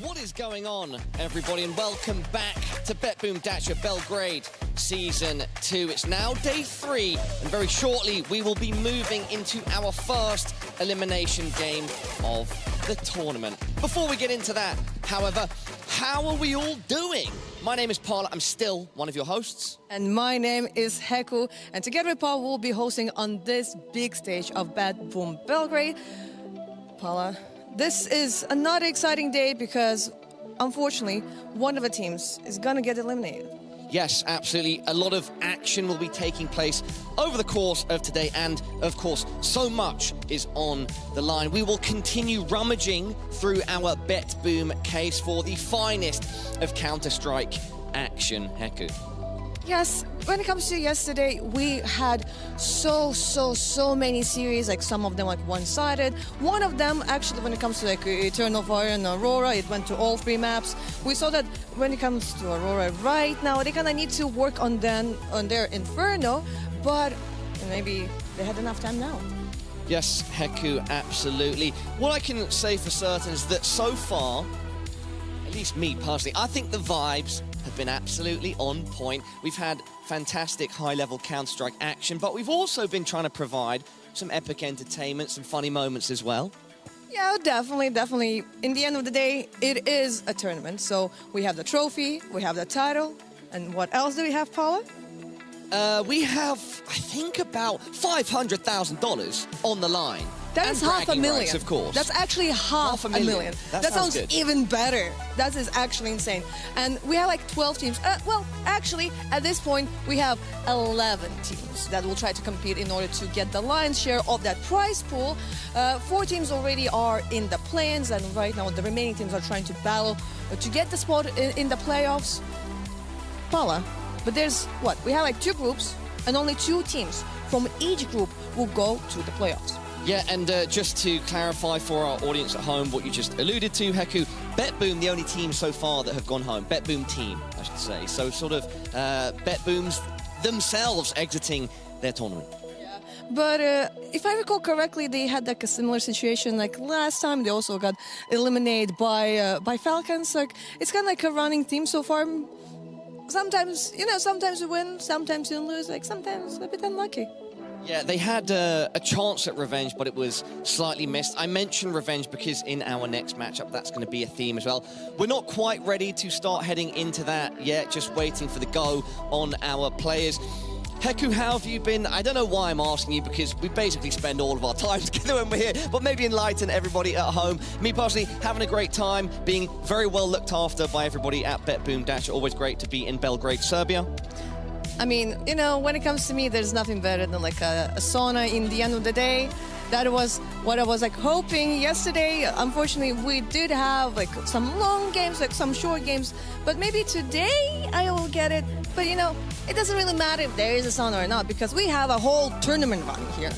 What is going on, everybody, and welcome back to BetBoom Dacha Belgrade Season 2. It's now day 3, and very shortly we will be moving into our first elimination game of the tournament. Before we get into that, however, how are we all doing? My name is Paula, I'm still one of your hosts. And my name is Heku, and together with Paul, we'll be hosting on this big stage of BetBoom Belgrade. Paula, this is another exciting day because, unfortunately, one of the teams is going to get eliminated. Yes, absolutely. A lot of action will be taking place over the course of today, and, of course, so much is on the line. We will continue rummaging through our BetBoom case for the finest of Counter-Strike action. Heku. Yes, when it comes to yesterday, we had so many series, like some of them like one-sided. One of them, actually, when it comes to like Eternal Fire and Aurora, it went to all 3 maps. We saw that when it comes to Aurora right now, they kind of need to work on their Inferno, but maybe they had enough time now. Yes, Heku, absolutely. What I can say for certain is that so far, at least me personally, I think the vibes have been absolutely on point. We've had fantastic high-level Counter-Strike action, but we've also been trying to provide some epic entertainment, some funny moments as well. Yeah, definitely. In the end of the day, it is a tournament. So we have the trophy, we have the title, and what else do we have, Paula? We have, I think, about $500,000 on the line. That is $500,000. Rights, of course. That's actually half a million. That sounds good. Even better. That is actually insane. And we have like 12 teams. Well, actually, at this point, we have 11 teams that will try to compete in order to get the lion's share of that prize pool. 4 teams already are in the play-ins, and right now the remaining teams are trying to battle to get the spot in the playoffs. Paula, but there's what? We have like 2 groups, and only 2 teams from each group will go to the playoffs. Yeah, and just to clarify for our audience at home what you just alluded to, Heku, BetBoom, the only team so far that have gone home. BetBoom team, I should say. So sort of BetBooms themselves exiting their tournament. Yeah, but if I recall correctly, they had like a similar situation like last time. They also got eliminated by Falcons. Like, it's kind of like a running team so far. Sometimes, sometimes you win, sometimes you lose, like sometimes a bit unlucky. Yeah, they had a chance at revenge, but it was slightly missed. I mentioned revenge because in our next matchup, that's going to be a theme as well. We're not quite ready to start heading into that yet, just waiting for the go on our players. Heku, how have you been? I don't know why I'm asking you, because we basically spend all of our time together when we're here, but maybe enlighten everybody at home. Me personally, having a great time, being very well looked after by everybody at BetBoom Dacha. Always great to be in Belgrade, Serbia. I mean, when it comes to me, there's nothing better than like a sauna in the end of the day. That was what I was like hoping yesterday. Unfortunately, we did have like some long games, like some short games, but maybe today I will get it. But it doesn't really matter if there is a sauna or not, because we have a whole tournament running here.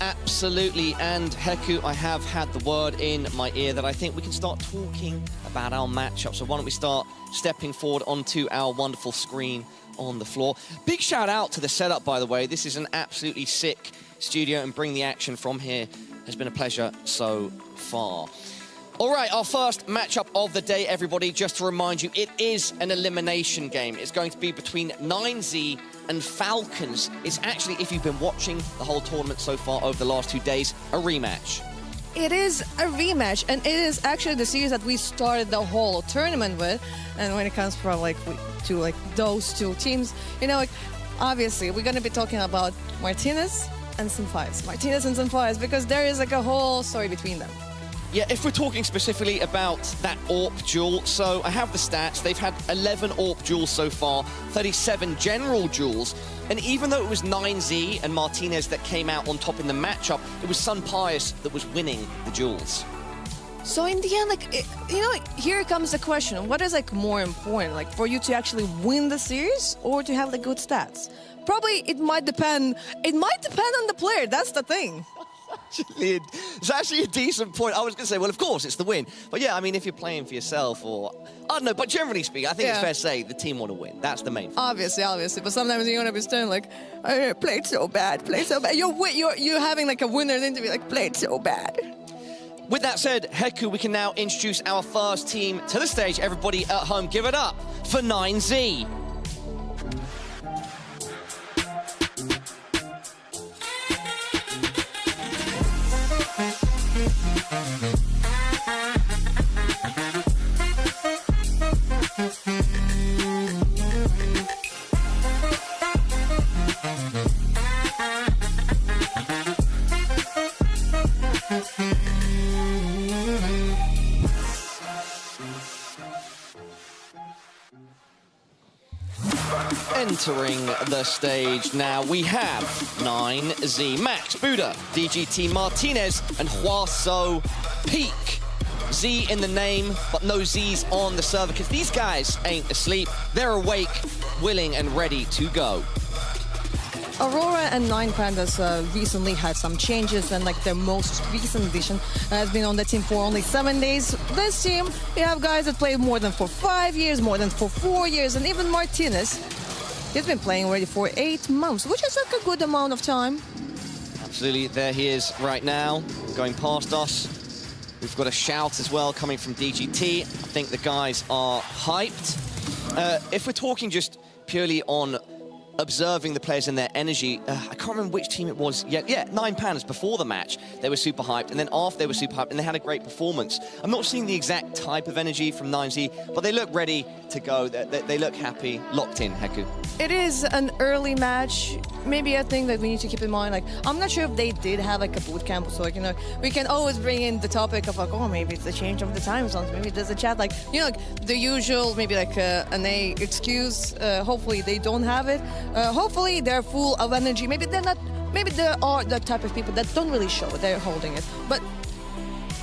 Absolutely, and Heku, I have had the word in my ear that I think we can start talking about our matchup. So why don't we start stepping forward onto our wonderful screen on the floor. Big shout out to the setup, by the way. This is an absolutely sick studio, and bring the action from here has been a pleasure so far. All right, our first matchup of the day, everybody. Just to remind you, it is an elimination game. It's going to be between MOUZ and Falcons. It's actually, if you've been watching the whole tournament so far over the last 2 days, a rematch. It is a rematch, and it is actually the series that we started the whole tournament with. And when it comes from to those 2 teams, obviously we're going to be talking about Martinez and Sunfires. Martinez and Sunfires, because there is like a whole story between them. Yeah, if we're talking specifically about that AWP duel, so I have the stats. They've had 11 AWP duels so far, 37 general duels. And even though it was MOUZ and Martinez that came out on top in the matchup, it was Sunfires that was winning the duels. So in the end, here comes the question. What is more important, for you to actually win the series or to have the good stats? Probably it might depend. It might depend on the player. That's the thing. It's actually a decent point. I was going to say, well, of course, it's the win. But yeah, I mean, if you're playing for yourself or... I don't know, but generally speaking, I think it's fair to say the team want to win. That's the main thing. Obviously. But sometimes you want to be staying I played so bad, You're having a winner interview, played so bad. With that said, Heku, we can now introduce our first team to the stage. Everybody at home, give it up for 9Z. Entering the stage now, we have 9Z, Max, Buddha, DGT, Martinez, and Huaso Peak. Z in the name, but no Z's on the server, because these guys ain't asleep. They're awake, willing, and ready to go. Aurora and 9Pandas recently had some changes, and like their most recent addition has been on the team for only 7 days. This team, you have guys that played more than for 5 years, more than for 4 years, and even Martinez, he's been playing already for 8 months, which is like a good amount of time. Absolutely, there he is right now, going past us. We've got a shout as well coming from DGT. I think the guys are hyped. If we're talking just purely on observing the players and their energy, I can't remember which team it was yet. Yeah, 9Pandas before the match, they were super hyped, and then after they were super hyped, and they had a great performance. I'm not seeing the exact type of energy from 9Z, but they look ready to go. They look happy, locked in, Heku. It is an early match. Maybe a thing that we need to keep in mind, like, I'm not sure if they did have like a boot camp, so like, you know, we can always bring in the topic of like, oh, maybe it's the change of the time zones, maybe there's a chat, like, you know, like the usual, maybe like an A excuse. Hopefully they don't have it. Hopefully they're full of energy. Maybe they're not, maybe they are the type of people that don't really show they're holding it. But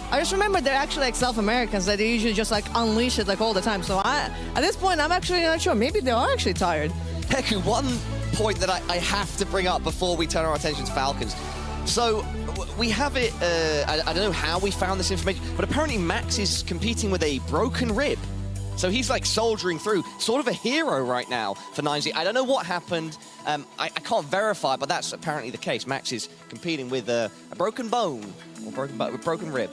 I just remember they're actually like South Americans that they usually just like unleash it like all the time. So at this point, I'm actually not sure. Maybe they are actually tired. Heku, one point that I have to bring up before we turn our attention to Falcons. So we have it, I don't know how we found this information, but apparently Max is competing with a broken rib. So he's like soldiering through, sort of a hero right now for 9Z. I don't know what happened. I can't verify, but that's apparently the case. Max is competing with a broken bone, or broken rib.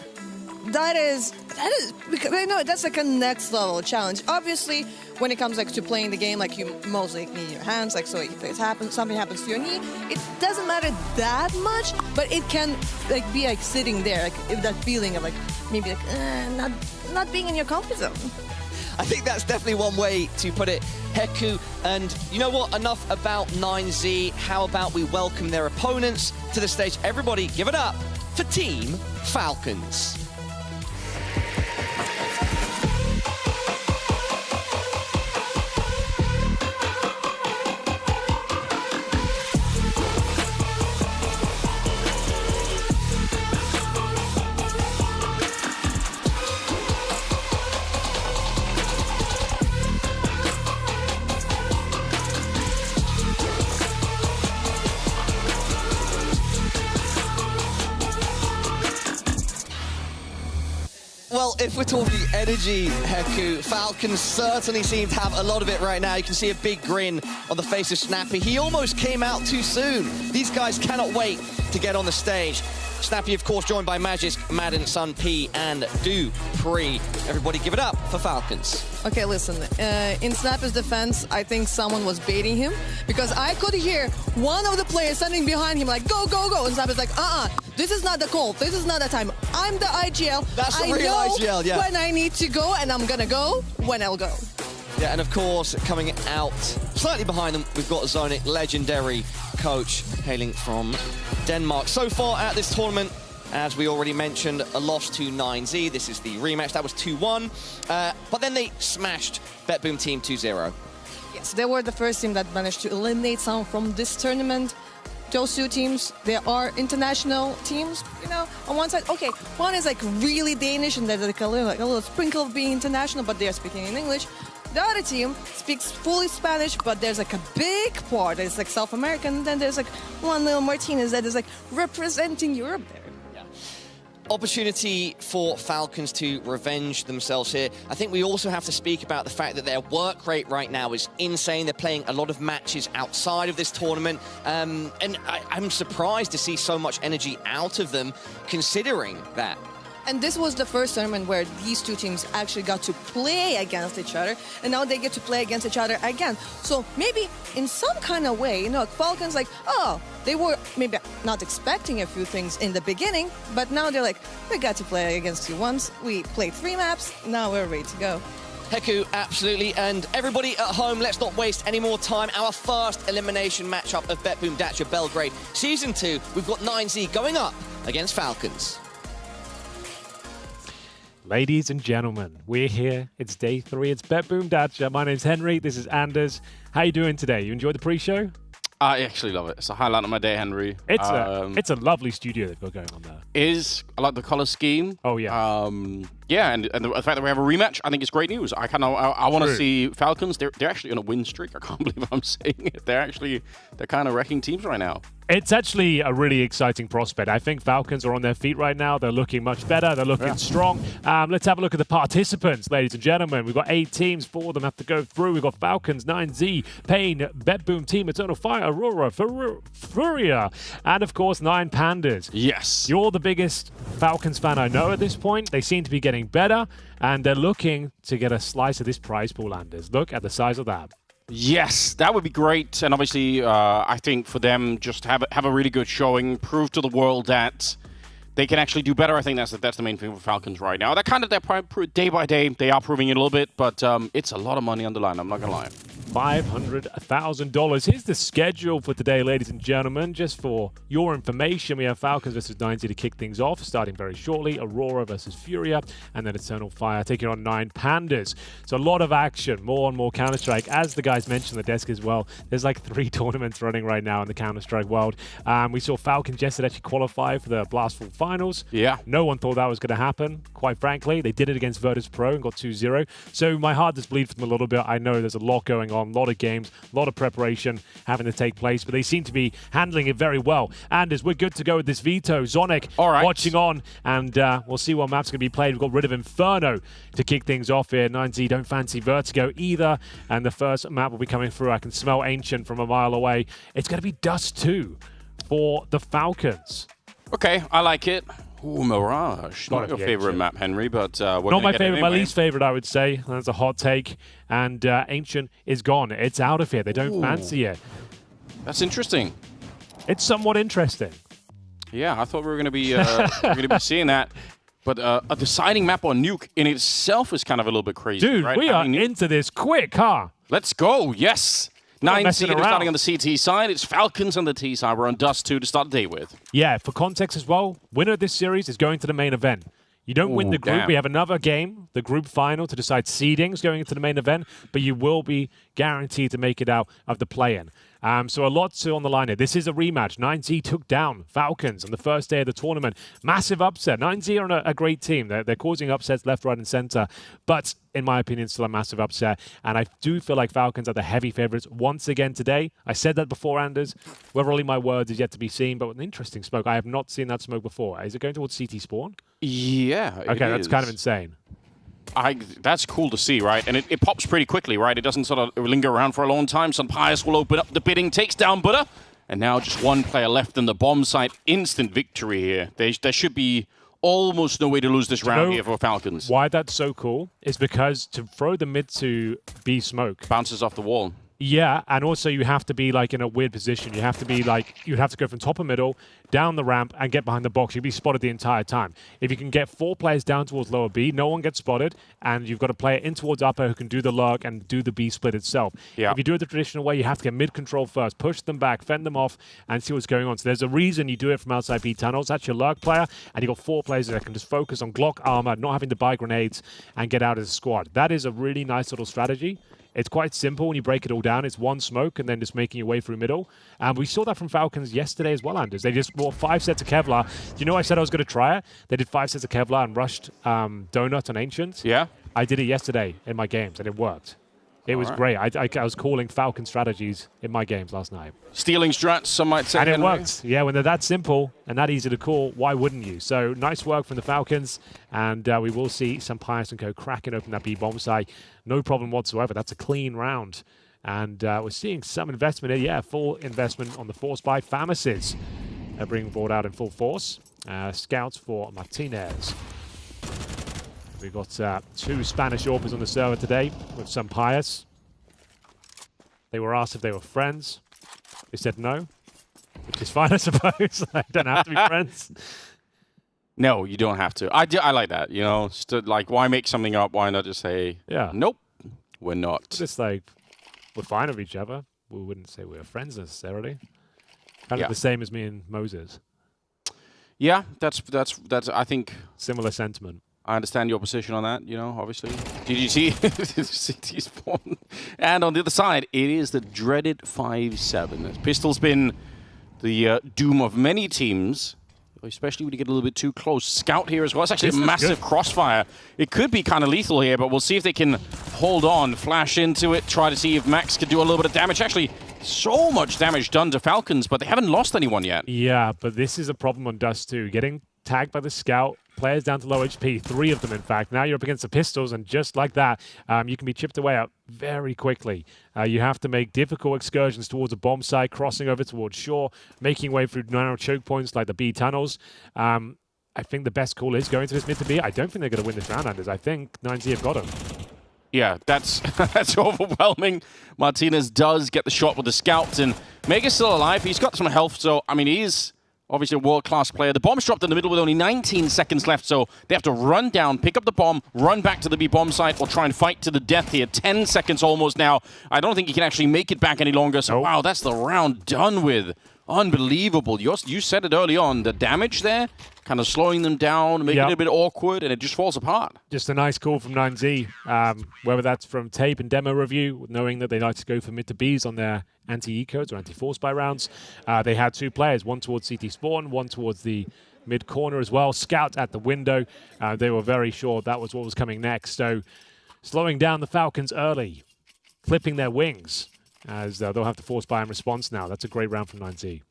That is, I know that's like a next level challenge. Obviously, when it comes like to playing the game, like you mostly need your hands, like so if it happens, something happens to your knee, it doesn't matter that much, but it can like be like sitting there, like if that feeling of like maybe like not being in your comfort zone. I think that's definitely one way to put it, Heku. And you know what? Enough about 9Z. How about we welcome their opponents to the stage? Everybody, give it up for Team Falcons. Well, if we're talking energy, Heku, Falcons certainly seem to have a lot of it right now. You can see a big grin on the face of Snappy. He almost came out too soon. These guys cannot wait to get on the stage. Snappy, of course, joined by Magisk, Madden, Sun P, and Dupree. Everybody give it up for Falcons. Okay, listen, in Snappy's defense, I think someone was baiting him because I could hear one of the players standing behind him like, go, go, go. And Snappy's like, this is not the call. This is not the time. I'm the IGL. That's the real IGL, yeah. When I need to go, and I'm going to go when I'll go. Yeah, and of course, coming out slightly behind them, we've got Zonic, legendary coach hailing from Denmark. So far at this tournament, as we already mentioned, a loss to 9Z. This is the rematch. That was 2-1. But then they smashed BetBoom Team 2-0. Yes, they were the first team that managed to eliminate someone from this tournament. Those two teams, they are international teams, you know, on one side. Okay, one is like really Danish and there's like a little sprinkle of being international, but they're speaking in English. The other team speaks fully Spanish, but there's like a big part that is like South American, and then there's like one little Martinez that is like representing Europe there. Opportunity for Falcons to revenge themselves here. I think we also have to speak about the fact that their work rate right now is insane. They're playing a lot of matches outside of this tournament. And I'm surprised to see so much energy out of them, considering that And this was the first tournament where these two teams actually got to play against each other, and now they get to play against each other again. So maybe in some kind of way, Falcons they were maybe not expecting a few things in the beginning, but now they're like, we got to play against you once. We played 3 maps, now we're ready to go. Heku, absolutely. And everybody at home, let's not waste any more time. Our first elimination matchup of BetBoom Dacha Belgrade Season 2. We've got MOUZ going up against Falcons. Ladies and gentlemen, we're here. It's day 3. It's BetBoom Dacha. My name's Henry. This is Anders. How you doing today? You enjoyed the pre-show? I actually love it. It's a highlight of my day, Henry. It's a lovely studio they've got going on there. I like the color scheme. Oh, yeah. And the fact that we have a rematch, I think it's great news. I want to see Falcons. They're actually on a win streak. I can't believe I'm saying it. They're kind of wrecking teams right now. It's actually a really exciting prospect. I think Falcons are on their feet right now. They're looking much better. They're looking strong. Let's have a look at the participants, ladies and gentlemen. We've got 8 teams. 4 of them have to go through. We've got Falcons, MOUZ, Pain, BetBoom Team, Eternal Fire, Aurora, FURIA, and of course 9 Pandas. Yes. You're the biggest Falcons fan I know at this point. They seem to be getting better, and they're looking to get a slice of this prize pool, Anders. Look at the size of that. Yes, that would be great. And obviously, I think for them, just have a really good showing, prove to the world that they can actually do better. I think that's the main thing for Falcons right now. That kind of day by day, they are proving it a little bit, but it's a lot of money on the line. I'm not gonna lie. $500,000. Here's the schedule for today, ladies and gentlemen. Just for your information, we have Falcons versus MOUZ to kick things off, starting very shortly. Aurora versus FURIA, and then Eternal Fire taking on 9 Pandas. So a lot of action, more and more Counter-Strike. As the guys mentioned on the desk as well, there's like 3 tournaments running right now in the Counter-Strike world. We saw Falcons yesterday actually qualify for the Blastful Finals. Yeah. No one thought that was going to happen, quite frankly. They did it against Virtus.pro and got 2-0. So my heart does bleed for them a little bit. I know there's a lot going on. A lot of games, a lot of preparation having to take place, but they seem to be handling it very well. Anders, we're good to go with this veto. Zonic watching on, and we'll see what map's going to be played. We've got rid of Inferno to kick things off here. MOUZ don't fancy Vertigo either, and the first map will be coming through. I can smell Ancient from a mile away. It's going to be Dust 2 for the Falcons. Okay, I like it. Ooh, Mirage. Not your favorite map, Henry, but not my favorite, my least favorite, I would say. That's a hot take. And Ancient is gone. It's out of here. They don't fancy it. That's interesting. It's somewhat interesting. Yeah, I thought we were going to be seeing that. But a deciding map on Nuke in itself is kind of a little bit crazy. Dude, right? we are into this quick, huh? Let's go. Yes. 9 seed starting on the CT side. It's Falcons on the T side. We're on Dust 2 to start the day with. Yeah, for context as well, winner of this series is going to the main event. You don't win the group. Damn. We have another game, the group final, to decide seedings going into the main event, but you will be guaranteed to make it out of the play-in. So a lot on the line here. This is a rematch. MOUZ took down Falcons on the first day of the tournament. Massive upset. MOUZ are a great team. They're causing upsets left, right, and center. But in my opinion, still a massive upset. And I do feel like Falcons are the heavy favorites once again today. I said that before, Anders. Whether only my words is yet to be seen, but with an interesting smoke. I have not seen that smoke before. Is it going towards CT spawn? Yeah, okay, that's kind of insane. That's cool to see, right? And it pops pretty quickly, right? It doesn't sort of linger around for a long time. Some Pius will open up the bidding, takes down Buddha. And now just one player left in the bomb site. Instant victory here. There should be almost no way to lose this round here for Falcons. Why that's so cool is because to throw the mid to B smoke bounces off the wall. Yeah, and also you have to be like in a weird position. You have to be like, you'd have to go from top of middle, down the ramp, and get behind the box. You'd be spotted the entire time. If you can get 4 players down towards lower B, no one gets spotted, and you've got a player in towards upper who can do the lurk and do the B split itself. Yeah. If you do it the traditional way, you have to get mid control first, push them back, fend them off, and see what's going on. So there's a reason you do it from outside B tunnels. That's your lurk player, and you've got 4 players that can just focus on Glock armor, not having to buy grenades, and get out as a squad. That is a really nice little strategy. It's quite simple when you break it all down. It's one smoke and then just making your way through middle. And we saw that from Falcons yesterday as well, Anders. They just bought 5 sets of Kevlar. Do you know I said I was going to try it? They did 5 sets of Kevlar and rushed Donut and Ancient. Yeah. I did it yesterday in my games, and it worked. It was great. I was calling Falcon strategies in my games last night. Stealing strats, some might say. And it worked. Yeah, when they're that simple and that easy to call, why wouldn't you? So nice work from the Falcons, and we will see some Pius and Co cracking open that B-bomb site. No problem whatsoever. That's a clean round. And we're seeing some investment here. Yeah, full investment on the force by Famises. They're bringing forward out in full force. Scouts for Martinez. We've got 2 Spanish Orpers on the server today with some Pious. They were asked if they were friends. They said no, which is fine, I suppose. They don't have to be friends. No, you don't have to. I like that, you know. Like, why make something up? Why not just say, nope, we're not. Just like, we're fine with each other. We wouldn't say we're friends necessarily. Kind of the same as me and Moses. Yeah, that's I think similar sentiment. I understand your position on that, you know, obviously. GGT, CT spawn. And on the other side, it is the dreaded 5-7. Pistol's been the doom of many teams, especially when you get a little bit too close. Scout here as well. It's actually a massive crossfire. It could be kind of lethal here, but we'll see if they can hold on, flash into it, try to see if Max could do a little bit of damage. Actually, so much damage done to Falcons, but they haven't lost anyone yet. Yeah, but this is a problem on Dust 2. Getting tagged by the Scout, players down to low HP, 3 of them in fact. Now you're up against the Pistols, and just like that, you can be chipped away at very quickly. You have to make difficult excursions towards a bomb site, crossing over towards shore, making way through narrow choke points like the B tunnels. I think the best call is going to this mid to B. I don't think they're going to win this round, Anders. I think 9Z have got him. Yeah, that's that's overwhelming. Martinez does get the shot with the Scout, and Mega's still alive. He's got some health, so, I mean, he's obviously a world-class player. The bomb's dropped in the middle with only 19 seconds left, so they have to run down, pick up the bomb, run back to the B bomb site, or try and fight to the death here. 10 seconds almost now. I don't think he can actually make it back any longer, so wow, that's the round done with. Unbelievable. You said it early on, the damage there, kind of slowing them down, making it a bit awkward, and it just falls apart. Just a nice call from 9Z, whether that's from tape and demo review, knowing that they like to go for mid to Bs on their anti-E codes or anti-force buy rounds. They had 2 players, one towards CT spawn, one towards the mid corner as well. Scout at the window. They were very sure that was what was coming next. So slowing down the Falcons early, clipping their wings, as they'll have to force buy in response now. That's a great round from 9Z.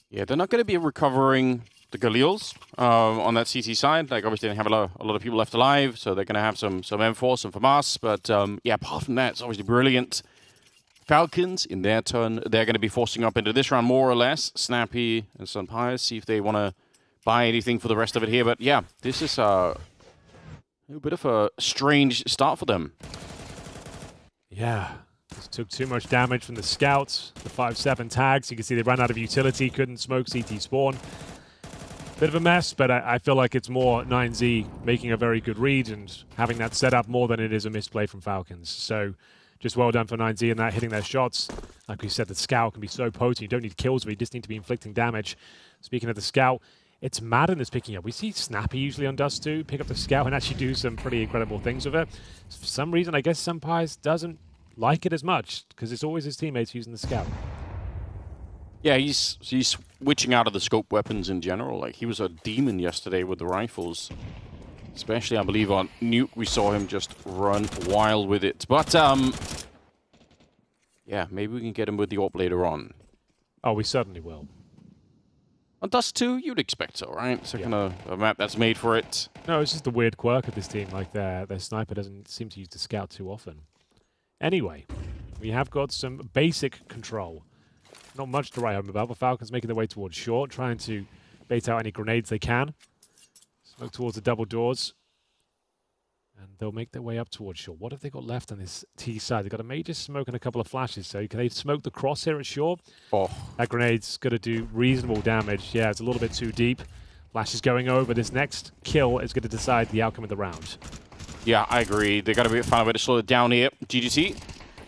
Yeah, they're not going to be recovering the Galils on that CT side. Like, obviously, they have a lot of people left alive, so they're going to have some M4, some FAMAS. But, yeah, apart from that, it's obviously brilliant. Falcons, in their turn, they're going to be forcing up into this round, more or less. Snappy and Sunpire, see if they want to buy anything for the rest of it here. But, yeah, this is a bit of a strange start for them. Yeah. Just took too much damage from the Scouts. The 5-7 tags. You can see they ran out of utility, couldn't smoke CT spawn. Bit of a mess, but I feel like it's more 9Z making a very good read and having that set up more than it is a misplay from Falcons. So just well done for 9Z in that, hitting their shots. Like we said, the Scout can be so potent. You don't need kills, but you just need to be inflicting damage. Speaking of the Scout, it's Madden is picking up. We see Snappy usually on Dust 2 pick up the Scout and actually do some pretty incredible things with it. For some reason, I guess Senpais doesn't like it as much, because it's always his teammates using the Scout. Yeah, he's switching out of the scope weapons in general. Like, he was a demon yesterday with the rifles. Especially, I believe, on Nuke, we saw him just run wild with it. But, yeah, maybe we can get him with the AWP later on. Oh, we certainly will. On Dust 2, you'd expect so, right? It's kind of a map that's made for it. No, it's just the weird quirk of this team. Like, their sniper doesn't seem to use the Scout too often. Anyway, we have got some basic control. Not much to write home about, but Falcons making their way towards short, trying to bait out any grenades they can. Smoke towards the double doors. And they'll make their way up towards short. What have they got left on this T side? They've got a major smoke and a couple of flashes. So can they smoke the cross here at short? Oh. That grenade's going to do reasonable damage. Yeah, it's a little bit too deep. Flash is going over. This next kill is going to decide the outcome of the round. Yeah, I agree. They got to find a way to slow it down here. GGT.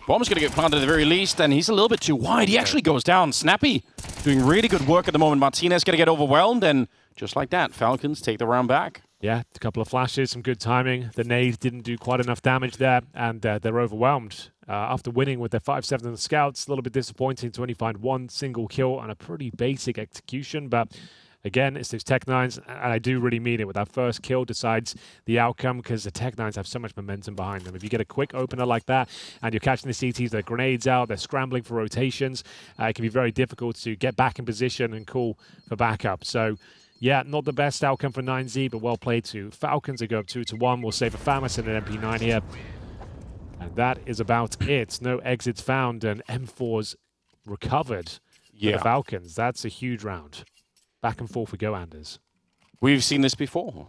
Bomb's going to get planted at the very least, and he's a little bit too wide. He actually goes down. Snappy doing really good work at the moment. Martinez going to get overwhelmed, and just like that, Falcons take the round back. Yeah, a couple of flashes, some good timing. The nade didn't do quite enough damage there, and they're overwhelmed. After winning with their 5-7 on the Scouts, a little bit disappointing to only find one single kill on a pretty basic execution, but again, it's those Tech-9s, and I do really mean it. With our first kill decides the outcome, because the Tech-9s have so much momentum behind them. If you get a quick opener like that, and you're catching the CTs, their grenades out, they're scrambling for rotations, it can be very difficult to get back in position and call for backup. So, yeah, not the best outcome for 9Z, but well played too. Falcons, they go up 2-1. We'll save a FAMAS and an MP9 here. And that is about it. No exits found, and M4's recovered for the Falcons. That's a huge round. Back and forth we go, Anders. We've seen this before.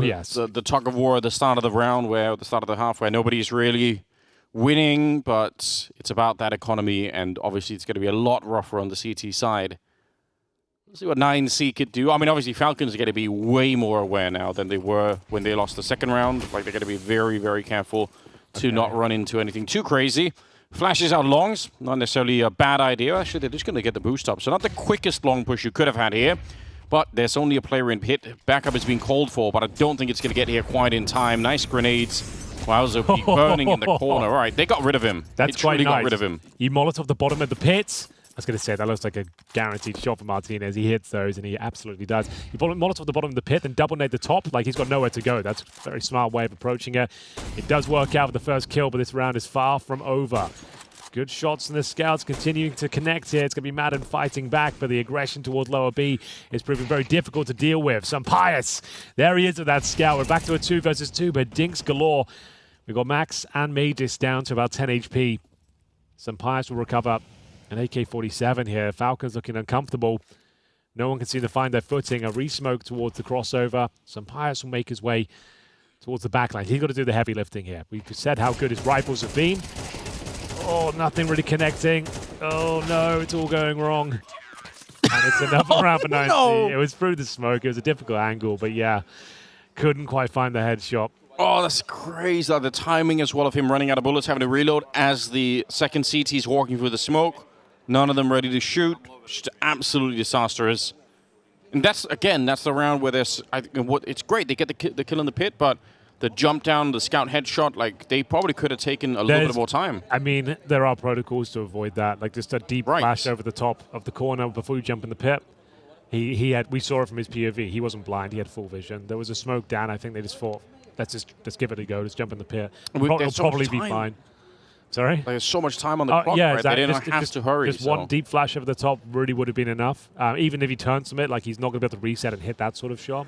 Yes. The tug of war at the start of the round, the start of the half, where nobody's really winning, but it's about that economy, and obviously it's going to be a lot rougher on the CT side. Let's see what 9C could do. I mean, obviously Falcons are going to be way more aware now than they were when they lost the second round. Like, they're going to be very, very careful to not run into anything too crazy. Flashes out longs, not necessarily a bad idea. Actually, they're just going to get the boost up. So not the quickest long push you could have had here, but there's only a player in pit. Backup is being called for, but I don't think it's going to get here quite in time. Nice grenades. MOUZ burning in the corner. All right, they got rid of him. That's quite nice. Got rid of him. He Molotov the bottom of the pit. I was going to say, that looks like a guaranteed shot for Martinez. He hits those, and he absolutely does. He Molotov the bottom of the pit and double nade the top. Like, he's got nowhere to go. That's a very smart way of approaching it. It does work out with the first kill, but this round is far from over. Good shots from the scouts, continuing to connect here. It's going to be Madden fighting back, but the aggression towards lower B is proving very difficult to deal with. Sampaius, there he is with that scout. We're back to a 2 versus 2, but dinks galore. We've got Max and Magus down to about 10 HP. Sampaius will recover an AK-47 here. Falcons looking uncomfortable. No one can seem to find their footing. A re-smoke towards the crossover. Sampaius will make his way towards the backline. He's got to do the heavy lifting here. We've said how good his rifles have been. Oh, nothing really connecting. Oh, no, it's all going wrong. And it's another round for 9C. No. It was through the smoke. It was a difficult angle, but yeah, couldn't quite find the headshot. Oh, that's crazy. The timing as well of him running out of bullets, having to reload as the second CT's walking through the smoke. None of them ready to shoot. Just absolutely disastrous. And that's, again, that's the round where there's, it's great. They get the kill in the pit, but the jump down, the scout headshot, like, they probably could have taken a little bit more time. I mean, there are protocols to avoid that. Like, just a deep flash over the top of the corner before you jump in the pit. We saw it from his POV. He wasn't blind. He had full vision. There was a smoke down. I think they just thought, let's give it a go. Let's jump in the pit. It'll probably be fine. Sorry? There's so much time on the clock, yeah, right? exactly. They didn't have to hurry. Just one deep flash over the top really would have been enough. Even if he turns from it, like, he's not going to be able to reset and hit that sort of shot.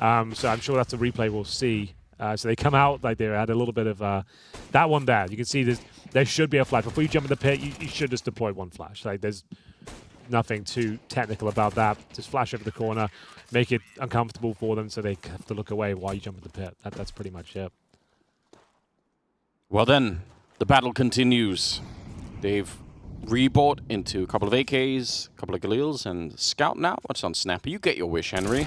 So I'm sure that's a replay we'll see. So they come out, like, they had a little bit of that one there. You can see there should be a flash. Before you jump in the pit, you should just deploy one flash. Like, there's nothing too technical about that. Just flash over the corner, make it uncomfortable for them so they have to look away while you jump in the pit. That's pretty much it. Well then, the battle continues. They've rebought into a couple of AKs, a couple of Galils, and Scout now. What's on Snappy? You get your wish, Henry.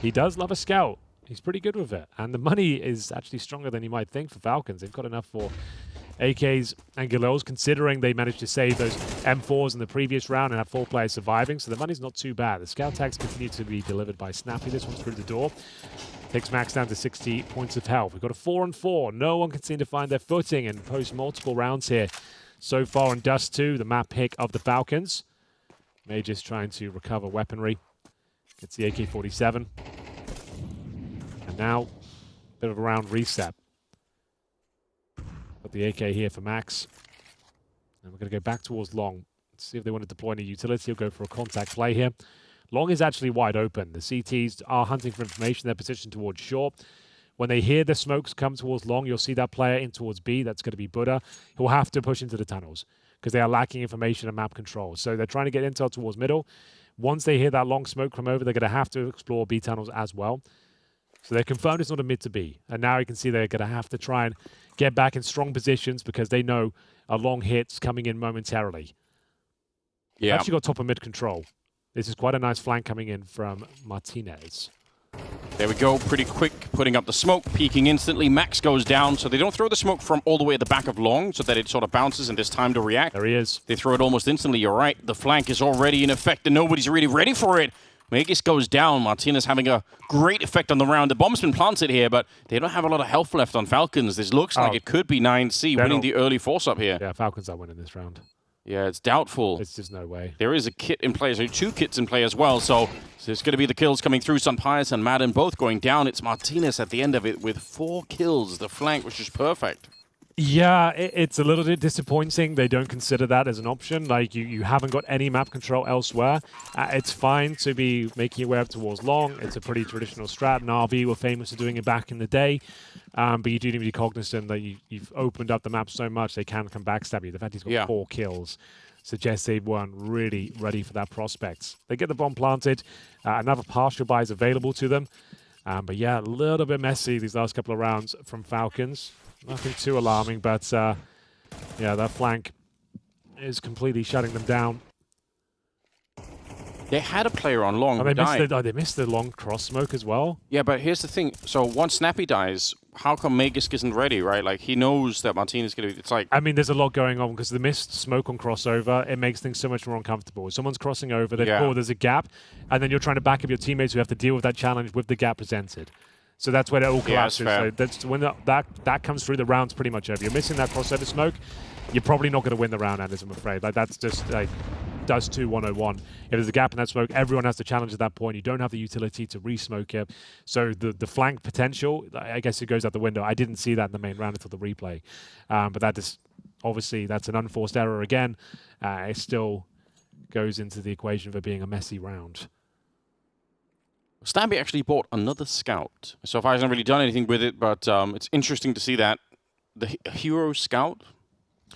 He does love a Scout. He's pretty good with it. And the money is actually stronger than you might think for Falcons. They've got enough for AKs and Galils, considering they managed to save those M4s in the previous round and have 4 players surviving. So the money's not too bad. The Scout tags continue to be delivered by Snappy. This one's through the door. Takes Max down to 60 points of health. We've got a 4-on-4. No one can seem to find their footing and post multiple rounds here so far on Dust 2, the map pick of the Falcons. Magus trying to recover weaponry. Gets the AK-47. And now, a bit of a round reset. Got the AK here for Max. And we're going to go back towards Long. Let's see if they want to deploy any utility. He'll go for a contact play here. Long is actually wide open. The CTs are hunting for information. They're positioned towards short. When they hear the smokes come towards Long, you'll see that player in towards B. That's going to be Buddha. He'll have to push into the tunnels because they are lacking information and map control. So they're trying to get intel towards middle. Once they hear that long smoke come over, they're going to have to explore B tunnels as well. So they're confirmed it's not a mid to B. And now you can see they're going to have to try and get back in strong positions because they know a long hit's coming in momentarily. Yeah. Actually got top of mid control. This is quite a nice flank coming in from Martinez. There we go, pretty quick, putting up the smoke, peeking instantly. Max goes down, so they don't throw the smoke from all the way at the back of Long so that it sort of bounces and there's time to react. There he is. They throw it almost instantly, you're right. The flank is already in effect and nobody's really ready for it. Magus goes down, Martinez having a great effect on the round. The bomb's been planted here, but they don't have a lot of health left on Falcons. This looks like it could be 9C winning the early force up here. Yeah, Falcons are winning this round. Yeah, it's doubtful. There's just no way. There is a kit in play, so 2 kits in play as well. So there's going to be the kills coming through. Sampaius and Madden both going down. It's Martinez at the end of it with 4 kills. The flank was just perfect. Yeah, it's a little bit disappointing. They don't consider that as an option. Like, you haven't got any map control elsewhere. It's fine to be making your way up towards Long. It's a pretty traditional strat, and RV were famous for doing it back in the day. But you do need to be cognizant that you've opened up the map so much they can come backstab you. The fact he's got 4 kills. suggests they weren't really ready for that prospect. They get the bomb planted. Another partial buy is available to them. But yeah, a little bit messy these last couple of rounds from Falcons. Nothing too alarming, but yeah, that flank is completely shutting them down. They had a player on long who died. They missed the long cross smoke as well. Yeah, but here's the thing. So once Snappy dies, how come Magisk isn't ready, right? Like, he knows that Martinez is going to be... It's like... I mean, there's a lot going on because the missed smoke on crossover, it makes things so much more uncomfortable. If someone's crossing over, there's a gap, and then you're trying to back up your teammates who have to deal with that challenge with the gap presented. So that's where it all collapses. So that's when that comes through, the round's pretty much over. You're missing that crossover smoke, you're probably not going to win the round, Anders, I'm afraid. Like, that's just like... Does 2-101. If there's a gap in that smoke, everyone has to challenge at that point. You don't have the utility to re-smoke it. So the flank potential, I guess it goes out the window. I didn't see that in the main round until the replay. But that is, obviously, that's an unforced error again. It still goes into the equation of it being a messy round. Stabby actually bought another scout. So far, he hasn't really done anything with it, but it's interesting to see that. The hero scout,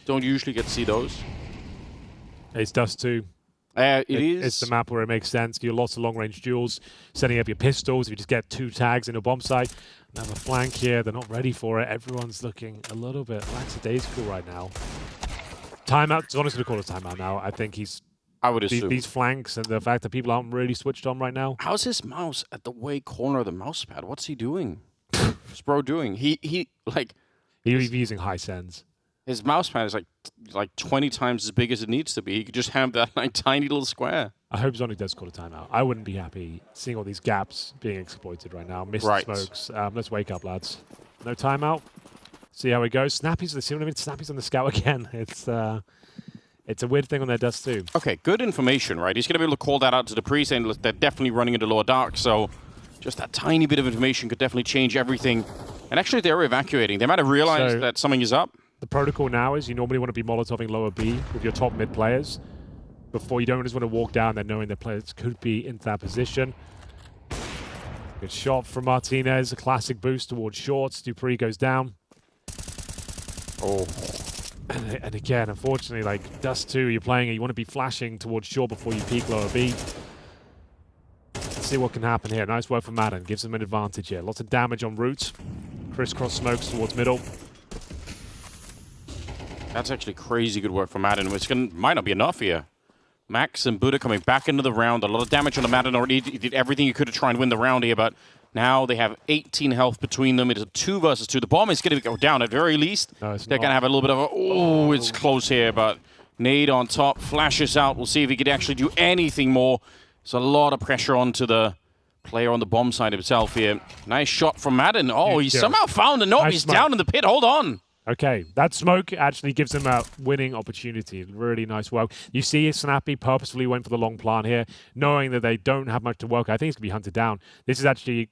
don't usually get to see those. It's Dust 2. It's the map where it makes sense. You have lots of long-range duels, setting up your pistols. If you just get 2 tags in a bomb site, another flank here. They're not ready for it. Everyone's looking a little bit lackadaisical right now. Timeout. Zonix going to call a timeout now. I think I would assume. These flanks and the fact that people aren't really switched on right now. How's his mouse at the way corner of the mouse pad? What's he doing? What's bro doing? He was using high sends. His mouse pad is like 20 times as big as it needs to be. He could just have that like tiny little square. I hope Zonic does call a timeout. I wouldn't be happy seeing all these gaps being exploited right now. Missed smokes. Let's wake up, lads. No timeout. See how it goes. Snappy's Snappy's on the scout again. It's a weird thing on their Dust too. Okay, good information, right? He's going to be able to call that out to the pre, saying they're definitely running into lower dark. So just that tiny bit of information could definitely change everything. And actually, they're evacuating. They might have realized that something is up. The protocol now is you normally want to be Molotoving lower B with your top mid players before you don't just want to walk down there knowing the players could be into that position. Good shot from Martinez, a classic boost towards shorts. Dupree goes down. Oh. And again, unfortunately, like Dust 2, you're playing it, you want to be flashing towards short before you peek lower B. Let's see what can happen here. Nice work from Madden, gives them an advantage here. Lots of damage on route. Crisscross smokes towards middle. That's actually crazy good work from Madden, which might not be enough here. Max and Buddha coming back into the round. A lot of damage on the Madden already. He did everything he could to try and win the round here, but now they have 18 health between them. It is a 2 versus 2. The bomb is going to go down at very least. No, they're going to have a little bit of a... Oh, it's close here, but Nade on top, flashes out. We'll see if he could actually do anything more. There's a lot of pressure onto the player on the bomb side himself here. Nice shot from Madden. Oh, he somehow found a knob. He's down in the pit. Hold on. Okay, that smoke actually gives him a winning opportunity. Really nice work. You see Snappy purposefully went for the long plant here, knowing that they don't have much to work. I think he's going to be hunted down. This is actually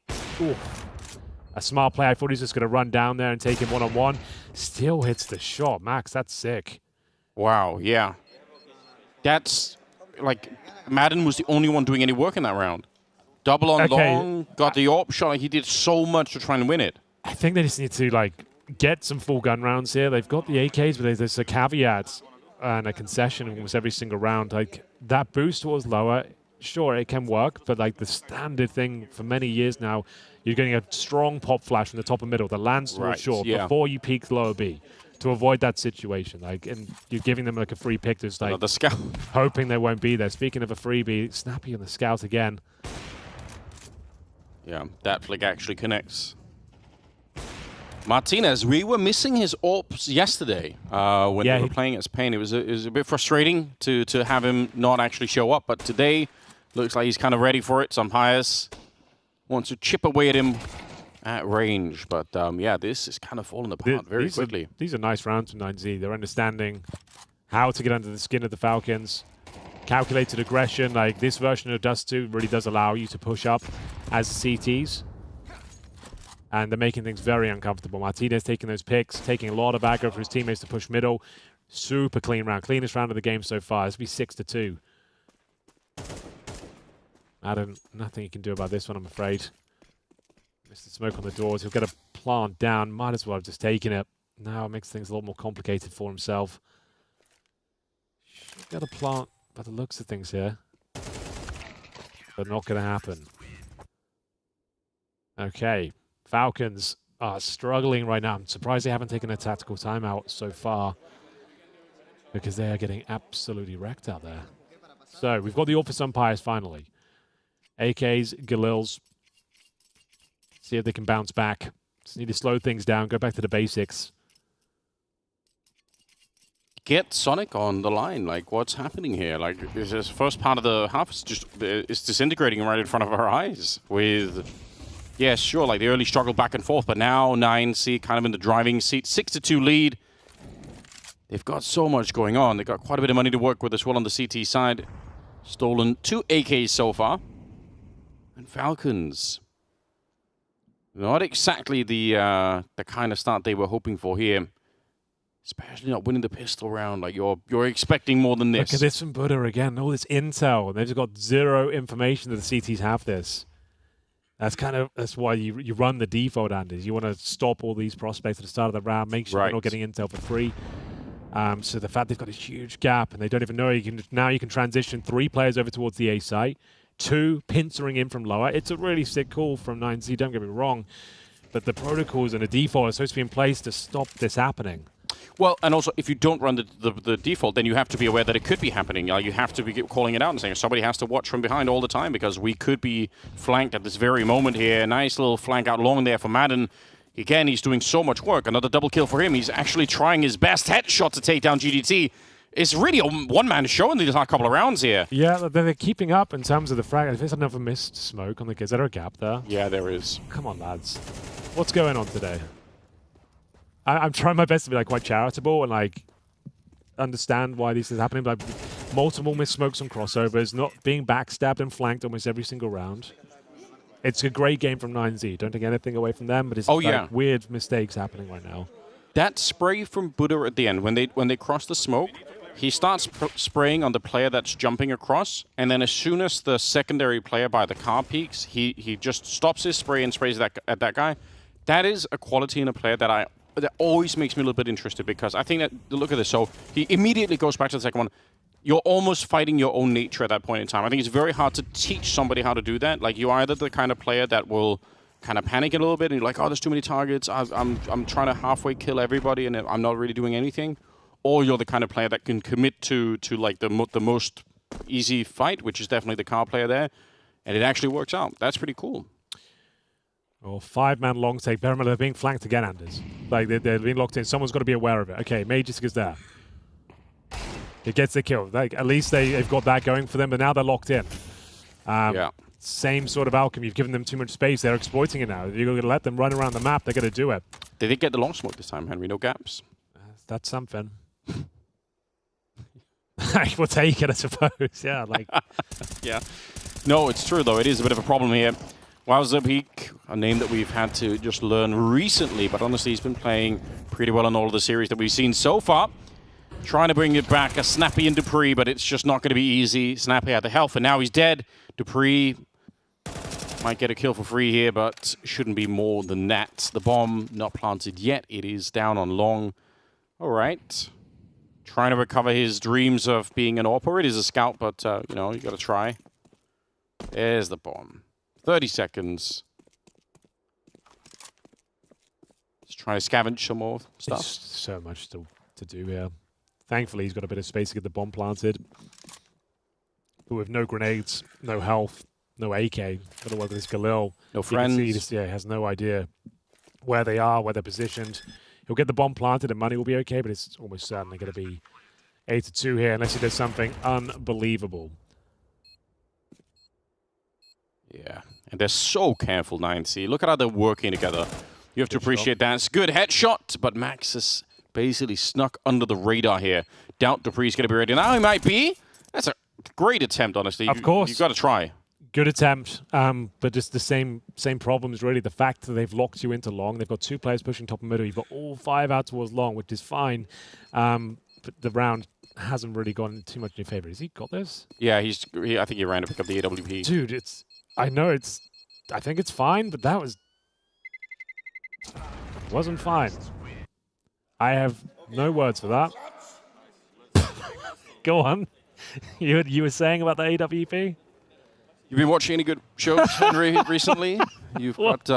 a smart play. I thought he was just going to run down there and take him one-on-one. Still hits the shot. Max, that's sick. Wow, yeah. That's, like, Madden was the only one doing any work in that round. Double on long, got the AWP shot. He did so much to try and win it. I think they just need to, like, get some full gun rounds here. They've got the AKs, but there's a caveat and a concession in almost every single round. Like, that boost was lower. Sure, it can work, but like the standard thing for many years now, you're getting a strong pop flash from the top and middle that lands towards short before you peak lower B to avoid that situation. Like, and you're giving them like a free pick, just like the scout, hoping they won't be there. Speaking of a freebie, Snappy on the scout again. Yeah, that flick actually connects. Martinez, we were missing his AWPs yesterday when they were playing as Pain. It was a bit frustrating to have him not actually show up, but today looks like he's kind of ready for it. Sampayas wants to chip away at him at range, but yeah, this is kind of falling apart very quickly. These are nice rounds from 9Z. They're understanding how to get under the skin of the Falcons. Calculated aggression, like this version of Dust 2 really does allow you to push up as CTs. And they're making things very uncomfortable. Martinez taking those picks, taking a lot of aggro for his teammates to push middle. Super clean round. Cleanest round of the game so far. This will be 6-2. Adam, nothing you can do about this one, I'm afraid. Missed the smoke on the doors. He'll get a plant down. Might as well have just taken it. Now it makes things a lot more complicated for himself. Should got a plant by the looks of things here. But not going to happen. Okay. Falcons are struggling right now. I'm surprised they haven't taken a tactical timeout so far, because they are getting absolutely wrecked out there. So we've got the office umpires finally. AKs, Galils. See if they can bounce back. Just need to slow things down, go back to the basics. Get Sonic on the line. Like, what's happening here? Like, this first part of the half is just it's disintegrating right in front of our eyes. With, yeah, sure, like the early struggle back and forth, but now 9C kind of in the driving seat, 6-2 lead. They've got so much going on. They've got quite a bit of money to work with as well on the CT side. Stolen 2 AKs so far. And Falcons, not exactly the kind of start they were hoping for here. Especially not winning the pistol round. Like, you're expecting more than this. Look at this from Buddha again. All this intel, and they've just got zero information that the CTs have this. That's why you run the default, Anders. You want to stop all these prospects at the start of the round, make sure they're not getting intel for free. So the fact they've got a huge gap and they don't even know, now you can transition 3 players over towards the A site, 2 pincering in from lower. It's a really sick call from 9C, don't get me wrong, but the protocols and the default are supposed to be in place to stop this happening. Well, and also, if you don't run the default, then you have to be aware that it could be happening. You have to be calling it out and saying somebody has to watch from behind all the time, because we could be flanked at this very moment here. Nice little flank out long there for Madden. Again, he's doing so much work. Another double kill for him. He's actually trying his best headshot to take down GDT. It's really a one-man show in these last couple of rounds here. Yeah, they're keeping up in terms of the frag. There's another missed smoke on the... Is there a gap there? Yeah, there is. Come on, lads. What's going on today? I'm trying my best to be like quite charitable and like understand why these things are happening. But multiple missed smokes on crossovers, not being backstabbed and flanked almost every single round. It's a great game from 9Z. Don't take anything away from them, but it's weird mistakes happening right now. That spray from Buddha at the end, when they cross the smoke, he starts spraying on the player that's jumping across, and then as soon as the secondary player by the car peaks, he just stops his spray and sprays at that guy. That is a quality in a player that always makes me a little bit interested, because I think that, look at this, so he immediately goes back to the second one. You're almost fighting your own nature at that point in time. I think it's very hard to teach somebody how to do that. Like, you're either the kind of player that will kind of panic a little bit, and you're like, oh, there's too many targets, I'm trying to halfway kill everybody, and I'm not really doing anything. Or you're the kind of player that can commit to like the most easy fight, which is definitely the car player there, and it actually works out. That's pretty cool. Well, 5-man long take. Bear in mind, they're being flanked again, Anders. Like, they're being locked in. Someone's got to be aware of it. Okay, Magisk is there. It gets the kill. Like, at least they've got that going for them, but now they're locked in. Same sort of outcome. You've given them too much space. They're exploiting it now. You're going to let them run around the map. They're going to do it. They did get the long smoke this time, Henry. No gaps. That's something. We'll take it, I suppose. Yeah, like... Yeah. No, it's true, though. It is a bit of a problem here. MOUZ, a name that we've had to just learn recently, but honestly, he's been playing pretty well in all of the series that we've seen so far. Trying to bring it back, a Snappy and Dupree, but it's just not going to be easy. Snappy had the health, and now he's dead. Dupree might get a kill for free here, but shouldn't be more than that. The bomb not planted yet. It is down on long. All right. Trying to recover his dreams of being an AWPer. It is a scout, but, you know, you got to try. There's the bomb. 30 seconds. Just trying to scavenge some more stuff. It's so much to do here. Thankfully, he's got a bit of space to get the bomb planted. But with no grenades, no health, no AK, otherwise this Galil. No friends. He has no idea where they are, where they're positioned. He'll get the bomb planted and money will be okay, but it's almost certainly going to be 8-2 here unless he does something unbelievable. Yeah, and they're so careful, 9C. Look at how they're working together. You have to appreciate that. It's a good headshot, but Max is basically snuck under the radar here. Doubt Dupree's going to be ready. Now he might be. That's a great attempt, honestly. Of course. You've got to try. Good attempt, but just the same problems, really. The fact that they've locked you into long. They've got 2 players pushing top and middle. You've got all 5 out towards long, which is fine. But the round hasn't really gone too much in your favor. Has he got this? Yeah, I think he ran to pick up the AWP. Dude, I think it's fine, but that wasn't fine. I have no words for that. Go on. You were saying about the AWP? You've been watching any good shows, Henry, recently? You've got...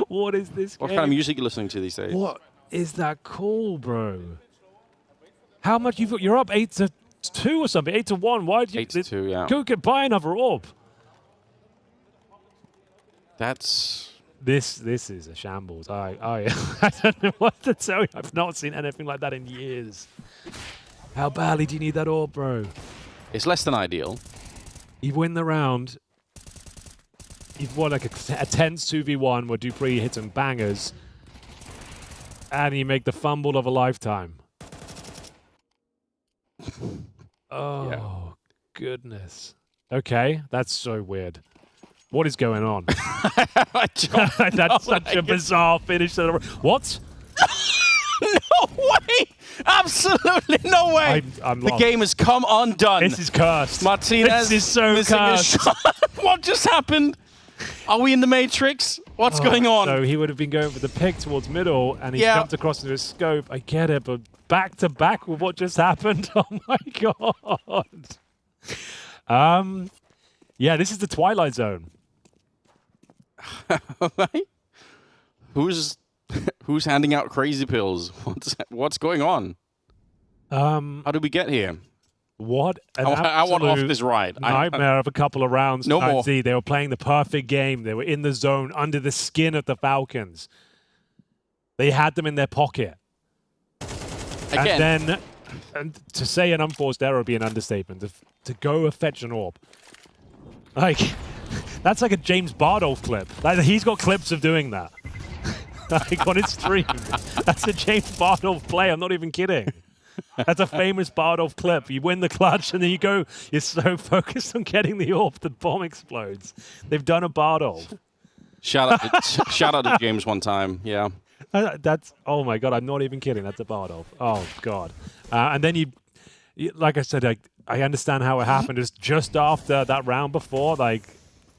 what is this What game? kind of music are you listening to these days? What is that call, bro? How much you're up 8-2 or something? 8-1. Why did you? 8-2, yeah. Go buy another orb. That's... This is a shambles. I don't know what to tell you. I've not seen anything like that in years. How badly do you need that orb, bro? It's less than ideal. You win the round. You've won like a tense 2v1 where Dupree hits some bangers. And you make the fumble of a lifetime. Oh, yeah. Goodness. Okay, that's so weird. What is going on? That's such a bizarre finish. What? No way! Absolutely no way! I'm the lost. game has come undone. This is cursed. Martinez this is so cursed. What just happened? Are we in the Matrix? What's going on? So he would have been going for the pick towards middle, and he jumped across into his scope. I get it, but back to back with what just happened. Oh my god. Yeah, this is the Twilight Zone. Who's handing out crazy pills? What's going on? How did we get here? What an I want off this ride. Nightmare of a couple of rounds. No more. They were playing the perfect game. They were in the zone, under the skin of the Falcons. They had them in their pocket. Again. And to say an unforced error would be an understatement. To go fetch an orb. Like, that's like a James Bardolph clip. Like, he's got clips of doing that. Like, on his stream. That's a James Bardolph play. I'm not even kidding. That's a famous Bardolph clip. You win the clutch, and then you're so focused on getting the orb, the bomb explodes. They've done a Bardolph. Shout out to James one time, yeah. That's, oh my God, I'm not even kidding. That's a Bardolph. Oh, God. And then you, like I said, I understand how it happened. It's just after that round before, like,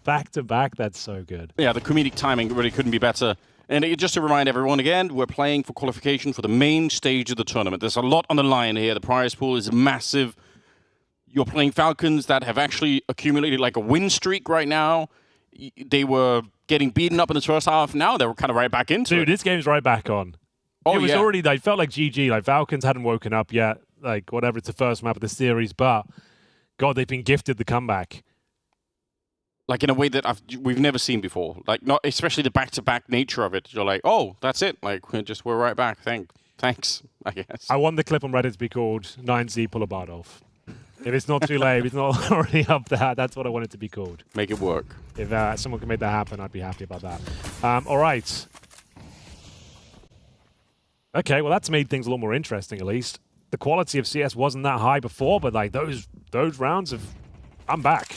back to back. That's so good. Yeah, the comedic timing really couldn't be better. And just to remind everyone again, we're playing for qualification for the main stage of the tournament. There's a lot on the line here. The prize pool is massive. You're playing Falcons that have actually accumulated like a win streak right now. They were getting beaten up in the first half. Now they're kind of right back into it. Dude, this game's right back on. Oh, it was already, like, felt like GG. Like, Falcons hadn't woken up yet. Like, whatever, it's the first map of the series. But, God, they've been gifted the comeback. Like, in a way that we've never seen before. Like, not especially the back-to-back nature of it. You're like, oh, that's it. Like, we're right back. Thanks, I guess. I want the clip on Reddit to be called 9Z Pull a Bardolph. If it's not too late, if it's not already up there, that's what I want it to be called. Make it work. If someone can make that happen, I'd be happy about that. All right. Okay, well, that's made things a lot more interesting, at least. The quality of CS wasn't that high before, but, like, those rounds of... I'm back.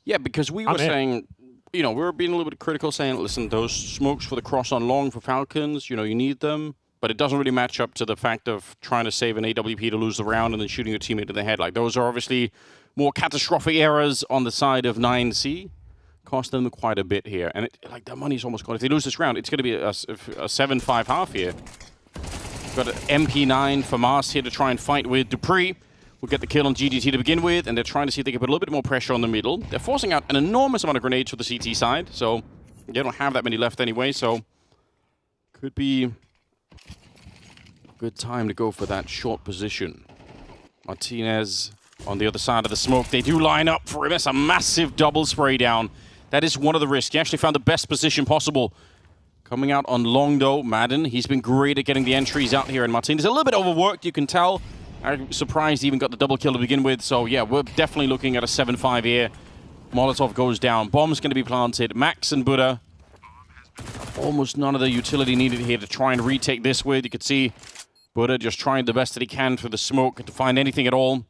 Yeah, because we were saying, we were being a little bit critical, saying, listen, those smokes for the cross on long for Falcons, you need them, but it doesn't really match up to the fact of trying to save an AWP to lose the round and then shooting your teammate in the head. Like, those are obviously more catastrophic errors on the side of 9C. Cost them quite a bit here. And, the money's almost gone. If they lose this round, it's going to be a 7-5 half here. Got an MP9 for MOUZ here to try and fight with Dupree. We'll get the kill on GGT to begin with, and they're trying to see if they can put a little bit more pressure on the middle. They're forcing out an enormous amount of grenades for the CT side, so they don't have that many left anyway, so could be a good time to go for that short position. Martinez on the other side of the smoke. They do line up for him. That's a massive double spray down. That is one of the risks. He actually found the best position possible. Coming out on long, though, Madden. He's been great at getting the entries out here, and Martinez a little bit overworked, you can tell. I'm surprised he even got the double kill to begin with. So, yeah, we're definitely looking at a 7-5 here. Molotov goes down. Bomb's going to be planted. Max and Buddha. Almost none of the utility needed here to try and retake this with. You could see Buddha just trying the best that he can through the smoke to find anything at all.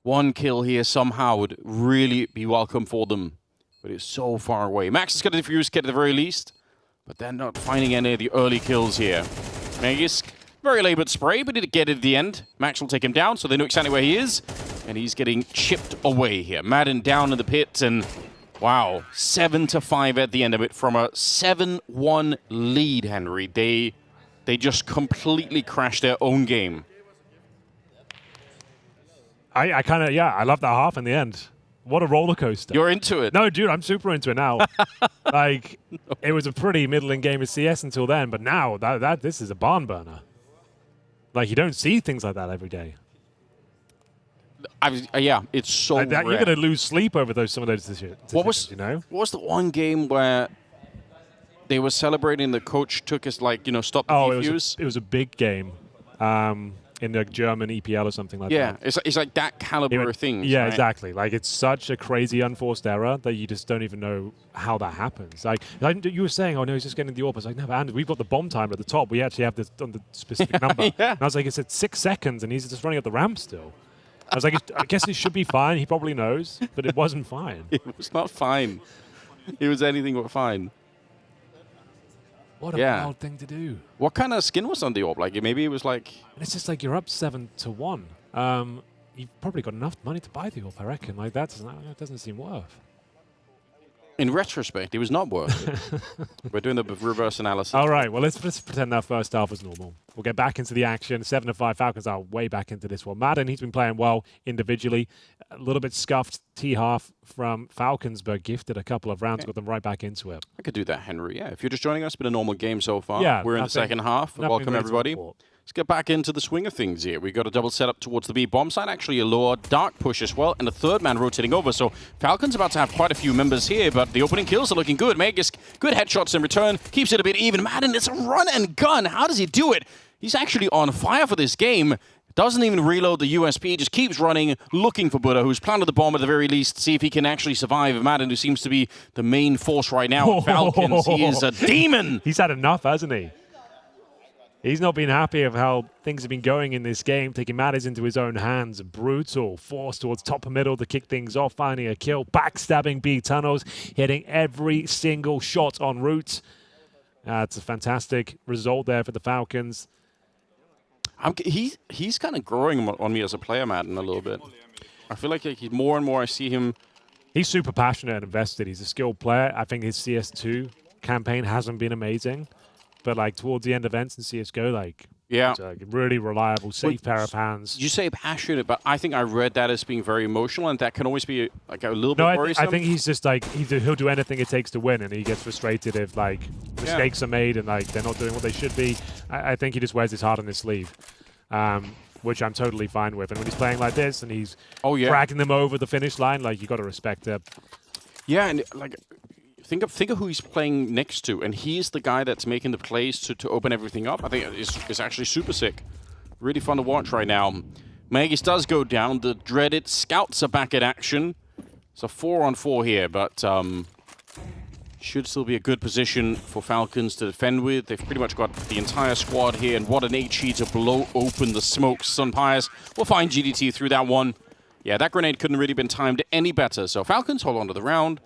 One kill here somehow would really be welcome for them. But it's so far away. Max is going to defuse kit at the very least. But they're not finding any of the early kills here. Magisk. Very labored spray, but he'd get it at the end. Max will take him down, so they know exactly where he is. And he's getting chipped away here. Madden down in the pit, and wow, 7-5 at the end of it from a 7-1 lead, Henry. They just completely crashed their own game. I kind of, I love that half in the end. What a roller coaster. You're into it. No, dude, I'm super into it now. Like, it was a pretty middling game of CS until then, but now this is a barn burner. Like, you don't see things like that every day. Yeah, it's so rare. You're going to lose sleep over some of those decisions, what was the one game where they were celebrating the coach took us, like, stop the defuse? It was a big game. In the German EPL or something like that. Yeah, it's like that caliber of things. Yeah, right? exactly. Like, it's such a crazy unforced error that you just don't even know how that happens. Like you were saying, oh no, he's just getting the AWP. I was like, no, but we've got the bomb timer at the top. We actually have this on the specific number. Yeah. And I was like, it's at 6 seconds and he's just running up the ramp still. I was like, I guess it should be fine. He probably knows, but it wasn't fine. It was not fine. It was anything but fine. What a wild thing to do. What kind of skin was on the AWP? Like, maybe it was like... And it's just like you're up 7-1. You've probably got enough money to buy the AWP, I reckon. Like, that doesn't seem worth. In retrospect, it was not worth it. We're doing the reverse analysis. All right, well, let's pretend that first half was normal. We'll get back into the action. 7-5 Falcons are way back into this one. Madden, he's been playing well individually. A little bit scuffed T-half from Falcons, but gifted a couple of rounds, got them right back into it. I could do that, Henry. Yeah, if you're just joining us, it's been a normal game so far. Yeah, we're in the second half. Welcome, everybody. Let's get back into the swing of things here. We got a double setup towards the B bomb side. Actually, a lower dark push as well, and a third man rotating over. So Falcons about to have quite a few members here, but the opening kills are looking good. Magisk, good headshots in return, keeps it a bit even. Madden, it's a run and gun. How does he do it? He's actually on fire for this game. Doesn't even reload the USP, just keeps running, looking for Buddha, who's planted the bomb at the very least, see if he can actually survive. Madden, who seems to be the main force right now at Falcons. He is a demon. He's had enough, hasn't he? He's not been happy of how things have been going in this game, taking matters into his own hands. Brutal force towards top and middle to kick things off, finding a kill, backstabbing B tunnels, hitting every single shot en route. It's a fantastic result there for the Falcons. He's kind of growing on me as a player, Madden, a little bit. I feel like he's more and more I see him. He's super passionate and invested. He's a skilled player. I think his CS2 campaign hasn't been amazing. But like towards the end of events in CSGO, like it's a really reliable, safe pair of hands. You say passionate, but I think I read that as being very emotional, and that can always be like a little bit worrisome. I think he's just like he'll do anything it takes to win, and he gets frustrated if like mistakes are made and like they're not doing what they should be. I think he just wears his heart on his sleeve, which I'm totally fine with. And when he's playing like this and he's dragging them over the finish line, like you got to respect it. Yeah, and like. Think of who he's playing next to, and he's the guy that's making the plays to open everything up. I think it's actually super sick. Really fun to watch right now. Magisk does go down. The dreaded scouts are back in action. It's a 4-on-4 here, but should still be a good position for Falcons to defend with. They've pretty much got the entire squad here, and what an HE to blow open the smokes. Sunpires will find GDT through that one. Yeah, that grenade couldn't really been timed any better. So Falcons hold on to the round.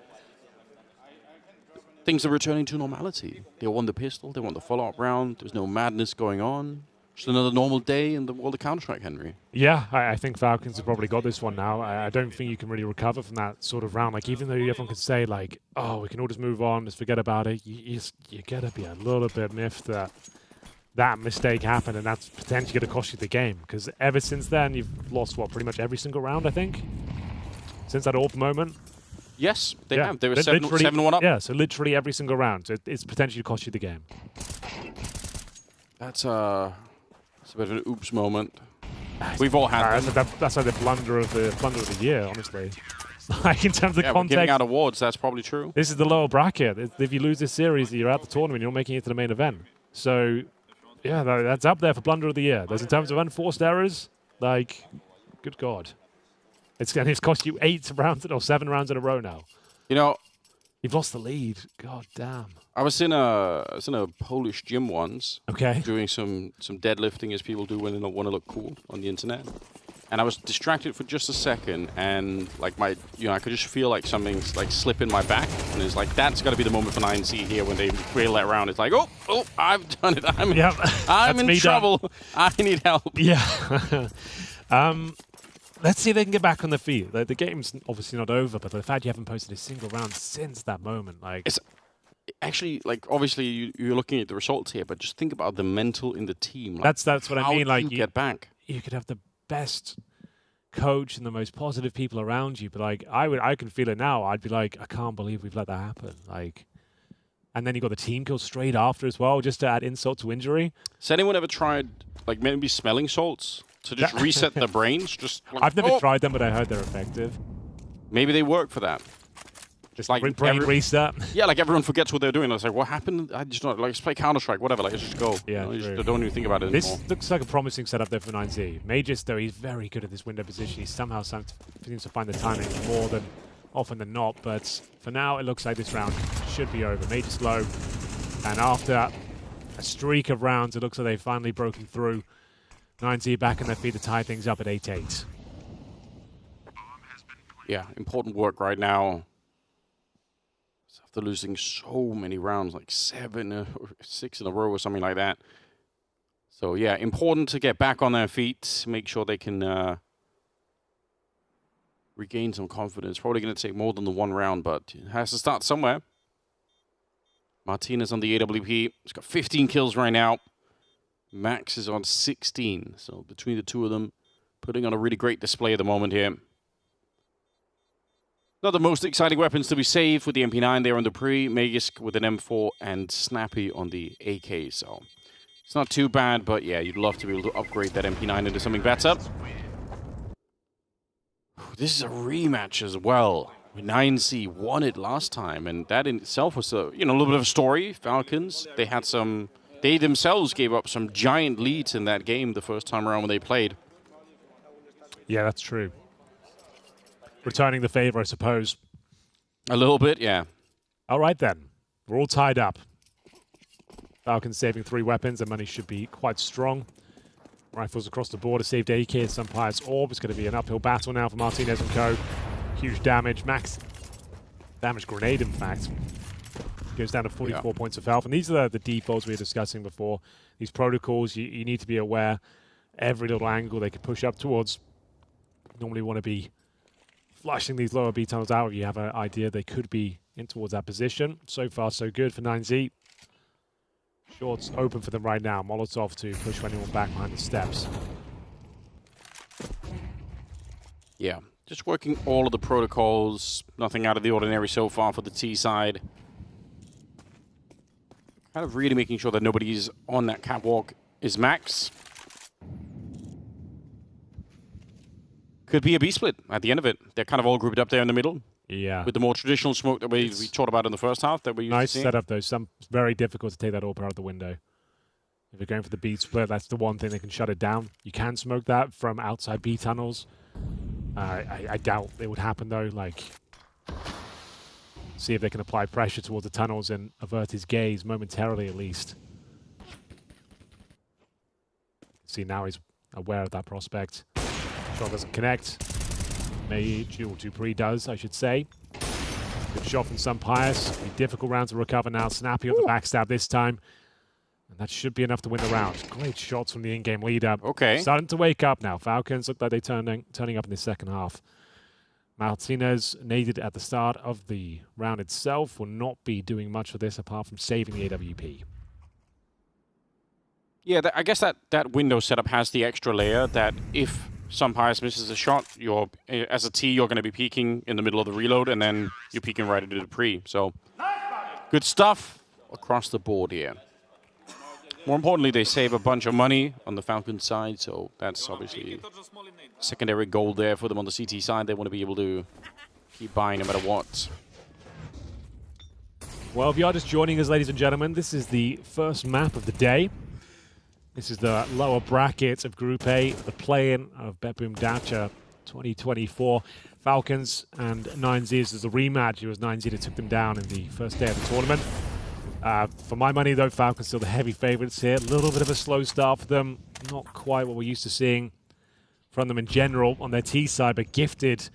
Things are returning to normality. They won the pistol, they won the follow-up round, there's no madness going on. Just another normal day in the world of Counter-Strike, Henry. Yeah, I think Falcons have probably got this one now. I don't think you can really recover from that sort of round. Like, even though everyone could say, like, oh, we can all just move on, just forget about it, you got to be a little bit miffed that that mistake happened, and that's potentially going to cost you the game. Because ever since then, you've lost, what, pretty much every single round, I think? Since that AWP moment? Yes, they have. They were 7-1 up. Yeah, so literally every single round. So it's potentially cost you the game. That's a bit of an oops moment. We've all had them. That's like the blunder of the year, honestly. Like in terms of context. We're giving out awards. That's probably true. This is the lower bracket. If you lose this series, you're out the tournament. You're not making it to the main event. So, yeah, that's up there for blunder of the year. There's in terms of unforced errors, like, good God. It's cost you 8 rounds or 7 rounds in a row now. You know, you've lost the lead. God damn. I was in a Polish gym once. Okay. Doing some deadlifting as people do when they don't want to look cool on the internet. And I was distracted for just a second, and like I could just feel like something's like slip in my back, and it's like that's got to be the moment for 9C here when they wheel that round. It's like, oh, I've done it. I'm in trouble. I need help. Yeah. Let's see if they can get back on their feet. The game's obviously not over, but the fact you haven't posted a single round since that moment, like... It's actually, like, obviously you're looking at the results here, but just think about the mental in the team. Like, that's what I mean. Like, get back. You could have the best coach and the most positive people around you. But like, I can feel it now. I'd be like, I can't believe we've let that happen. Like, and then you got the team kill straight after as well, just to add insult to injury. Has anyone ever tried, like, maybe smelling salts to just reset their brains? Just like, I've never tried them, but I heard they're effective. Maybe they work for that. Just like brain reset. Yeah, like everyone forgets what they're doing. It's like, what happened? I just don't, like, let's play Counter-Strike, whatever. Like, let's just go. Yeah, you just don't even think about it anymore. This looks like a promising setup there for 9Z. Magus, though, he's very good at this window position. He somehow seems to find the timing more than often than not. But for now, it looks like this round should be over. Magus low. And after a streak of rounds, it looks like they've finally broken through. 9Z back on their feet to tie things up at 8-8. Yeah, important work right now. After losing so many rounds, like 7 or 6 in a row or something like that. So yeah, important to get back on their feet, make sure they can regain some confidence. Probably going to take more than the one round, but it has to start somewhere. Martinez on the AWP. He's got 15 kills right now. Max is on 16. So between the two of them, putting on a really great display at the moment here. Not the most exciting weapons to be saved with the MP9 there on the pre, Magus with an M4, and Snappy on the AK. So it's not too bad, but yeah, you'd love to be able to upgrade that MP9 into something better. This is a rematch as well. 9Z won it last time, and that in itself was a little bit of a story. Falcons, they themselves gave up some giant leads in that game the first time around when they played. Yeah, that's true. Returning the favor, I suppose. A little bit, yeah. All right, then. We're all tied up. Falcons saving 3 weapons. Their money should be quite strong. Rifles across the board have saved AK and Sunfire's Orb. It's going to be an uphill battle now for Martinez and co. Huge damage. Max damage grenade, in fact. Goes down to 44 points of health. And these are the defaults we were discussing before. These protocols, you need to be aware. Every little angle they could push up towards. Normally want to be flushing these lower B tunnels out if you have an idea they could be in towards that position. So far, so good for 9Z. Shorts open for them right now. Molotov to push anyone back behind the steps. Yeah, just working all of the protocols. Nothing out of the ordinary so far for the T side. Kind of really making sure that nobody's on that catwalk is Max. Could be a B-split at the end of it. They're kind of all grouped up there in the middle. Yeah. With the more traditional smoke that we talked about in the first half that we used nice to see. Setup, though. Very difficult to take that AWP out of the window. If you're going for the B split, that's the one thing that can shut it down. You can smoke that from outside B tunnels. I doubt it would happen, though. Like, see if they can apply pressure towards the tunnels and avert his gaze, momentarily at least. See, now he's aware of that prospect. Shot doesn't connect. Dupree does, I should say. Good shot from Sunpius. A difficult round to recover now. Snappy on the backstab this time. And that should be enough to win the round. Great shots from the in-game leader. Okay. Starting to wake up now. Falcons look like they're turning up in the second half. Martinez naded at the start of the round itself. Will not be doing much of this apart from saving the AWP. Yeah, I guess that window setup has the extra layer that if Sunpius misses a shot, as a T, you're going to be peeking in the middle of the reload, and then you're peeking right into the pre. So, good stuff across the board here. More importantly, they save a bunch of money on the Falcon side, so that's obviously secondary goal there for them on the CT side. They want to be able to keep buying no matter what. Well, if you are just joining us, ladies and gentlemen, this is the first map of the day. This is the lower bracket of Group A, the play-in of BetBoom Dacha 2024. Falcons and 9Z. This is a rematch. It was 9Z that took them down in the first day of the tournament. For my money, though, Falcons still the heavy favorites here. A little bit of a slow start for them. Not quite what we're used to seeing from them in general on their T side, but gifted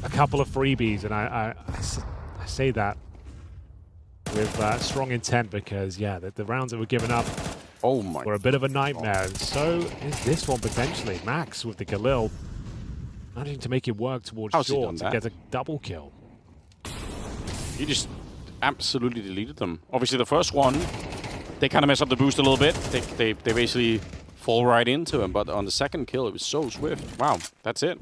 a couple of freebies. And I say that with strong intent because, yeah, the rounds that were given up were a bit of a nightmare. And so is this one potentially. Max with the Galil managing to make it work towards short to get a double kill. He just absolutely deleted them. Obviously, the first one, they kind of mess up the boost a little bit. They basically fall right into him, but on the second kill, it was so swift. Wow, that's it.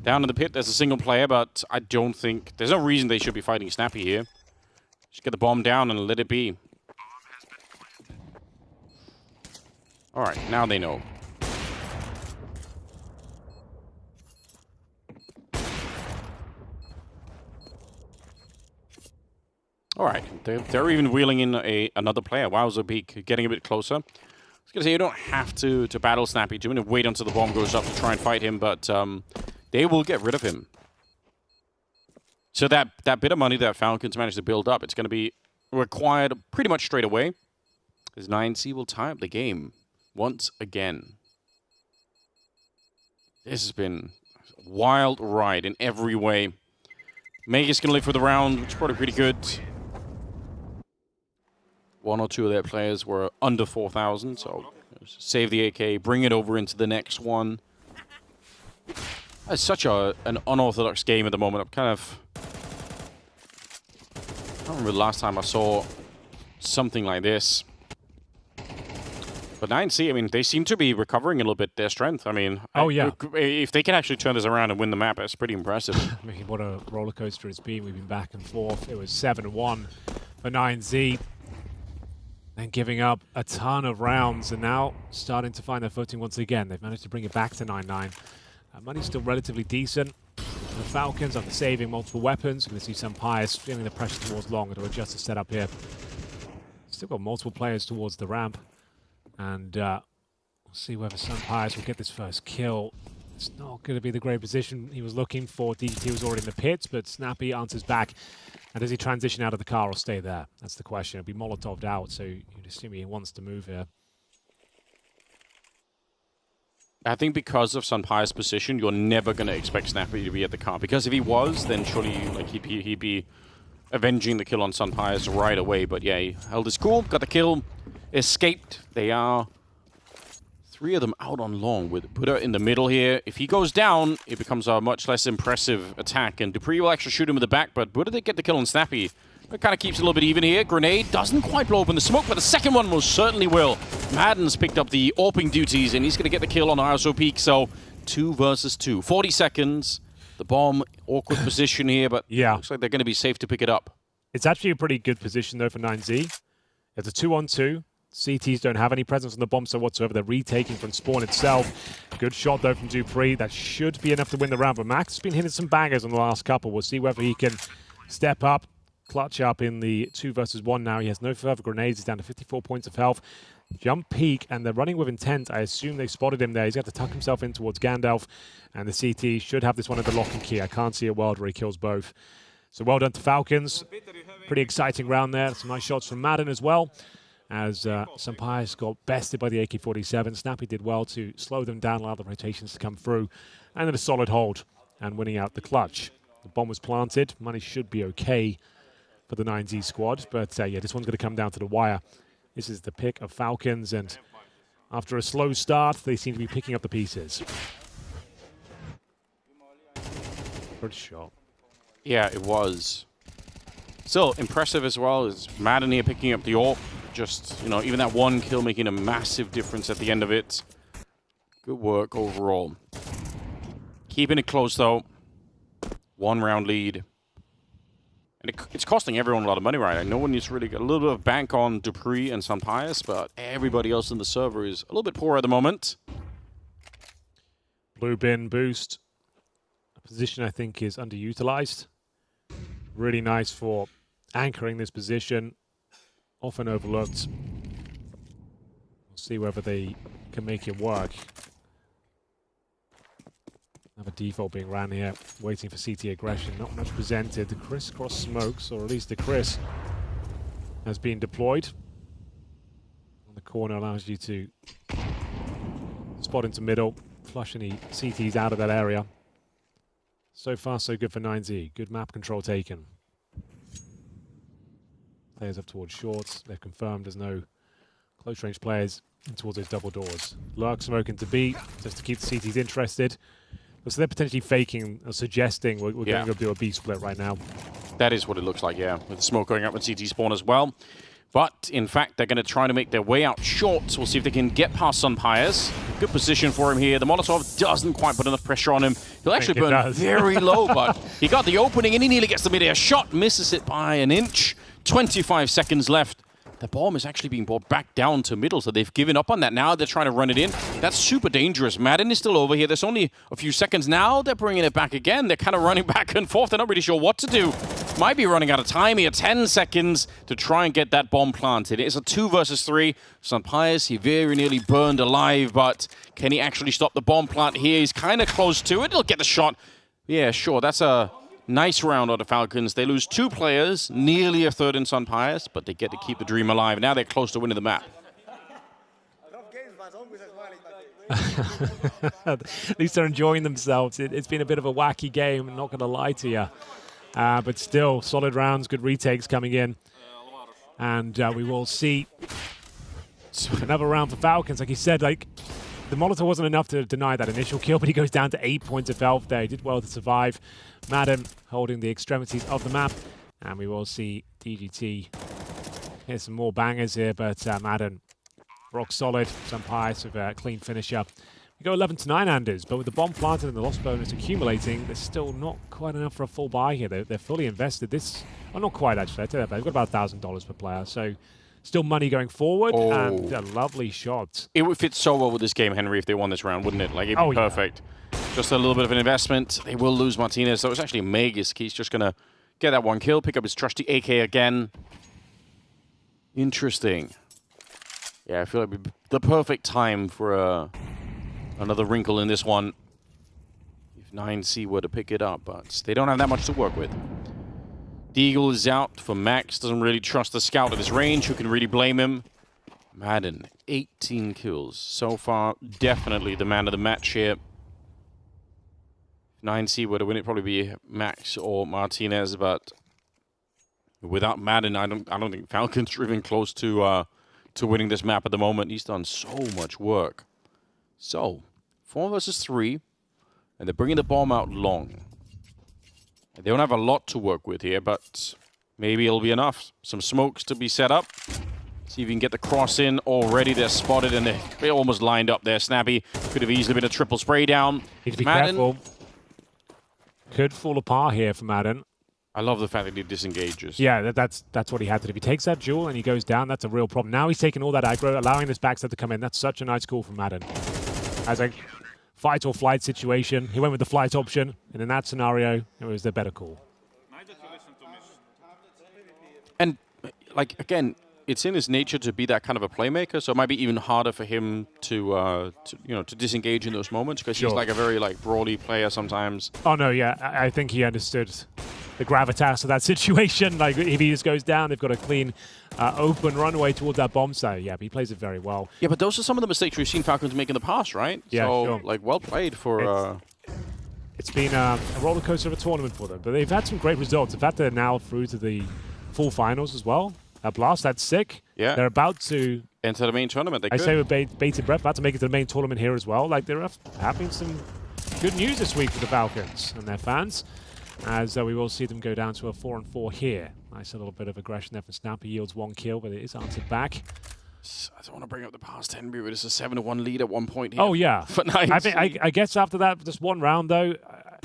Down in the pit, there's a single player, but I don't think... There's no reason they should be fighting Snappy here. Just get the bomb down and let it be. All right, now they know. All right, they're even wheeling in another player. Wowzer Peak getting a bit closer. I was going to say, you don't have to battle Snappy. You're going to wait until the bomb goes up to try and fight him, but they will get rid of him. So that bit of money that Falcons managed to build up, it's going to be required pretty much straight away, as 9C will tie up the game once again. This has been a wild ride in every way. Mega's going to live for the round, which is probably pretty good. One or two of their players were under 4,000, so save the AK, bring it over into the next one. It's such an unorthodox game at the moment. I'm kind of... I don't remember the last time I saw something like this. But 9C, I mean, they seem to be recovering a little bit their strength. I mean, if they can actually turn this around and win the map, that's pretty impressive. I mean, what a roller coaster it's been. We've been back and forth. It was 7-1 for 9Z. And giving up a ton of rounds, and now starting to find their footing once again. They've managed to bring it back to 9-9. Money's still relatively decent. The Falcons, after saving multiple weapons, we're going to see some Pius feeling the pressure towards long to adjust the setup here. Still got multiple players towards the ramp. And we'll see whether Sun Pius will get this first kill. It's not going to be the great position he was looking for. DGT was already in the pits, but Snappy answers back. And does he transition out of the car or stay there? That's the question. It'll be Molotov'd out, so you'd assume he wants to move here. I think because of Sun Pius' position, you're never going to expect Snappy to be at the car. Because if he was, then surely he'd be avenging the kill on Sun Pius right away. But yeah, he held his cool, got the kill, escaped. They are 3 of them out on long with Buddha in the middle here. If he goes down, it becomes a much less impressive attack. And Dupree will actually shoot him in the back, but Buddha did get the kill on Snappy. It kind of keeps it a little bit even here. Grenade doesn't quite blow open the smoke, but the second one most certainly will. Madden's picked up the AWPing duties, and he's going to get the kill on ISO Peak. So 2 versus 2. 40 seconds. The bomb, awkward position here, but yeah, looks like they're going to be safe to pick it up. It's actually a pretty good position, though, for 9Z. It's a 2-on-2. CTs don't have any presence on the bomb so whatsoever. They're retaking from spawn itself. Good shot, though, from Dupree. That should be enough to win the round, but Max has been hitting some bangers on the last couple. We'll see whether he can step up, clutch up in the 2 versus 1 now. He has no further grenades. He's down to 54 points of health. Jump peak, and they're running with intent. I assume they spotted him there. He's got to tuck himself in towards Gandalf, and the CT should have this one at the lock and key. I can't see a world where he kills both. So well done to Falcons. Pretty exciting round there. Some nice shots from Madden as well, as Sun Pius got bested by the AK-47. Snappy did well to slow them down, allow the rotations to come through, and then a solid hold and winning out the clutch. The bomb was planted. Money should be okay for the 9Z squad, but yeah, this one's going to come down to the wire. This is the pick of Falcons, and after a slow start, they seem to be picking up the pieces. Good shot. Yeah, it was. Still impressive as well as Madden here picking up the AWP. Just, you know, even that one kill making a massive difference at the end of it. Good work overall. Keeping it close, though. 1 round lead. And it's costing everyone a lot of money, right? No one needs really got a little bit of bank on Dupree and Sun Pius, but everybody else in the server is a little bit poor at the moment. Blue bin boost. A position I think is underutilized. Really nice for anchoring this position. Often overlooked. We'll see whether they can make it work. Have a default being ran here, waiting for CT aggression. Not much presented. The crisscross smokes, or at least the Chris, has been deployed. On the corner allows you to spot into middle, flush any CTs out of that area. So far, so good for 9Z. Good map control taken. Players up towards shorts. They've confirmed there's no close range players in towards those double doors. Lurk smoke into B, just to keep the CTs interested. So they're potentially faking or suggesting we're going to do a B split right now. That is what it looks like, yeah. With the smoke going up with CT spawn as well. But, in fact, they're going to try to make their way out short. So we'll see if they can get past Sunpires. Good position for him here. The Molotov doesn't quite put enough pressure on him. He'll actually burn very low, but he got the opening and he nearly gets the mid-air shot. Misses it by an inch. 25 seconds left. The bomb is actually being brought back down to middle, so they've given up on that. Now they're trying to run it in. That's super dangerous. Madden is still over here. There's only a few seconds now. They're bringing it back again. They're kind of running back and forth. They're not really sure what to do. Might be running out of time here. 10 seconds to try and get that bomb planted. It's a 2 versus 3. Sunpires, he very nearly burned alive, but can he actually stop the bomb plant here? He's kind of close to it. He'll get the shot. Yeah, sure. That's a nice round of the Falcons. They lose 2 players, nearly a third in Sunpires, but they get to keep the dream alive. Now they're close to winning the map. At least they're enjoying themselves. It's been a bit of a wacky game, I'm not going to lie to you. But still, solid rounds, good retakes coming in. And we will see another round for Falcons. Like you said, like the Molotov wasn't enough to deny that initial kill, but he goes down to 8 points of health there. He did well to survive. Madden holding the extremities of the map. And we will see DGT. Here's some more bangers here, but Madden rock solid. Sunpires with a clean finisher. We go 11-9, Anders, but with the bomb planted and the loss bonus accumulating, there's still not quite enough for a full buy here. They're fully invested. This, well, not quite actually. I tell you that, they've got about $1,000 per player, so still money going forward, and a lovely shot. It would fit so well with this game, Henry, if they won this round, wouldn't it? Like, it'd be perfect. Yeah. Just a little bit of an investment. They will lose Martinez, so it's actually Magus. He's just going to get that 1 kill, pick up his trusty AK again. Interesting. Yeah, I feel like it'd be the perfect time for another wrinkle in this one. If 9C were to pick it up, but they don't have that much to work with. Deagle is out for Max. Doesn't really trust the scout at his range. Who can really blame him? Madden, 18 kills. So far, definitely the man of the match here. If 9C were to win, it'd probably be Max or Martinez, but without Madden, I don't think Falcon's even close to winning this map at the moment. He's done so much work. So, 4 versus 3, and they're bringing the bomb out long. They don't have a lot to work with here, but maybe it'll be enough. Some smokes to be set up. See if you can get the cross in already. They're spotted, and they almost lined up there. Snappy could have easily been a triple spray down. Need to be careful. Could fall apart here for Madden. I love the fact that he disengages. Yeah, that's what he had to do. If he takes that duel and he goes down, that's a real problem. Now he's taking all that aggro, allowing this backstab to come in. That's such a nice call from Madden. As a fight or flight situation, he went with the flight option, and in that scenario, it was the better call. And, like, again, it's in his nature to be that kind of a playmaker, so it might be even harder for him to disengage in those moments, because he's like a very brawly player sometimes. Oh no, yeah, I think he understood the gravitas of that situation. Like, if he just goes down, they've got a clean, open runway towards that bomb site. Yeah, but he plays it very well. Yeah, but those are some of the mistakes we've seen Falcons make in the past, right? Yeah, so, well played for... It's been a roller coaster of a tournament for them, but they've had some great results. In fact, they're now through to the full finals as well. Blast, that's sick. Yeah. They're about to enter the main tournament. I say with bated breath, about to make it to the main tournament here as well. Like, they're having some good news this week for the Falcons and their fans, as we will see them go down to a 4-4 here. Nice little bit of aggression there from Snappy. Yields 1 kill, but it is answered back. I don't want to bring up the past, Henry, but it's a 7-1 lead at one point here. Oh, yeah. For 9C. I think, I guess after that, just one round, though,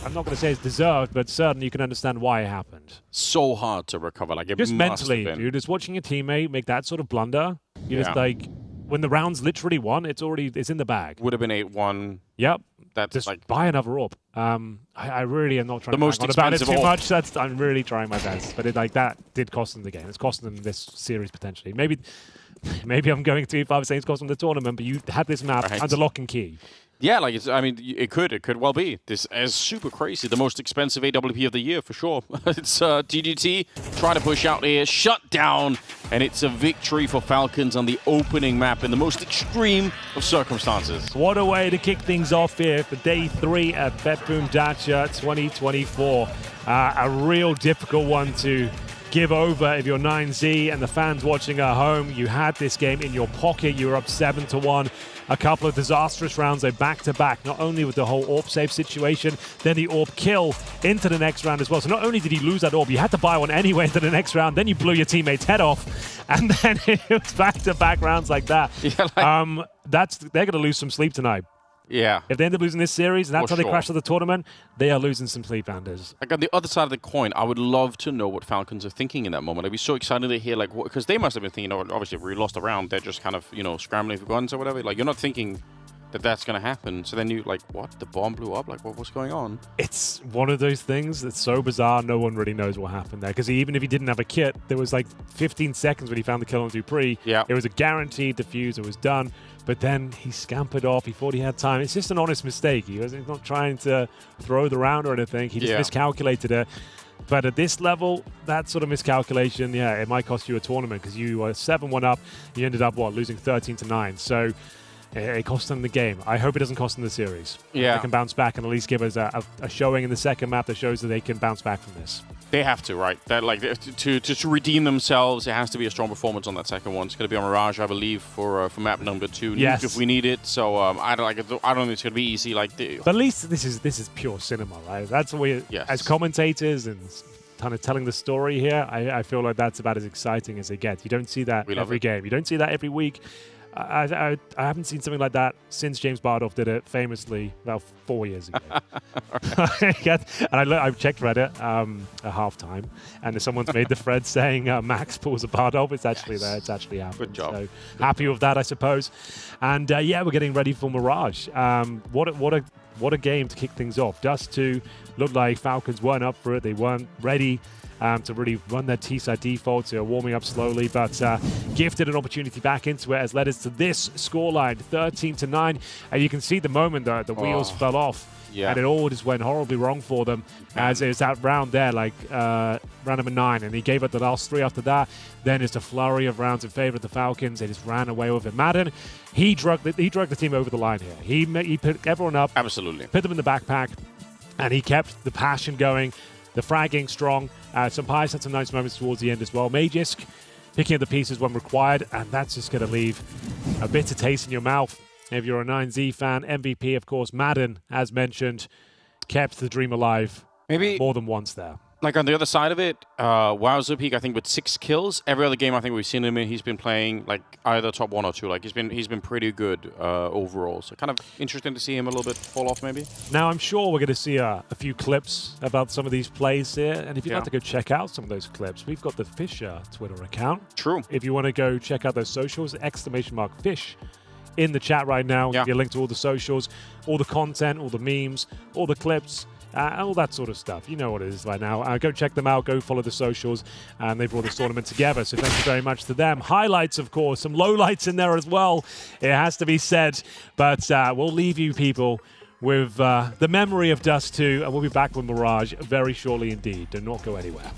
I'm not going to say it's deserved, but certainly you can understand why it happened. So hard to recover. Like, it just must mentally, have been. dude, just watching your teammate make that sort of blunder, you're just like, when the round's literally won, it's in the bag. Would have been 8-1. Yep. That's just like buy another up. I really am not trying the to most hang on about it too expensive much. I'm really trying my best, but that did cost them the game. It's costing them this series potentially. Maybe I'm going too far saying it's costing them the tournament, but you had this map under lock and key. Yeah, like it could well be. This is super crazy. The most expensive AWP of the year for sure. It's DGT trying to push out here, shut down, and it's a victory for Falcons on the opening map in the most extreme of circumstances. What a way to kick things off here for day 3 at BetBoom Dacha 2024. A real difficult one to give over. If you're 9Z and the fans watching at home, you had this game in your pocket. You were up 7-1. A couple of disastrous rounds, back-to-back, not only with the whole AWP save situation, then the AWP kill into the next round as well. So not only did he lose that AWP, you had to buy one anyway into the next round, then you blew your teammate's head off, and then it was back-to-back rounds like that. Yeah, they're going to lose some sleep tonight. Yeah. If they end up losing this series, and that's how they crash to the tournament, they are losing some sleep, Anders. Like on the other side of the coin, I would love to know what Falcons are thinking in that moment. I'd be so excited to hear, like, because they must have been thinking, obviously, if we lost a round, they're just kind of, scrambling for guns or whatever. Like, you're not thinking that that's going to happen. So then you, like, what? The bomb blew up? Like, what's going on? It's one of those things that's so bizarre, no one really knows what happened there. Because even if he didn't have a kit, there was, like, 15 seconds when he found the kill on Dupree. Yeah. It was a guaranteed defuse. It was done. But then he scampered off. He thought he had time. It's just an honest mistake. He's not trying to throw the round or anything. He just miscalculated it. But at this level, that sort of miscalculation, it might cost you a tournament because you were 7-1 up. You ended up, losing 13-9. So it cost them the game. I hope it doesn't cost them the series. Yeah. They can bounce back and at least give us a showing in the second map that shows that they can bounce back from this. They have to, right? That like to redeem themselves, it has to be a strong performance on that second one. It's going to be on Mirage, I believe, for map number 2. Yes. If we need it. So I don't think it's going to be easy. But at least this is pure cinema, right? That's what we, as commentators and kind of telling the story here. I feel like that's about as exciting as it gets. You don't see that every game. You don't see that every week. I haven't seen something like that since James Bardolph did it famously about 4 years ago. And I checked Reddit at halftime, and someone's made the thread saying Max pulls a Bardolph. It's actually there. It's actually happened. Good job. So happy with that, I suppose. And we're getting ready for Mirage. What a game to kick things off. Dust 2 looked like Falcons weren't up for it. They weren't ready to really run their T-side defaults. They were warming up slowly, but gifted an opportunity back into it, has led us to this scoreline, 13-9. And you can see the moment that the wheels fell off. Yeah. And it all just went horribly wrong for them, as it was that round there, like round number 9, and he gave up the last 3 after that. Then it's a flurry of rounds in favor of the Falcons. They just ran away with it. Madden, he drug the team over the line here. He put everyone up. Absolutely. Put them in the backpack, and he kept the passion going, the fragging strong. Some Pies had some nice moments towards the end as well. Magisk picking up the pieces when required, and that's just going to leave a bitter taste in your mouth. If you're a 9Z fan, MVP, of course, Madden, as mentioned, kept the dream alive more than once there. Like on the other side of it, WoW Peak, I think, with 6 kills. Every other game I think we've seen him in, he's been playing like either top 1 or 2. Like he's been pretty good overall. So kind of interesting to see him a little bit fall off maybe. Now I'm sure we're going to see a few clips about some of these plays here. And if you'd like to go check out some of those clips, we've got the Fisher Twitter account. True. If you want to go check out those socials, !Fish in the chat right now. Give you a link to all the socials, all the content, all the memes, all the clips. All that sort of stuff. You know what it is right now. Go check them out. Go follow the socials. And they brought this tournament together. So thank you very much to them. Highlights, of course. Some lowlights in there as well. It has to be said. But we'll leave you people with the memory of Dust 2. And we'll be back with Mirage very shortly indeed. Do not go anywhere.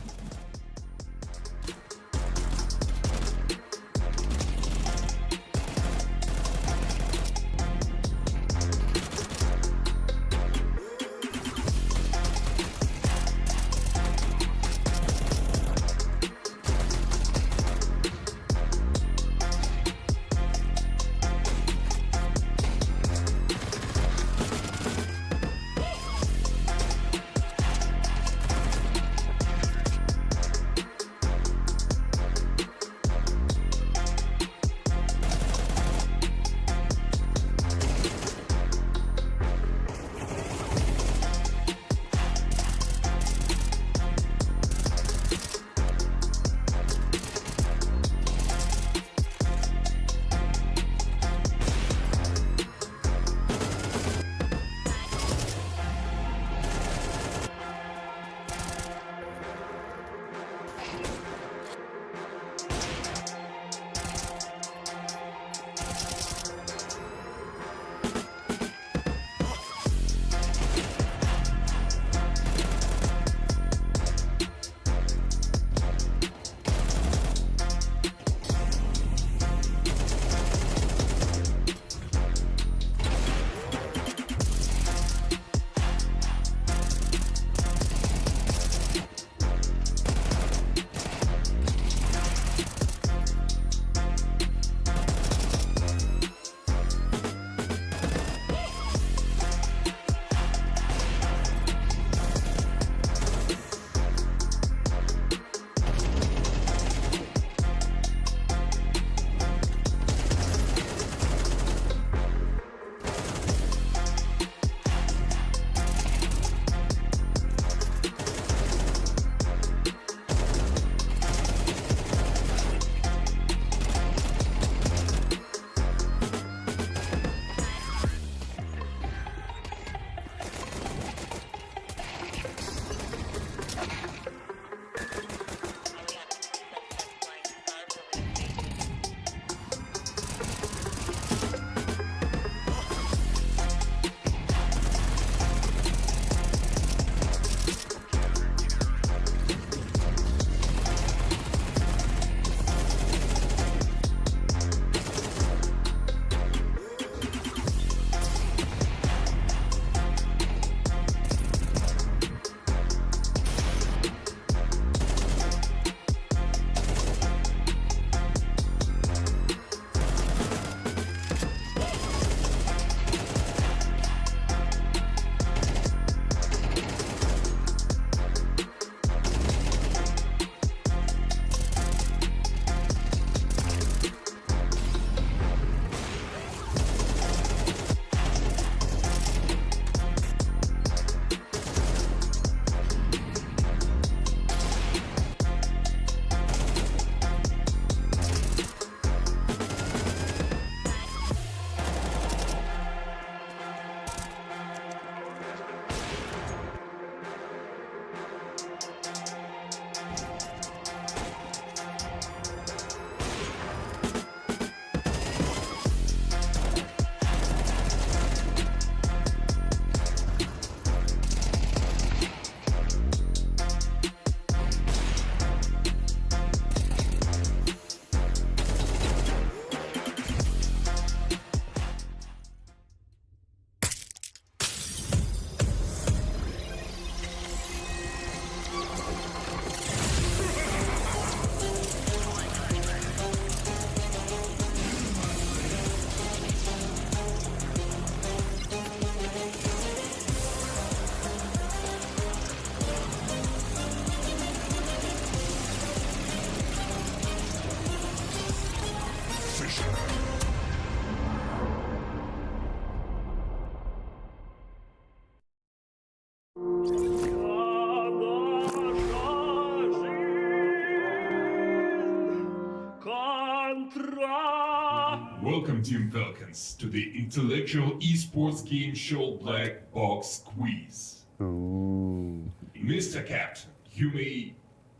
Welcome, Team Falcons, to the intellectual esports game show Black Box Quiz. Ooh. Mr. Captain, you may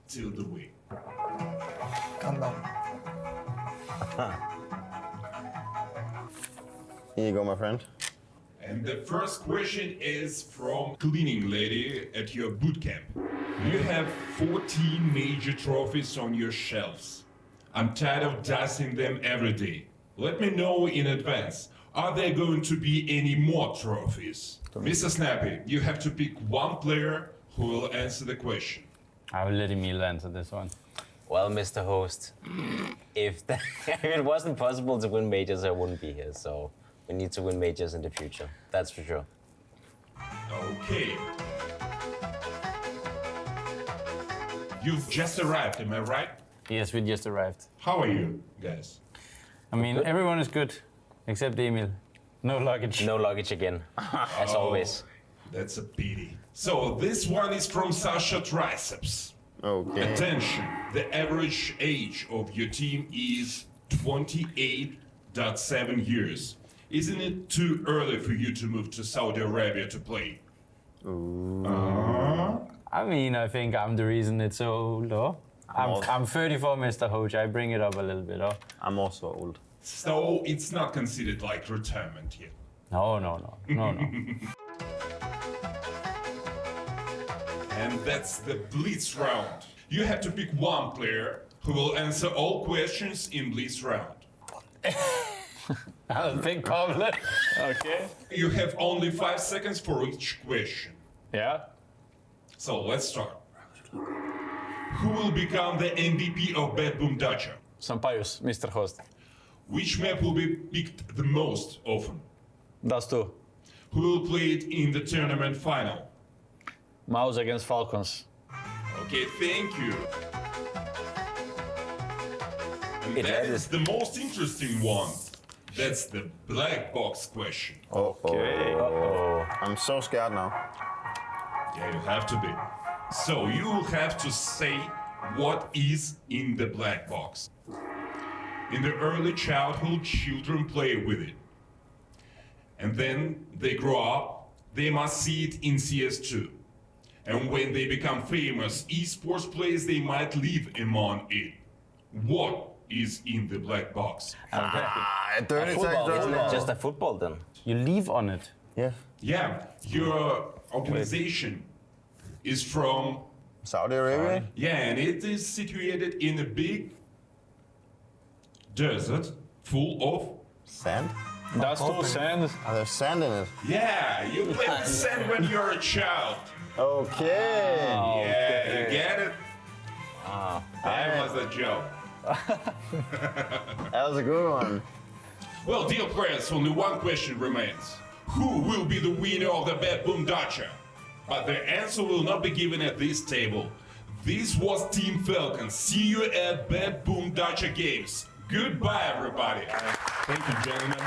till the way. Come on. Here you go, my friend. And the first question is from cleaning lady at your boot camp. You have 14 major trophies on your shelves. I'm tired of dusting them every day. Let me know in advance. Are there going to be any more trophies? Mr. Snappy, you have to pick one player who will answer the question. I will let Emil answer this one. Well, Mr. Host, if it wasn't possible to win majors, I wouldn't be here. So we need to win majors in the future. That's for sure. Okay. You've just arrived, am I right? Yes, we just arrived. How are you, guys? I mean, everyone is good, except Emil. No luggage. No luggage again, as always. That's a pity. So this one is from Sasha Triceps. Okay. Attention, the average age of your team is 28.7 years. Isn't it too early for you to move to Saudi Arabia to play? I mean, I think I'm the reason it's so low. I'm 34, Mr. Hoge. I bring it up a little bit. I'm also old. So it's not considered like retirement yet. No. And that's the Blitz round. You have to pick one player who will answer all questions in Blitz round. That was a big problem. Okay. You have only 5 seconds for each question. Yeah. So let's start. Who will become the MVP of BetBoom Dacha? Sampaius, Mr. Host. Which map will be picked the most often? That's two. Who will play it in the tournament final? MOUZ against Falcons. Okay, thank you. And that is the most interesting one. That's the black box question. Okay. I'm so scared now. Yeah, you have to be. So you will have to say what is in the black box. In the early childhood, children play with it. And then they grow up, they must see it in CS2. And when they become famous eSports players, they might live among it. What is in the black box? 30 seconds. Isn't it just a football then? You leave on it. Yeah. Yeah, your organization is from Saudi Arabia? Yeah, and it is situated in a big desert full of Sand? That's two sand. Oh, there's sand in it. Yeah, you play with sand when you're a child. Okay. Yeah, you get it? That was a joke. That was a good one. Well, dear players, only one question remains. Who will be the winner of the BetBoom Dacha? But the answer will not be given at this table. This was Team Falcon. See you at BetBoom Dacha Games. Goodbye, everybody. Thank you, gentlemen.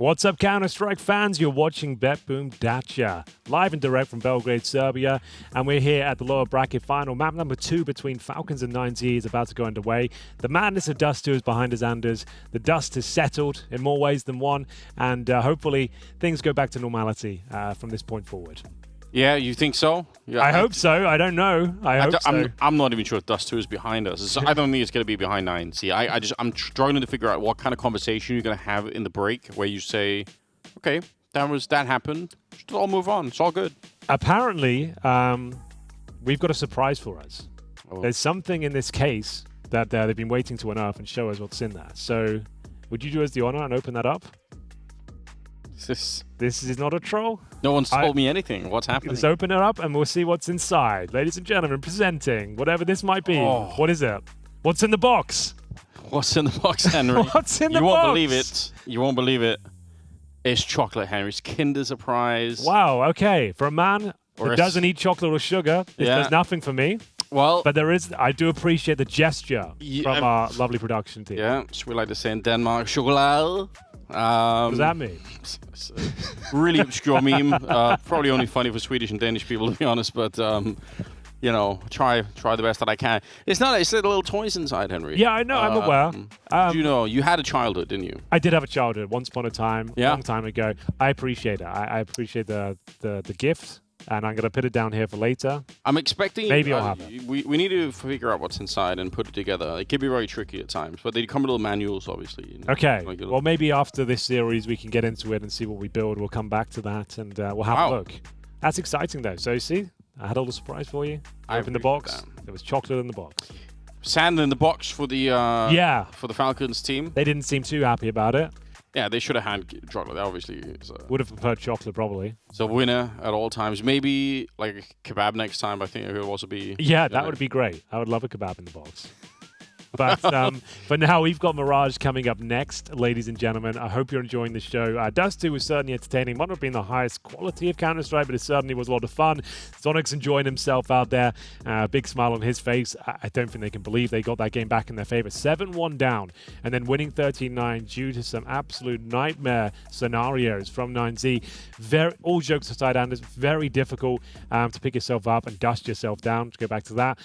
What's up, Counter-Strike fans? You're watching BetBoom Dacha, live and direct from Belgrade, Serbia. And we're here at the lower bracket final. Map number 2 between Falcons and 9Z is about to go underway. The madness of Dust 2 is behind us, Anders. The dust has settled in more ways than one. And hopefully things go back to normality from this point forward. Yeah, you think so? Yeah, I hope so. I don't know. I hope so. I'm not even sure if Dust 2 is behind us. I don't think it's going to be behind 9Z. I'm struggling to figure out what kind of conversation you're going to have in the break where you say, okay, that happened. Just all move on. It's all good. Apparently, we've got a surprise for us. Oh. There's something in this case that they've been waiting to unearth and show us what's in there. So would you do us the honor and open that up? This is not a troll. No one's told me anything. What's happening? Let's open it up and we'll see what's inside. Ladies and gentlemen, presenting whatever this might be. Oh. What is it? What's in the box? What's in the box, Henry? What's in the box? You won't believe it. You won't believe it. It's chocolate, Henry. It's Kinder Surprise. Wow, okay. For a man who doesn't eat chocolate or sugar, this does nothing for me. Well, but I do appreciate the gesture from our lovely production team. Yeah, so we like to say in Denmark, chocolat. What does that mean? Really obscure meme. Probably only funny for Swedish and Danish people, to be honest. But you know, try the best that I can. It's little toys inside, Henry. Yeah, I know. I'm aware. You know, you had a childhood, didn't you? I did have a childhood once upon a time, a long time ago. I appreciate it. I appreciate the gift. And I'm going to put it down here for later. I'm expecting... Maybe I'll have it. We need to figure out what's inside and put it together. It can be very tricky at times, but they come with little manuals, obviously. You know, okay. Well, maybe after this series, we can get into it and see what we build. We'll come back to that, and we'll have a look. That's exciting, though. So, see, I had a little surprise for you. I opened the box. There was chocolate in the box. Sand in the box for the for the Falcons team. They didn't seem too happy about it. Yeah, they should have had chocolate. Obviously, would have preferred chocolate probably. So winner at all times. Maybe like a kebab next time. I think it would also be. Yeah, that would be great. I would love a kebab in the box. But for now, we've got Mirage coming up next, ladies and gentlemen. I hope you're enjoying the show. Dust 2 was certainly entertaining. Might not have been the highest quality of Counter-Strike, but it certainly was a lot of fun. Sonic's enjoying himself out there. Big smile on his face. I don't think they can believe they got that game back in their favor. 7-1 down, and then winning 13-9 due to some absolute nightmare scenarios from 9Z. All jokes aside, Anders, very difficult to pick yourself up and dust yourself down. To go back to that,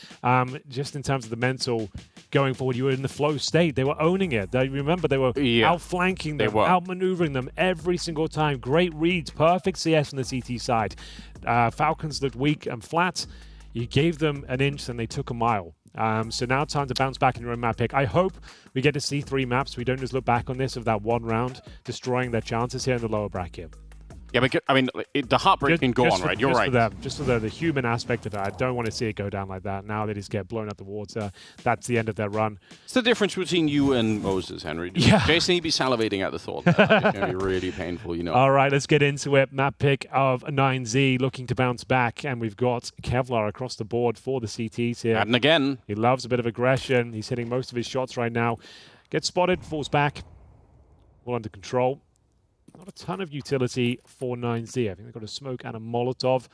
just in terms of the mental going forward, you were in the flow state. They were owning it. Remember, they were outflanking them, outmaneuvering them every single time. Great reads, perfect CS on the CT side. Falcons looked weak and flat. You gave them an inch and they took a mile. So now time to bounce back in your own map pick. I hope we get to see 3 maps. We don't just look back on this of that one round, destroying their chances here in the lower bracket. Yeah, because, I mean, the heartbreak can go on, right? You're right. Just for the human aspect of it, I don't want to see it go down like that. Now they just get blown out the water. That's the end of their run. It's the difference between you and Moses, Henry. Yeah. Jason, he'd be salivating at the thought. It's going to be really painful, you know. All right, let's get into it. Map pick of 9Z looking to bounce back. And we've got Kevlar across the board for the CTs here. And again. He loves a bit of aggression. He's hitting most of his shots right now. Gets spotted, falls back. All under control. Not a ton of utility for 9Z. I think they've got a smoke and a Molotov.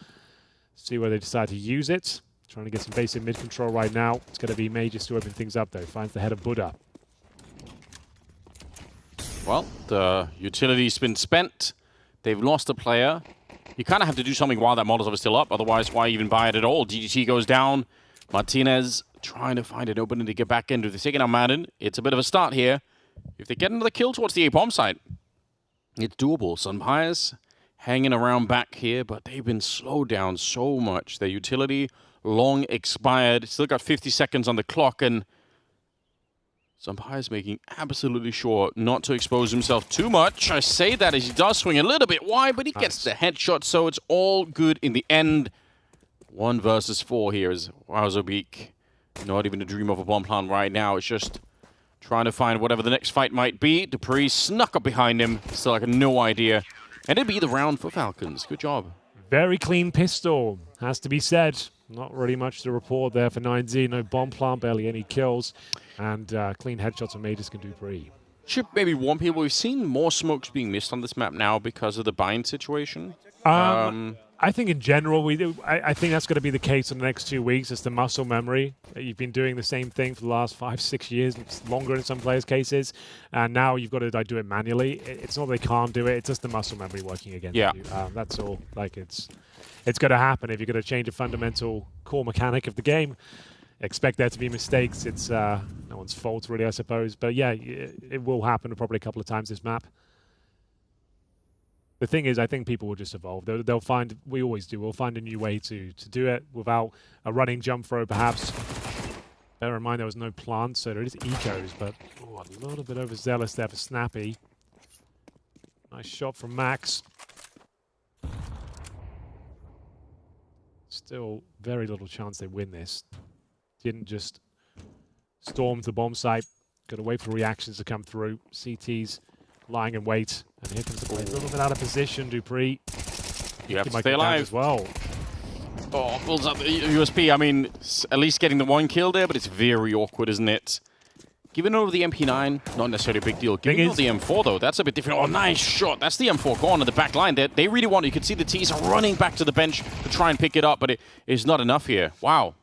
See where they decide to use it. Trying to get some basic mid-control right now. It's going to be Majors to open things up, though. Finds the head of Buddha. Well, the utility's been spent. They've lost a player. You kind of have to do something while that Molotov is still up. Otherwise, why even buy it at all? DGT goes down. Martinez trying to find an opening to get back into the second Madden. It's a bit of a start here. If they get another kill towards the A-bomb site, it's doable. Sunpires hanging around back here, but they've been slowed down so much. Their utility long expired. Still got 50 seconds on the clock, and Sunpire's making absolutely sure not to expose himself too much. I say that as he does swing a little bit wide, but he gets the headshot, so it's all good in the end. 1 versus 4 here is Wowzobik. Not even a dream of a bomb plant right now. It's just trying to find whatever the next fight might be. Dupree snuck up behind him. Still like no idea. And it'd be the round for Falcons. Good job. Very clean pistol, has to be said. Not really much to report there for 9Z. No bomb plant, barely any kills. And clean headshots from Majors can Dupree. Should maybe warn people, we've seen more smokes being missed on this map now because of the bind situation. I I think in general, I think that's going to be the case in the next 2 weeks. It's the muscle memory. You've been doing the same thing for the last 5-6 years, it's longer in some players' cases, and now you've got to do it manually. It's not that they can't do it; it's just the muscle memory working against you. That's all. Like it's going to happen if you're going to change a fundamental core mechanic of the game. Expect there to be mistakes. It's no one's fault really, I suppose. But yeah, it will happen probably a couple of times this map. The thing is, I think people will just evolve. They'll find, we always do, we'll find a new way to do it without a running jump throw, perhaps. Bear in mind there was no plant, so there is ecos, but a little bit overzealous there for Snappy. Nice shot from Max. Still very little chance they win this. Didn't just storm the bomb site. Got to wait for reactions to come through. CT's lying in wait. And here comes the ball. A little bit out of position, Dupree. You have to stay alive as well. Oh, pulls up the USP. I mean, at least getting the 1 kill there, but it's very awkward, isn't it? Giving over the MP9, not necessarily a big deal. Giving over the M4, though, that's a bit different. Oh, nice shot. That's the M4 gone on the back line. They really want it. You can see the T's are running back to the bench to try and pick it up, but it is not enough here. Wow.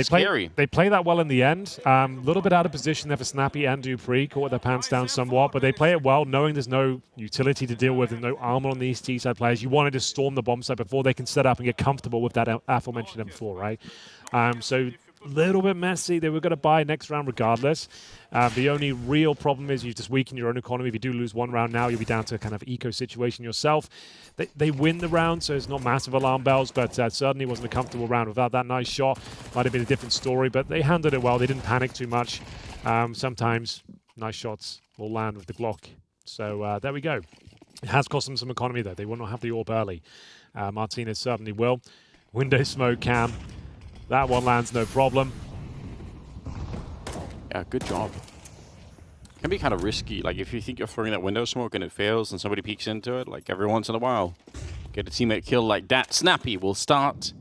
Scary. They play that well in the end. A little bit out of position there for Snappy and Dupree. Caught their pants down somewhat, but they play it well, knowing there's no utility to deal with and no armor on these T-side players. You wanted to storm the bomb site before they can set up and get comfortable with that aforementioned M4, right? So a little bit messy. They were going to buy next round regardless. The only real problem is you just weaken your own economy. If you do lose 1 round now, you'll be down to a kind of eco situation yourself. They win the round, so it's not massive alarm bells, but certainly wasn't a comfortable round without that nice shot. Might have been a different story, but they handled it well. They didn't panic too much. Sometimes nice shots will land with the Glock. So there we go. It has cost them some economy, though. They will not have the AWP early. Martinez certainly will. Window smoke cam. That one lands no problem. Yeah, good job. Can be kind of risky. Like, if you think you're throwing that window smoke and it fails and somebody peeks into it, like every once in a while, get a teammate kill like that. Snappy will start.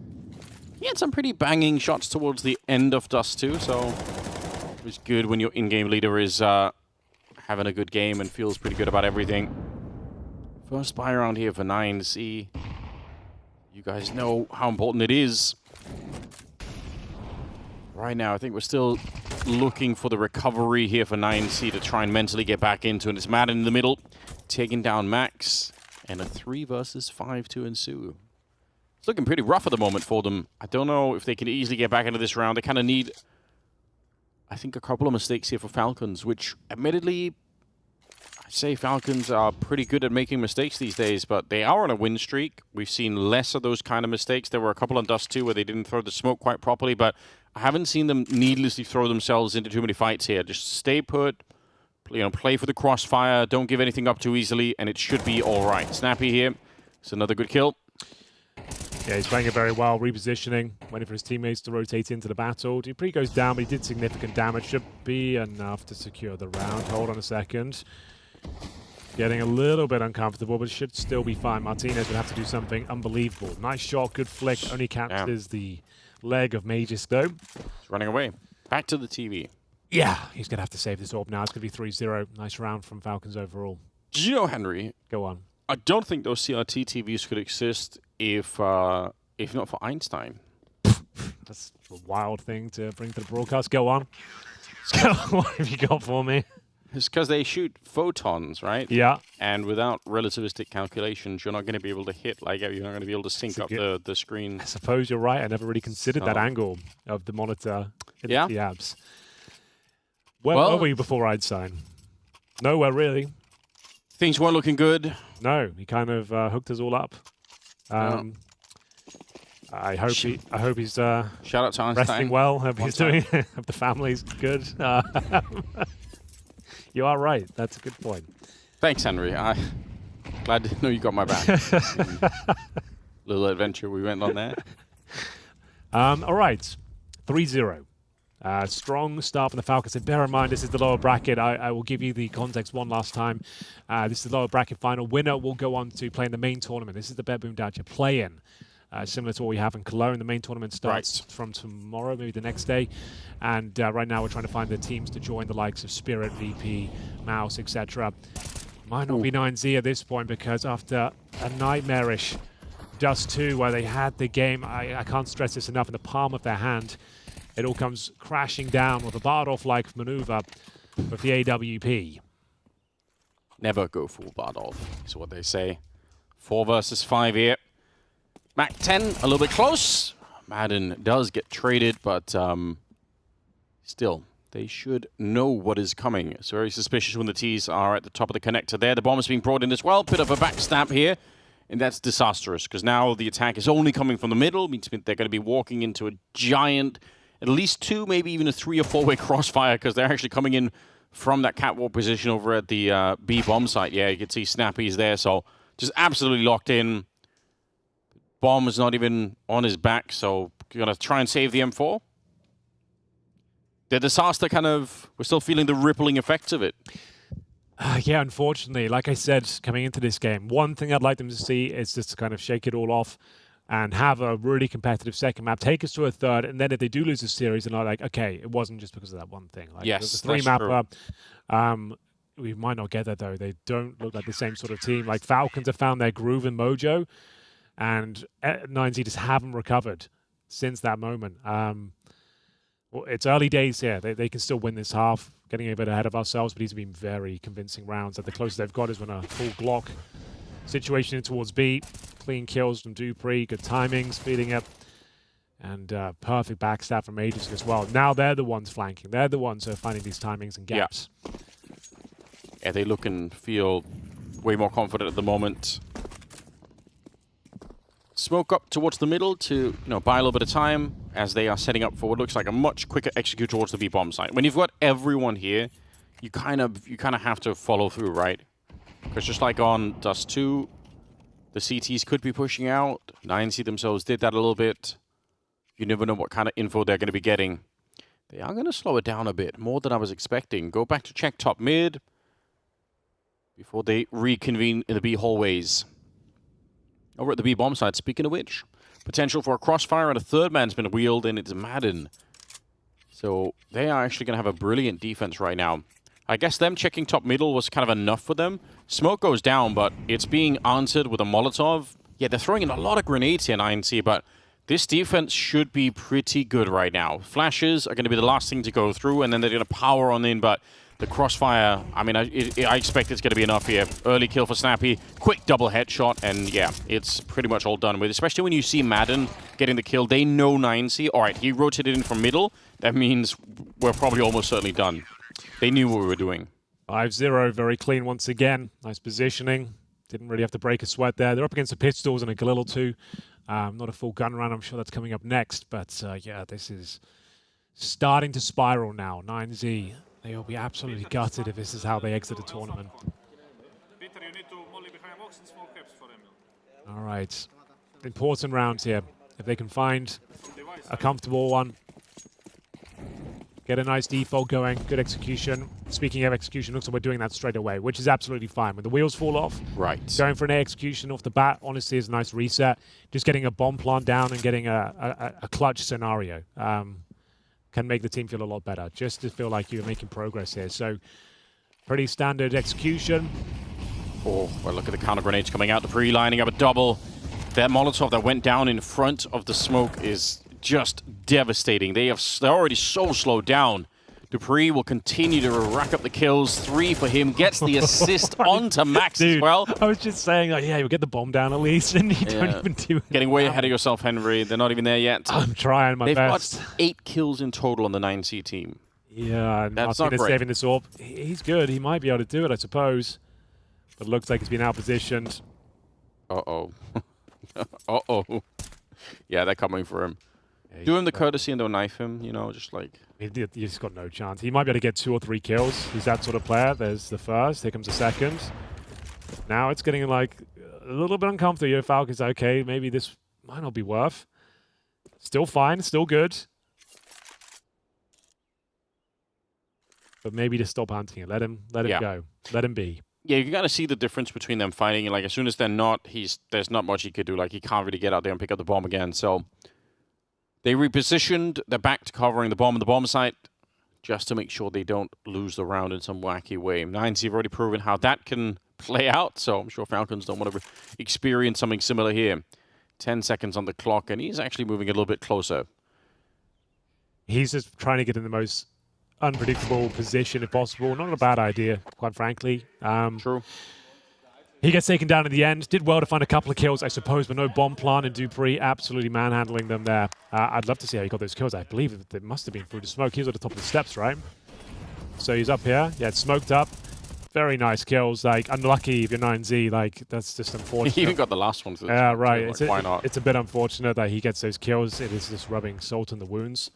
He had some pretty banging shots towards the end of Dust 2, so it was good when your in-game leader is having a good game and feels pretty good about everything. First buy round here for 9C. You guys know how important it is. Right now, I think we're still looking for the recovery here for 9C to try and mentally get back into it. It's Madden in the middle, taking down Max, and a 3 versus 5 to ensue. It's looking pretty rough at the moment for them. I don't know if they can easily get back into this round. They kind of need, I think, a couple of mistakes here for Falcons, which admittedly, I'd say Falcons are pretty good at making mistakes these days, but they are on a win streak. We've seen less of those kind of mistakes. There were a couple on Dust 2 where they didn't throw the smoke quite properly, but I haven't seen them needlessly throw themselves into too many fights here. Just stay put, play for the crossfire, don't give anything up too easily, and it should be all right. Snappy here. It's another good kill. Yeah, he's playing it very well, repositioning, waiting for his teammates to rotate into the battle. Dupree goes down, but he did significant damage. Should be enough to secure the round. Hold on a second. Getting a little bit uncomfortable, but should still be fine. Martinez would have to do something unbelievable. Nice shot, good flick. Only captures the leg of MOUZ, though. He's running away. Back to the TV. Yeah, he's going to have to save this AWP now. It's going to be 3-0. Nice round from Falcons overall. Did you know, Henry? Go on. I don't think those CRT TVs could exist if not for Einstein. That's a wild thing to bring to the broadcast. Go on. What have you got for me? It's because they shoot photons, right? Yeah. And without relativistic calculations, you're not going to be able to hit, like, you're not going to be able to sync up the screen. I suppose you're right. I never really considered that angle of the monitor in the apps. Where were we before Einstein? Nowhere, really. Things weren't looking good. No, he kind of hooked us all up. I hope he's shout out to Einstein. Resting well. Hope he's doing. Hope the family's good. You are right. That's a good point. Thanks, Henry. I'm glad to know you got my back. Little adventure we went on there. All right, 3-0. Strong start from the Falcons. And bear in mind, this is the lower bracket. I will give you the context one last time. This is the lower bracket final. Winner will go on to play in the main tournament. This is the BetBoom Dacha play-in. Similar to what we have in Cologne. The main tournament starts from tomorrow, maybe the next day. And right now we're trying to find the teams to join, the likes of Spirit, VP, MOUZ, etc. Might not be 9Z at this point because after a nightmarish Dust2, where they had the game, I can't stress this enough, in the palm of their hand. It all comes crashing down with a Bardolph-like maneuver with the AWP. Never go full Bardolph, is what they say. 4 versus 5 here. Mac 10, a little bit close. Madden does get traded, but still, they should know what is coming. It's very suspicious when the T's are at the top of the connector there. The bomb is being brought in as well. Bit of a backstab here, and that's disastrous, because now the attack is only coming from the middle. Means they're going to be walking into a giant, at least 2, maybe even a 3 or 4-way crossfire, because they're actually coming in from that catwalk position over at the B bomb site. Yeah, you can see Snappy's there, so just absolutely locked in. Bomb is not even on his back, so you're going to try and save the M4. The disaster kind of, we're still feeling the rippling effects of it. Yeah, unfortunately, like I said, coming into this game, one thing I'd like them to see is just to kind of shake it all off and have a really competitive second map, take us to a third, and then if they do lose the series, they're like, okay, it wasn't just because of that one thing. Like, yes, the 3-mapper. We might not get that, though. They don't look like the same sort of team. Like, Falcons have found their groove and mojo, and 9Z just haven't recovered since that moment. Well, it's early days here. They can still win this half, getting a bit ahead of ourselves, but these have been very convincing rounds. That the closest they've got is when a full Glock situation in towards B. Clean kills from Dupree, good timings, feeding it, and perfect backstab from Aegis as well. Now they're the ones flanking. They're the ones who are finding these timings and gaps. Yeah, they look and feel way more confident at the moment. Smoke up towards the middle to buy a little bit of time as they are setting up for what looks like a much quicker execute towards the B bomb site. When you've got everyone here, you kind of have to follow through, right? Because just like on Dust 2, the CTs could be pushing out. 9C themselves did that a little bit. You never know what kind of info they're going to be getting. They are going to slow it down a bit, more than I was expecting. Go back to check top mid before they reconvene in the B hallways. Over at the B bomb site, speaking of which, potential for a crossfire and a third man's been wheeled in. It's Madden. So they are actually going to have a brilliant defense right now. I guess them checking top middle was kind of enough for them. Smoke goes down, but it's being answered with a Molotov. Yeah, they're throwing in a lot of grenades here, 9C, but this defense should be pretty good right now. Flashes are going to be the last thing to go through, and then they're going to power on in, but the crossfire, I mean, I expect it's going to be enough here. Early kill for Snappy, quick double headshot, and yeah, it's pretty much all done with. Especially when you see Madden getting the kill, they know 9C. All right, he rotated in from middle. That means we're probably almost certainly done. They knew what we were doing. 5-0, very clean once again. Nice positioning. Didn't really have to break a sweat there. They're up against the pistols and a Galil too. Not a full gun run. I'm sure that's coming up next. But yeah, this is starting to spiral now. 9Z. They will be absolutely gutted if this is how they exit the tournament. All right. Important rounds here. If they can find a comfortable one, get a nice default going, good execution. Speaking of execution, looks like we're doing that straight away, which is absolutely fine. When the wheels fall off, right, going for an A execution off the bat, honestly, is a nice reset. Just getting a bomb plant down and getting a clutch scenario. Can make the team feel a lot better, just to feel like you're making progress here. So, pretty standard execution. Oh, well, look at the counter grenades coming out. Dupree lining up a double. That Molotov that went down in front of the smoke is just devastating. They're already so slowed down. Dupree will continue to rack up the kills. 3 for him. Gets the assist onto Max as well. I was just saying, like, yeah, you'll get the bomb down at least, and you don't even do it. Getting way ahead of yourself, Henry. They're not even there yet. I'm trying my best. They've got 8 kills in total on the 9C team. Yeah, that's not great. Saving this orb. He's good. He might be able to do it, I suppose. But it looks like he's been out-positioned. Uh-oh. Uh-oh. Yeah, they're coming for him. Yeah, do him the courtesy and don't knife him, just like... He's got no chance. He might be able to get 2 or 3 kills. He's that sort of player. There's the first. Here comes the second. Now it's getting like a little bit uncomfortable. Your Falcon's okay. Maybe this might not be worth. Still fine. Still good. But maybe just stop hunting it. Let him go. Let him be. Yeah, you gotta see the difference between them fighting. Like as soon as they're not, there's not much he could do. Like he can't really get out there and pick up the bomb again. So they repositioned. They're back to covering the bomb on the bomb site just to make sure they don't lose the round in some wacky way. 9C have already proven how that can play out. So I'm sure Falcons don't want to experience something similar here. 10 seconds on the clock, and he's actually moving a little bit closer. He's just trying to get in the most unpredictable position if possible. Not a bad idea, quite frankly. True. He gets taken down in the end. Did well to find a couple of kills, I suppose, but no bomb plant, and dupreeh absolutely manhandling them there. I'd love to see how he got those kills. I believe it must have been through the smoke. He was at the top of the steps, right? So he's up here. Yeah, it's smoked up. Very nice kills. Like, unlucky if you're 9Z. Like, that's just unfortunate. He even got the last one. Yeah, right. Like, why not? It's a bit unfortunate that he gets those kills. It is just rubbing salt in the wounds.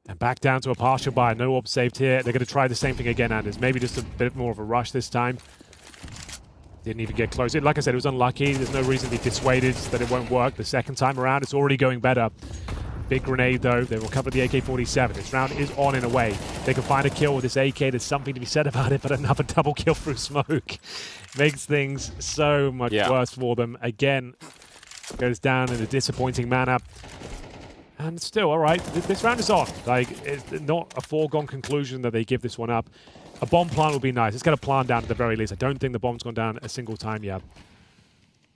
And back down to a partial buy. No orb saved here. They're going to try the same thing again, Anders. Maybe just a bit more of a rush this time. Didn't even get close. Like I said, it was unlucky. There's no reason to be dissuaded that it won't work the second time around. It's already going better. Big grenade, though. They recovered the AK-47. This round is on in a way. They can find a kill with this AK. There's something to be said about it, but another double kill through smoke makes things so much worse for them. Again, goes down in a disappointing manner. And still, all right, this round is on. Like, it's not a foregone conclusion that they give this one up. A bomb plant would be nice. It's got a plant down at the very least. I don't think the bomb's gone down a single time yet.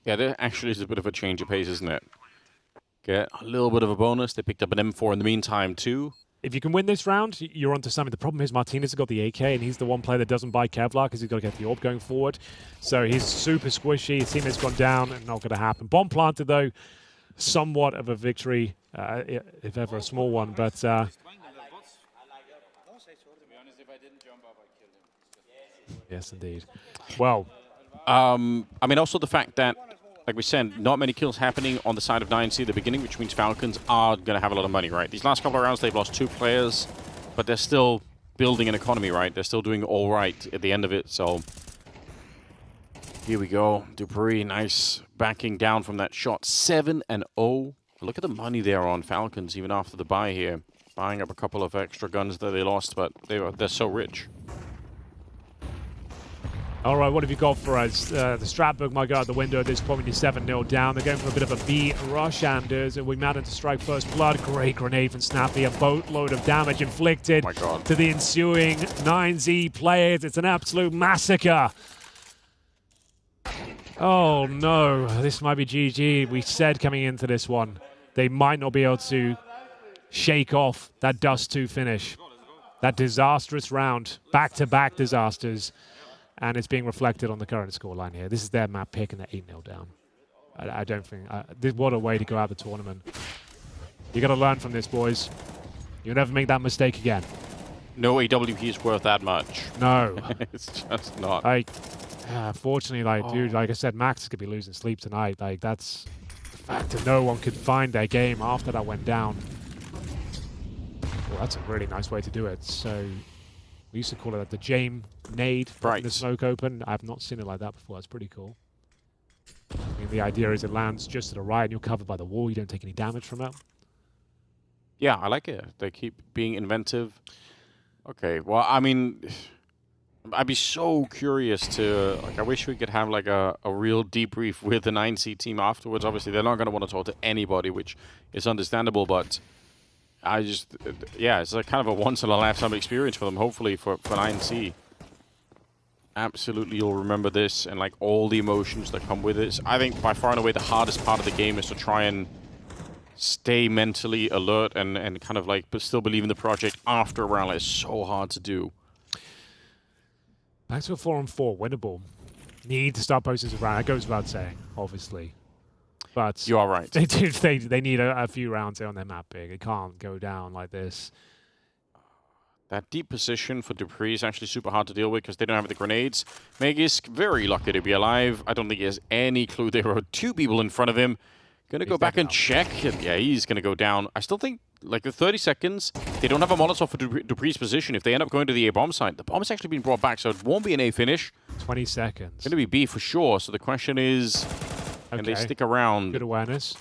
Yeah, there actually is a bit of a change of pace, isn't it? Get a little bit of a bonus. They picked up an M4 in the meantime, too. If you can win this round, you're onto something. The problem is Martinez has got the AK, and he's the one player that doesn't buy Kevlar because he's got to get the orb going forward. So he's super squishy. His teammate's gone down, and not going to happen. Bomb planted, though, somewhat of a victory, if ever a small one. But yes, indeed. Well, I mean, also the fact that, like we said, not many kills happening on the side of 9C at the beginning, which means Falcons are going to have a lot of money, right? These last couple of rounds, they've lost 2 players, but they're still building an economy, right? They're still doing all right at the end of it, so here we go. dupreeh, nice backing down from that shot. 7-0. Look at the money there on Falcons, even after the buy here. Buying up a couple of extra guns that they lost, but they're so rich. All right, what have you got for us? The Stratberg might go out the window at this point when you're 7-0 down. They're going for a bit of a B rush, Anders, and we managed to strike first blood. Great grenade from Snappy. A boatload of damage inflicted to the ensuing 9Z players. It's an absolute massacre. Oh, no. This might be GG. We said coming into this one, they might not be able to shake off that Dust 2 finish. That disastrous round. Back-to-back disasters. And it's being reflected on the current scoreline here. This is their map pick, and they're 8-0 down. I don't think... what a way to go out the tournament. You got to learn from this, boys. You'll never make that mistake again. No AWP is worth that much. No. It's just not. Fortunately, dude, like I said, Max is going to be losing sleep tonight. Like, that's the fact that no one could find their game after that went down. Well, that's a really nice way to do it. So... we used to call it the Jame nade from the smoke open. I've not seen it like that before. That's pretty cool. I mean, the idea is it lands just to the right and you're covered by the wall. You don't take any damage from it. Yeah, I like it. They keep being inventive. Okay, well, I mean, I'd be so curious to... like, I wish we could have like a real debrief with the 9C team afterwards. Obviously, they're not going to want to talk to anybody, which is understandable, but... yeah, it's like kind of a once-in-a-lifetime experience for them, hopefully, for 9C. Absolutely, you'll remember this and, like, all the emotions that come with it. I think, by far and away, the hardest part of the game is to try and stay mentally alert and kind of, like, but still believe in the project after a round. It's so hard to do. Back to a 4-on-4, winnable. Need to start posting around. That goes without saying, obviously. But you are right. They need a few rounds here on their map big. It can't go down like this. That deep position for dupreeh is actually super hard to deal with because they don't have the grenades. Magisk, very lucky to be alive. I don't think he has any clue there are 2 people in front of him. Gonna go back and check. Yeah, he's gonna go down. I still think, like, the 30 seconds, they don't have a Molotov for dupreeh's position. If they end up going to the A-bomb site, the bomb's actually been brought back, so it won't be an A finish. 20 seconds. It's gonna be B for sure. So the question is... and they stick around. Good awareness.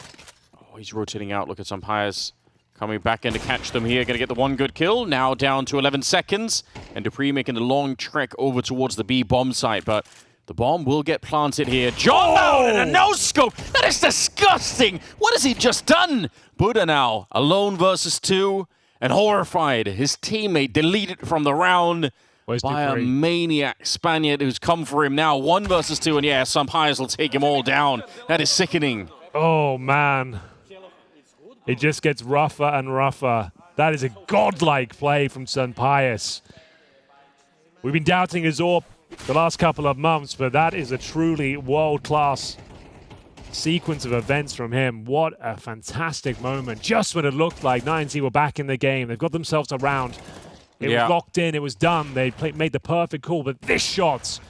Oh, he's rotating out. Look at Sampires coming back in to catch them here. Going to get the 1 good kill. Now down to 11 seconds. And dupreeh making the long trek over towards the B bomb site. But the bomb will get planted here. John out and a no-scope. That is disgusting. What has he just done? Buddha now alone versus 2. And horrified. His teammate deleted from the round. By a maniac Spaniard who's come for him now. 1 versus 2, and yeah, Sampires will take him all down. That is sickening. Oh, man. It just gets rougher and rougher. That is a godlike play from Sun Pius. We've been doubting Azor the last couple of months, but that is a truly world-class sequence of events from him. What a fantastic moment. Just when it looked like 9Z were back in the game. They've got themselves around. It was locked in. It was done. They made the perfect call, but this shot's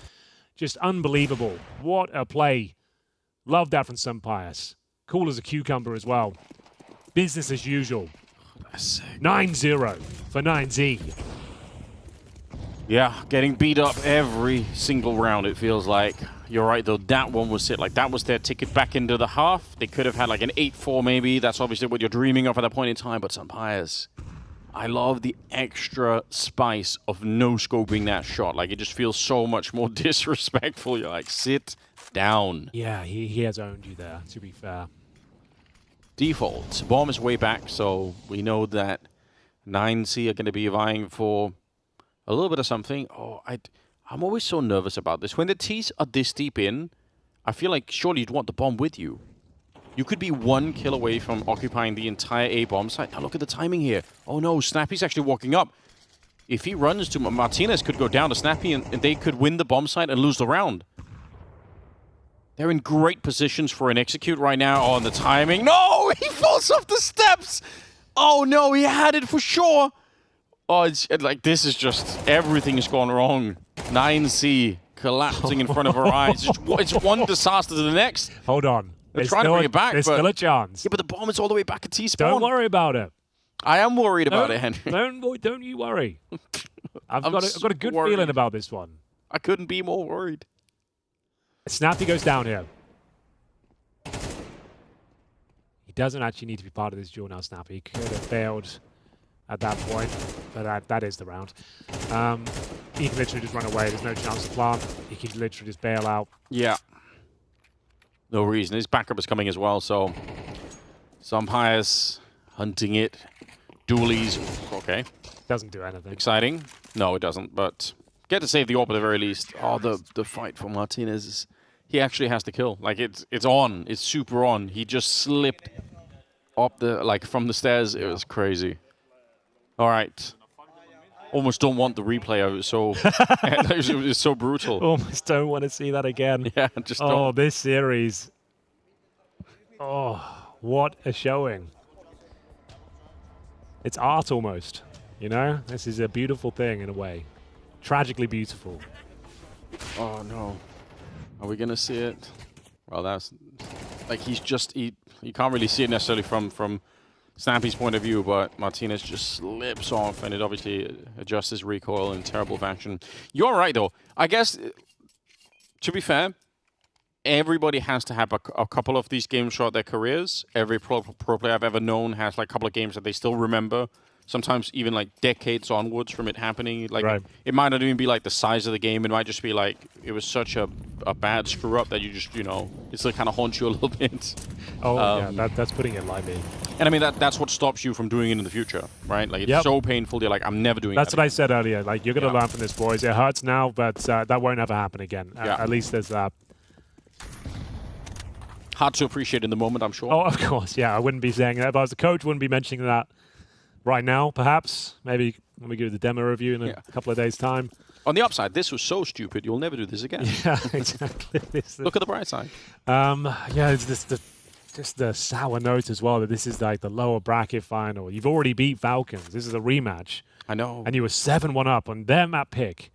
just unbelievable. What a play. Love that from Sun Pius. Cool as a cucumber as well. Business as usual. 9-0 for 9Z. Yeah, getting beat up every single round, it feels like. You're right, though. That one was it. Like, that was their ticket back into the half. They could have had, like, an 8-4 maybe. That's obviously what you're dreaming of at that point in time. But Sun Pius, I love the extra spice of no-scoping that shot. Like, it just feels so much more disrespectful. You're like, sit down. Yeah, he has owned you there, to be fair. Default. Bomb is way back, so we know that 9C are going to be vying for a little bit of something. Oh, I'm always so nervous about this. When the T's are this deep in, I feel like surely you'd want the bomb with you. You could be 1 kill away from occupying the entire A bomb site. Now look at the timing here. Oh no, Snappy's actually walking up. If he runs to Martinez, could go down to Snappy and they could win the bomb site and lose the round. They're in great positions for an execute right now. Oh, and the timing. No, he falls off the steps. Oh no, he had it for sure. Oh, it's like, this is just, everything has gone wrong. 9C collapsing in front of our eyes. It's one disaster to the next. Hold on. They're trying to bring it back. There's still a chance. Yeah, but the bomb is all the way back at T-spawn. Don't worry about it. I am worried about it, Henry. Don't you worry. I've got a good feeling about this one. I couldn't be more worried. Snappy goes down here. He doesn't actually need to be part of this duel now, Snappy. He could have failed at that point, but that is the round. He can literally just run away. There's no chance to plant. He can literally just bail out. Yeah. No reason. His backup is coming as well, so Sun Pius hunting it. Dualies. Okay. Doesn't do anything. Exciting. No, it doesn't, but get to save the AWP at the very least. Oh, the fight for Martinez is... He actually has to kill. Like, it's on. It's super on. He just slipped up from the stairs. It was crazy. All right. Almost don't want the replay. It was so, it was so brutal. Almost don't want to see that again. Yeah, just don't. Oh, this series. Oh, what a showing. It's art almost, you know? This is a beautiful thing in a way. Tragically beautiful. Oh, no. Are we going to see it? Well, that's... Like, he's just... You can't really see it necessarily from Snappy's point of view, but Martinez just slips off, and it obviously adjusts his recoil in terrible fashion. You're right, though. I guess, to be fair, everybody has to have a couple of these games throughout their careers. Every pro player I've ever known has like a couple of games that they still remember. Sometimes even like decades onwards from it happening. Like it might not even be like the size of the game. It might just be like it was such a bad screw up that you just, you know, it still kind of haunts you a little bit. Oh, yeah, that's putting it lightly. And I mean, that's what stops you from doing it in the future, right? Like it's so painful. You're like, I'm never doing that. That's what I said earlier. Like, you're going to learn from this, boys. It hurts now, but that won't ever happen again. At least there's that. Hard to appreciate in the moment, I'm sure. Oh, of course, yeah. I wouldn't be saying that. If I was the coach, wouldn't be mentioning that right now, perhaps. Maybe when we do the demo review in a couple of days' time. On the upside, this was so stupid, you'll never do this again. Yeah, exactly. Look at the bright side. Yeah, it's just the sour note as well that this is like the lower bracket final. You've already beat Falcons. This is a rematch. I know. And you were 7-1 up on their map pick,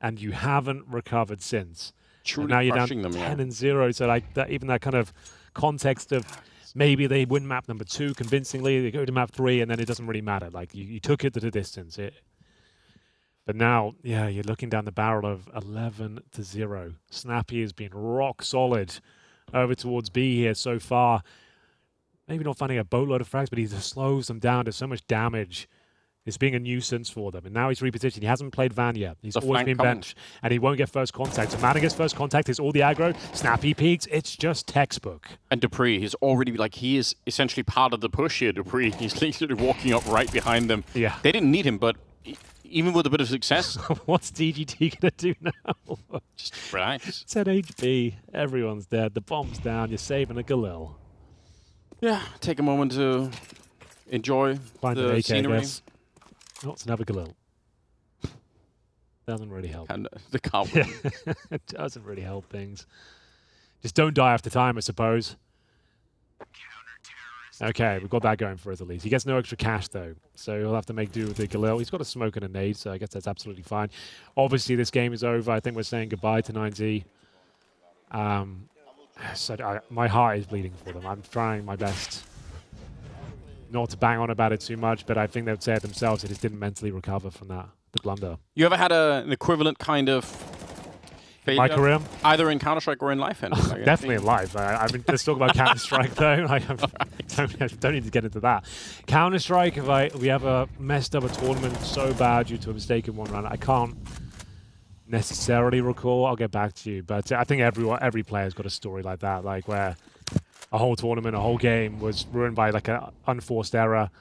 and you haven't recovered since. Truly and now you're down them, 10-0. So like that, even that kind of context of maybe they win map number 2 convincingly, they go to map 3, and then it doesn't really matter. Like you took it to the distance. But now, yeah, you're looking down the barrel of 11-0. Snappy has been rock solid over towards B here so far. Maybe not finding a boatload of frags, but he just slows them down. There's so much damage. It's being a nuisance for them. And now he's repositioned. He hasn't played Van yet. He's always been benched. And he won't get first contact. So Manning gets first contact. It's all the aggro. Snappy peaks. It's just textbook. And Dupree, he's already, like, he is essentially part of the push here, Dupree. He's literally walking up right behind them. Yeah. They didn't need him, but even with a bit of success. What's DGT going to do now? Just relax. It's at HB. Everyone's dead. The bomb's down. You're saving a Galil. Yeah, take a moment to enjoy Find the an AK, scenery. I guess. Oh, it's another Galil. Doesn't really help. And the car. It doesn't really help things. Just don't die after time, I suppose. Okay, we've got that going for us at least. He gets no extra cash, though, so he'll have to make do with the Galil. He's got a smoke and a nade, so I guess that's absolutely fine. Obviously, this game is over. I think we're saying goodbye to 9Z. My heart is bleeding for them. I'm trying my best not to bang on about it too much, but I think they would say it themselves. They just didn't mentally recover from the blunder. You ever had an equivalent kind of failure? My career? Either in Counter-Strike or in life? Like Definitely in life. I mean, let's talk about Counter-Strike, though. I don't need to get into that. Counter-Strike, if we ever messed up a tournament so bad due to a mistake in one round, I can't necessarily recall. I'll get back to you. But I think every player's got a story like that, like where a whole tournament, a whole game was ruined by like an unforced error.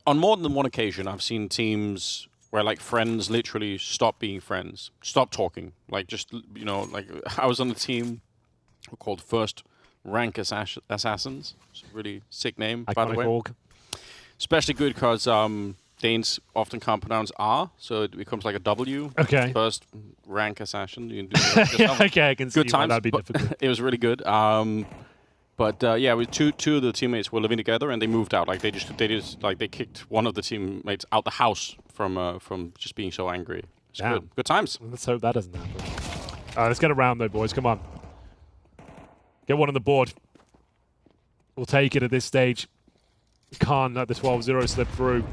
On more than one occasion, I've seen teams where like friends literally stop being friends, stop talking. Like just, you know, like I was on a team called First Rank Assassins. It's a really sick name, Iconic by the way. org. Especially good because Danes often can't pronounce R, so it becomes like a W. Okay. First Rank Assassin. You can do that. Okay, I can see good times, why that'd be difficult. It was really good. But yeah, with two of the teammates were living together, and they moved out. Like they kicked one of the teammates out the house from just being so angry. It's good times. Let's hope that doesn't happen. All right, let's get around though, boys. Come on, get one on the board. We'll take it at this stage. Can't let the 12-0 slip through.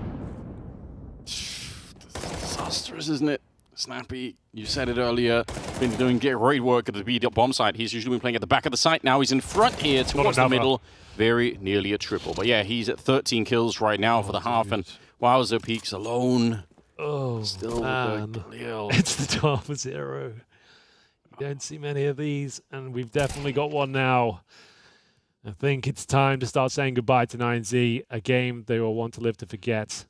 Disastrous, isn't it? Snappy, you said it earlier, been doing great work at the B bomb site. He's usually been playing at the back of the site. Now he's in front here towards the middle. Very nearly a triple. But yeah, he's at 13 kills right now for the half. And Wowzer peaks alone. Oh, still man. It's the 12-0. You don't see many of these, and we've definitely got one now. I think it's time to start saying goodbye to 9Z, a game they will want to live to forget.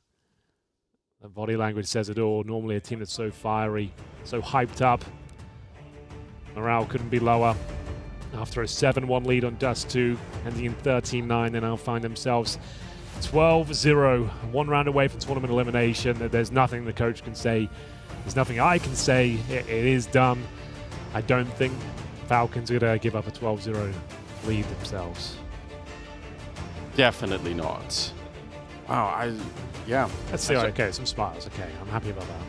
The body language says it all. Normally a team that's so fiery, so hyped up. Morale couldn't be lower. After a 7-1 lead on Dust 2, ending in 13-9, they now find themselves 12-0, one round away from tournament elimination. There's nothing the coach can say. There's nothing I can say. It is done. I don't think Falcons are going to give up a 12-0 lead themselves. Definitely not. Wow, yeah. Let's see. Okay, some smiles. Okay, I'm happy about that.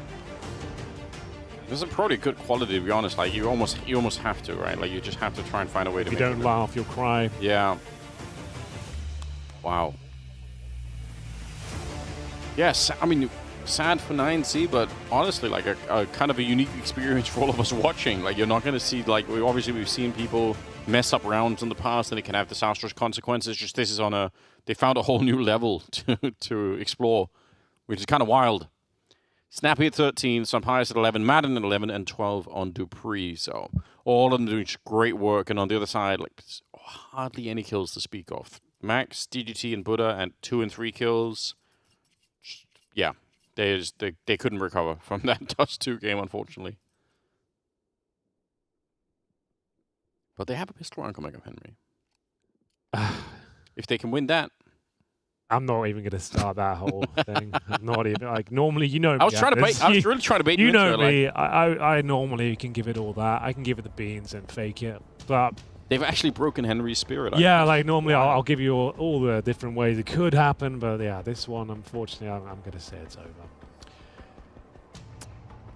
This is probably good quality, to be honest. Like you almost have to, right? Like you just have to try and find a way to. If you don't laugh, you'll cry. Yeah. Wow. Yes, I mean, sad for 9Z, but honestly, like a kind of a unique experience for all of us watching. Like you're not going to see, like we've seen people mess up rounds in the past, and it can have disastrous consequences. Just this is on a. They found a whole new level to explore, which is kind of wild. Snappy at 13, Sunpius at 11, Madden at 11, and 12 on Dupree. So all of them doing great work. And on the other side, like hardly any kills to speak of. Max, DGT, and Buddha, and 2 and 3 kills. Yeah, they couldn't recover from that Dust 2 game, unfortunately. But they have a pistol round coming up, Henry. If they can win that. I'm not even going to start that whole thing. I'm not even, like, normally, you know me. I was really trying to bait you into it. You know me. Like, I normally can give it all that. I can give it the beans and fake it. But they've actually broken Henry's spirit. Yeah, like, normally I'll give you all the different ways it could happen. But yeah, this one, unfortunately, I'm going to say it's over.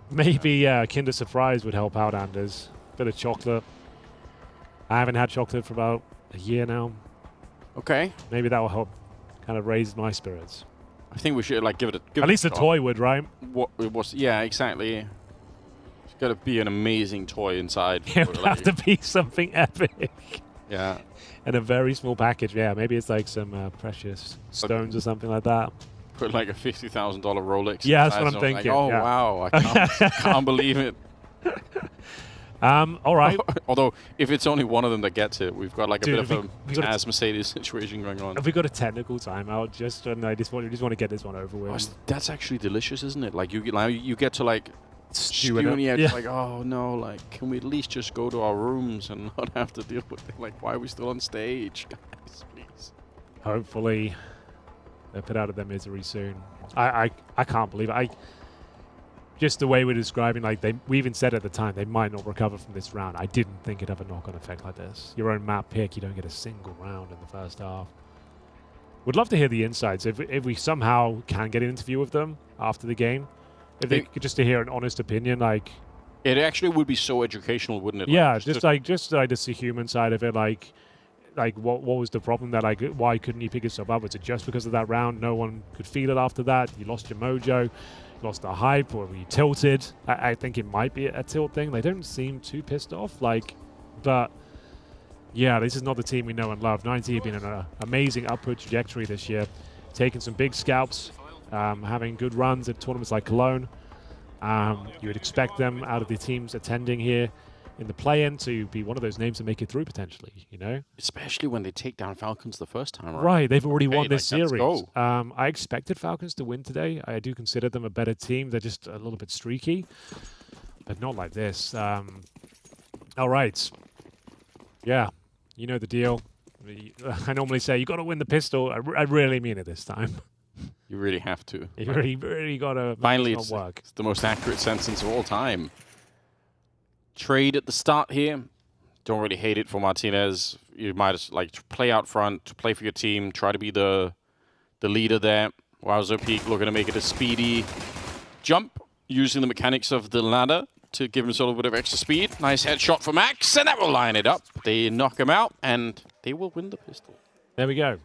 Maybe Kinder Surprise would help out, Anders. Bit of chocolate. I haven't had chocolate for about a year now. Okay. Maybe that will help kind of raise my spirits. I think we should like give it at least a toy would, right? What it was? Yeah, exactly. It's got to be an amazing toy inside. It would have to be something epic. Yeah. And a very small package. Yeah, maybe it's like some precious stones or something like that. Put like a $50,000 Rolex. Yeah, that's what I'm thinking. Like, oh yeah. wow! I can't believe it. All right. Although, if it's only one of them that gets it, we've got like a bit of a Taz Mercedes situation going on. Have we got a technical timeout? Just I just want to get this one over with. Oh, that's actually delicious, isn't it? Like you get to like stew in the edge. Like, oh no, like can we at least just go to our rooms and not have to deal with it? Like, why are we still on stage, guys? Please. Hopefully, they'll put out of their misery soon. I can't believe it. Just the way we're describing, like we even said at the time, they might not recover from this round. I didn't think it'd have a knock-on effect like this. Your own map pick, you don't get a single round in the first half. Would love to hear the insights. If we somehow can get an interview with them after the game, if they could just to hear an honest opinion, like it actually would be so educational, wouldn't it? Yeah, like just the human side of it, like what was the problem that why couldn't you pick yourself up? Was it just because of that round? No one could feel it after that. You lost your mojo. Lost the hype, or were you tilted? I think it might be a tilt thing. They don't seem too pissed off, but yeah, this is not the team we know and love. 90 have been on an amazing upward trajectory this year, taking some big scalps, having good runs at tournaments like Cologne. You would expect them out of the teams attending here in the play-in to be one of those names that make it through potentially, you know? Especially when they take down Falcons the first time around. Right, they've already won this series. I expected Falcons to win today. I do consider them a better team. They're just a little bit streaky, but not like this. All right. Yeah, you know the deal. I normally say, you got to win the pistol. I really mean it this time. You really have to. You really got to Finally, work. It's the most accurate sentence of all time. Trade at the start here. Don't really hate it for Martinez. You might just like to play out front, to play for your team, try to be the leader there. Wowzer Peak looking to make it a speedy jump, using the mechanics of the ladder to give himself a bit of extra speed. Nice headshot for Max, and that will line it up. They knock him out, and they will win the pistol. There we go.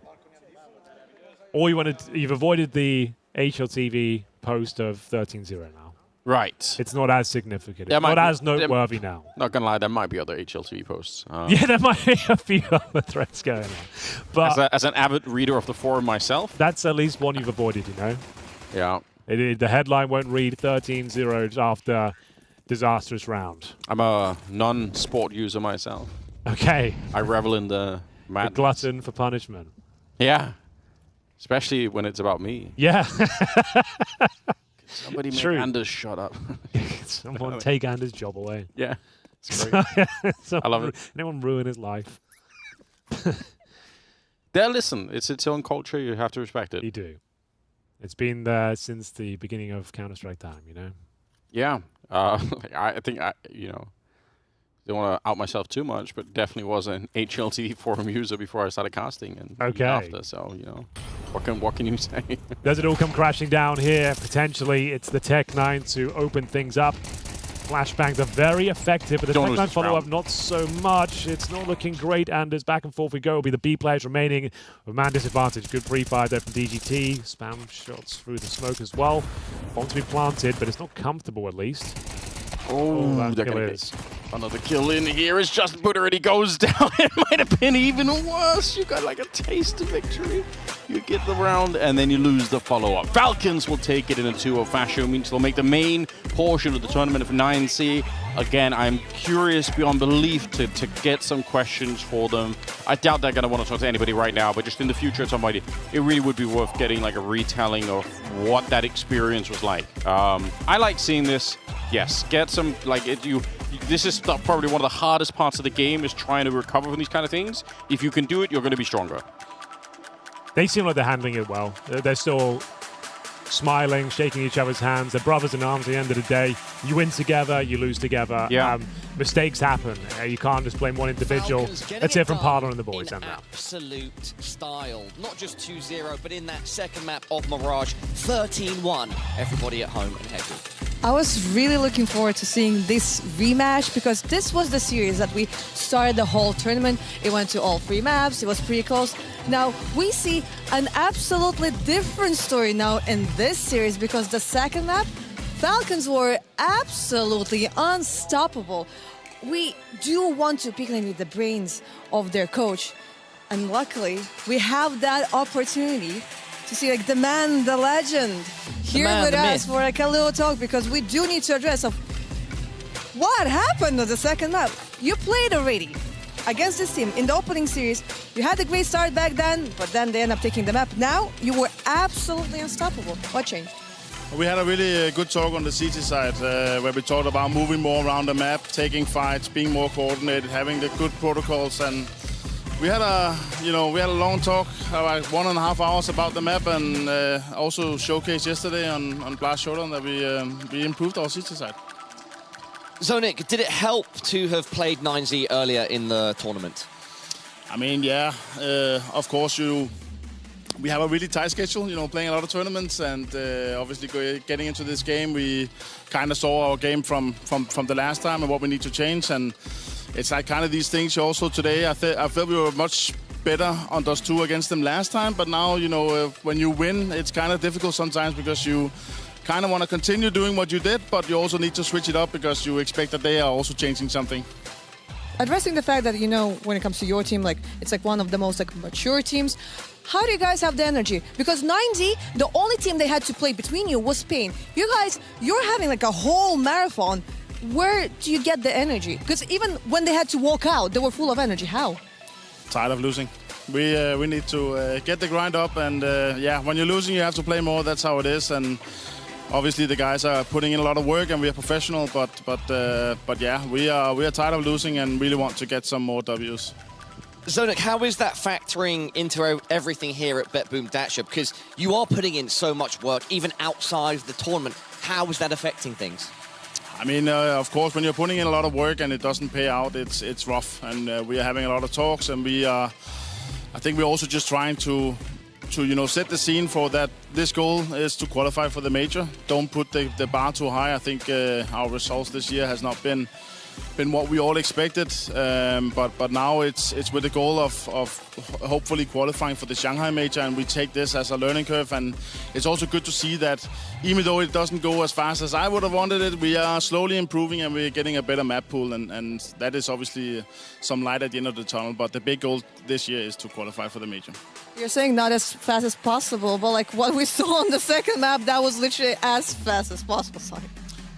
Or you've avoided the HLTV post of 13-0 now. Right. It's not as significant. It's not as noteworthy now. Not gonna lie, there might be other HLTV posts. Yeah, there might be a few other threads going on. But as an avid reader of the forum myself, that's at least one you've avoided, you know? Yeah. The headline won't read 13-0 after disastrous round. I'm a non-sport user myself. Okay. I revel in the madness. The glutton for punishment. Yeah. Especially when it's about me. Yeah. Somebody make Anders shut up. Someone take Anders' job away. Yeah. It's great. I love it. Anyone ruin his life. Listen, it's its own culture. You have to respect it. You do. It's been there since the beginning of Counter-Strike time, you know? Yeah. I think, don't want to out myself too much, but definitely was an HLT forum user before I started casting and after. So, what can you say? Does it all come crashing down here? Potentially, it's the Tech-9 to open things up. Flashbangs are very effective, but the Tech-9 follow-up not so much. It's not looking great, Anders. Back and forth we go. It'll be the B players remaining with man disadvantage. Good pre-fire there from DGT. Spam shots through the smoke as well. Want to be planted, but it's not comfortable at least. Oh, that kill is. Another kill in here is just Butter, and he goes down. It might have been even worse. You got like a taste of victory. You get the round, and then you lose the follow-up. Falcons will take it in a 2-0 fashion, means they'll make the main portion of the tournament of 9C. Again, I'm curious beyond belief to get some questions for them. I doubt they're going to want to talk to anybody right now, but just in the future at some point, it really would be worth getting like a retelling of what that experience was like. I like seeing this. Yes, get some, this is probably one of the hardest parts of the game, is trying to recover from these kind of things. If you can do it, you're going to be stronger. They seem like they're handling it well. They're still smiling, shaking each other's hands. They're brothers in arms at the end of the day. You win together, you lose together. Yeah. Mistakes happen. You can't just blame one individual. Let's hear from Parler and the boys. In absolute style. Not just 2-0, but in that second map of Mirage, 13-1. Everybody at home and Heku. I was really looking forward to seeing this rematch, because this was the series that we started the whole tournament. It went to all 3 maps. It was pretty close. Now we see an absolutely different story now in this series, because the second map, Falcons were absolutely unstoppable. We do want to pick with the brains of their coach, and luckily we have that opportunity to see the man, the legend, here with us for a little talk, because we do need to address what happened on the second map? You played already against this team in the opening series. You had a great start back then, but then they end up taking the map. Now you were absolutely unstoppable. What changed? We had a really good talk on the CT side where we talked about moving more around the map, taking fights, being more coordinated, having the good protocols, and we had a long talk, about 1.5 hours about the map, and also showcased yesterday on Blast Showdown that we improved our CT side. Zonik, did it help to have played 9Z earlier in the tournament? I mean, yeah, of course we have a really tight schedule, playing a lot of tournaments, and obviously getting into this game, we kind of saw our game from the last time and what we need to change, and it's like kind of these things. Also today, I felt we were much better on those two against them last time, but now, when you win, it's kind of difficult sometimes because you kind of want to continue doing what you did, but you also need to switch it up because you expect that they are also changing something. Addressing the fact that, when it comes to your team, it's one of the most mature teams, how do you guys have the energy? Because 9Z, the only team they had to play between you was Spain. You guys, you're having a whole marathon. Where do you get the energy? Because even when they had to walk out, they were full of energy. How? Tired of losing. We need to get the grind up, and when you're losing, you have to play more. That's how it is, and obviously the guys are putting in a lot of work, and we are professional. But yeah, we are tired of losing and really want to get some more Ws. Zonik, how is that factoring into everything here at BetBoom Dacha? Because you are putting in so much work, even outside the tournament. How is that affecting things? I mean, of course, when you're putting in a lot of work and it doesn't pay out, it's rough. And we are having a lot of talks, and I think we're also just trying to set the scene for that. This goal is to qualify for the major. Don't put the bar too high. I think our results this year has not been what we all expected, but now it's with the goal of hopefully qualifying for the Shanghai major, and we take this as a learning curve. And it's also good to see that even though it doesn't go as fast as I would have wanted it, we are slowly improving and we're getting a better map pool, and that is obviously some light at the end of the tunnel. But the big goal this year is to qualify for the major. You're saying not as fast as possible, but what we saw on the second map, that was literally as fast as possible. Sorry.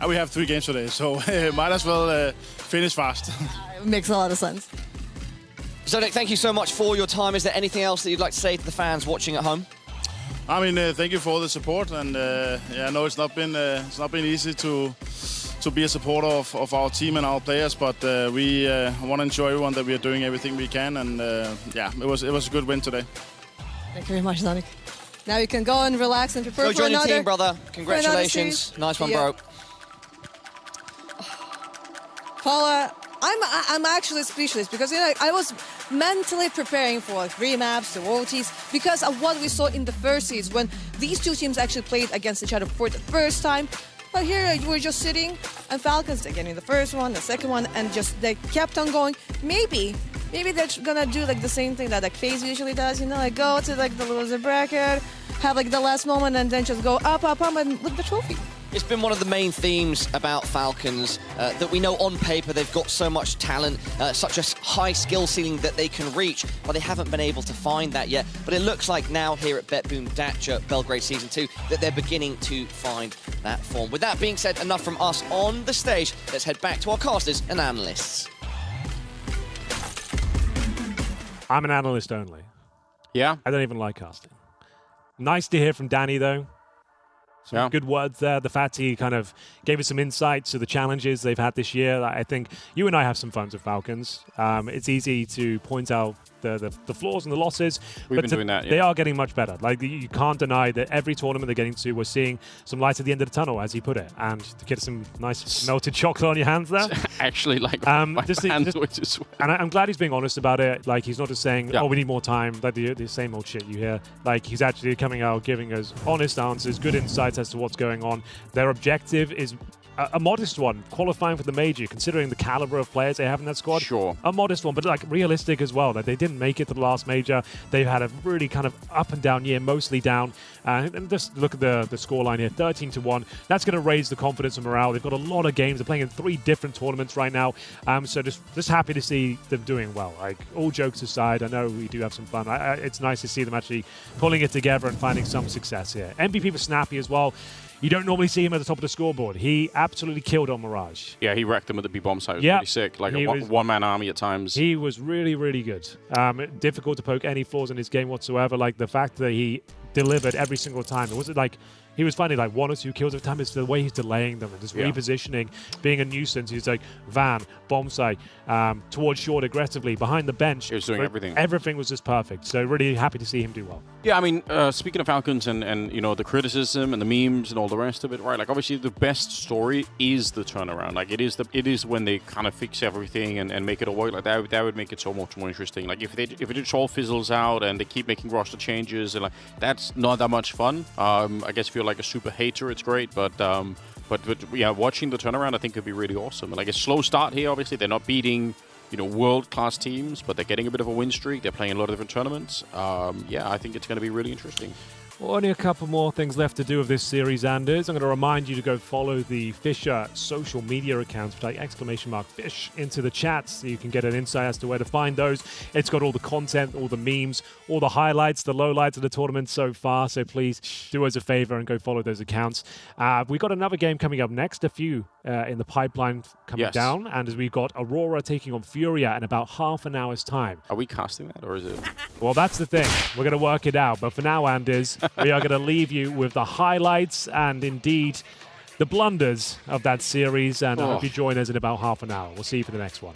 We have 3 games today, so might as well finish fast. It makes a lot of sense. Zonik, thank you so much for your time. Is there anything else that you'd like to say to the fans watching at home? I mean, thank you for all the support, and I know it's not been easy to be a supporter of our team and our players, but we want to ensure everyone that we are doing everything we can, and it was a good win today. Thank you very much, Zonik. Now you can go and relax and prepare for another. Go join your team, brother. Congratulations. Nice one, bro. Paula, I'm actually speechless because I was mentally preparing for remaps, the royalties, because of what we saw in the first seeds when these two teams actually played against each other for the first time. But here you were just sitting, and Falcons they're getting the first one, the second one, and just they kept on going. Maybe they're gonna do the same thing that FaZe usually does, go to the loser bracket, have the last moment, and then just go up, and with the trophy. It's been one of the main themes about Falcons that we know on paper they've got so much talent, such a high skill ceiling that they can reach, but they haven't been able to find that yet. But it looks like now here at BetBoom Dacha Belgrade Season 2 that they're beginning to find that form. With that being said, enough from us on the stage. Let's head back to our casters and analysts. I'm an analyst only. Yeah? I don't even like casting. Nice to hear from Danny, though. Some good words there. The fact he kind of gave us some insights to the challenges they've had this year. I think you and I have some fun with Falcons. It's easy to point out the flaws and the losses. We've been doing that, yeah. They are getting much better. You can't deny that every tournament they're getting to, we're seeing some light at the end of the tunnel, as he put it. And to get some nice melted chocolate on your hands there. Actually, my hands were just wet. And I'm glad he's being honest about it. He's not just saying, oh, we need more time, the same old shit you hear. He's actually coming out, giving us honest answers, good insights as to what's going on. Their objective is a modest one, qualifying for the major, considering the caliber of players they have in that squad. Sure. A modest one, but realistic as well. They didn't make it to the last major. They've had a really kind of up and down year, mostly down. And just look at the scoreline here, 13-1. That's going to raise the confidence and morale. They've got a lot of games. They're playing in 3 different tournaments right now. So just happy to see them doing well. All jokes aside, I know we do have some fun. It's nice to see them actually pulling it together and finding some success here. MVP for Snappy as well. You don't normally see him at the top of the scoreboard. He absolutely killed on Mirage. Yeah, he wrecked them at the B-bomb side. It was Yeah. pretty sick. Like He a was- one-man army at times. He was really, really good. Difficult to poke any flaws in his game whatsoever. Like the fact that he delivered every single time. It wasn't like he was finding like 1 or 2 kills at a time. It's the way he's delaying them and just repositioning, being a nuisance. He's like Van, bomb site, towards short aggressively, behind the bench. He was doing everything. Everything was just perfect. So really happy to see him do well. Yeah, I mean, speaking of Falcons and you know the criticism and the memes and all the rest of it, right? Like obviously the best story is the turnaround. Like it is when they kind of fix everything and make it all work like that. That would make it so much more interesting. Like if it just all fizzles out and they keep making roster changes and like that's not that much fun. I guess if you're like a super hater, it's great, but yeah, watching the turnaround I think could be really awesome. And like a slow start here, obviously they're not beating world-class teams, but they're getting a bit of a win streak. They're playing a lot of different tournaments. Yeah, I think it's going to be really interesting. Well, only a couple more things left to do of this series, Anders. I'm going to remind you to go follow the Fisher social media accounts, like !Fish into the chats so you can get an insight as to where to find those. It's got all the content, all the memes, all the highlights, the lowlights of the tournament so far. So please do us a favor and go follow those accounts. We've got another game coming up next, a few in the pipeline coming down. And as we've got Aurora taking on FURIA in about half an hour's time. Are we casting that or is it? Well, that's the thing. We're going to work it out. But for now, Anders, we are going to leave you with the highlights and indeed the blunders of that series. And I hope you join us in about half an hour. We'll see you for the next one.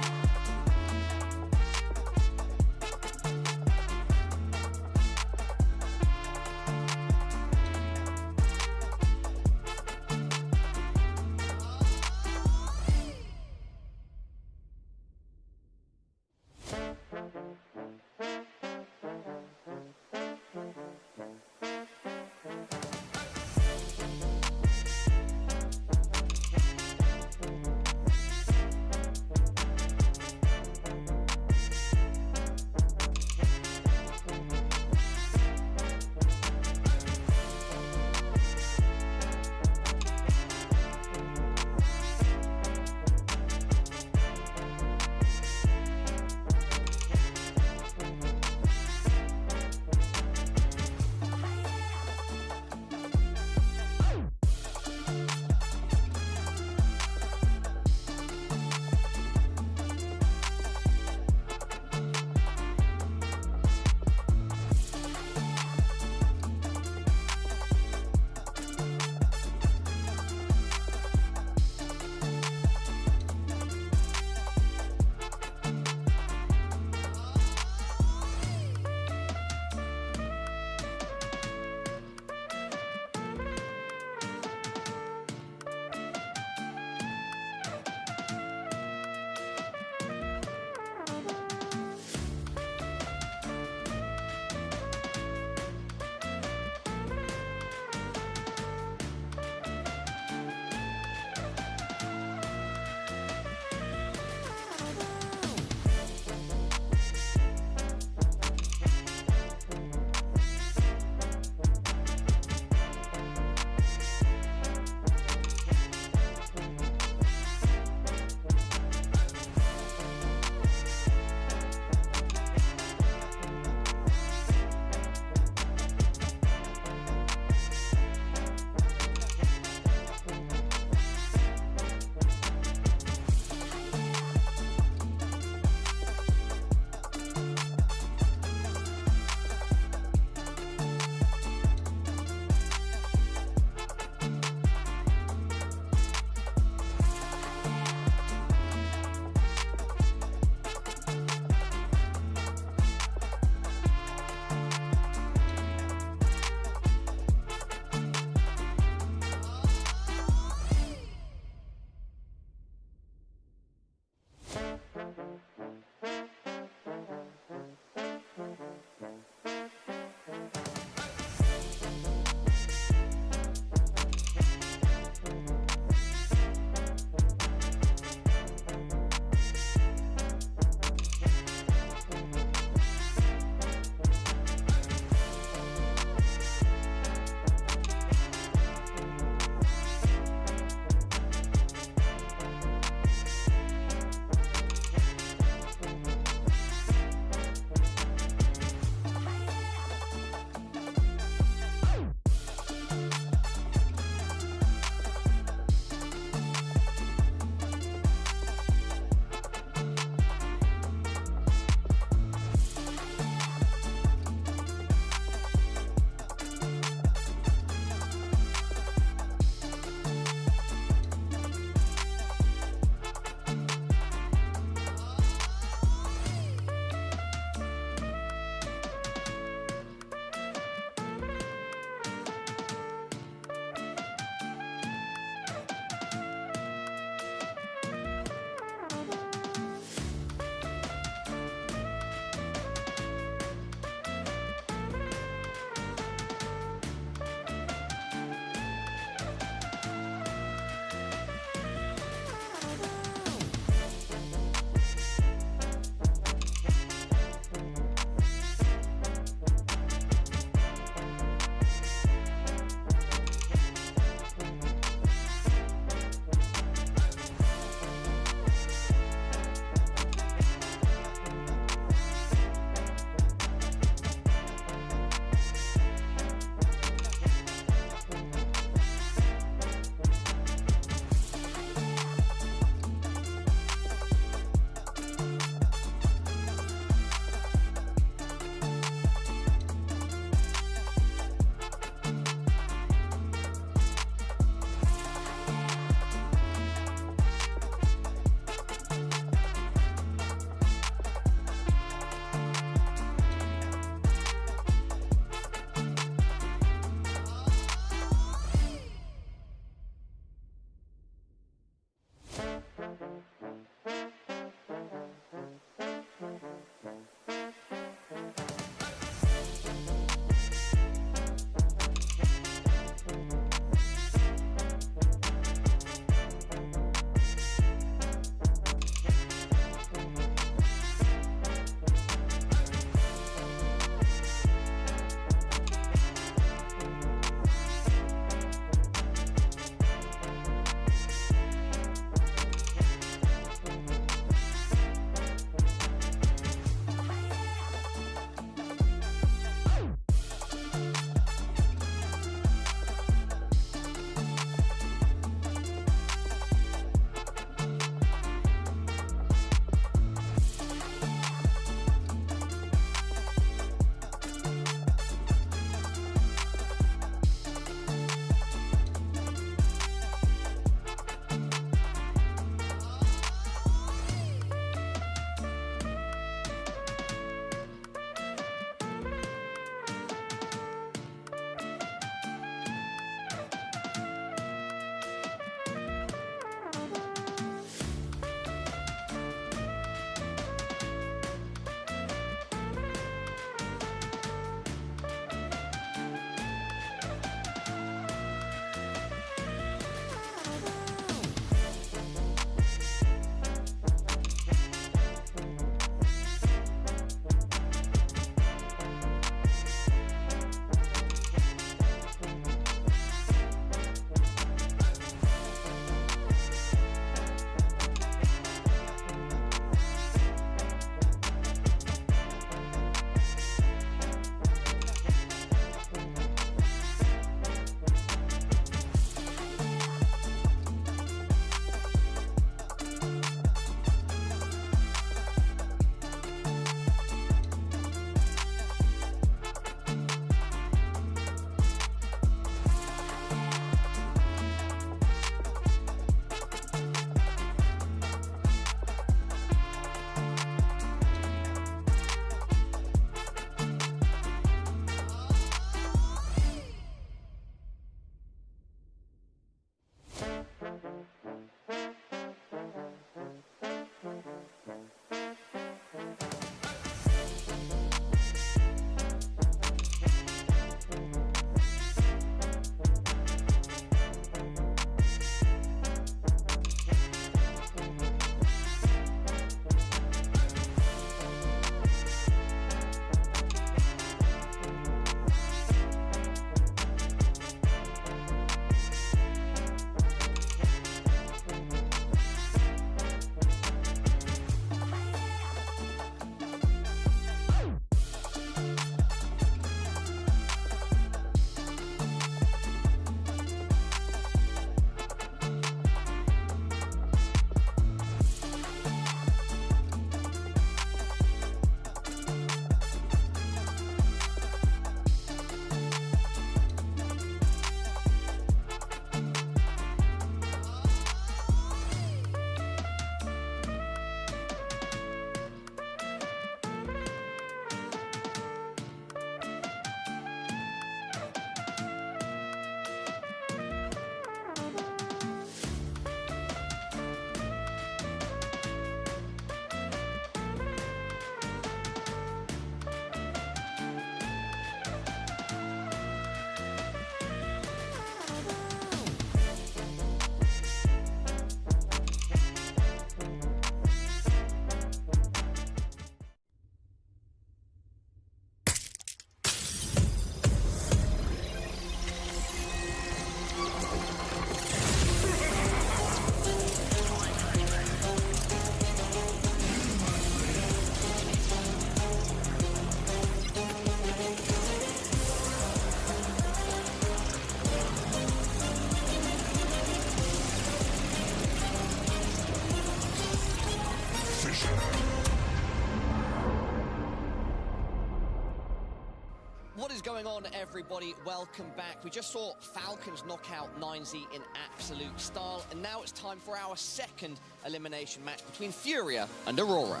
What is going on, everybody? Welcome back. We just saw Falcons knock out 9Z in absolute style, and now it's time for our second elimination match between FURIA and Aurora.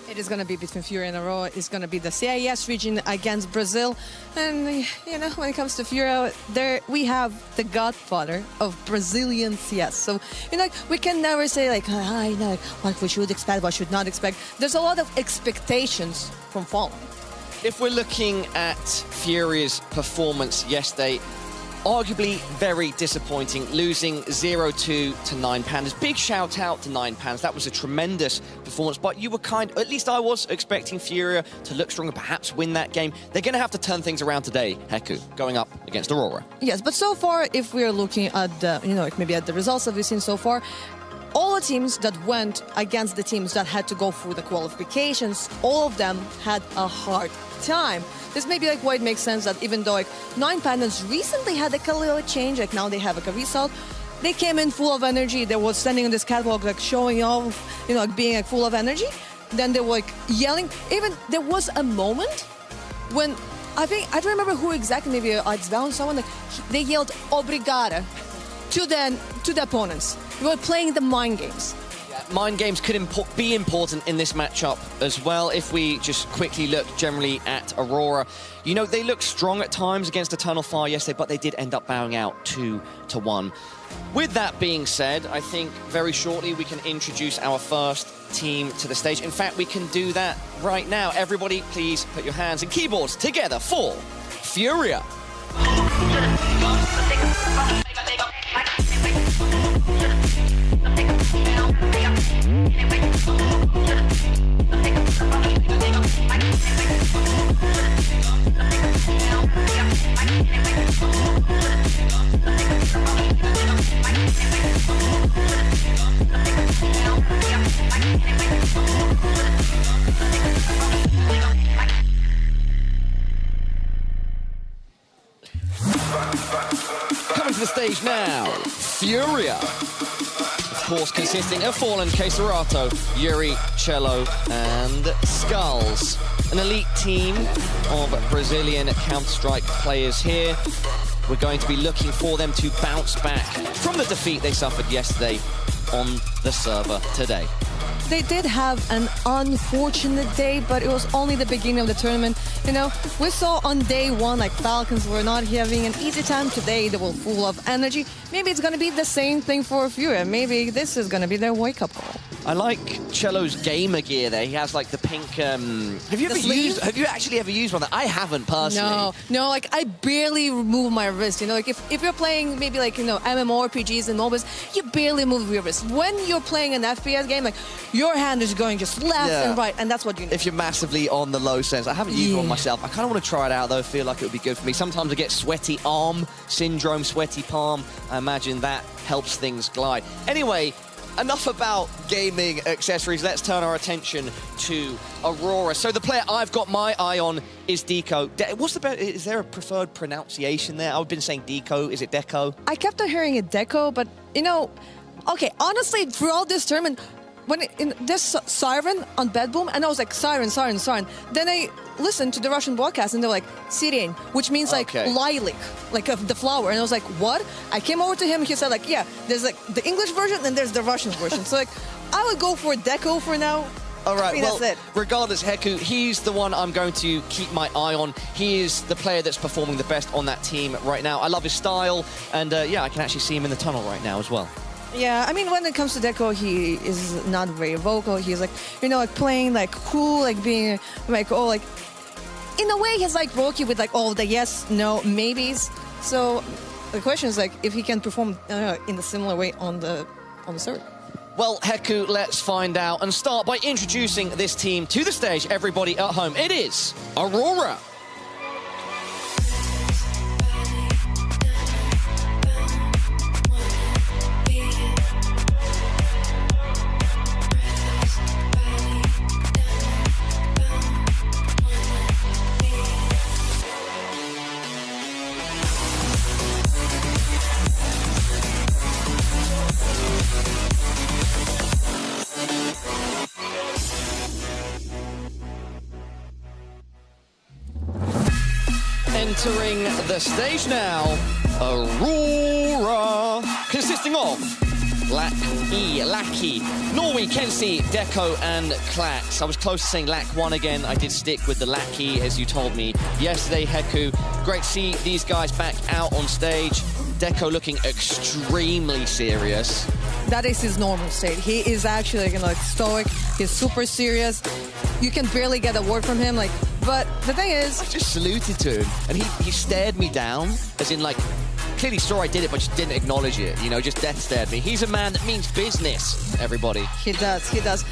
It is going to be between FURIA and Aurora. It's going to be the CIS region against Brazil. And, you know, when it comes to FURIA, we have the godfather of Brazilian CS. So, you know, we can never say, like, you know, what we should expect, what should not expect. There's a lot of expectations from Fallen. If we're looking at FURIA's performance yesterday, arguably very disappointing, losing 0-2 to 9 Pandas. Big shout out to 9 Pandas. That was a tremendous performance, but you were at least I was expecting FURIA to look stronger, perhaps win that game. They're going to have to turn things around today, Heku, going up against Aurora. Yes, but so far, if we're looking at the, you know, like maybe at the results that we've seen so far, all the teams that went against the teams that had to go through the qualifications, all of them had a hard time. This may be like why it makes sense that even though like 9 Pandas recently had like a little change, like now they have like a result, they came in full of energy. They were standing on this catwalk like showing off, you know, like being like full of energy. Then they were like yelling. Even there was a moment when I don't remember who exactly, maybe it's bound someone, like they yelled "Obrigada" to the opponents. We were playing the mind games. Yeah, mind games could be important in this matchup as well. If we just quickly look generally at Aurora, you know, they looked strong at times against Eternal Fire yesterday, but they did end up bowing out 2-1. With that being said, I think very shortly we can introduce our first team to the stage. In fact, we can do that right now. Everybody, please put your hands and keyboards together for FURIA. Coming to the stage now, FURIA. Of course, consisting of Fallen, Keserato, Yuri, Cello, and Skulls. An elite team of Brazilian Counter-Strike players here. We're going to be looking for them to bounce back from the defeat they suffered yesterday on the server today. They did have an unfortunate day, but it was only the beginning of the tournament. You know, we saw on day one, like Falcons were not having an easy time. Today, they were full of energy. Maybe it's going to be the same thing for FURIA. Maybe this is going to be their wake-up call. I like Cello's gamer gear there. He has like the pink, have you actually ever used one? I haven't personally. No, like I barely move my wrist. You know, like if you're playing maybe like, you know, MMORPGs and MOBAs, you barely move your wrist. When you're playing an FPS game, like your hand is going just left and right, and that's what you need. If you're massively on the low sense. I haven't used one myself. I kind of want to try it out though. I feel like it would be good for me. Sometimes I get sweaty arm syndrome, sweaty palm. I imagine that helps things glide. Anyway, enough about gaming accessories. Let's turn our attention to Aurora. So the player I've got my eye on is Deco. Is there a preferred pronunciation there? I've been saying Deco. Is it Deco? I kept on hearing it Deco, but you know, okay, honestly, throughout this tournament, when there's Siren on BetBoom, and I was like, Siren. Then I listened to the Russian broadcast, and they're like, Siren, which means like lilac, like the flower. And I was like, what? I came over to him, and he said like, yeah, there's like the English version, and there's the Russian version. So like, I would go for Deco for now. All right, well, that's it. Regardless, Heku, he's the one I'm going to keep my eye on. He is the player that's performing the best on that team right now. I love his style, and yeah, I can actually see him in the tunnel right now as well. Yeah, I mean, when it comes to Deco, he is not very vocal. He's like, you know, like playing like cool, like being like, oh, like, in a way, he's like Rocky with like all the yes, no, maybes. So the question is like, if he can perform in a similar way on the server. Well, Heku, let's find out and start by introducing this team to the stage. Everybody at home, it is Aurora. Entering the stage now, Aurora, consisting of Lackey, Norway, Kensi, Deco, and Klax. I was close to saying Lack1 again. I did stick with the Lackey, as you told me yesterday, Heku. Great to see these guys back out on stage. Deco looking extremely serious. That is his normal state. He is actually like stoic. He's super serious. You can barely get a word from him. But the thing is, I just saluted to him, and he stared me down, as in clearly saw I did it, but just didn't acknowledge it. Just death stared me. He's a man that means business, everybody. He does.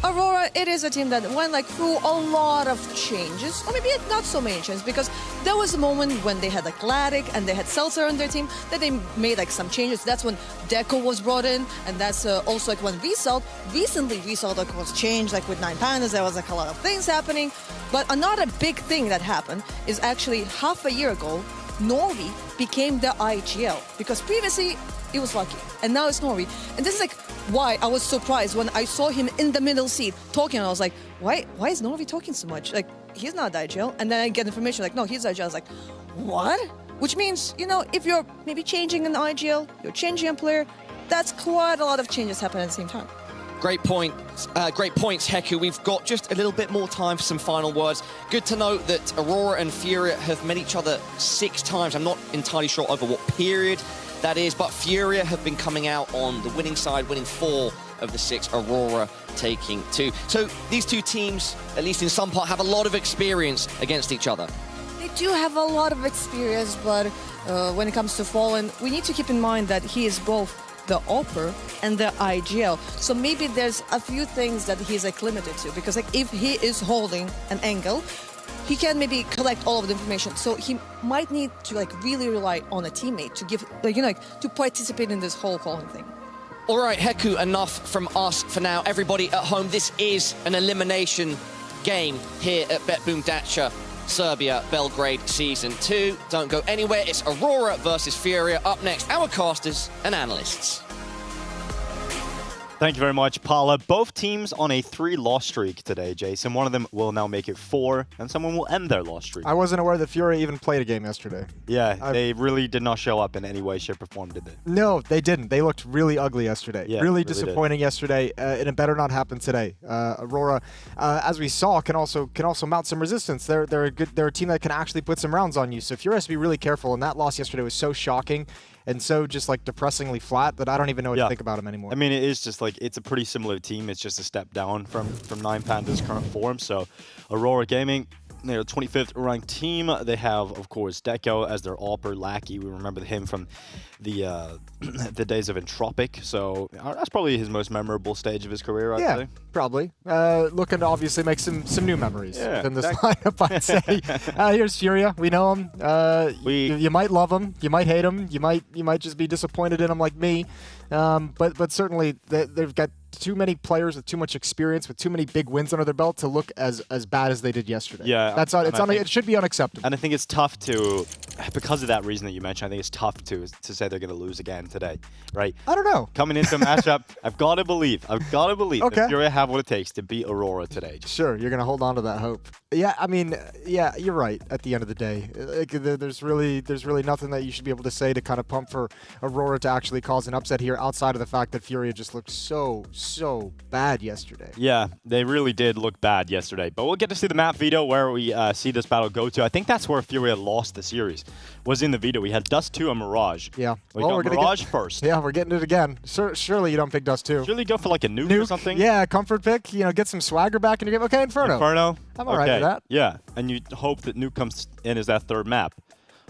Aurora, it is a team that went through a lot of changes, or maybe not so many changes, because there was a moment when they had Gladic and they had Seltzer on their team that they made some changes. That's when Deco was brought in, and that's also when recently Result was changed, with 9 Pandas. There was a lot of things happening. But another big thing that happened is actually half a year ago, Norway became the IGL, because previously it was Lucky, and now it's Norway. And this is why I was surprised when I saw him in the middle seat talking, and I was like, why is Norway talking so much? He's not the IGL. And then I get information no, he's the IGL. I was like, what? Which means, if you're maybe changing an IGL, you're changing a player, that's quite a lot of changes happening at the same time. Great points, Heku. We've got just a little bit more time for some final words. Good to note that Aurora and FURIA have met each other 6 times. I'm not entirely sure over what period that is, but FURIA have been coming out on the winning side, winning 4 of the 6, Aurora taking 2. So these two teams, at least in some part, have a lot of experience against each other. They do have a lot of experience, but when it comes to Fallen, we need to keep in mind that he is both the Opera and the IGL. So maybe there's a few things that he's limited to, because if he is holding an angle, he can maybe collect all of the information. So he might need to really rely on a teammate to give to participate in this whole calling thing. All right, Heku, enough from us for now. Everybody at home, this is an elimination game here at BetBoom Dacha Serbia Belgrade Season 2. Don't go anywhere. It's Aurora versus FURIA. Up next, our casters and analysts. Thank you very much, Paula. Both teams on a 3-loss streak today, Jason. One of them will now make it 4, and someone will end their loss streak. I wasn't aware that FURIA even played a game yesterday. Yeah, they really did not show up in any way, shape, or form, did they? No, they didn't. They looked really ugly yesterday. Yeah, really disappointing yesterday, and it better not happen today. Aurora, as we saw, can also mount some resistance. They're a team that can actually put some rounds on you. So FURIA has to be really careful. And that loss yesterday was so shocking and so just depressingly flat that I don't even know what to think about them anymore. I mean, it is just it's a pretty similar team. It's just a step down from 9 Pandas' current form. So Aurora Gaming, they're a 25th ranked team. They have, of course, Deco as their Opera Lackey. We remember him from the the days of Entropic. So that's probably his most memorable stage of his career, I'd say. Probably. Looking to obviously make some new memories in this lineup, I'd say. Here's FURIA. We know him. You might love him. You might hate him. You might just be disappointed in him like me. But certainly they've got too many players with too much experience, with too many big wins under their belt to look as bad as they did yesterday. Yeah, it should be unacceptable. And I think it's tough to, because of that reason that you mentioned, I think it's tough to say they're going to lose again today, right? I don't know. Coming into a matchup, I've got to believe that FURIA have what it takes to beat Aurora today. Sure, you're going to hold on to that hope. Yeah, I mean, yeah, you're right. At the end of the day, there's really nothing that you should be able to say to kind of pump for Aurora to actually cause an upset here, outside of the fact that FURIA just looked so bad yesterday. Yeah, they really did look bad yesterday. But we'll get to see the map veto where we see this battle go to. I think that's where FURIA lost the series, was in the veto. We had Dust 2 and Mirage. Yeah. We're Mirage first. Yeah, we're getting it again. Surely you don't pick Dust 2. Surely go for a nuke or something? Yeah, comfort pick. Get some swagger back in your game. Okay, Inferno. I'm all right with that. Yeah, and you hope that nuke comes in as that 3rd map.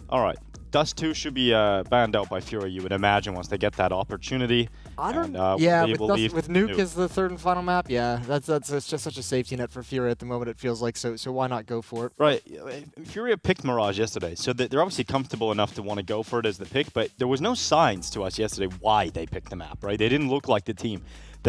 All right. Dust 2 should be banned out by FURIA, you would imagine, once they get that opportunity. I don't. With nuke as the 3rd and final map. Yeah, that's just such a safety net for FURIA at the moment. It feels like so why not go for it? Right. FURIA picked Mirage yesterday, so they're obviously comfortable enough to want to go for it as the pick. But there was no signs to us yesterday why they picked the map. Right. They didn't look like the team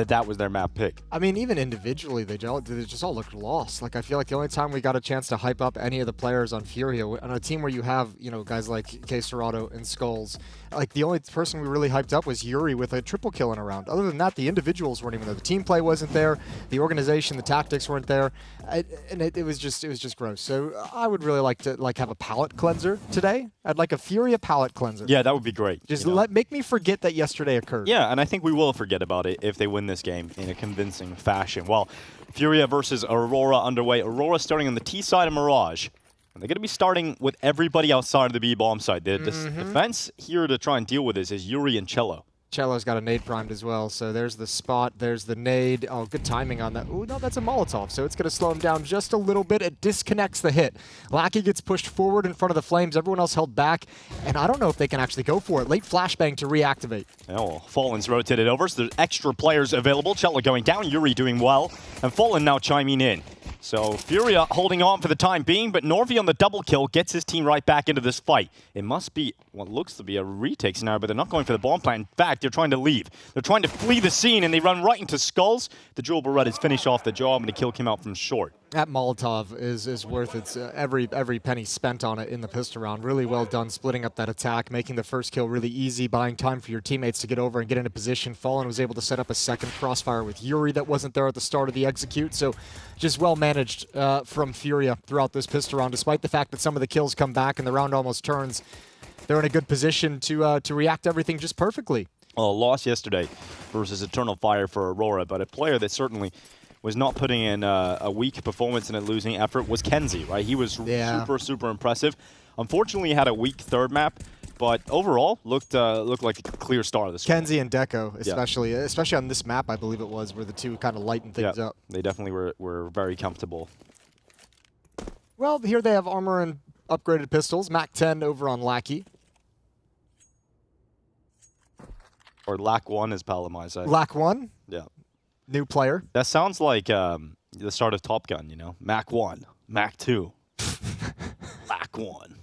that was their map pick. I mean, even individually, they just all looked lost. Like, I feel like the only time we got a chance to hype up any of the players on FURIA, on a team where you have, you know, guys like csgo and Skulls, like, the only person we really hyped up was Yuri with a triple kill in a round. Other than that, the individuals weren't even there. The team play wasn't there. The organization, the tactics weren't there. And it was just gross. So I would really like to, like, have a palate cleanser today. I'd like a FURIA palate cleanser. Yeah, that would be great. Just make me forget that yesterday occurred. Yeah, and I think we will forget about it if they win this game in a convincing fashion. Well, FURIA versus Aurora underway. Aurora starting on the T side of Mirage. And they're going to be starting with everybody outside of the B bomb side. The defense here to try and deal with this is Yuri and Cello. Cello's got a nade primed as well, so there's the spot, there's the nade. Oh, good timing on that. Oh, no, that's a Molotov, so it's going to slow him down just a little bit. It disconnects the hit. Lackey gets pushed forward in front of the flames, everyone else held back, and I don't know if they can actually go for it. Late flashbang to reactivate. Oh, Fallen's rotated over, so there's extra players available. Cello going down, Yuri doing well, and Fallen now chiming in. So FURIA holding on for the time being, but Norvi on the double kill gets his team right back into this fight. It must be what looks to be a retake scenario, but they're not going for the bomb plant. In fact, they're trying to leave. They're trying to flee the scene, and they run right into Skulls. The Jewel Berettas finish off the job, and the kill came out from short. That Molotov is worth its every penny spent on it in the pistol round. Really well done splitting up that attack, making the first kill really easy, buying time for your teammates to get over and get into position. Fallen was able to set up a second crossfire with Yuri that wasn't there at the start of the execute, so just well managed from FURIA throughout this pistol round. Despite the fact that some of the kills come back and the round almost turns, they're in a good position to react to everything just perfectly. Well, a loss yesterday versus Eternal Fire for Aurora, but a player that certainly was not putting in a weak performance and a losing effort was Kenzie, right? He was super impressive. Unfortunately, he had a weak third map, but overall looked like a clear star of the squad. Kenzie and Deco, especially on this map, I believe it was, where the two kind of lightened things up. They definitely were very comfortable. Well, here they have armor and upgraded pistols. Mac 10 over on Lackey. Or Lack 1, as Palamai said. Lack 1? Yeah. New player. That sounds like the start of Top Gun, you know? Mac 1, Mac 2, Lack 1.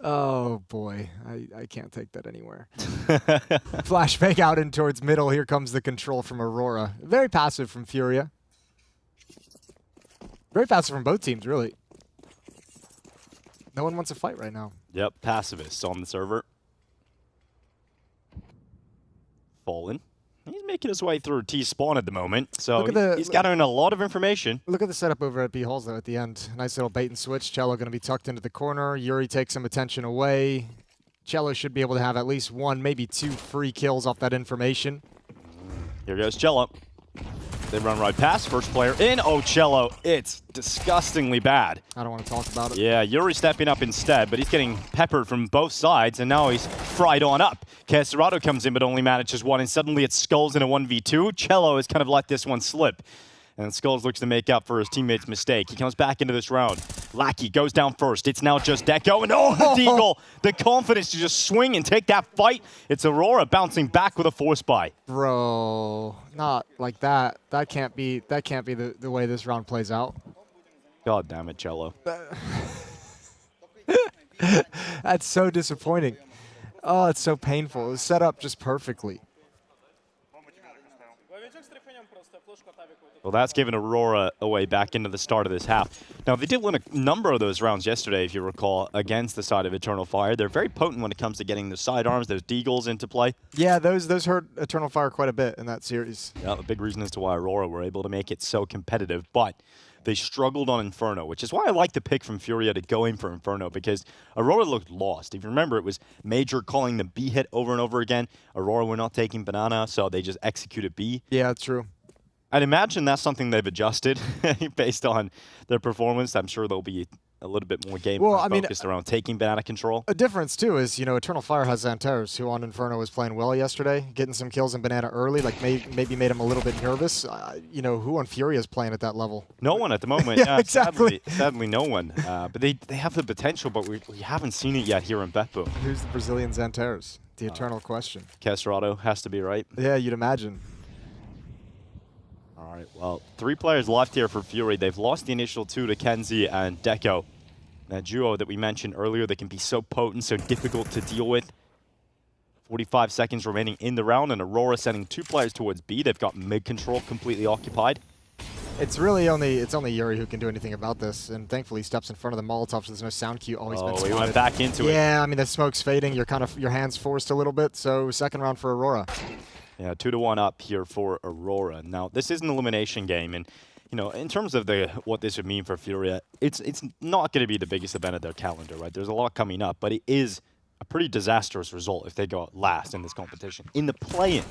Oh, boy. I can't take that anywhere. Flashbang out in towards middle. Here comes the control from Aurora. Very passive from FURIA. Very passive from both teams, really. No one wants to fight right now. Yep, pacifists on the server. Fallen. He's making his way through T-spawn at the moment, so he's gathering a lot of information. Look at the setup over at B-Halls, though, at the end. Nice little bait and switch. Cello going to be tucked into the corner. Yuri takes some attention away. Cello should be able to have at least one, maybe two free kills off that information. Here goes Cello. They run right past, first player in. Oh, Cello, it's disgustingly bad. I don't want to talk about it. Yeah, Yuri stepping up instead, but he's getting peppered from both sides, and now he's fried on up. csgo comes in, but only manages one, and suddenly it's Skulls in a 1v2. Cello has kind of let this one slip. And Skulls looks to make up for his teammate's mistake. He comes back into this round. Lackey goes down first. It's now just Deco. And oh, the Deagle! The confidence to just swing and take that fight. It's Aurora bouncing back with a force buy. Bro, not like that. That can't be the way this round plays out. God damn it, Cello. That's so disappointing. Oh, it's so painful. It was set up just perfectly. Well, that's given Aurora away back into the start of this half. Now, they did win a number of those rounds yesterday, if you recall, against the side of Eternal Fire. They're very potent when it comes to getting the sidearms, those deagles into play. Yeah, those hurt Eternal Fire quite a bit in that series. Yeah, a big reason as to why Aurora were able to make it so competitive. But they struggled on Inferno, which is why I like the pick from FURIA to go in for Inferno, because Aurora looked lost. If you remember, it was Major calling the B hit over and over again. Aurora were not taking Banana, so they just executed B. Yeah, that's true. I'd imagine that's something they've adjusted based on their performance. I'm sure there'll be a little bit more game focused around taking Banana control. A difference, too, is, you know, Eternal Fire has Xanteros, who on Inferno was playing well yesterday, getting some kills in Banana early, like maybe made him a little bit nervous. You know, who on FURIA is playing at that level? No one at the moment. Yeah, exactly. Sadly, no one. But they have the potential, but we haven't seen it yet here in BetBoom. Who's the Brazilian Xanteros? The eternal question. csgo has to be right. Yeah, you'd imagine. All right, well, 3 players left here for FURIA. They've lost the initial 2 to Kenzie and Deco. That duo that we mentioned earlier that can be so potent, so difficult to deal with. 45 seconds remaining in the round, and Aurora sending 2 players towards B. They've got mid control completely occupied. It's really only Yuri who can do anything about this, and thankfully he steps in front of the Molotov, so there's no sound cue. Oh, he's been spotted. He went back into it. Yeah, I mean the smoke's fading. You're kind of your hands forced a little bit. So second round for Aurora. Yeah, 2-1 up here for Aurora. Now this is an elimination game, and you know, in terms of what this would mean for FURIA, it's not going to be the biggest event of their calendar, right? There's a lot coming up, but it is a pretty disastrous result if they go last in this competition. In the play-in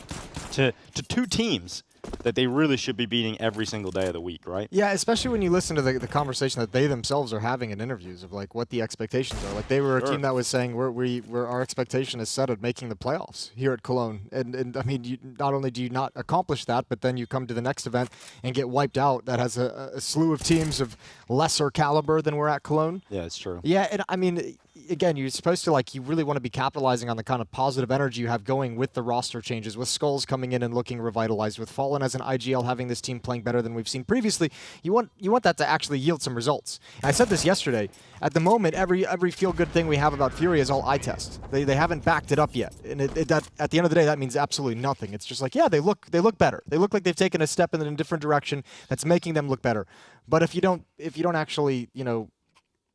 to 2 teams that they really should be beating every single day of the week, right? Yeah, especially when you listen to the conversation that they themselves are having in interviews of like what the expectations are. Like they were a team that was saying our expectation is set at making the playoffs here at Cologne. And I mean, not only do you not accomplish that, but then you come to the next event and get wiped out. That has a slew of teams of lesser caliber than we're at Cologne. Yeah, it's true. Yeah, and I mean, again, you're supposed to you really want to be capitalizing on the kind of positive energy you have going with the roster changes, with Skulls coming in and looking revitalized, with Fallen as an IGL having this team playing better than we've seen previously. You want that to actually yield some results. And I said this yesterday. At the moment, every feel-good thing we have about FURIA is all eye test. They haven't backed it up yet, and that at the end of the day, that means absolutely nothing. It's just like, yeah, they look better. They look like they've taken a step in a different direction that's making them look better. But if you don't actually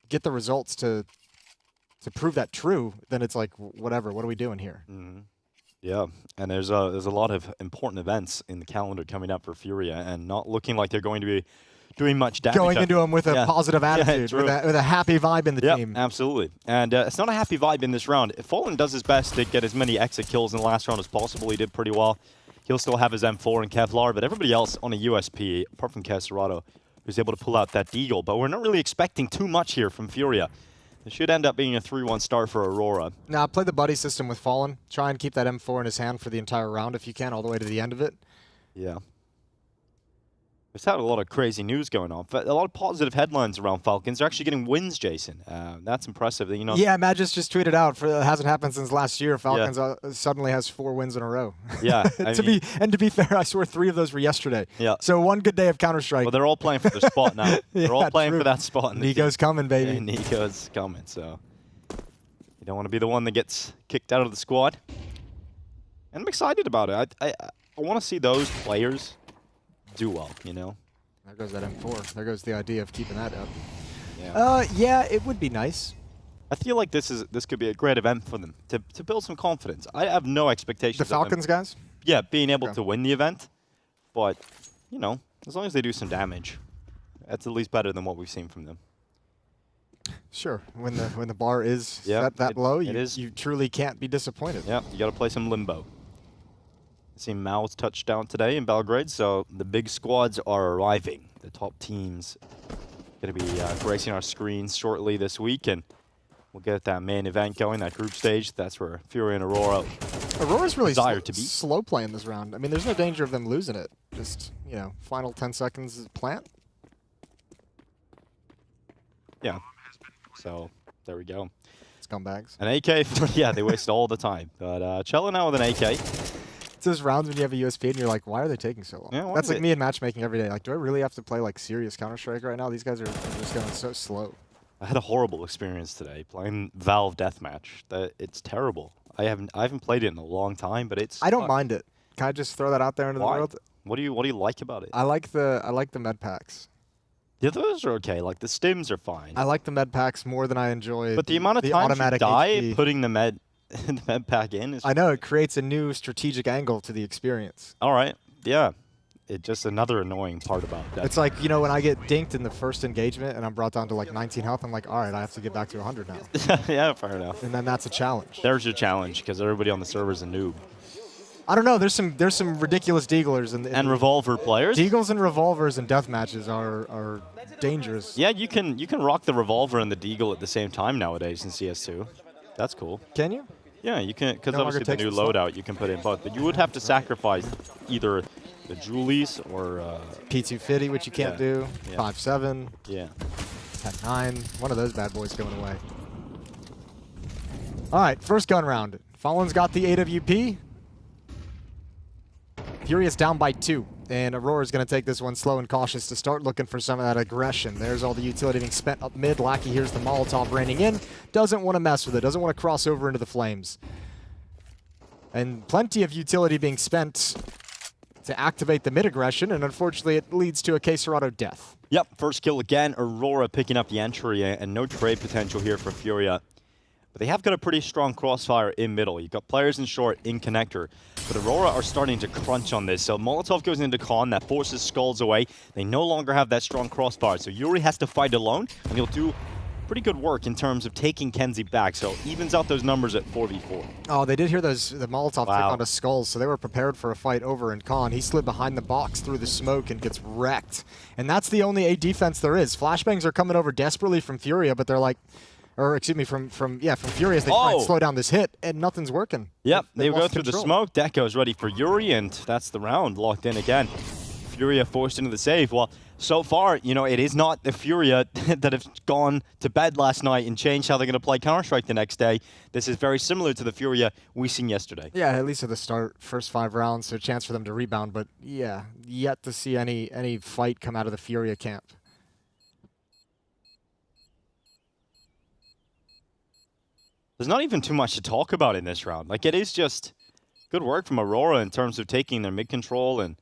get the results to prove that true, then it's like, whatever, what are we doing here? Mm-hmm. Yeah, and there's a lot of important events in the calendar coming up for FURIA, and not looking like they're going to be doing much damage. Going into them with a positive attitude, with a happy vibe in the team. Absolutely. And it's not a happy vibe in this round. If Fallen does his best to get as many exit kills in the last round as possible, he did pretty well. He'll still have his M4 and Kevlar, but everybody else on a USP, apart from Caserato, who's able to pull out that deagle. But we're not really expecting too much here from FURIA. It should end up being a 3-1 start for Aurora. Now, play the buddy system with Fallen. Try and keep that M4 in his hand for the entire round if you can, all the way to the end of it. Yeah. We've had a lot of crazy news going on. A lot of positive headlines around Falcons. They're actually getting wins, Jason. That's impressive. Yeah, Magis just tweeted out. It hasn't happened since last year. Falcons suddenly has 4 wins in a row. Yeah. to be fair, I swear 3 of those were yesterday. Yeah. So one good day of Counter-Strike. Well, they're all playing for their spot now. They're all playing for that spot. Nico's coming, baby. Yeah, Nico's coming. So you don't want to be the one that gets kicked out of the squad. And I'm excited about it. I want to see those players do well, There goes that M4. There goes the idea of keeping that up. Yeah. Yeah, it would be nice. I feel like this could be a great event for them to build some confidence. I have no expectations. The Falcons guys? Yeah, being able to win the event, but as long as they do some damage, that's at least better than what we've seen from them. Sure. When the bar is set that low, you truly can't be disappointed. Yeah, you got to play some limbo. Seen MOUZ touchdown today in Belgrade, so the big squads are arriving. The top teams going to be gracing our screens shortly this week, and we'll get that main event going, that group stage. That's where FURIA and Aurora Aurora's really desire to be. Slow playing this round. I mean, there's no danger of them losing it. Just, final 10 seconds plant. Yeah. So, there we go. Scumbags. An AK, yeah, they waste all the time. But chilling out with an AK. It's those rounds when you have a USP and you're like, why are they taking so long? Yeah, that's like me in matchmaking every day. Like, do I really have to play like serious Counter-Strike right now? These guys are just going so slow. I had a horrible experience today playing Valve Deathmatch. It's terrible. I haven't played it in a long time, but it's. I don't mind it. Can I just throw that out there into the world? What do you like about it? I like the med packs. Yeah, those are okay. Like the stims are fine. I like the med packs more than I enjoy. But the amount of times you die putting the med pack in is. I know it creates a new strategic angle to the experience. All right. Yeah. It's just another annoying part about that. It's like, when I get dinked in the first engagement and I'm brought down to like 19 health, I'm like, all right, I have to get back to 100 now. Yeah, fair enough. And then that's a challenge. There's your challenge because everybody on the server is a noob. I don't know. There's some ridiculous deaglers and revolver players. Deagles and revolvers in death matches are dangerous. Yeah, you can rock the revolver and the deagle at the same time nowadays in CS2. That's cool. Can you? Yeah, you can, because obviously the new loadout you can put in both, but you would have to sacrifice either the Julies or P250, which you can't do. Yeah. 5-7. Yeah. 10-9. One of those bad boys going away. All right, first gun round. Fallen's got the AWP. FURIA's down by 2, and Aurora's going to take this one slow and cautious to start looking for some of that aggression. There's all the utility being spent up mid. Lackey here's the Molotov raining in. Doesn't want to mess with it. Doesn't want to cross over into the flames. And plenty of utility being spent to activate the mid-aggression, and unfortunately it leads to a K-Serato death. Yep, first kill again. Aurora picking up the entry, and no trade potential here for FURIA. But they have got a pretty strong crossfire in middle. You've got players in short, in connector. But Aurora are starting to crunch on this. So Molotov goes into Con, that forces Skulls away. They no longer have that strong crossfire. So Yuri has to fight alone, and he'll do pretty good work in terms of taking Kenzie back. So evens out those numbers at 4v4. Oh, they did hear the Molotov tick onto Skulls, so they were prepared for a fight over in Con. He slid behind the box through the smoke and gets wrecked. And that's the only A defense there is. Flashbangs are coming over desperately from FURIA, but they're like, or excuse me, from FURIA as they try and slow down this hit, and nothing's working. Yep, they go through the smoke. Deco's ready for Yuri, and that's the round locked in again. FURIA forced into the save. Well, so far, you know, it is not the FURIA that have gone to bed last night and changed how they're going to play Counter-Strike the next day. This is very similar to the FURIA we seen yesterday. Yeah, at least at the start, first 5 rounds, so a chance for them to rebound. But yeah, yet to see any fight come out of the FURIA camp. There's not even too much to talk about in this round. Like, it is just good work from Aurora in terms of taking their mid-control and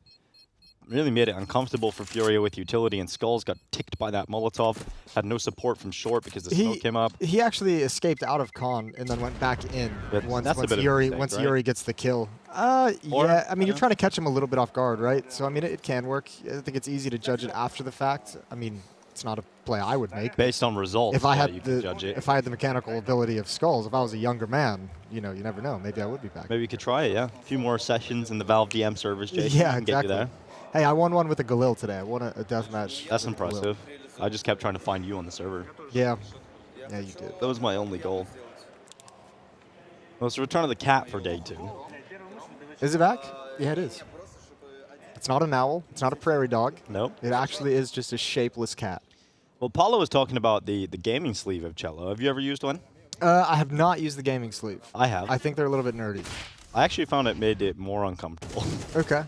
really made it uncomfortable for FURIA with utility, and Skulls got ticked by that Molotov. Had no support from short because the smoke came up. He actually escaped out of Con and then went back in once Yuri gets the kill. Yeah, I mean, you're trying to catch him a little bit off guard, right? So, I mean, it can work. I think it's easy to judge it after the fact. I mean, it's not a play I would make. Based on results, if I had if I had the mechanical ability of Skulls, if I was a younger man, you know, you never know. Maybe I would be back. Maybe you could try it, yeah. A few more sessions in the Valve DM servers, Jason. Yeah, exactly. Get you there. Hey, I won one with a Galil today. I won a deathmatch. That's impressive. I just kept trying to find you on the server. Yeah. Yeah, you did. That was my only goal. Well, it's the return of the cat for day 2. Is it back? Yeah, it is. It's not an owl. It's not a prairie dog. Nope. It actually is just a shapeless cat. Well, Paulo was talking about the gaming sleeve of Cello. Have you ever used one? I have not used the gaming sleeve. I have. I think they're a little bit nerdy. I actually found it made it more uncomfortable. Okay.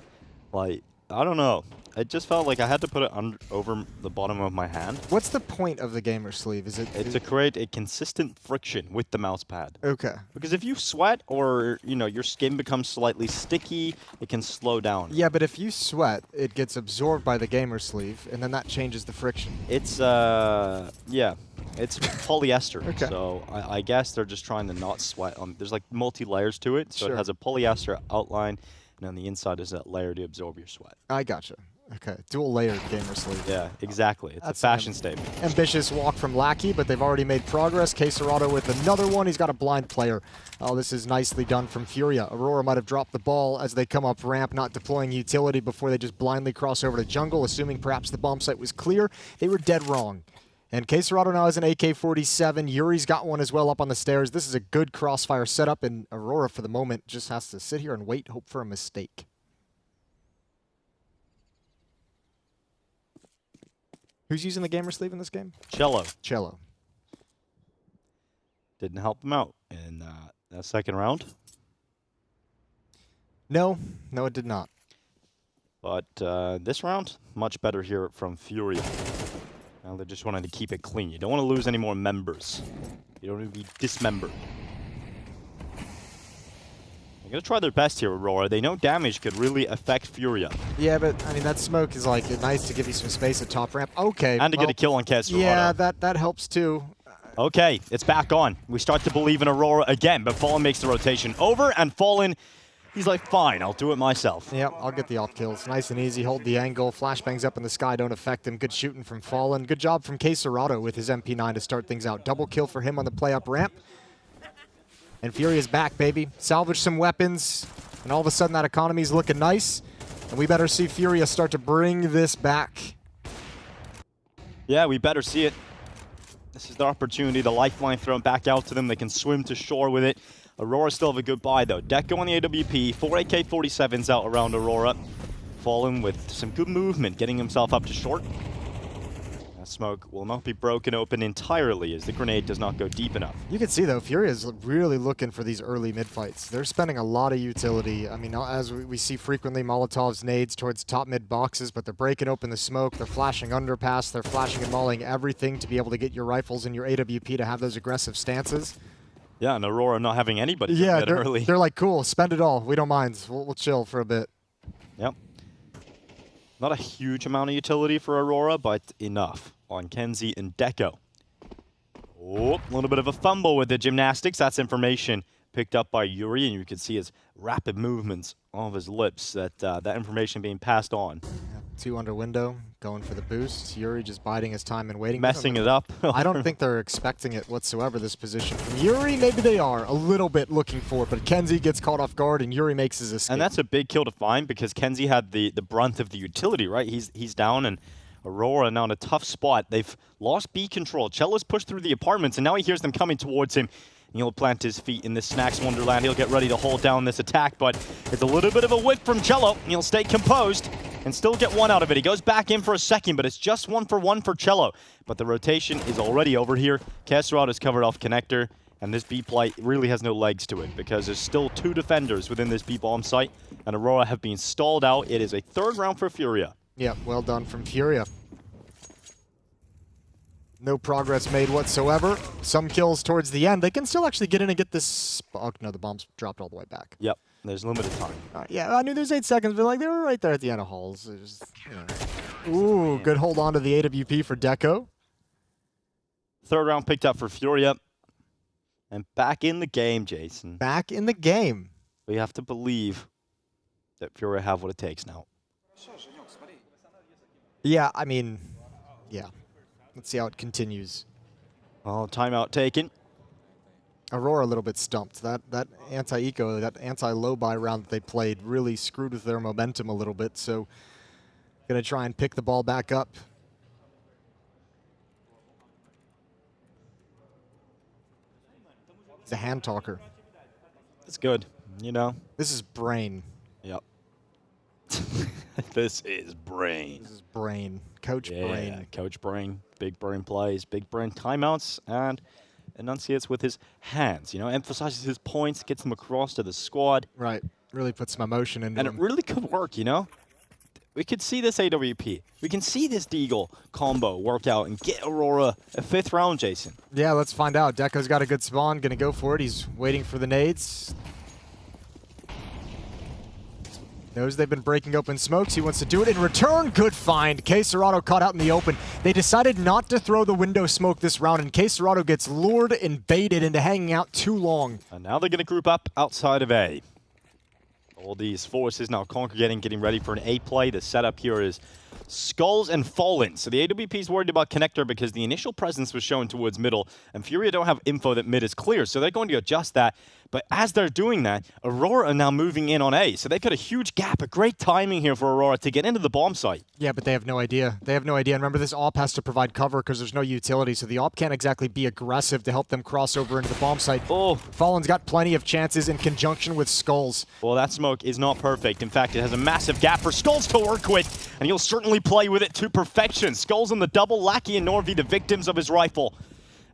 Like, I don't know. I just felt like I had to put it over the bottom of my hand. What's the point of the gamer sleeve? It's to create a consistent friction with the mouse pad. Okay. Because if you sweat or, you know, your skin becomes slightly sticky, it can slow down. Yeah, but if you sweat, it gets absorbed by the gamer sleeve, and then that changes the friction. It's, yeah. It's polyester. Okay. So I guess they're just trying to not sweat. There's like multi-layers to it. So Sure. It has a polyester outline, and on the inside is that layer to absorb your sweat. I gotcha. Okay, dual-layered gamer sleeve. Yeah, exactly. It's a fashion statement. Ambitious walk from Lackey, but they've already made progress. K-Serato with another one. He's got a blind player. Oh, this is nicely done from FURIA. Aurora might have dropped the ball as they come up ramp, not deploying utility before they just blindly cross over to jungle, assuming perhaps the bomb site was clear. They were dead wrong. And K-Serato now has an AK-47. Yuri's got one as well up on the stairs. This is a good crossfire setup, and Aurora, for the moment, just has to sit here and wait, hope for a mistake. Who's using the gamer sleeve in this game? Cello. Cello. Didn't help him out in that second round. No, it did not. But this round, much better here from FURIA. Now they just wanted to keep it clean. You don't want to lose any more members. You don't want to be dismembered. They're going to try their best here, Aurora. They know damage could really affect FURIA. Yeah, but, I mean, that smoke is, like, nice to give you some space at top ramp. Okay. And to get a kill on K-Serato. Yeah, that helps, too. Okay, it's back on. We start to believe in Aurora again, but Fallen makes the rotation over, and Fallen, he's like, fine, I'll do it myself. Yep, I'll get the off kills. Nice and easy. Hold the angle. Flashbangs up in the sky don't affect him. Good shooting from Fallen. Good job from K-Serato with his MP9 to start things out. Double kill for him on the play up ramp. And FURIA's back, baby. Salvage some weapons, and all of a sudden that economy's looking nice. And we better see FURIA start to bring this back. Yeah, we better see it. This is their opportunity. The lifeline thrown back out to them. They can swim to shore with it. Aurora still have a good buy, though. Deco on the AWP. 4 AK-47s out around Aurora. Fallen with some good movement, getting himself up to short. That smoke will not be broken open entirely as the grenade does not go deep enough. You can see, though, FURIA is really looking for these early mid-fights. They're spending a lot of utility. I mean, as we see frequently, Molotovs, nades towards top mid boxes, but they're breaking open the smoke. They're flashing underpass. They're flashing and mauling everything to be able to get your rifles and your AWP to have those aggressive stances. Yeah, and Aurora not having anybody yeah, early. They're like, cool, spend it all. We don't mind. We'll chill for a bit. Yep. Not a huge amount of utility for Aurora, but enough on Kenzie and Deco. Oh, a little bit of a fumble with the gymnastics. That's information picked up by Yuri, and you can see his rapid movements of his lips, that information being passed on. Yeah, 2 under window, going for the boost. Yuri just biding his time and waiting. Messing it up. I don't think they're expecting it whatsoever, this position from Yuri. Maybe they are a little bit looking for it, but Kenzie gets caught off guard, and Yuri makes his escape. And that's a big kill to find because Kenzie had the brunt of the utility, right? He's down, and Aurora now in a tough spot. They've lost B control. Cello's pushed through the apartments, and now he hears them coming towards him. He'll plant his feet in this Snacks Wonderland. He'll get ready to hold down this attack, but it's a little bit of a whiff from Cello. He'll stay composed and still get one out of it. He goes back in for a second, but it's just 1-for-1 for Cello. But the rotation is already over here. Kesserad is covered off connector, and this B play really has no legs to it because there's still 2 defenders within this B bomb site, and Aurora have been stalled out. It is a 3rd round for FURIA. Yeah, well done from FURIA. No progress made whatsoever. Some kills towards the end. They can still actually get in and get this. Oh, no, the bomb's dropped all the way back. Yep, there's limited time. Yeah, I knew there's 8 seconds, but like they were right there at the end of Halls. Just, you know. Ooh, good hold on to the AWP for Deco. 3rd round picked up for FURIA. And back in the game, Jason. Back in the game. We have to believe that FURIA have what it takes now. Yeah, I mean, yeah. Let's see how it continues. Oh, timeout taken. Aurora a little bit stumped. That anti-eco, that anti-low buy round that they played really screwed with their momentum a little bit. So gonna try and pick the ball back up. It's a hand talker. It's good, you know. This is brain. Yep. This is brain. This is brain. Coach Brain. Coach Brain. Big brain plays, big brain timeouts, and enunciates with his hands. You know, emphasizes his points, gets them across to the squad. Right. Really puts some emotion into and them. It really could work, you know. We could see this AWP. We can see this Deagle combo work out and get Aurora a 5th round, Jason. Yeah, let's find out. Deco's got a good spawn, gonna go for it. He's waiting for the nades. Knows they've been breaking open smokes. He wants to do it in return. Good find. Kesserad caught out in the open. They decided not to throw the window smoke this round, and Kesserad gets lured and baited into hanging out too long. And now they're going to group up outside of A. All these forces now congregating, getting ready for an A play. The setup here is Skulls and Fallen. So the AWP is worried about connector because the initial presence was shown towards middle, and FURIA don't have info that mid is clear, so they're going to adjust that. But as they're doing that, Aurora are now moving in on A. So they've got a huge gap, a great timing here for Aurora to get into the bomb site. Yeah, but they have no idea. They have no idea. And remember, this AWP has to provide cover because there's no utility, so the AWP can't exactly be aggressive to help them cross over into the bomb site. Oh. Fallen's got plenty of chances in conjunction with Skulls. Well, that smoke is not perfect. In fact, it has a massive gap for Skulls to work with, and he'll certainly play with it to perfection. Skulls on the double, Lackey and Norvi the victims of his rifle.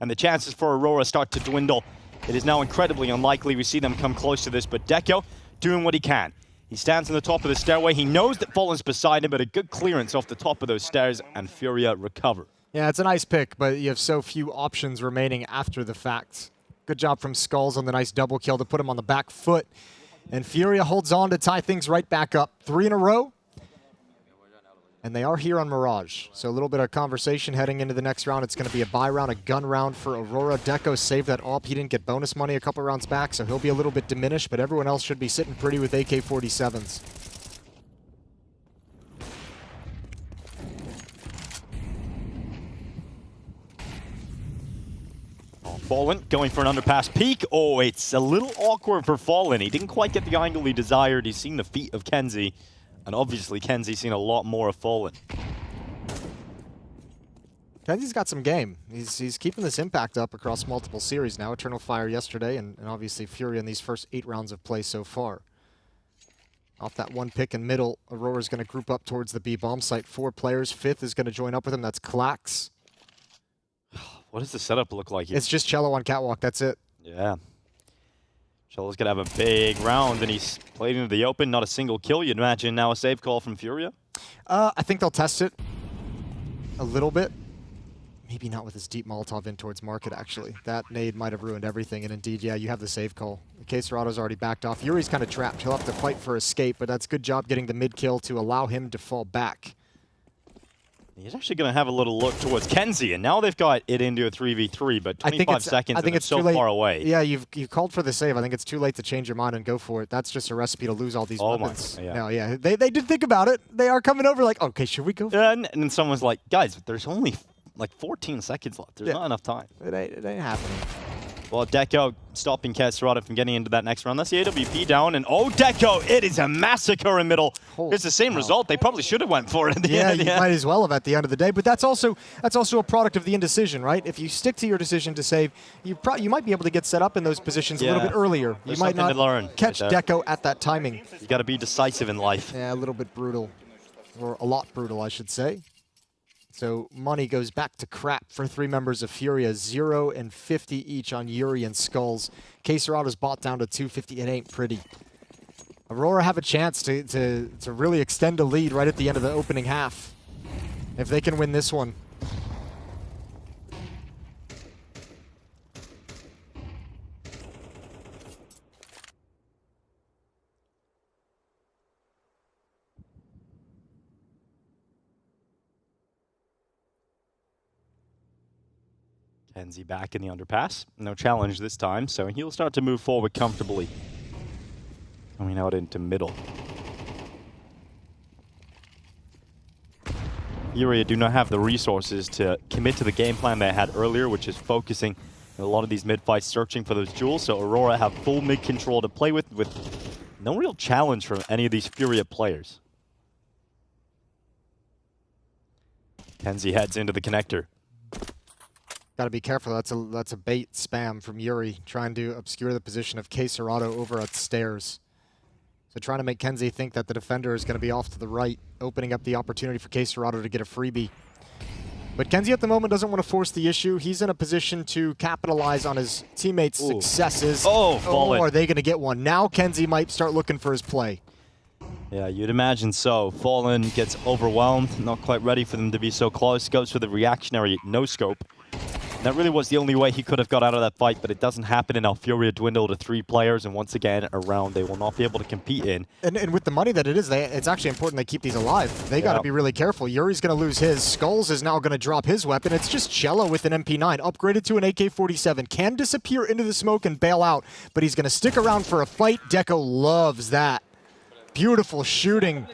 And the chances for Aurora start to dwindle. It is now incredibly unlikely we see them come close to this, but Deco doing what he can. He stands on the top of the stairway. He knows that Fallen's beside him, but a good clearance off the top of those stairs, and FURIA recover. Yeah, it's a nice pick, but you have so few options remaining after the fact. Good job from Skulls on the nice double kill to put him on the back foot. And FURIA holds on to tie things right back up. 3 in a row. And they are here on Mirage. So a little bit of conversation heading into the next round. It's going to be a buy round, a gun round for Aurora. Deco saved that AWP. He didn't get bonus money a couple rounds back, so he'll be a little bit diminished, but everyone else should be sitting pretty with AK-47s. Fallen going for an underpass peek. Oh, it's a little awkward for Fallen. He didn't quite get the angle he desired. He's seen the feet of Kenzie. And obviously, Kenzie's seen a lot more of Fallen. Kenzie's got some game. He's keeping this impact up across multiple series now. Eternal Fire yesterday, and obviously FURIA in these first 8 rounds of play so far. Off that one pick in middle, Aurora's going to group up towards the B bomb site. 4 players. 5th is going to join up with him. That's Klax. What does the setup look like here? It's just Cello on catwalk. That's it. Yeah. Cello's going to have a big round, and he's played into the open. Not a single kill. You'd imagine now a save call from FURIA? I think they'll test it a little bit. Maybe not with his deep Molotov in towards Market, actually. That nade might have ruined everything, and indeed, yeah, you have the save call. Keserado's already backed off. Yuri's kind of trapped. He'll have to fight for escape, but that's good job getting the mid kill to allow him to fall back. He's actually going to have a little look towards Kenzie, and now they've got it into a 3v3, but 25 seconds, and it's so far away. Yeah, you've called for the save. I think it's too late to change your mind and go for it. That's just a recipe to lose all these weapons. Yeah. No, yeah, they did think about it. They are coming over like, okay, should we go for it? And then someone's like, guys, there's only like 14 seconds left. There's not enough time. It ain't happening. Well, Deco stopping Keserado from getting into that next round. That's the AWP down, and oh, Deco, it is a massacre in middle. It's the same result. They probably should have went for it at the end. Yeah, you might as well have at the end of the day. But that's also a product of the indecision, right? If you stick to your decision to save, you might be able to get set up in those positions a little bit earlier. There's you might not catch right Deco at that timing. You got to be decisive in life. Yeah, a little bit brutal, or a lot brutal, I should say. So money goes back to crap for 3 members of FURIA, 0 and 50 each on Yuri and Skulls. Keserado's bought down to 250. It ain't pretty. Aurora have a chance to really extend a lead right at the end of the opening half. If they can win this one. Kenzie back in the underpass. No challenge this time, so he'll start to move forward comfortably. Coming out into middle. FURIA do not have the resources to commit to the game plan they had earlier, which is focusing a lot of these mid-fights, searching for those jewels, so Aurora have full mid control to play with no real challenge from any of these FURIA players. Kenzie heads into the connector. Got to be careful. That's a bait spam from Yuri, trying to obscure the position of Keserado over at stairs. So trying to make Kenzie think that the defender is going to be off to the right, opening up the opportunity for Keserado to get a freebie. But Kenzie at the moment doesn't want to force the issue. He's in a position to capitalize on his teammates' successes. Fallen. Are they going to get one? Now Kenzie might start looking for his play. Yeah, you'd imagine so. Fallen gets overwhelmed, not quite ready for them to be so close. Goes for the reactionary no-scope. That really was the only way he could have got out of that fight, but it doesn't happen, and now FURIA dwindle to 3 players, and once again, a round they will not be able to compete in. And with the money that it is, it's actually important they keep these alive. They got to be really careful. Yuri's going to lose his. Skulls is now going to drop his weapon. It's just Cello with an MP9, upgraded to an AK-47. Can disappear into the smoke and bail out, but he's going to stick around for a fight. Deco loves that. Beautiful shooting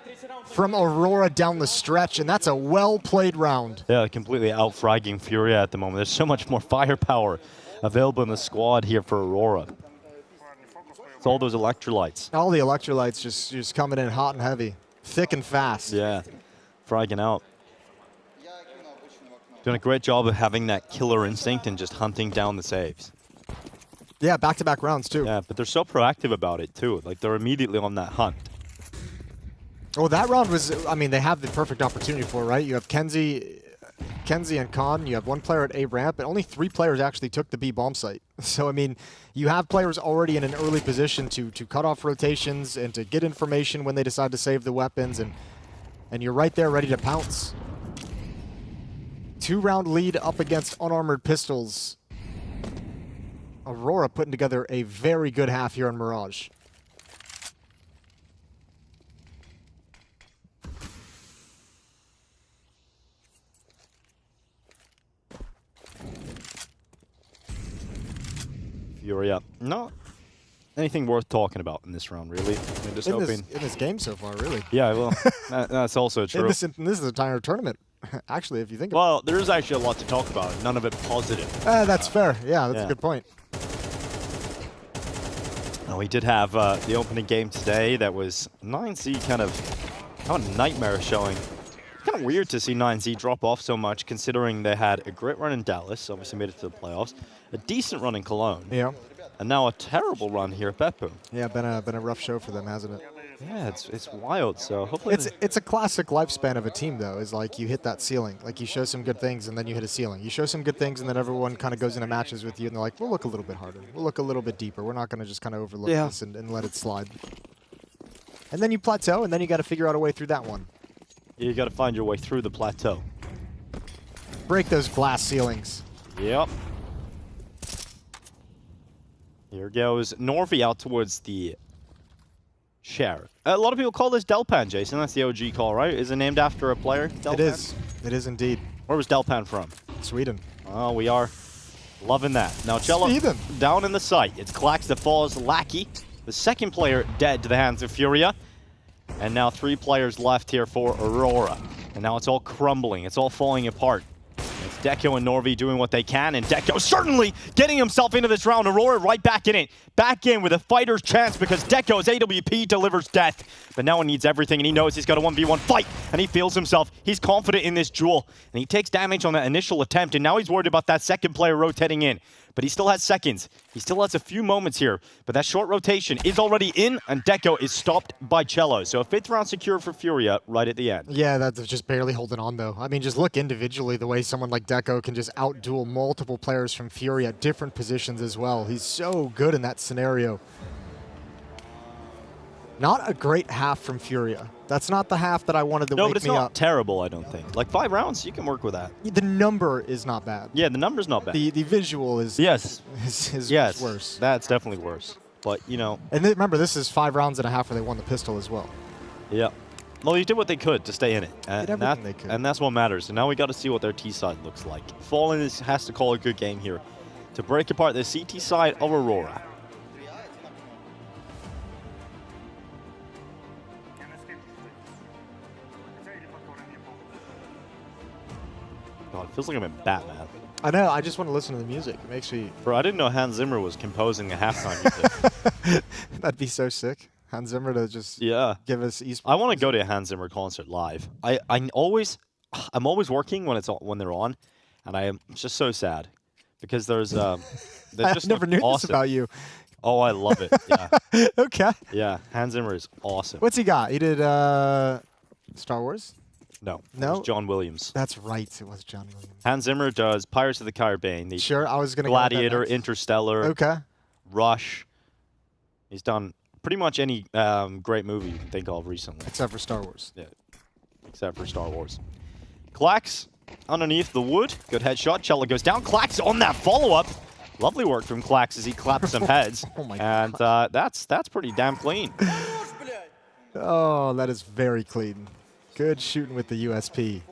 from Aurora down the stretch, and that's a well-played round. Yeah, completely out-fragging FURIA at the moment. There's so much more firepower available in the squad here for Aurora. It's all those electrolytes. All the electrolytes just coming in hot and heavy, thick and fast. Yeah, fragging out. Doing a great job of having that killer instinct and just hunting down the saves. Yeah, back-to-back rounds, too. Yeah, but they're so proactive about it, too. Like, they're immediately on that hunt. Well, that round was, I mean, they have the perfect opportunity for it, right? You have Kenzie and Khan, you have 1 player at A ramp, but only 3 players actually took the B bomb site. So, I mean, you have players already in an early position to cut off rotations and to get information when they decide to save the weapons, and you're right there ready to pounce. 2-round lead up against unarmored pistols. Aurora putting together a very good half here on Mirage. FURIA. Not anything worth talking about in this round, really. I'm just hoping in this game so far, really. Yeah, well, that's also true. This is the entire tournament, actually, if you think about it. Well, there is actually a lot to talk about. None of it positive. That's fair. Yeah, that's a good point. We did have the opening game today that was 9Z kind of a nightmare showing. Kind of weird to see 9Z drop off so much, considering they had a great run in Dallas, obviously made it to the playoffs, a decent run in Cologne, and now a terrible run here at BetBoom. Yeah, been a rough show for them, hasn't it? Yeah, it's wild. So hopefully it's a classic lifespan of a team, though. Is like you hit that ceiling, like you show some good things and then you hit a ceiling. You show some good things and then everyone kind of goes into matches with you and they're like, we'll look a little bit harder, we'll look a little bit deeper. We're not going to just kind of overlook this and let it slide. And then you plateau, and then you got to figure out a way through that one. You got to find your way through the plateau. Break those glass ceilings. Yep. Here goes Norvi out towards the Sheriff. A lot of people call this Delpan, Jason. That's the OG call, right? Is it named after a player? Delpan? It is. It is indeed. Where was Delpan from? Sweden. Oh, we are loving that. Now, Cello down in the site. It's Klax that falls Lackey. The second player dead to the hands of Furia. And now 3 players left here for Aurora. And now it's all crumbling. It's all falling apart. It's Deco and Norvi doing what they can, and Deco certainly getting himself into this round. Aurora right back in it. Back in with a fighter's chance because Deco's AWP delivers death. But now he needs everything, and he knows he's got a 1v1 fight, and he feels himself. He's confident in this duel, and he takes damage on that initial attempt, and now he's worried about that second player rotating in. But he still has seconds. He still has a few moments here. But that short rotation is already in, and Deco is stopped by Cello. So a 5th round secured for Furia right at the end. Yeah, that's just barely holding on, though. I mean, just look individually the way someone like Deco can just outduel multiple players from Furia at different positions as well. He's so good in that scenario. Not a great half from Furia. That's not the half that I wanted to wake me up. No, but it's not terrible, I don't think. Like 5 rounds, you can work with that. The number is not bad. Yeah, the number's not bad. The visual is yes, is worse. That's definitely worse. But, you know. And remember, this is 5 rounds and a half where they won the pistol as well. Yeah. Well, you did what they could to stay in it. Did everything they could. And that's what matters. And now we got to see what their T side looks like. Fallen has to call a good game here to break apart the CT side of Aurora. God, it feels like I'm in Batman. I know, I just want to listen to the music. It makes me... Bro, I didn't know Hans Zimmer was composing the halftime music. That'd be so sick. Hans Zimmer to just give us eSports. I want to go to a Hans Zimmer concert live. I'm always working when they're on, and I am just so sad because there's I just never knew this about you. Oh, I love it. Yeah. Okay. Yeah, Hans Zimmer is awesome. What's he got? He did Star Wars? No. No? It was John Williams. That's right. It was John Williams. Hans Zimmer does Pirates of the Caribbean. Sure, I was going to Gladiator, Interstellar. Okay. Rush. He's done pretty much any great movie you can think of recently. Except for Star Wars. Yeah. Except for Star Wars. Klax underneath the wood. Good headshot. Cello goes down. Klax on that follow-up. Lovely work from Klax as he claps some heads. Oh my God. And that's pretty damn clean. Oh, that is very clean. Good shooting with the USP.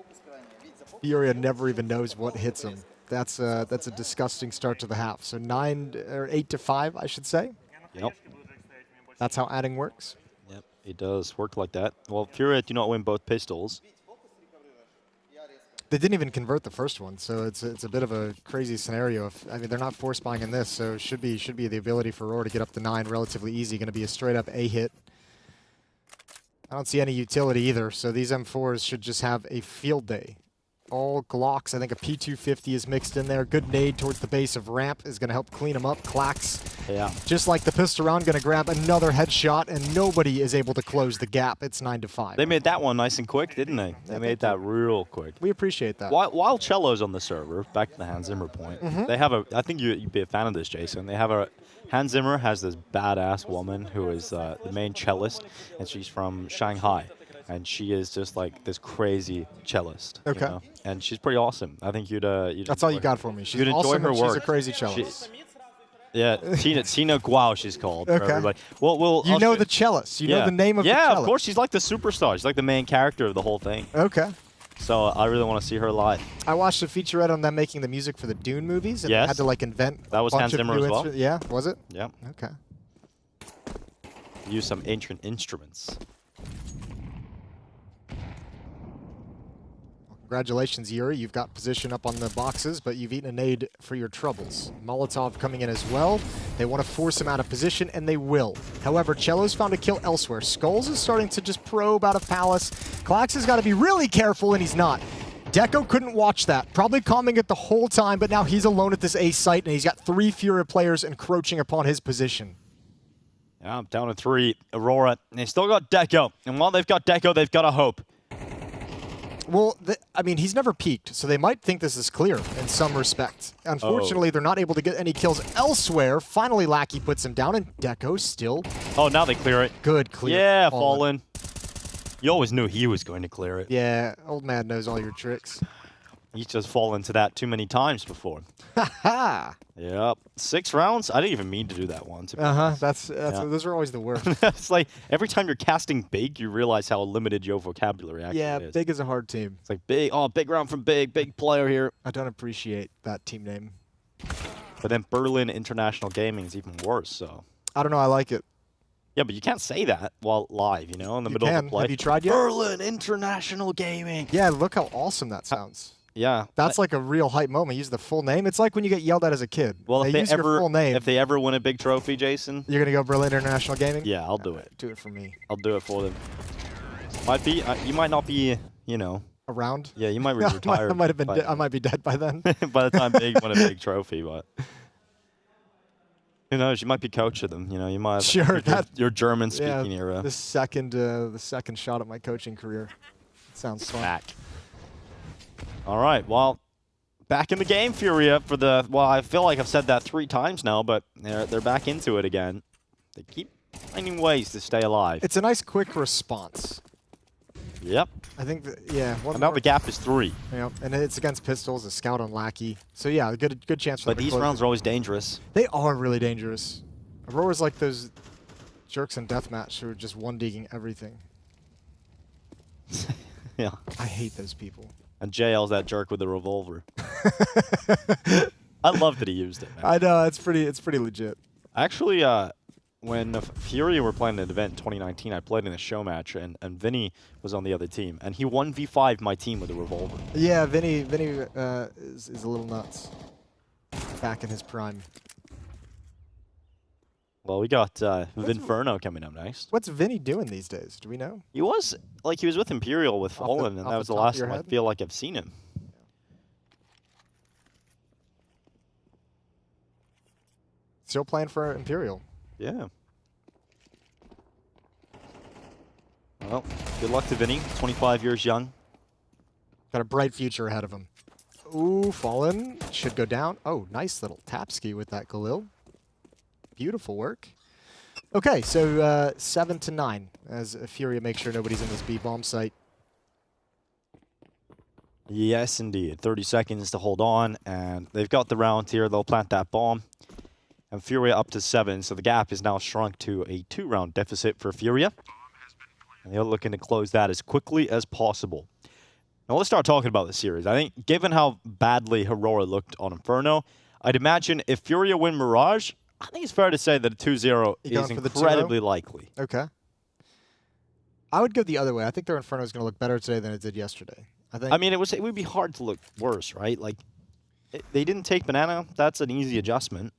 Furia never even knows what hits him. That's a disgusting start to the half. So 8 to 5, I should say. Yep. That's how adding works. Yep, it does work like that. Well, Furia do not win both pistols. They didn't even convert the first one, so it's a bit of a crazy scenario. I mean, they're not force buying in this, so should be the ability for Aurora to get up to 9 relatively easy. Going to be a straight up A hit. I don't see any utility either, so these M4s should just have a field day. All Glocks, I think a P250 is mixed in there. Good nade towards the base of ramp is going to help clean them up. Klax, just like the pistol round, going to grab another headshot, and nobody is able to close the gap. It's 9 to 5. They made that one nice and quick, didn't they? They made that real quick. We appreciate that. While Cello's on the server, back to the Hans Zimmer point, they have I think you'd be a fan of this, Jason. They have Hans Zimmer has this badass woman who is the main cellist, and she's from Shanghai. And she is just like this crazy cellist. Okay. You know? And she's pretty awesome. I think you'd That's all you got for me. She's you'd awesome enjoy her work. She's a crazy cellist. Yeah, Tina Guo, she's called. Okay. For everybody. Well, you know the cellist. You know the name of the cellist. Yeah, of course. She's like the superstar. She's like the main character of the whole thing. Okay. So I really want to see her live. I watched a featurette on them making the music for the Dune movies, and they had to like invent. That was Hans Zimmer as well. Yeah, was it? Yeah. Okay. Use some ancient instruments. Congratulations, Yuri. You've got position up on the boxes, but you've eaten a nade for your troubles. Molotov coming in as well. They want to force him out of position, and they will. However, Cello's found a kill elsewhere. Skulls is starting to just probe out of Palace. Klax has got to be really careful, and he's not. Deco couldn't watch that. Probably calming it the whole time, but now he's alone at this A site, and he's got 3 Furia players encroaching upon his position. Yeah, down to 3. Aurora. They still got Deco, and while they've got Deco, they've got a hope. Well, I mean, he's never peaked, so they might think this is clear in some respect. Unfortunately, they're not able to get any kills elsewhere. Finally, Lackey puts him down, and Deco still... Oh, now they clear it. Good clear. Yeah, Fallen. You always knew he was going to clear it. Yeah, old man knows all your tricks. He's just fallen into that too many times before. Ha! Yep. 6 rounds? I didn't even mean to do that one. Those are always the worst. It's like every time you're casting big, you realize how limited your vocabulary actually is. Yeah, big is a hard team. It's like big, oh, big round from big player here. I don't appreciate that team name. But then Berlin International Gaming is even worse, so. I don't know, I like it. Yeah, but you can't say that while live, you know, in the middle of the play. Have you tried yet? Berlin International Gaming. Yeah, look how awesome that sounds. Yeah. That's like a real hype moment. Use the full name. It's like when you get yelled at as a kid. Well, if they use your full name. If they ever win a big trophy, Jason. You're going to go Berlin International Gaming? Yeah, I'll do it. Do it for me. I'll do it for them. Might be, you might not be, you know. Around? Yeah, you might be retired. I might be dead by then. By the time Big won a big trophy, but. Who knows? You might be coach of them. You know, you might have your German-speaking era. The second shot at my coaching career. Sounds fun. Back. All right. Well, back in the game, FURIA for the. Well, I feel like I've said that 3 times now, but they're back into it again. They keep finding ways to stay alive. It's a nice, quick response. Yep. I think, yeah. And now the gap is 3. Yeah, and it's against Pistols, a scout on Lackey. So yeah, good chance for them. But these rounds are always dangerous. They are really dangerous. Aurora's like those jerks in Deathmatch who are just one-digging everything. Yeah. I hate those people. And JL's that jerk with the revolver. I love that he used it, man. I know, it's pretty legit. Actually, when FURIA were playing an event in 2019, I played in a show match, and Vinny was on the other team, and he 1v5'd my team with a revolver. Yeah, Vinny is a little nuts. Back in his prime. Well, we got Vinferno coming up next. What's Vinny doing these days? Do we know? He was with Imperial with Fallen, and that was the last time I feel like I've seen him. Still playing for Imperial. Yeah. Well, good luck to Vinny, 25 years young. Got a bright future ahead of him. Ooh, Fallen should go down. Oh, nice little tap ski with that Galil. Beautiful work. Okay, so 7-9 as FURIA makes sure nobody's in this B-bomb site. Yes, indeed. 30 seconds to hold on, and they've got the round here. They'll plant that bomb. And FURIA up to 7, so the gap is now shrunk to a 2-round deficit for FURIA. And they're looking to close that as quickly as possible. Now let's start talking about the series. I think given how badly Aurora looked on Inferno, I'd imagine if FURIA win Mirage, I think it's fair to say that a 2-0 is incredibly likely. Okay. I would go the other way. I think their Inferno is going to look better today than it did yesterday. I mean, it would be hard to look worse, right? Like, they didn't take Banana. That's an easy adjustment.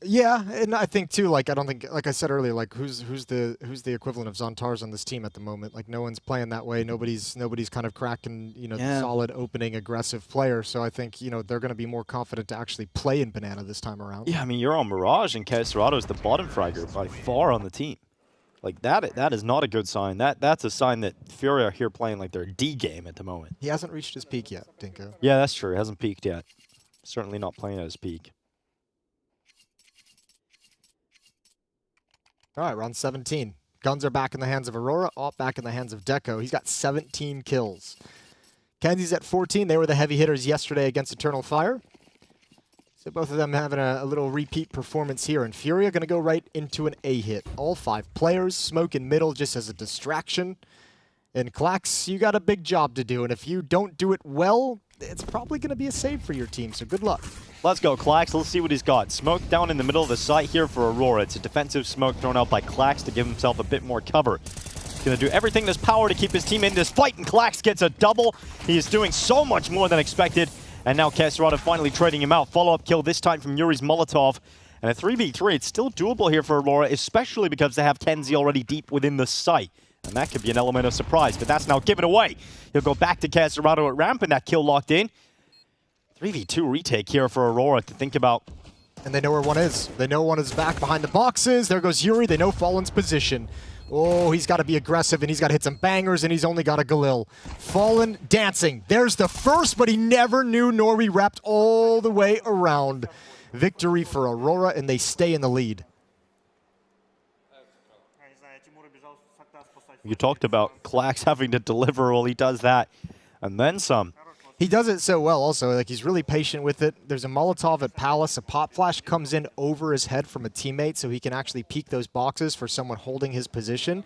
Yeah, and I think too, like I don't think, like I said earlier, like who's the equivalent of Zontar's on this team at the moment? Like no one's playing that way. Nobody's kind of cracking, you know, the solid opening aggressive player. So I think, you know, they're going to be more confident to actually play in Banana this time around. Yeah, I mean you're on Mirage and Castorado is the bottom fragger by far on the team. Like that is not a good sign. That's a sign that FURIA are here playing like their D game at the moment. He hasn't reached his peak yet, Dinko. Yeah, that's true. He hasn't peaked yet. Certainly not playing at his peak. All right, round 17. Guns are back in the hands of Aurora, all back in the hands of Deco. He's got 17 kills. Kenzie's at 14. They were the heavy hitters yesterday against Eternal Fire. So both of them having a little repeat performance here. And FURIA going to go right into an A hit. All 5 players, smoke in middle just as a distraction. And Klax, you got a big job to do. And if you don't do it well, it's probably going to be a save for your team. So good luck. Let's go, Klax. Let's see what he's got. Smoke down in the middle of the site here for Aurora. It's a defensive smoke thrown out by Klax to give himself a bit more cover. He's going to do everything in his power to keep his team in this fight, and Klax gets a double. He is doing so much more than expected. And now Castorado finally trading him out. Follow-up kill this time from Yuri's Molotov. And a 3v3. It's still doable here for Aurora, especially because they have Kenzie already deep within the site. And that could be an element of surprise, but that's now given away. He'll go back to Castorado at ramp, and that kill locked in. 3v2 retake here for Aurora to think about. And they know where one is. They know one is back behind the boxes. There goes Yuri. They know Fallen's position. Oh, he's got to be aggressive, and he's got to hit some bangers, and he's only got a Galil. Fallen dancing. There's the first, but he never knew Norby wrapped all the way around. Victory for Aurora, and they stay in the lead. You talked about Klax having to deliver. Well, he does that, and then some. He does it so well also. Like, he's really patient with it. There's a Molotov at Palace. A pop flash comes in over his head from a teammate so he can actually peek those boxes for someone holding his position.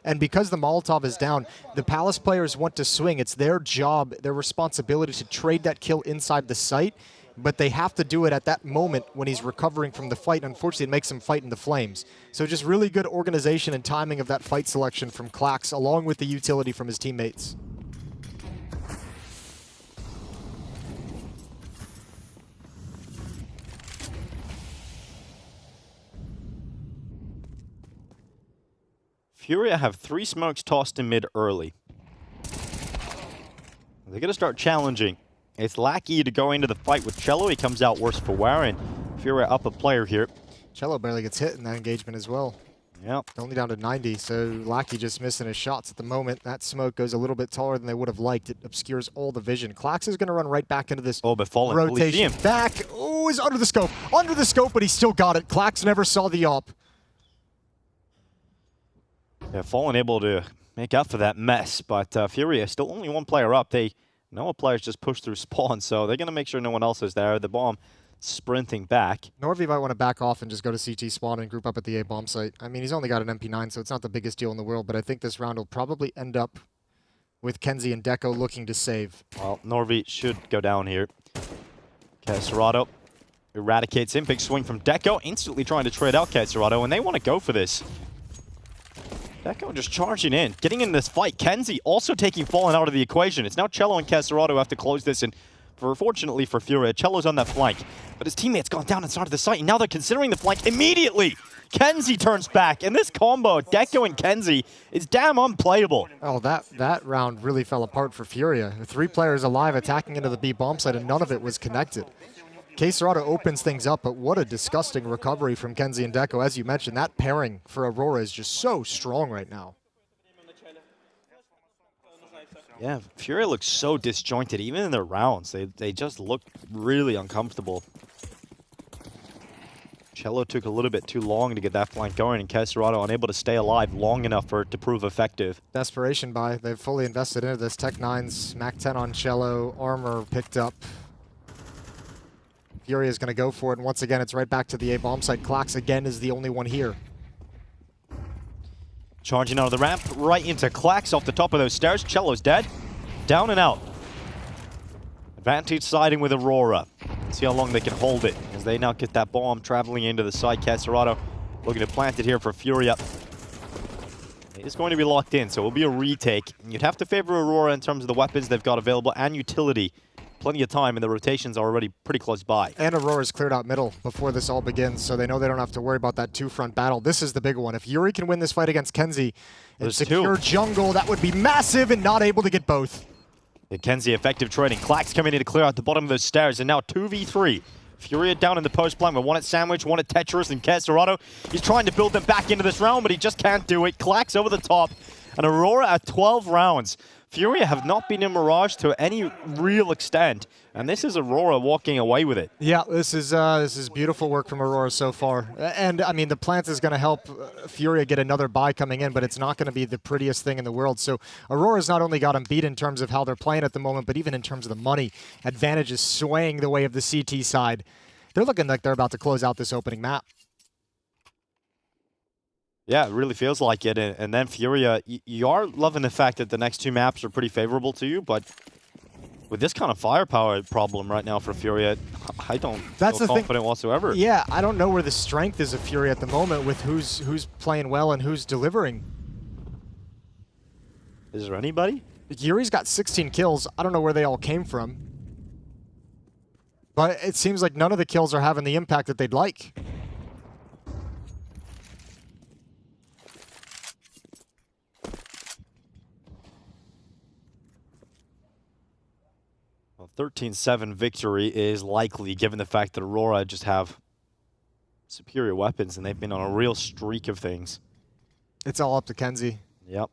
And because the Molotov is down, the Palace players want to swing. It's their job, their responsibility to trade that kill inside the site, but they have to do it at that moment when he's recovering from the fight. Unfortunately, it makes him fight in the flames. So just really good organization and timing of that fight selection from Klax, along with the utility from his teammates. FURIA have 3 smokes tossed in mid early. They're going to start challenging. It's Lackey to go into the fight with Cello. He comes out worse for wear, and FURIA up a player here. Cello barely gets hit in that engagement as well. Yep. Only down to 90, so Lackey just missing his shots at the moment. That smoke goes a little bit taller than they would have liked. It obscures all the vision. Klax is going to run right back into this but Fallen. rotation. Back. Oh, he's under the scope. Under the scope, but he still got it. Klax never saw the op. Yeah, Fallen able to make up for that mess, but FURIA still only 1 player up. They know a player's just pushed through spawn, so they're going to make sure no one else is there. The bomb sprinting back. Norvey might want to back off and just go to CT spawn and group up at the A bomb site. I mean, he's only got an MP9, so it's not the biggest deal in the world, but I think this round will probably end up with Kenzie and Deco looking to save. Well, Norvey should go down here. Cacerado eradicates him. Big swing from Deco, instantly trying to trade out Cacerado, and they want to go for this. Deco just charging in, getting in this fight. Kenzie also taking Fallen out of the equation. It's now Cello and Cacerado who have to close this, and fortunately for FURIA, Cello's on that flank. But his teammate's gone down inside of the site, and now they're considering the flank immediately. Kenzie turns back, and this combo, Deco and Kenzie, is damn unplayable. Oh, that round really fell apart for FURIA. 3 players alive attacking into the B bomb site, and none of it was connected. Cacerado opens things up, but what a disgusting recovery from Kenzie and Deco. As you mentioned, that pairing for Aurora is just so strong right now. Yeah, FURIA looks so disjointed, even in their rounds. They just look really uncomfortable. Cello took a little bit too long to get that flank going, and Cacerado unable to stay alive long enough for it to prove effective. Desperation buy. They've fully invested into this. Tech 9's Mac 10 on Cello, armor picked up. FURIA is going to go for it, and once again, it's right back to the A bomb site. Klax again is the only one here. Charging out of the ramp, right into Klax off the top of those stairs. Cello's dead. Down and out. Advantage siding with Aurora. See how long they can hold it, as they now get that bomb traveling into the side. Cacerado looking to plant it here for FURIA. It's going to be locked in, so it will be a retake. And you'd have to favor Aurora in terms of the weapons they've got available and utility. Plenty of time, and the rotations are already pretty close by. And Aurora's cleared out middle before this all begins, so they know they don't have to worry about that 2-front battle. This is the big one. If Yuri can win this fight against Kenzie and secure jungle, that would be massive, and not able to get both. The Kenzie effective trading. Klax coming in to clear out the bottom of those stairs, and now 2v3. FURIA down in the post plant with 1 at Sandwich, 1 at Tetris, and Cacerado. He's trying to build them back into this round, but he just can't do it. Klax over the top, and Aurora at 12 rounds. FURIA have not been in Mirage to any real extent, and this is Aurora walking away with it. Yeah, this is beautiful work from Aurora so far. And, I mean, the plant is going to help FURIA get another buy coming in, but it's not going to be the prettiest thing in the world. So Aurora's not only got them beat in terms of how they're playing at the moment, but even in terms of the money. Advantage is swaying the way of the CT side. They're looking like they're about to close out this opening map. Yeah, it really feels like it. And then FURIA, you are loving the fact that the next 2 maps are pretty favorable to you, but with this kind of firepower problem right now for FURIA, I don't feel confident whatsoever. Yeah, I don't know where the strength is of FURIA at the moment with who's playing well and who's delivering. Is there anybody? Yuri's got 16 kills. I don't know where they all came from. But it seems like none of the kills are having the impact that they'd like. 13-7 victory is likely, given the fact that Aurora just have superior weapons, and they've been on a real streak of things. It's all up to Kenzie. Yep,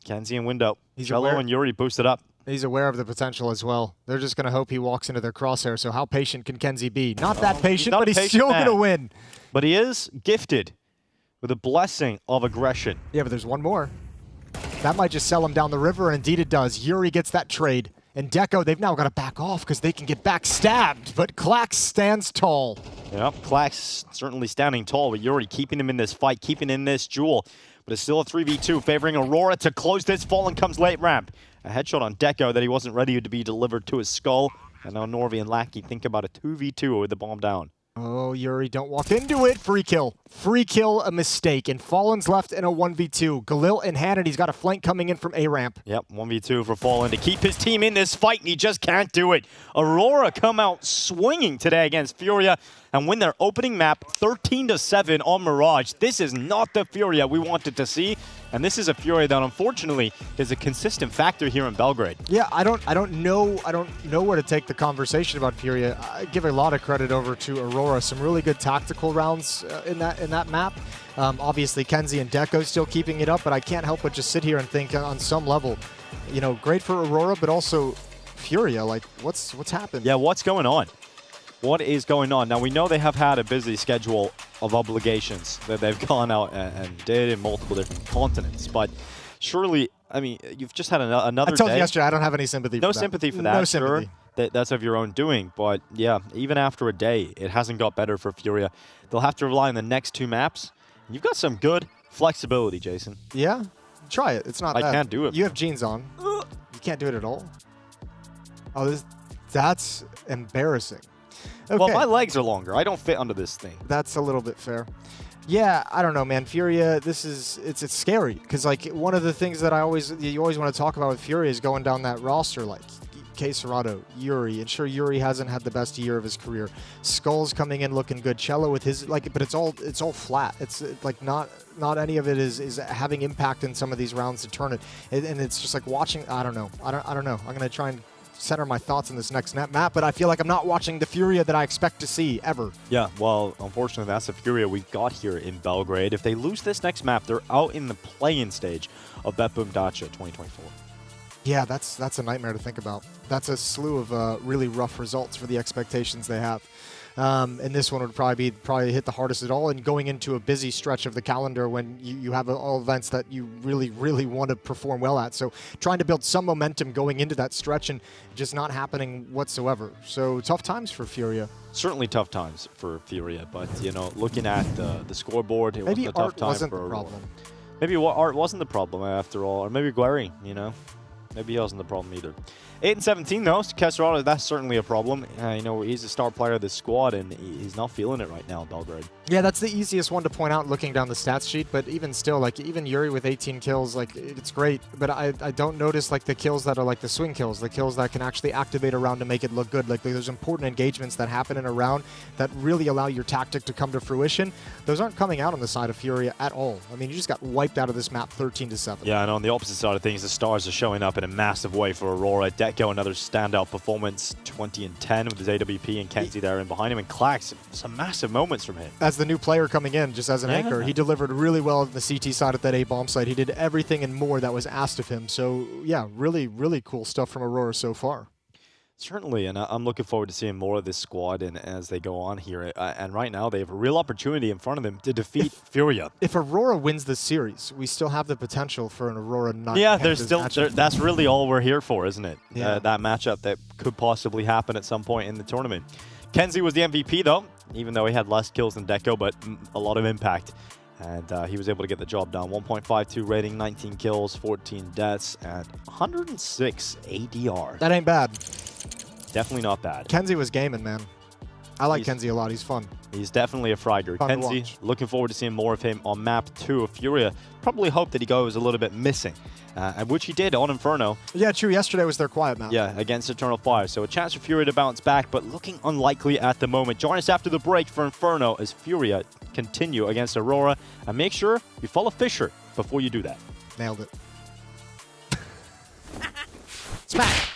Kenzie and Window. Cello and Yuri boosted up. He's aware of the potential as well. They're just going to hope he walks into their crosshair, so how patient can Kenzie be? Not that patient, but he's still going to win. But he is gifted with a blessing of aggression. Yeah, but there's one more. That might just sell him down the river, and indeed it does. Yuri gets that trade. And Deco, they've now got to back off because they can get backstabbed, but Klax stands tall. Yep, Klax certainly standing tall, but Yuri keeping him in this fight, keeping in this duel. But it's still a 3v2, favoring Aurora to close this. Fallen comes late ramp. A headshot on Deco that he wasn't ready to be delivered to his skull. And now Norvi and Lackey think about a 2v2 with the bomb down. Oh, Yuri, don't walk into it. Free kill. Free kill, a mistake. And Fallen's left in a 1v2. Galil in hand, and he's got a flank coming in from A-ramp. Yep, 1v2 for Fallen to keep his team in this fight, and he just can't do it. Aurora come out swinging today against FURIA and win their opening map 13-7 on Mirage. This is not the FURIA we wanted to see, and this is a FURIA that unfortunately is a consistent factor here in Belgrade. Yeah, I don't know where to take the conversation about FURIA. I give a lot of credit over to Aurora. Some really good tactical rounds in that map. Obviously, Kenzie and Deco still keeping it up, but I can't help but just sit here and think on some level, you know, great for Aurora, but also FURIA. Like, what's happened? Yeah, what's going on? What is going on? Now, we know they have had a busy schedule of obligations that they've gone out and did in multiple different continents, but surely, I mean, you've just had another day. I told you yesterday, I don't have any sympathy for that. No sympathy for that, no sympathy. Sure. That's of your own doing, but yeah, even after a day, it hasn't got better for FURIA. They'll have to rely on the next two maps. You've got some good flexibility, Jason. Yeah? Try it. It's not bad. I can't do it. You have jeans on. You can't do it at all. Oh, that's embarrassing. Okay. Well, my legs are longer. I don't fit under this thing. That's a little bit fair. Yeah, I don't know, man. FURIA, it's scary because like one of the things that you always want to talk about with FURIA is going down that roster, like K Serrato, Yuri, and sure Yuri hasn't had the best year of his career. Skull's coming in looking good. Cello with his but it's all flat. It's like not any of it is having impact in some of these rounds to turn it, and it's just like watching. I don't know. I don't know. I'm gonna try and center my thoughts in this next map, but I feel like I'm not watching the FURIA that I expect to see ever. Yeah, well, unfortunately, that's the FURIA we've got here in Belgrade. If they lose this next map, they're out in the play-in stage of BetBoom Dacha 2024. Yeah, that's a nightmare to think about. That's a slew of really rough results for the expectations they have. And this one would probably hit the hardest at all, and going into a busy stretch of the calendar when you have all events that you really want to perform well at. So trying to build some momentum going into that stretch and just not happening whatsoever. So tough times for FURIA. Certainly tough times for FURIA, but you know, looking at the scoreboard, it wasn't a tough time for Aurora. Problem. Maybe Art wasn't the problem after all, or maybe Guerri, you know. Maybe he wasn't the problem either. 8-17 though, Kesserado, that's certainly a problem. You know, he's a star player of this squad, and he's not feeling it right now in Belgrade. Yeah, that's the easiest one to point out looking down the stats sheet, but even still, like, even Yuri with 18 kills, like, it's great, but I don't notice, like, the kills that are, like, the swing kills, the kills that can actually activate a round to make it look good. Like, there's important engagements that happen in a round that really allow your tactic to come to fruition. Those aren't coming out on the side of FURIA at all. I mean, you just got wiped out of this map 13-7. Yeah, and on the opposite side of things, the stars are showing up in a massive way for Aurora. Deco, another standout performance, 20-10 with his AWP and Kenzie there in behind him, and Klax, some massive moments from him. As the new player coming in, just as an anchor, he delivered really well on the CT side at that A-bomb site. He did everything and more that was asked of him. So, yeah, really cool stuff from Aurora so far. Certainly, and I'm looking forward to seeing more of this squad and as they go on here. And right now, they have a real opportunity in front of them to defeat FURIA. If Aurora wins this series, we still have the potential for an Aurora 9. Yeah, there's still that's really all we're here for, isn't it? Yeah. That matchup that could possibly happen at some point in the tournament. Kenzie was the MVP, though, even though he had less kills than Deco, but a lot of impact. And he was able to get the job done. 1.52 rating, 19 kills, 14 deaths, and 106 ADR. That ain't bad. Definitely not bad. Kenzie was gaming, man. I like Kenzie a lot. He's fun. He's definitely a fragger. Kenzie, looking forward to seeing more of him on map 2 of FURIA. Probably hope that he goes a little bit missing, which he did on Inferno. Yeah, true. Yesterday was their quiet map. Yeah, against Eternal Fire. So a chance for FURIA to bounce back, but looking unlikely at the moment. Join us after the break for Inferno as FURIA continue against Aurora. And make sure you follow Fisher before you do that. Nailed it. Smack!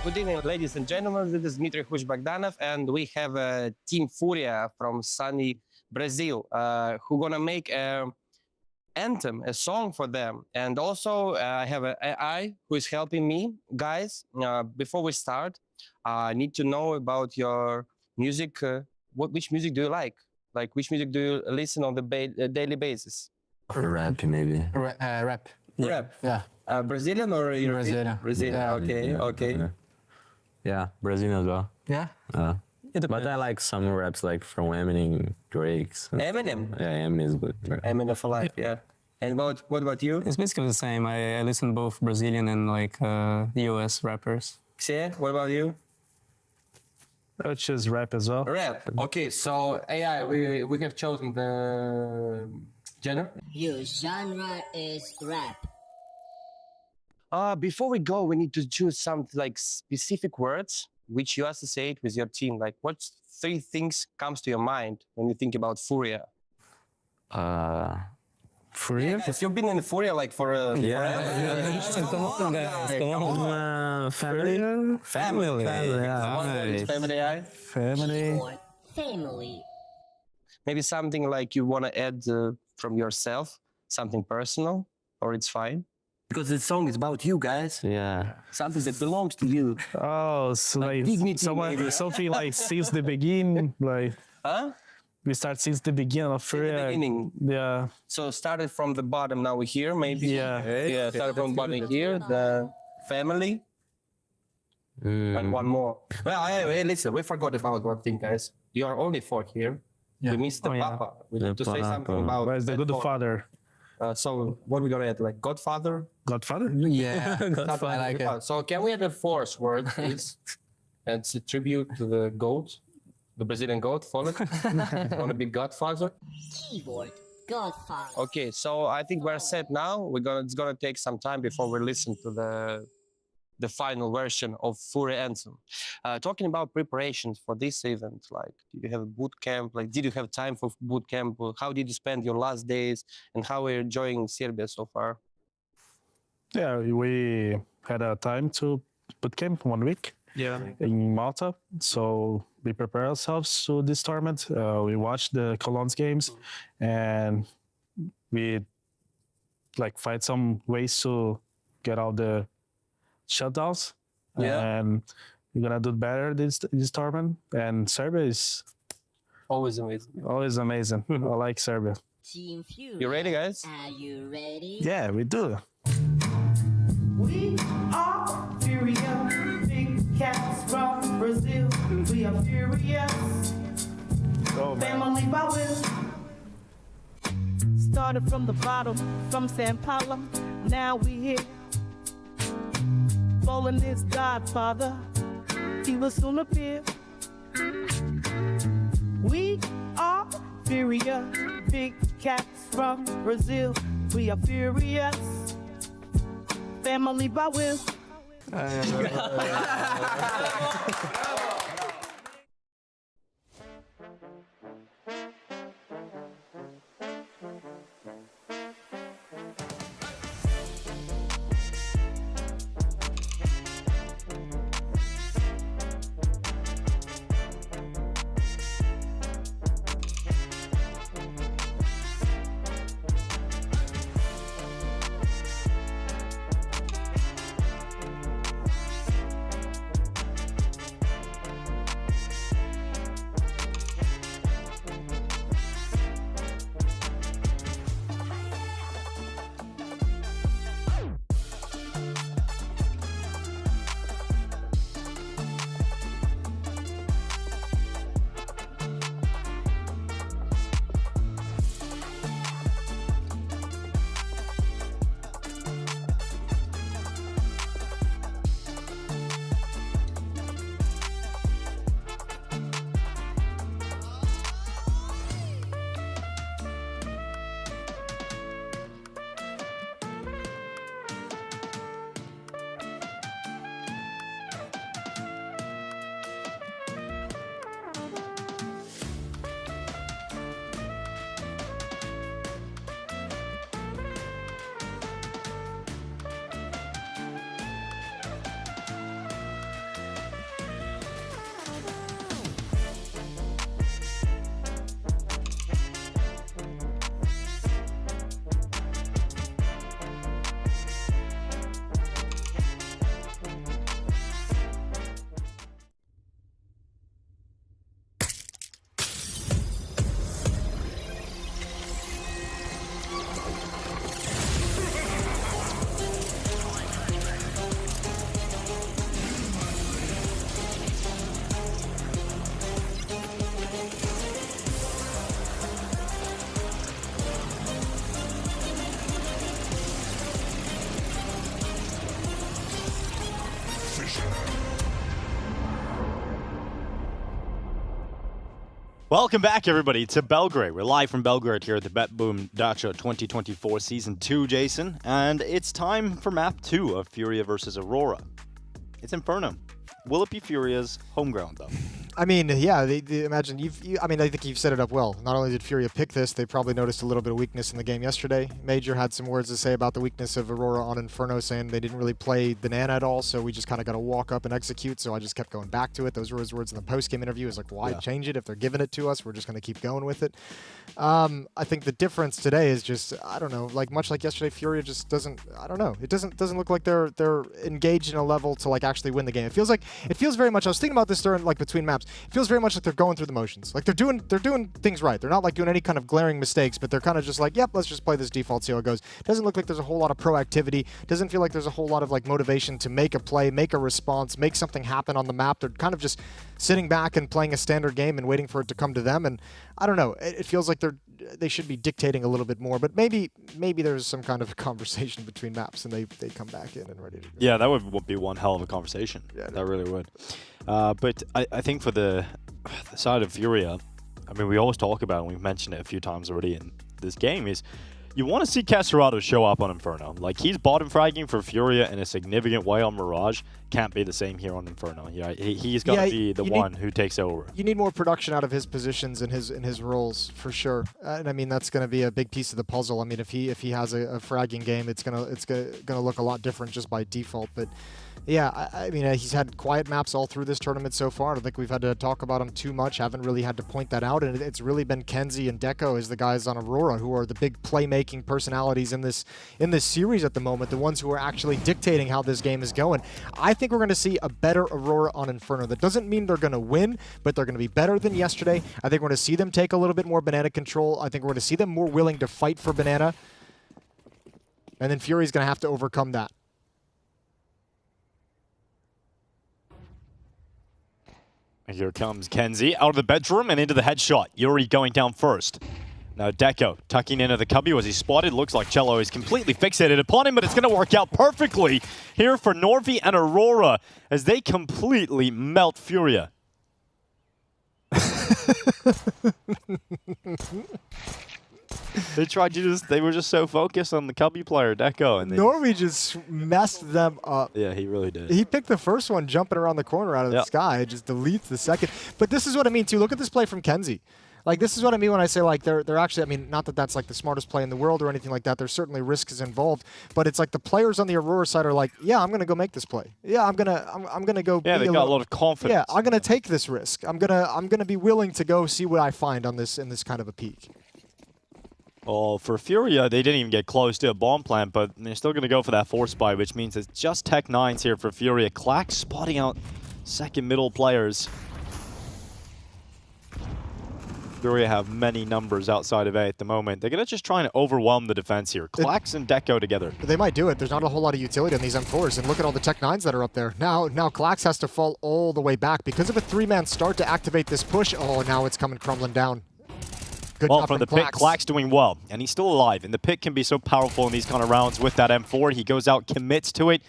Good evening, ladies and gentlemen. This is Dmitry Bogdanov, and we have Team FURIA from sunny Brazil who gonna make an anthem, a song for them. And also, I have an AI who is helping me. Guys, before we start, I need to know about your music. Which music do you like? Like, which music do you listen on the daily basis? Rap, maybe. Rap. Yeah. Rap? Yeah. Brazilian or European? Brazilian. Yeah. Okay, Yeah. okay. Yeah, Brazilian as well. Yeah? But I like some raps like from Eminem, Drake's. Eminem? Yeah, Eminem is good. Eminem for life, yeah. And what about you? It's basically the same. I listen both Brazilian and like US rappers. Xie, what about you? I would choose rap as well. Rap. Okay, so AI, we have chosen the genre. Your genre is rap. Before we go, we need to choose some like specific words which you associate with your team. Like, what 3 things comes to your mind when you think about FURIA? FURIA? If you've been in FURIA like for Family. Family. Yeah. Family. Maybe something like you want to add from yourself, something personal, or it's fine. Because the song is about you guys. Yeah. Something that belongs to you. Oh, so like something like since the beginning, like. Huh? We start since the beginning of FURIA. The beginning. Yeah. So started from the bottom, now we're here, maybe. Yeah. Yeah, started from the bottom here, the family. And one more. Well, hey, listen, we forgot about one thing, guys. You are only 4 here. Yeah. We missed the Papa. We need to say something about Where's the good father? So what we gonna add? Like Godfather? Godfather? Yeah, Godfather. I like it. So can we add a 4th word, please? And it's a tribute to the goat, the Brazilian goat, follow it. Wanna be Godfather? Keyboard. Godfather. Okay, so I think we're set now. It's gonna take some time before we listen to the final version of FURIA Anthem. Talking about preparations for this event, like, did you have a boot camp? Like, did you have time for boot camp? How did you spend your last days? And how are you enjoying Serbia so far? Yeah, we had a time to boot camp 1 week. Yeah. In Malta. So we prepare ourselves to this tournament. We watched the Cologne's games and we like find some ways to get out the shutdowns. Yeah. And we're gonna do better this tournament. And Serbia is always amazing. Always amazing. I like Serbia. Team FURIA. You ready, guys? Are you ready? Yeah, we do. We are FURIA, big cats from Brazil. We are furious, family by will. Started from the bottom, from San Paulo, now we here. Bowling is Godfather, he will soon appear. We are FURIA, big cats from Brazil. We are furious, family by will. Welcome back, everybody, to Belgrade. We're live from Belgrade here at the BetBoom Dacha 2024 Season 2, Jason. And it's time for Map 2 of FURIA versus Aurora. It's Inferno. Will it be FURIA's home ground, though? I mean, yeah, imagine I mean, I think you've set it up well. Not only did FURIA pick this, they probably noticed a little bit of weakness in the game yesterday. Major had some words to say about the weakness of Aurora on Inferno, saying they didn't really play Banana at all, so we just kind of got to walk up and execute, so I just kept going back to it. Those were his words in the post-game interview. It's like, why change it? If they're giving it to us, we're just going to keep going with it. I think the difference today is just, I don't know, like much like yesterday, FURIA just doesn't, I don't know. It doesn't look like they're engaged in a level to like actually win the game. It feels very much, I was thinking about this during like between maps, it feels very much like they're going through the motions. Like they're doing things right. They're not like doing any kind of glaring mistakes, but they're kind of just like, yep, let's just play this default, see how it goes. Doesn't look like there's a whole lot of proactivity. Doesn't feel like there's a whole lot of like motivation to make a play, make a response, make something happen on the map. They're kind of just sitting back and playing a standard game and waiting for it to come to them. And I don't know, it feels like they should be dictating a little bit more, but maybe there's some kind of conversation between maps and they come back in and ready to go. Yeah, that would be one hell of a conversation. Yeah, that really would. But I think for the side of FURIA, I mean, we always talk about it, and we've mentioned it a few times already in this game, is you want to see Caserado show up on Inferno. Like, he's bottom fragging for FURIA in a significant way on Mirage. Can't be the same here on Inferno. Yeah, he's got to be the one who takes over. You need more production out of his positions and his roles, for sure. And I mean, that's going to be a big piece of the puzzle. I mean, if he has a fragging game, it's gonna look a lot different just by default. But yeah, I mean, he's had quiet maps all through this tournament so far. I don't think we've had to talk about him too much. Haven't really had to point that out. And it's really been Kenzie and Deco as the guys on Aurora who are the big playmaking personalities in this series at the moment, the ones who are actually dictating how this game is going. I think we're going to see a better Aurora on Inferno. That doesn't mean they're going to win, but they're going to be better than yesterday. I think we're going to see them take a little bit more Banana control. I think we're going to see them more willing to fight for Banana. And then FURIA's going to have to overcome that. Here comes Kenzie out of the bedroom and into the headshot. Yuri going down first. Now Deco tucking into the cubby was he spotted. Looks like Cello is completely fixated upon him, but it's going to work out perfectly here for Norvi and Aurora as they completely melt FURIA. They were just so focused on the cubby player, Deco. And Norvi just messed them up. Yeah, he really did. He picked the first one jumping around the corner out of the sky. It just deletes the second. But this is what I mean, too. Look at this play from Kenzie. Like, this is what I mean when I say, like, they're actually, I mean, not that that's, like, the smartest play in the world or anything like that. There's certainly risks involved. But it's like the players on the Aurora side are like, yeah, I'm going to go make this play. Yeah, I'm going to go. Yeah, they've got a lot of confidence. Yeah, I'm going to take this risk. I'm going to be willing to go see what I find on this in this kind of a peak. Well, for FURIA, they didn't even get close to a bomb plant, but they're still going to go for that force buy, which means it's just Tech 9s here for FURIA. Clack spotting out second middle players. FURIA have many numbers outside of A at the moment. They're going to just try and overwhelm the defense here. Clax and Deco together. They might do it. There's not a whole lot of utility on these M4s, and look at all the Tech 9s that are up there. Now Clax has to fall all the way back because of a three-man start to activate this push. Oh, now it's coming crumbling down. Good well, from the pit, Clack's doing well, and he's still alive. And the pit can be so powerful in these kind of rounds with that M4. He goes out, commits to it.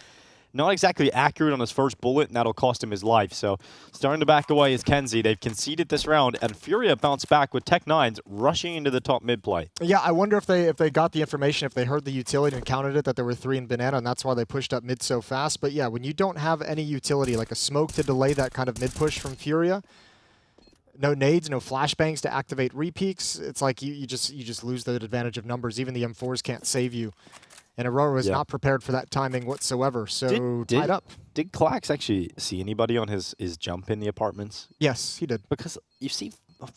Not exactly accurate on his first bullet, and that'll cost him his life. So starting to back away is Kenzie. They've conceded this round, and FURIA bounced back with Tech 9s rushing into the top mid play. Yeah, I wonder if they got the information, if they heard the utility and counted it, that there were 3 in Banana, and that's why they pushed up mid so fast. But yeah, when you don't have any utility, like a smoke to delay that kind of mid push from FURIA, no nades, no flashbangs to activate repeaks, it's like you just lose the advantage of numbers. Even the M4s can't save you. And Aurora was not prepared for that timing whatsoever, so tied up. Did Clax actually see anybody on his jump in the apartments? Yes, he did. Because you see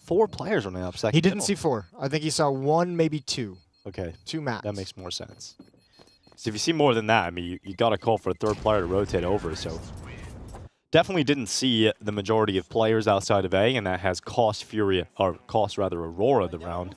4 players running up second. He didn't see 4. I think he saw 1, maybe 2. Okay. 2 max. That makes more sense. So if you see more than that, I mean, you got to call for a third player to rotate over, so definitely didn't see the majority of players outside of A, and that has cost Aurora the round.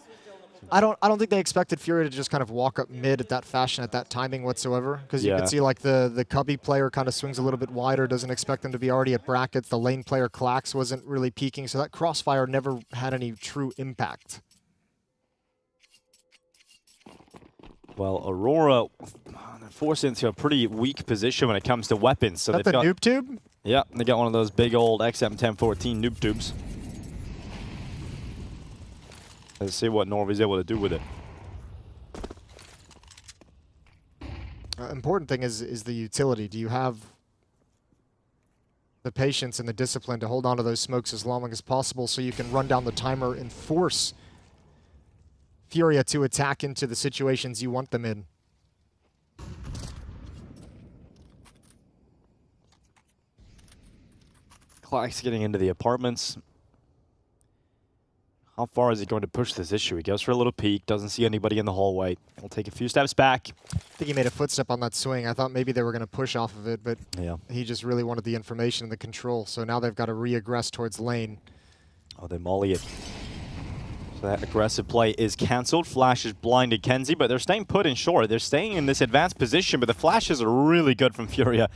I don't think they expected FURIA to just kind of walk up mid at that fashion, at that timing whatsoever. Because you can see like the cubby player kind of swings a little bit wider, doesn't expect them to be already at brackets. The lane player Clax wasn't really peeking, so that crossfire never had any true impact. Well, Aurora forced into a pretty weak position when it comes to weapons. So they've got the noob tube? Yeah, they got one of those big old XM1014 noob tubes. Let's see what Norway's able to do with it. Important thing is the utility. Do you have the patience and the discipline to hold on to those smokes as long as possible so you can run down the timer and force FURIA to attack into the situations you want them in? Clack's getting into the apartments. How far is he going to push this issue? He goes for a little peek, doesn't see anybody in the hallway. He'll take a few steps back. I think he made a footstep on that swing. I thought maybe they were going to push off of it, but he just really wanted the information and the control. So now they've got to re-aggress towards lane. Oh, they molly it. So that aggressive play is cancelled. Flash is blinded Kenzie, but they're staying put in short. They're staying in this advanced position, but the flashes are really good from FURIA.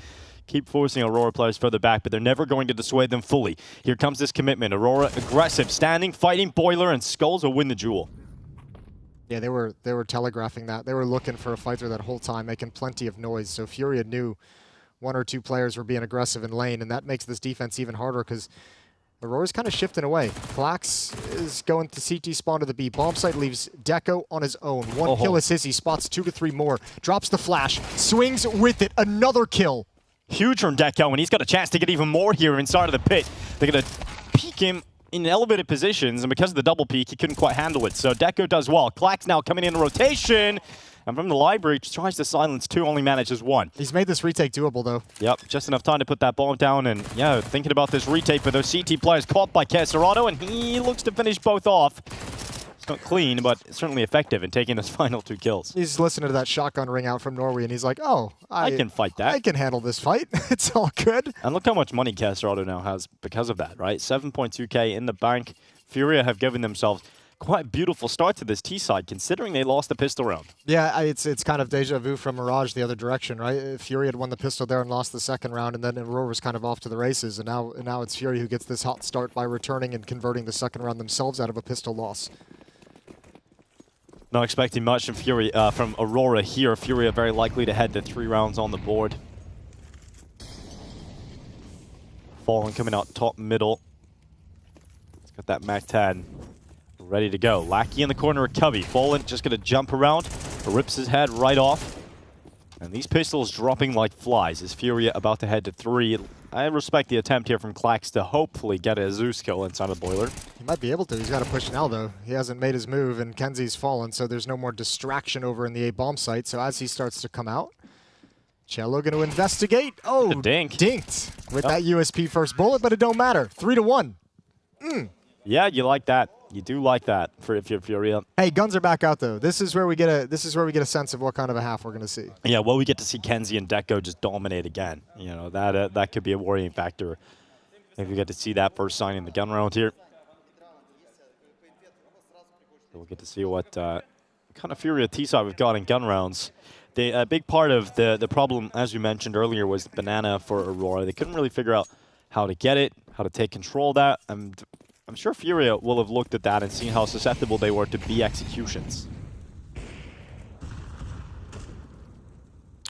Keep forcing Aurora players further back, but they're never going to dissuade them fully. Here comes this commitment. Aurora aggressive, standing, fighting Boiler, and Skulls will win the duel. Yeah, they were telegraphing that. They were looking for a fight through that whole time, making plenty of noise. So FURIA knew one or two players were being aggressive in lane, and that makes this defense even harder because Aurora's kind of shifting away. Flax is going to CT spawn to the B. Bomb site leaves Deco on his own. One kill assist. He spots 2 to 3 more. Drops the flash. Swings with it. Another kill. Huge from Deco, and he's got a chance to get even more here inside of the pit. They're going to peek him in elevated positions, and because of the double peek, he couldn't quite handle it. So Deco does well. Clack's now coming in rotation, and from the library, tries to silence 2, only manages 1. He's made this retake doable, though. Yep, just enough time to put that bomb down, and yeah, thinking about this retake, but those CT players caught by Kesserado, and he looks to finish both off. It's not clean, but certainly effective in taking his final 2 kills. He's listening to that shotgun ring out from Norway, and he's like, oh, I can fight that. I can handle this fight. It's all good. And look how much money Kesserado now has because of that, right? 7.2k in the bank. FURIA have given themselves quite a beautiful start to this T-side, considering they lost the pistol round. Yeah, it's kind of deja vu from Mirage the other direction, right? FURIA had won the pistol there and lost the second round, and then Aurora was kind of off to the races, and now it's FURIA who gets this hot start by returning and converting the second round themselves out of a pistol loss. Not expecting much from Aurora here. FURIA very likely to head to 3 rounds on the board. Fallen coming out top middle. He's got that MAC-10 ready to go. Lackey in the corner of Cubby. Fallen just going to jump around, rips his head right off. And these pistols dropping like flies. Is FURIA about to head to 3? I respect the attempt here from Clax to hopefully get a Zeus kill inside of Boiler. He might be able to. He's got to push now, though. He hasn't made his move, and Kenzie's fallen, so there's no more distraction over in the A bomb site. So as he starts to come out, Cello going to investigate. Oh, dinked with that USP first bullet, but it don't matter. 3 to 1. Yeah, you like that. You do like that if you're FURIA. Hey, guns are back out though. This is where we get a sense of what kind of a half we're going to see. Yeah, well, we get to see Kenzie and Deco just dominate again. You know, that could be a worrying factor. Maybe we get to see that first sign in the gun round here. So we'll get to see what kind of FURIA T-side we've got in gun rounds. A big part of the problem, as we mentioned earlier, was the banana for Aurora. They couldn't really figure out how to get it, how to take control of that. I'm sure FURIA will have looked at that and seen how susceptible they were to B executions.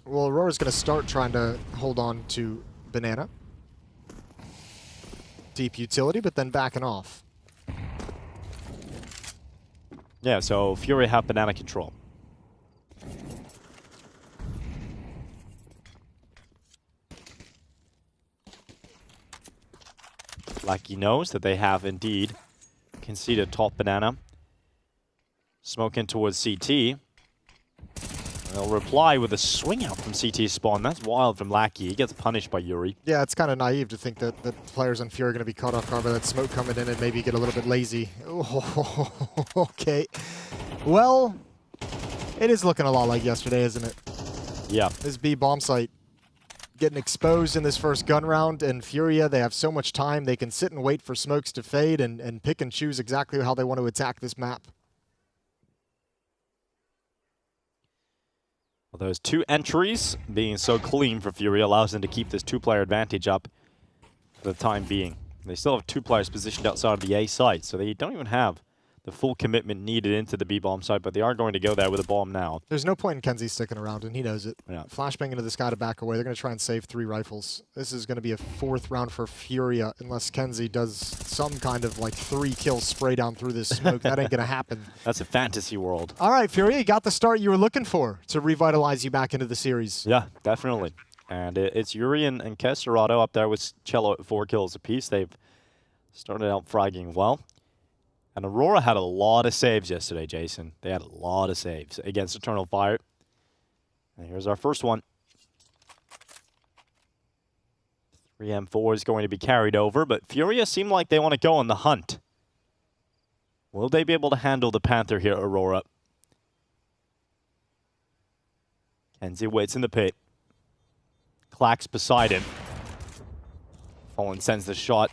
Well, Aurora's going to start trying to hold on to banana. Deep utility, but then backing off. Yeah, so FURIA have banana control. Lackey knows that they have indeed conceded top banana. Smoking towards CT. They'll reply with a swing out from CT spawn. That's wild from Lackey. He gets punished by Yuri. Yeah, it's kind of naive to think that the players on FURIA are going to be caught off guard by that smoke coming in and maybe get a little bit lazy. Oh, okay. Well, it is looking a lot like yesterday, isn't it? Yeah. This B bomb site getting exposed in this first gun round, and FURIA, they have so much time. They can sit and wait for smokes to fade and pick and choose exactly how they want to attack this map. Well, those 2 entries being so clean for FURIA allows them to keep this 2-player advantage up for the time being. They still have 2 players positioned outside of the A site, so they don't even have the full commitment needed into the B bomb site, but they are going to go there with a bomb now. There's no point in Kenzie sticking around, and he knows it. Yeah. Flashbang into this guy to back away. They're going to try and save 3 rifles. This is going to be a 4th round for FURIA unless Kenzie does some kind of like 3-kill spray down through this smoke. That ain't going to happen. That's a fantasy world. All right, FURIA, you got the start you were looking for to revitalize you back into the series. Yeah, definitely. And it's Yuri and Kesserado up there with Cello at 4 kills apiece. They've started out fragging well. And Aurora had a lot of saves yesterday, Jason. They had a lot of saves against Eternal Fire. And here's our first one. 3M4 is going to be carried over, but FURIA seem like they want to go on the hunt. Will they be able to handle the Panther here, Aurora? Kenzie waits in the pit. Clax beside him. Fallen sends the shot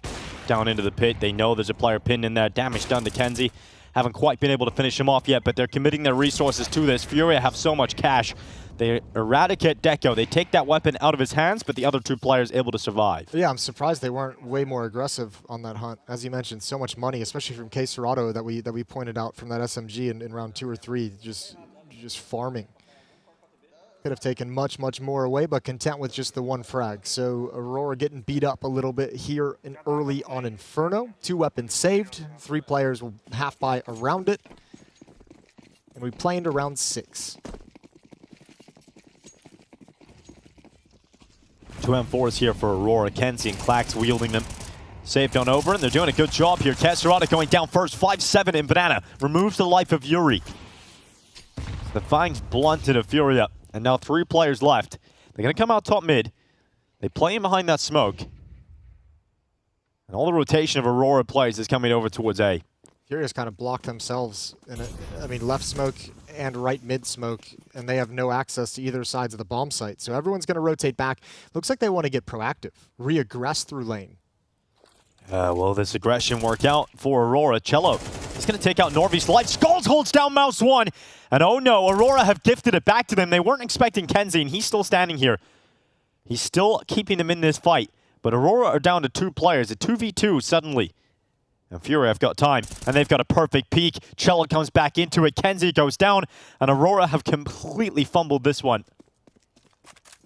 down into the pit. They know there's a player pinned in there. Damage done to Kenzie. Haven't quite been able to finish him off yet, but they're committing their resources to this. FURIA have so much cash. They eradicate Deco. They take that weapon out of his hands, but the other 2 players able to survive. Yeah, I'm surprised they weren't way more aggressive on that hunt. As you mentioned, so much money, especially from Kesserado that we pointed out from that SMG in round 2 or 3, just farming. Could have taken much, much more away, but content with just the 1 frag. So Aurora getting beat up a little bit here in early on Inferno. 2 weapons saved. 3 players will half buy around it. And we play into round 6. 2 M4s here for Aurora. Kenzie and Clax wielding them. Saved on over, and they're doing a good job here. Kesserado going down first. 5-7 in Banana. Removes the life of Yuri. The fangs blunted of FURIA. And now 3 players left. They're going to come out top mid. They play in behind that smoke. And all the rotation of Aurora players is coming over towards A. FURIA's kind of blocked themselves in left smoke and right mid smoke, and they have no access to either sides of the bomb site. So everyone's going to rotate back. Looks like they want to get proactive, re-aggress through lane. Well, this aggression worked out for Aurora. Cello is going to take out Norby's life. Skulls holds down MOUZ 1. And oh no, Aurora have gifted it back to them. They weren't expecting Kenzie, and he's still standing here. He's still keeping them in this fight. But Aurora are down to 2 players. A 2v2 suddenly. And FURIA have got time, and they've got a perfect peek. Cello comes back into it. Kenzie goes down, and Aurora have completely fumbled this one.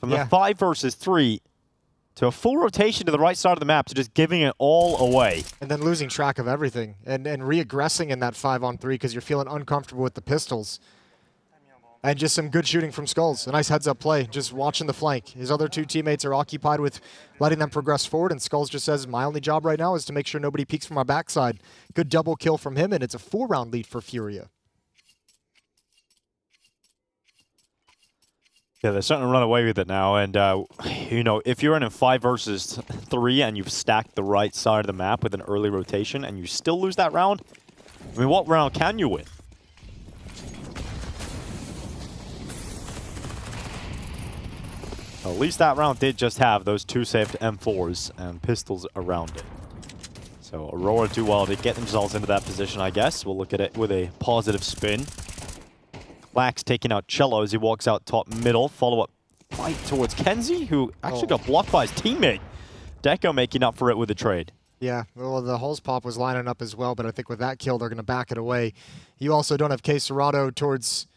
From the 5 versus 3 to a full rotation to the right side of the map to just giving it all away. And then losing track of everything and re-aggressing in that 5-on-3 because you're feeling uncomfortable with the pistols. And just some good shooting from Skulls. A nice heads-up play, just watching the flank. His other 2 teammates are occupied with letting them progress forward, and Skulls just says, my only job right now is to make sure nobody peeks from our backside. Good double kill from him, and it's a 4-round lead for FURIA. Yeah, they're starting to run away with it now, and you know, if you're in a 5 versus 3 and you've stacked the right side of the map with an early rotation and you still lose that round, I mean, what round can you win? Well, at least that round did just have those 2 saved M4s and pistols around it. So Aurora do well to get themselves into that position, I guess. We'll look at it with a positive spin. Clax taking out Cello as he walks out top middle. Follow-up fight towards Kenzie, who actually got blocked by his teammate. Deco making up for it with a trade. Yeah, well, the Hulls pop was lining up as well, but I think with that kill, they're going to back it away. You also don't have Kesserado towards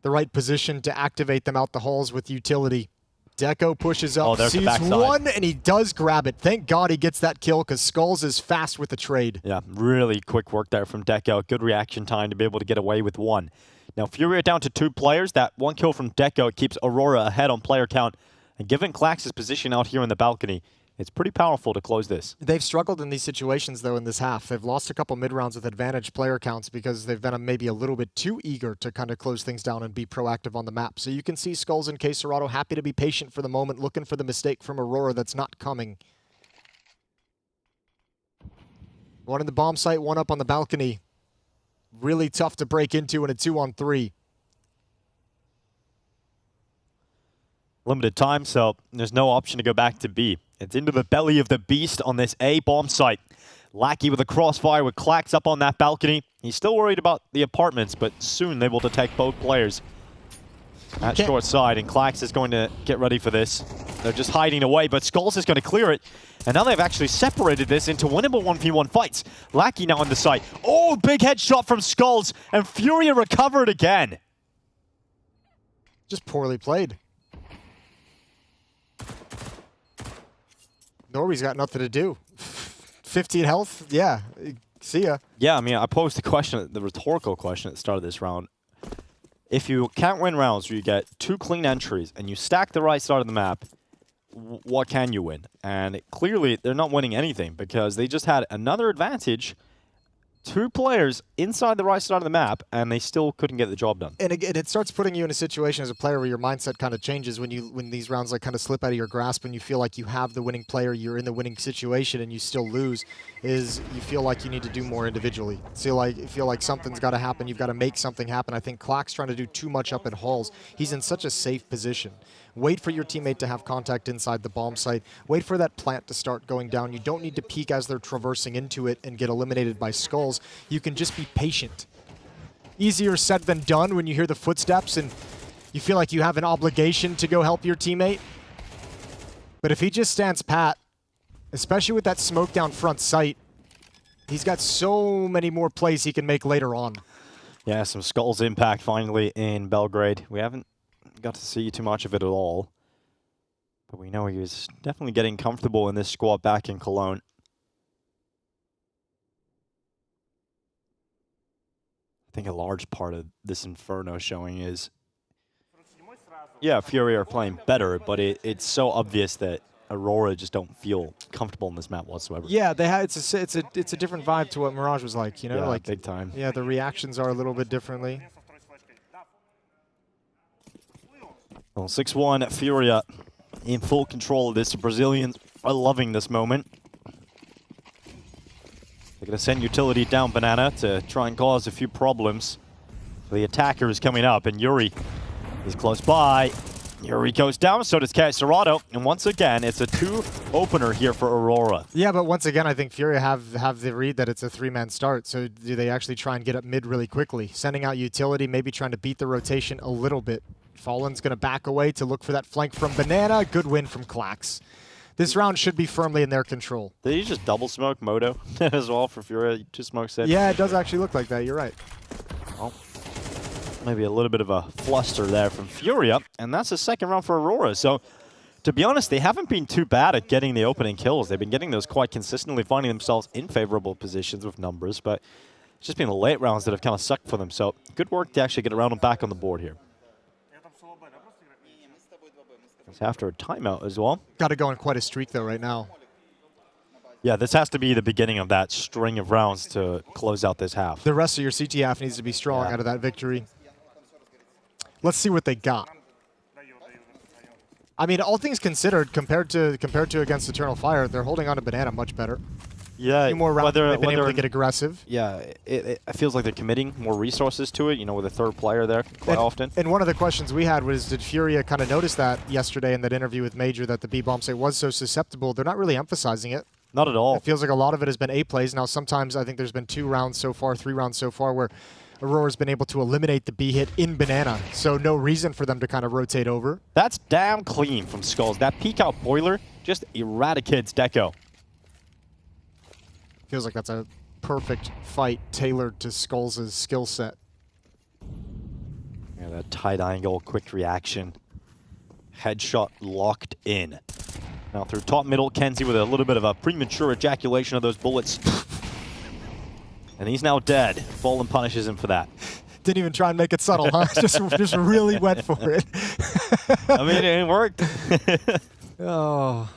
the right position to activate them out the halls with utility. Deco pushes up, sees one, and he does grab it. Thank God he gets that kill because Skulls is fast with the trade. Yeah, really quick work there from Deco. Good reaction time to be able to get away with 1. Now, FURIA down to 2 players. That 1 kill from Deco keeps Aurora ahead on player count. And given Clax's position out here in the balcony, it's pretty powerful to close this. They've struggled in these situations, though, in this half. They've lost a couple mid-rounds with advantage player counts because they've been maybe a little bit too eager to kind of close things down and be proactive on the map. So you can see Skulls and Kesserado happy to be patient for the moment, looking for the mistake from Aurora that's not coming. 1 in the bomb site, 1 up on the balcony. Really tough to break into in a 2-on-3. Limited time, so there's no option to go back to B. It's into the belly of the beast on this A bomb site. Lackey with a crossfire with Clax up on that balcony. He's still worried about the apartments, but soon they will detect both players at short side, and Clax is going to get ready for this. They're just hiding away, but Skulls is going to clear it. And now they've actually separated this into winnable 1v1 fights. Lackey now on the site. Oh, big headshot from Skulls, and FURIA recovered again. Just poorly played. Norway's got nothing to do. 15 health, yeah. See ya. Yeah, I mean, I posed the rhetorical question at the start of this round. If you can't win rounds where you get 2 clean entries and you stack the right side of the map, what can you win? And clearly, they're not winning anything because they just had another advantage. 2 players inside the right side of the map, and they still couldn't get the job done. And again, it starts putting you in a situation as a player where your mindset kind of changes when these rounds like kind of slip out of your grasp, and you feel like you have the winning player, you're in the winning situation, and you still lose. Is you feel like you need to do more individually. You feel like something's got to happen. You've got to make something happen. I think Clack's trying to do too much up in halls. He's in such a safe position. Wait for your teammate to have contact inside the bomb site. Wait for that plant to start going down. You don't need to peek as they're traversing into it and get eliminated by Skulls. You can just be patient. Easier said than done when you hear the footsteps and you feel like you have an obligation to go help your teammate. But if he just stands pat, especially with that smoke down front sight, he's got so many more plays he can make later on. Yeah, some Skulls impact finally in Belgrade. We haven't got to see too much of it at all. But we know he was definitely getting comfortable in this squad back in Cologne. I think a large part of this Inferno showing is, yeah, FURIA are playing better, but it's so obvious that Aurora just don't feel comfortable in this map whatsoever. Yeah, it's a different vibe to what Mirage was like, you know, yeah, like big time. Yeah, the reactions are a little bit differently. Well, 6-1 FURIA in full control of this. The Brazilians are loving this moment. They're going to send utility down Banana to try and cause a few problems. The attacker is coming up, and Yuri is close by. Yuri goes down, so does csgo. And once again, it's a 2-opener here for Aurora. Yeah, but once again, I think FURIA have the read that it's a 3-man start. So do they actually try and get up mid really quickly? Sending out utility, maybe trying to beat the rotation a little bit. Fallen's going to back away to look for that flank from Banana. Good win from Clax. This round should be firmly in their control. Did he just double smoke Moto as well for FURIA? 2 smokes in? Yeah, it does actually look like that. You're right. Well, maybe a little bit of a fluster there from FURIA, and that's the second round for Aurora. So, to be honest, they haven't been too bad at getting the opening kills. They've been getting those quite consistently, finding themselves in favorable positions with numbers, but it's just been the late rounds that have kind of sucked for them. So, good work to actually get around and back on the board here. It's after a timeout as well. Got to go on quite a streak, though, right now. Yeah, this has to be the beginning of that string of rounds to close out this half. The rest of your CT half needs to be strong out of that victory. Let's see what they got. I mean, all things considered, compared to against Eternal Fire, they're holding on to Banana much better. Yeah, more rounds they've been able to get aggressive. Yeah, it feels like they're committing more resources to it, you know, with a 3rd player there quite often. And one of the questions we had was, did FURIA kind of notice that yesterday in that interview with Major, that the B-bomb site was so susceptible? They're not really emphasizing it. Not at all. It feels like a lot of it has been A plays. Now, sometimes I think there's been 2 rounds so far, 3 rounds so far, where Aurora's been able to eliminate the B hit in Banana. So no reason for them to kind of rotate over. That's damn clean from Skulls. That peek out boiler just eradicates Deco. Feels like that's a perfect fight tailored to Skulls' skill set. Yeah, that tight angle, quick reaction. Headshot locked in. Now through top middle, Kenzie with a little bit of a premature ejaculation of those bullets. And he's now dead. Fallen punishes him for that. Didn't even try and make it subtle, huh? just really went for it. I mean, it worked. Oh.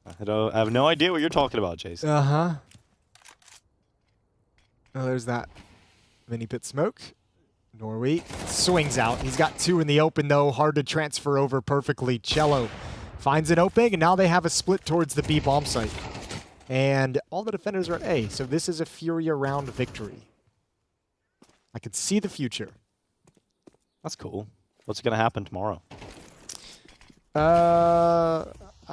I have no idea what you're talking about, Jason. Uh-huh. Oh, there's that mini pit smoke. Norway swings out. He's got 2 in the open, though. Hard to transfer over perfectly. Cello finds an opening, and now they have a split towards the B bomb site. And all the defenders are at A, so this is a FURIA round victory. I could see the future. That's cool. What's going to happen tomorrow? I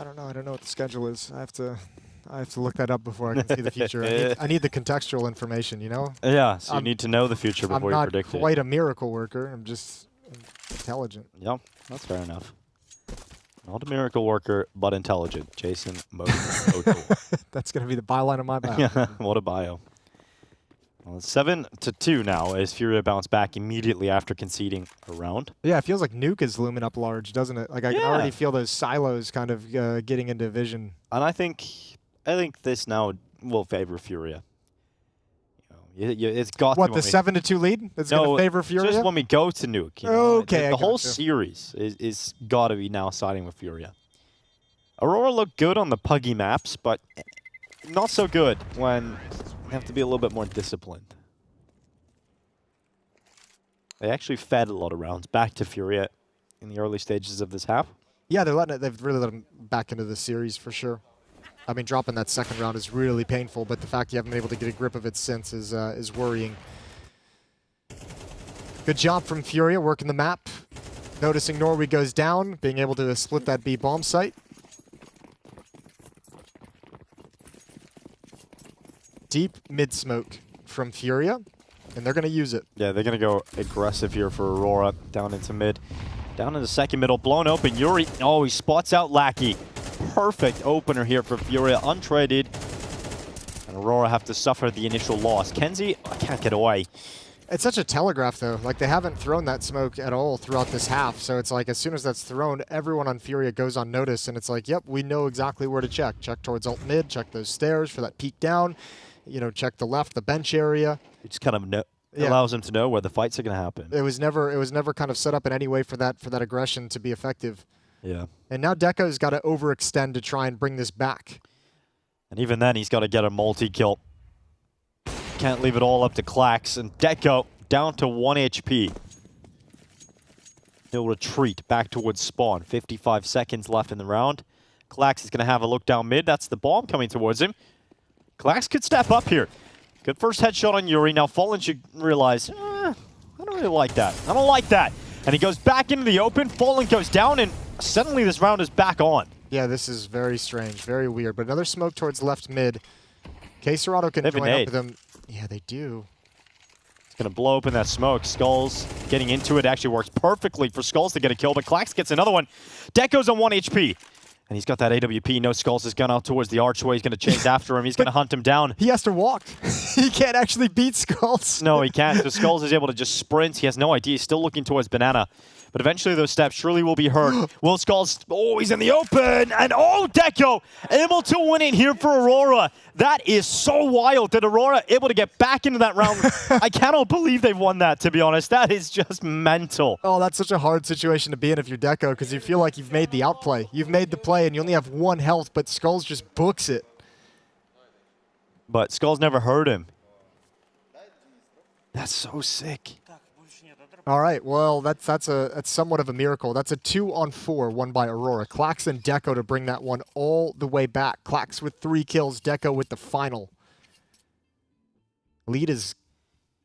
don't know. I don't know what the schedule is. I have to look that up before I can see the future. I need the contextual information, you know? Yeah, so you need to know the future before you predict it. I'm not quite a miracle worker. I'm just intelligent. Yep, that's fair enough. Not a miracle worker, but intelligent. Jason Motul. That's going to be the byline of my bio. Yeah, what a bio. Well, it's 7-2 now as FURIA bounce back immediately after conceding a round. Yeah, it feels like Nuke is looming up large, doesn't it? Like I can already feel those silos kind of getting into vision. And I think this now will favor FURIA. It's got what, the 7-2 lead? It's going to favor FURIA? Just when we go to Nuke. Okay, the whole series is got to be now siding with FURIA. Aurora looked good on the puggy maps, but not so good when they have to be a little bit more disciplined. They actually fed a lot of rounds back to FURIA in the early stages of this half. Yeah, they've really let them back into the series for sure. I mean, dropping that second round is really painful, but the fact you haven't been able to get a grip of it since is worrying. Good job from FURIA working the map. Noticing Norway goes down, being able to split that B bomb site. Deep mid smoke from FURIA, and they're going to use it. Yeah, they're going to go aggressive here for Aurora. Down into mid. Down in the second middle, blown open. Yuri, oh, he spots out Lackey. Perfect opener here for FURIA, untraded. And Aurora have to suffer the initial loss. Kenzie can't get away. It's such a telegraph, though. Like, they haven't thrown that smoke at all throughout this half. So it's like, as soon as that's thrown, everyone on FURIA goes on notice. And it's like, yep, we know exactly where to check. Check towards alt mid, check those stairs for that peek down. You know, check the left, the bench area. It just kind of allows them to know where the fights are going to happen. It was never kind of set up in any way for that aggression to be effective. Yeah. And now Deco's got to overextend to try and bring this back. And even then, he's got to get a multi-kill. Can't leave it all up to Clax. And Deco down to 1 HP. He'll retreat back towards spawn. 55 seconds left in the round. Clax is going to have a look down mid. That's the bomb coming towards him. Clax could step up here. Good first headshot on Yuri. Now Fallen should realize, I don't really like that. I don't like that. And he goes back into the open. Fallen goes down, and suddenly this round is back on. Yeah, this is very strange, very weird. But another smoke towards left mid. K-Serrato can join up with him. Yeah, they do. It's going to blow open that smoke. Skulls getting into it actually works perfectly for Skulls to get a kill, but Clax gets another one. Deco's on 1 HP. And he's got that AWP. No, Skulls has gone out towards the archway. He's going to chase after him. He's going to hunt him down. He has to walk. He can't actually beat Skulls. No, he can't. So Skulls is able to just sprint. He has no idea. He's still looking towards Banana. But eventually those steps surely will be heard. Will Skulls... Oh, he's in the open! And oh, Deco able to win it here for Aurora. That is so wild that Aurora able to get back into that round. I cannot believe they've won that, to be honest. That is just mental. Oh, that's such a hard situation to be in if you're Deco, because you feel like you've made the outplay. You've made the play, and you only have 1 health, but Skulls just books it. But Skulls never hurt him. That's so sick. All right, well, that's somewhat of a miracle. That's a 2-on-4 won by Aurora. Clax and Deco to bring that one all the way back. Clax with 3 kills, Deco with the final. Lead is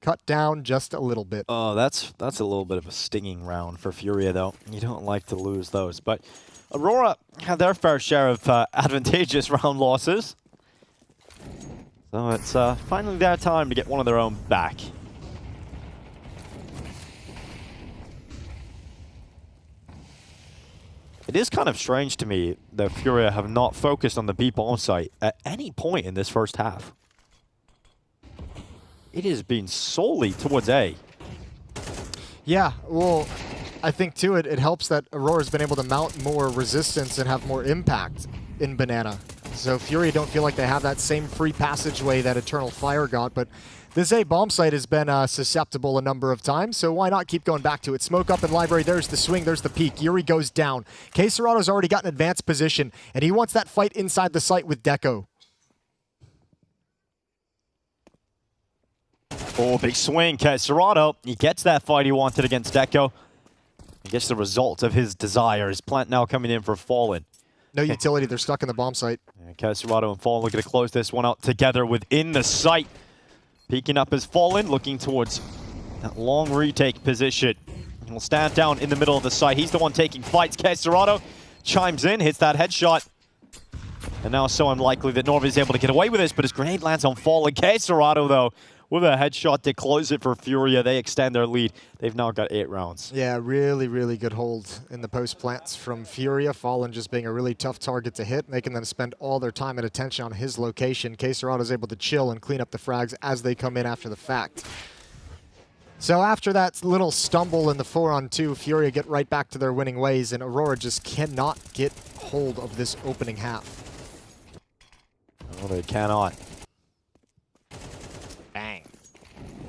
cut down just a little bit. Oh, that's a little bit of a stinging round for FURIA, though. You don't like to lose those. But Aurora had their fair share of advantageous round losses. So it's finally their time to get one of their own back. It is kind of strange to me that FURIA have not focused on the B bomb site at any point in this first half. It has been solely towards A. Yeah, well, I think too it helps that Aurora's been able to mount more resistance and have more impact in Banana. So FURIA don't feel like they have that same free passageway that Eternal Fire got, but this A bomb site has been susceptible a number of times, so why not keep going back to it? Smoke up in Library, there's the swing, there's the peek. Yuri goes down. K-Serrato's already got an advanced position, and he wants that fight inside the site with Deco. Oh, big swing. K-Serrato, he gets that fight he wanted against Deco. He gets the result of his desire. His plant now coming in for Fallen. No utility, they're stuck in the bomb site. Yeah, K-Serrato and Fallen looking to close this one out together within the site. Peeking up as Fallen, looking towards that long retake position. He'll stand down in the middle of the site. He's the one taking fights. K-Serrato chimes in, hits that headshot. And now so unlikely that Norv is able to get away with this, but his grenade lands on Fallen. K-Serrato, though, with a headshot to close it for FURIA. They extend their lead. They've now got 8 rounds. Yeah, really, really good hold in the post plants from FURIA. Fallen just being a really tough target to hit, making them spend all their time and attention on his location. csgo is able to chill and clean up the frags as they come in after the fact. So after that little stumble in the 4-on-2, FURIA get right back to their winning ways, and Aurora just cannot get hold of this opening half. No, they cannot. Bang.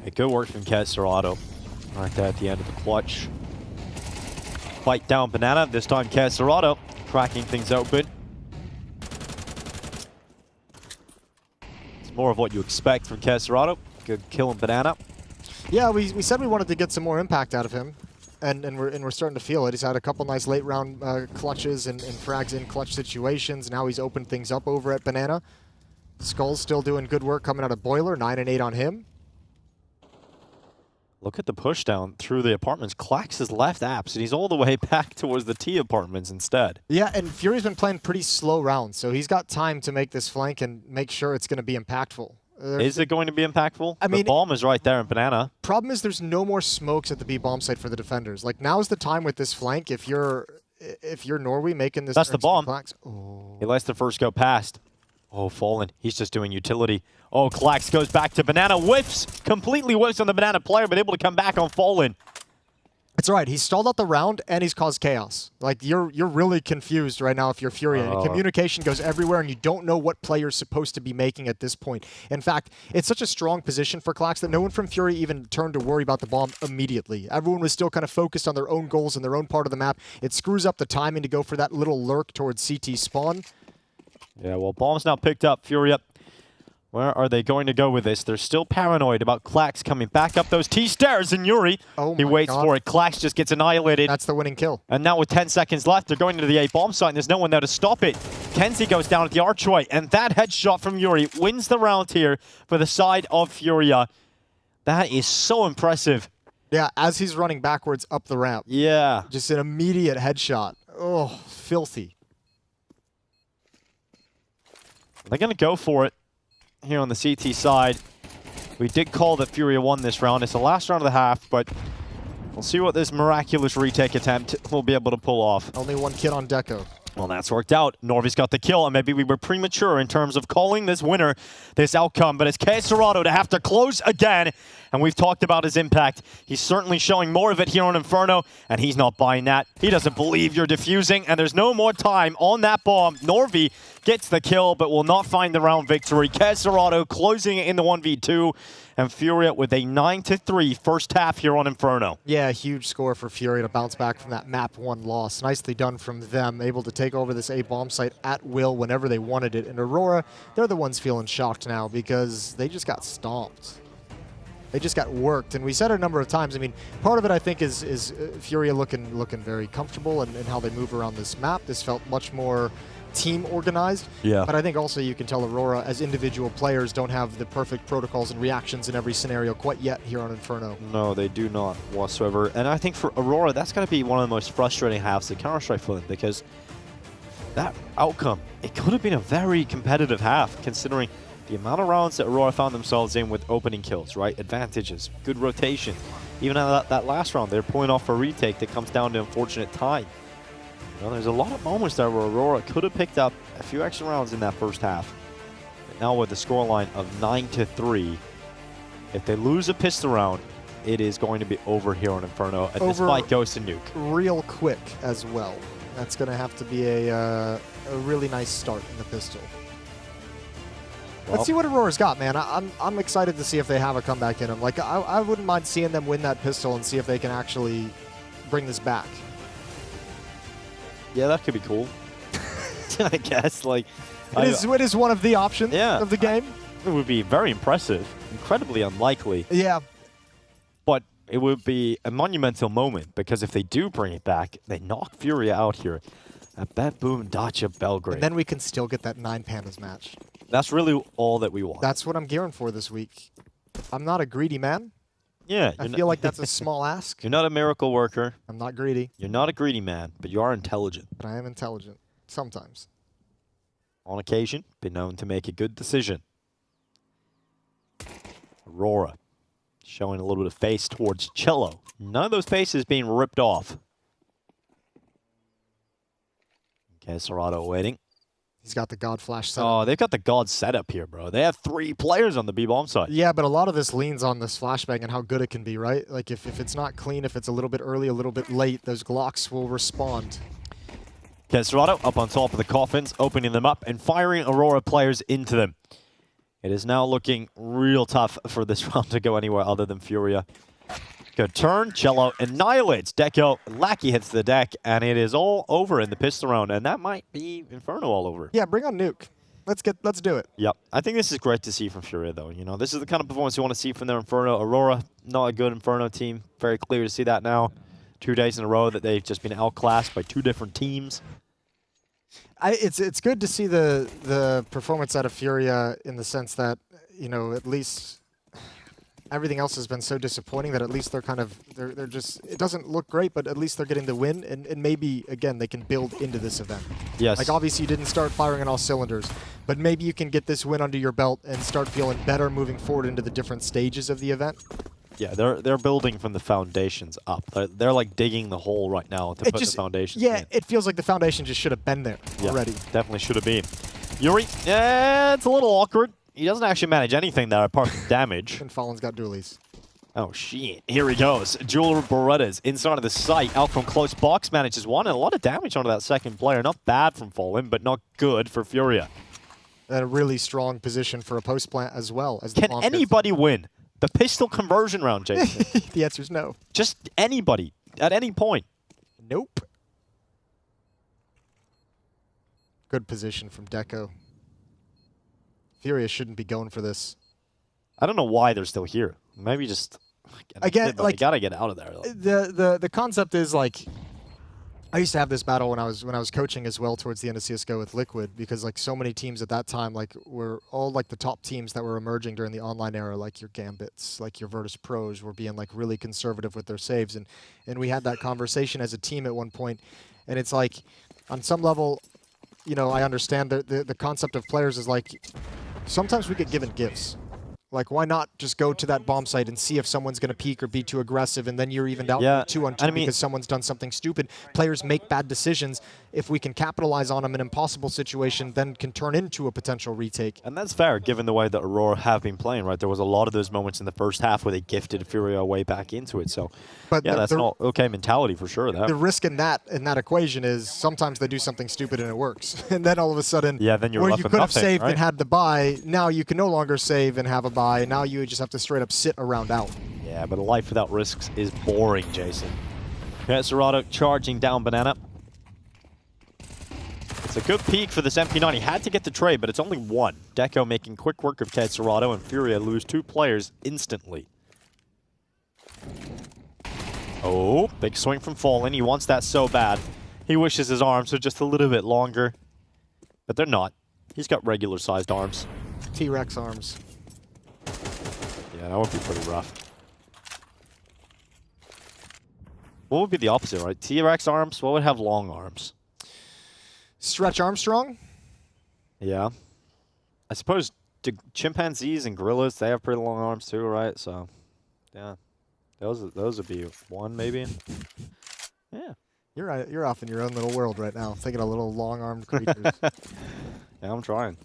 Hey, good work from csgo. Right there at the end of the clutch. Fight down Banana. This time csgo cracking things open. It's more of what you expect from csgo. Good kill on Banana. Yeah, we said we wanted to get some more impact out of him, and we're starting to feel it. He's had a couple nice late round clutches and frags in clutch situations. Now he's opened things up over at Banana. Skull's still doing good work coming out of Boiler, 9 and 8 on him. Look at the push down through the apartments. Clax has left apps, and he's all the way back towards the T apartments instead. Yeah, and FURIA's been playing pretty slow rounds, so he's got time to make this flank and make sure it's going to be impactful. Is it going to be impactful? I mean, the bomb is right there in Banana. Problem is there's no more smokes at the B bomb site for the defenders. Like, now's the time with this flank if you're Norway making this. That's the bomb. Oh. He lets the first go past. Oh, Fallen. He's just doing utility. Oh, Clax goes back to Banana. Whiffs. Completely whiffs on the Banana player, but able to come back on Fallen. That's right. He's stalled out the round and he's caused chaos. Like, you're really confused right now if you're FURIA. And communication goes everywhere and you don't know what player's supposed to be making at this point. In fact, it's such a strong position for Clax that no one from FURIA even turned to worry about the bomb immediately. Everyone was still kind of focused on their own goals and their own part of the map. It screws up the timing to go for that little lurk towards CT spawn. Yeah, well, bomb's now picked up. FURIA, where are they going to go with this? They're still paranoid about Clax coming back up those T-stairs, and Yuri, he waits for it. Clax just gets annihilated. That's the winning kill. And now with 10 seconds left, they're going into the A bomb site, and there's no one there to stop it. Kenzie goes down at the archway, and that headshot from Yuri wins the round here for the side of FURIA. That is so impressive. Yeah, as he's running backwards up the ramp. Yeah. Just an immediate headshot. Oh, filthy. They're going to go for it here on the CT side. We did call that FURIA won this round. It's the last round of the half, but we'll see what this miraculous retake attempt will be able to pull off. Only one kid on Deco. Well, that's worked out. Norvi's got the kill, and maybe we were premature in terms of calling this winner, this outcome. But it's csgo to have to close again, and we've talked about his impact. He's certainly showing more of it here on Inferno, and he's not buying that. He doesn't believe you're defusing, and there's no more time on that bomb. Norvi gets the kill, but will not find the round victory. csgo closing it in the 1v2, and FURIA with a 9-3 first half here on Inferno. Yeah, huge score for FURIA to bounce back from that map 1 loss. Nicely done from them, able to take over this A bomb site at will whenever they wanted it. And Aurora, they're the ones feeling shocked now because they just got stomped. They just got worked, and we said it a number of times. I mean, part of it I think is FURIA looking very comfortable in how they move around this map. This felt much more team organized. Yeah. But I think also you can tell Aurora as individual players don't have the perfect protocols and reactions in every scenario quite yet here on Inferno. No, they do not whatsoever. And I think for Aurora, that's going to be one of the most frustrating halves of Counter-Strike for them, because that outcome, it could have been a very competitive half considering the amount of rounds that Aurora found themselves in with opening kills, right? Advantages, good rotation. Even at that last round, they're pulling off a retake that comes down to unfortunate time. You know, there's a lot of moments there where Aurora could have picked up a few extra rounds in that first half. But now with the scoreline of 9-3, if they lose a pistol round, it is going to be over here on Inferno, and this fight goes to nuke. Real quick as well. That's going to have to be a really nice start in the pistol. Well, let's see what Aurora's got, man. I'm excited to see if they have a comeback in them. Like, I wouldn't mind seeing them win that pistol and see if they can actually bring this back. Yeah, that could be cool. I guess. Like, it is one of the options of the game. It would be very impressive. Incredibly unlikely. Yeah. But it would be a monumental moment, because if they do bring it back, they knock FURIA out here at BetBoom Dacha Belgrade. And then we can still get that 9 Pandas match. That's really all that we want. That's what I'm gearing for this week. I'm not a greedy man. Yeah. I feel like that's a small ask. You're not a miracle worker. I'm not greedy. You're not a greedy man, but you are intelligent. But I am intelligent. Sometimes. On occasion, been known to make a good decision. Aurora showing a little bit of face towards Cello. None of those faces being ripped off. Okay, Serato waiting. He's got the God Flash setup. Oh, they've got the God setup here, bro. They have 3 players on the B-bomb side. Yeah, but a lot of this leans on this flashbang and how good it can be, right? Like, if it's not clean, if it's a little bit early, a little bit late, those Glocks will respond. Okay, Serato up on top of the coffins, opening them up and firing Aurora players into them. It is now looking real tough for this round to go anywhere other than FURIA. Good turn. Cello annihilates Deco. Lackey hits the deck, and it is all over in the pistol round, and that might be Inferno all over. Yeah, bring on Nuke. Let's do it. Yep. I think this is great to see from FURIA, though. You know, this is the kind of performance you want to see from their Inferno. Aurora, not a good Inferno team. Very clear to see that now. 2 days in a row that they've just been outclassed by 2 different teams. It's good to see the performance out of FURIA in the sense that, you know, at least everything else has been so disappointing that at least they're kind of they're just, it doesn't look great, but at least they're getting the win, and maybe again they can build into this event. Yes. Like, obviously you didn't start firing on all cylinders, but maybe you can get this win under your belt and start feeling better moving forward into the different stages of the event. Yeah, they're building from the foundations up. They're like digging the hole right now to put the foundations in. It feels like the foundation just should have been there already. Definitely should have been. Yuri, it's a little awkward. He doesn't actually manage anything there apart from damage. And Fallen's got dualies. Oh, shit. Here he goes. Jewel Berettas inside of the site. Out from close box manages one. And a lot of damage onto that second player. Not bad from Fallen, but not good for FURIA. And a really strong position for a post plant as well. As the Can anybody win the pistol conversion round, Jason? The answer is no. Just anybody at any point. Nope. Good position from Deco. FURIA shouldn't be going for this. I don't know why they're still here. Maybe just again, like, they gotta get out of there. The concept is, like, I used to have this battle when I was coaching as well towards the end of CSGO with Liquid, because like so many teams at that time like were all like the top teams that were emerging during the online era, like your Gambits, like your Virtus.pros were being like really conservative with their saves, and we had that conversation as a team at one point, and it's like on some level, you know, I understand the concept of players is like sometimes we get given gifts. Like, why not just go to that bomb site and see if someone's going to peek or be too aggressive, and then you're evened out 2 on 2 because someone's done something stupid. Players make bad decisions. If we can capitalize on them in an impossible situation, then can turn into a potential retake. And that's fair, given the way that Aurora have been playing, right? There was a lot of those moments in the first half where they gifted FURIA way back into it. So, but yeah, that's an okay mentality for sure. The risk in that equation is sometimes they do something stupid and it works. And then all of a sudden, then you're where left you with could have nothing, saved right? and had the buy, now you can no longer save and have a buy. Now you just have to straight up sit around out. Yeah, but a life without risks is boring, Jason. Yeah, Serato charging down Banana. It's a good peak for this MP9. He had to get the trade, but it's only 1. Deco making quick work of Ted Serato, and FURIA lose 2 players instantly. Oh, big swing from Fallen. He wants that so bad. He wishes his arms were just a little bit longer, but they're not. He's got regular-sized arms. T-Rex arms. Yeah, that would be pretty rough. What would be the opposite, right? T-Rex arms? What would have long arms? Stretch Armstrong? Yeah. I suppose chimpanzees and gorillas, they have pretty long arms too, right? So, yeah. Those would be 1, maybe. Yeah. You're off in your own little world right now, thinking of little long-armed creatures. Yeah, I'm trying.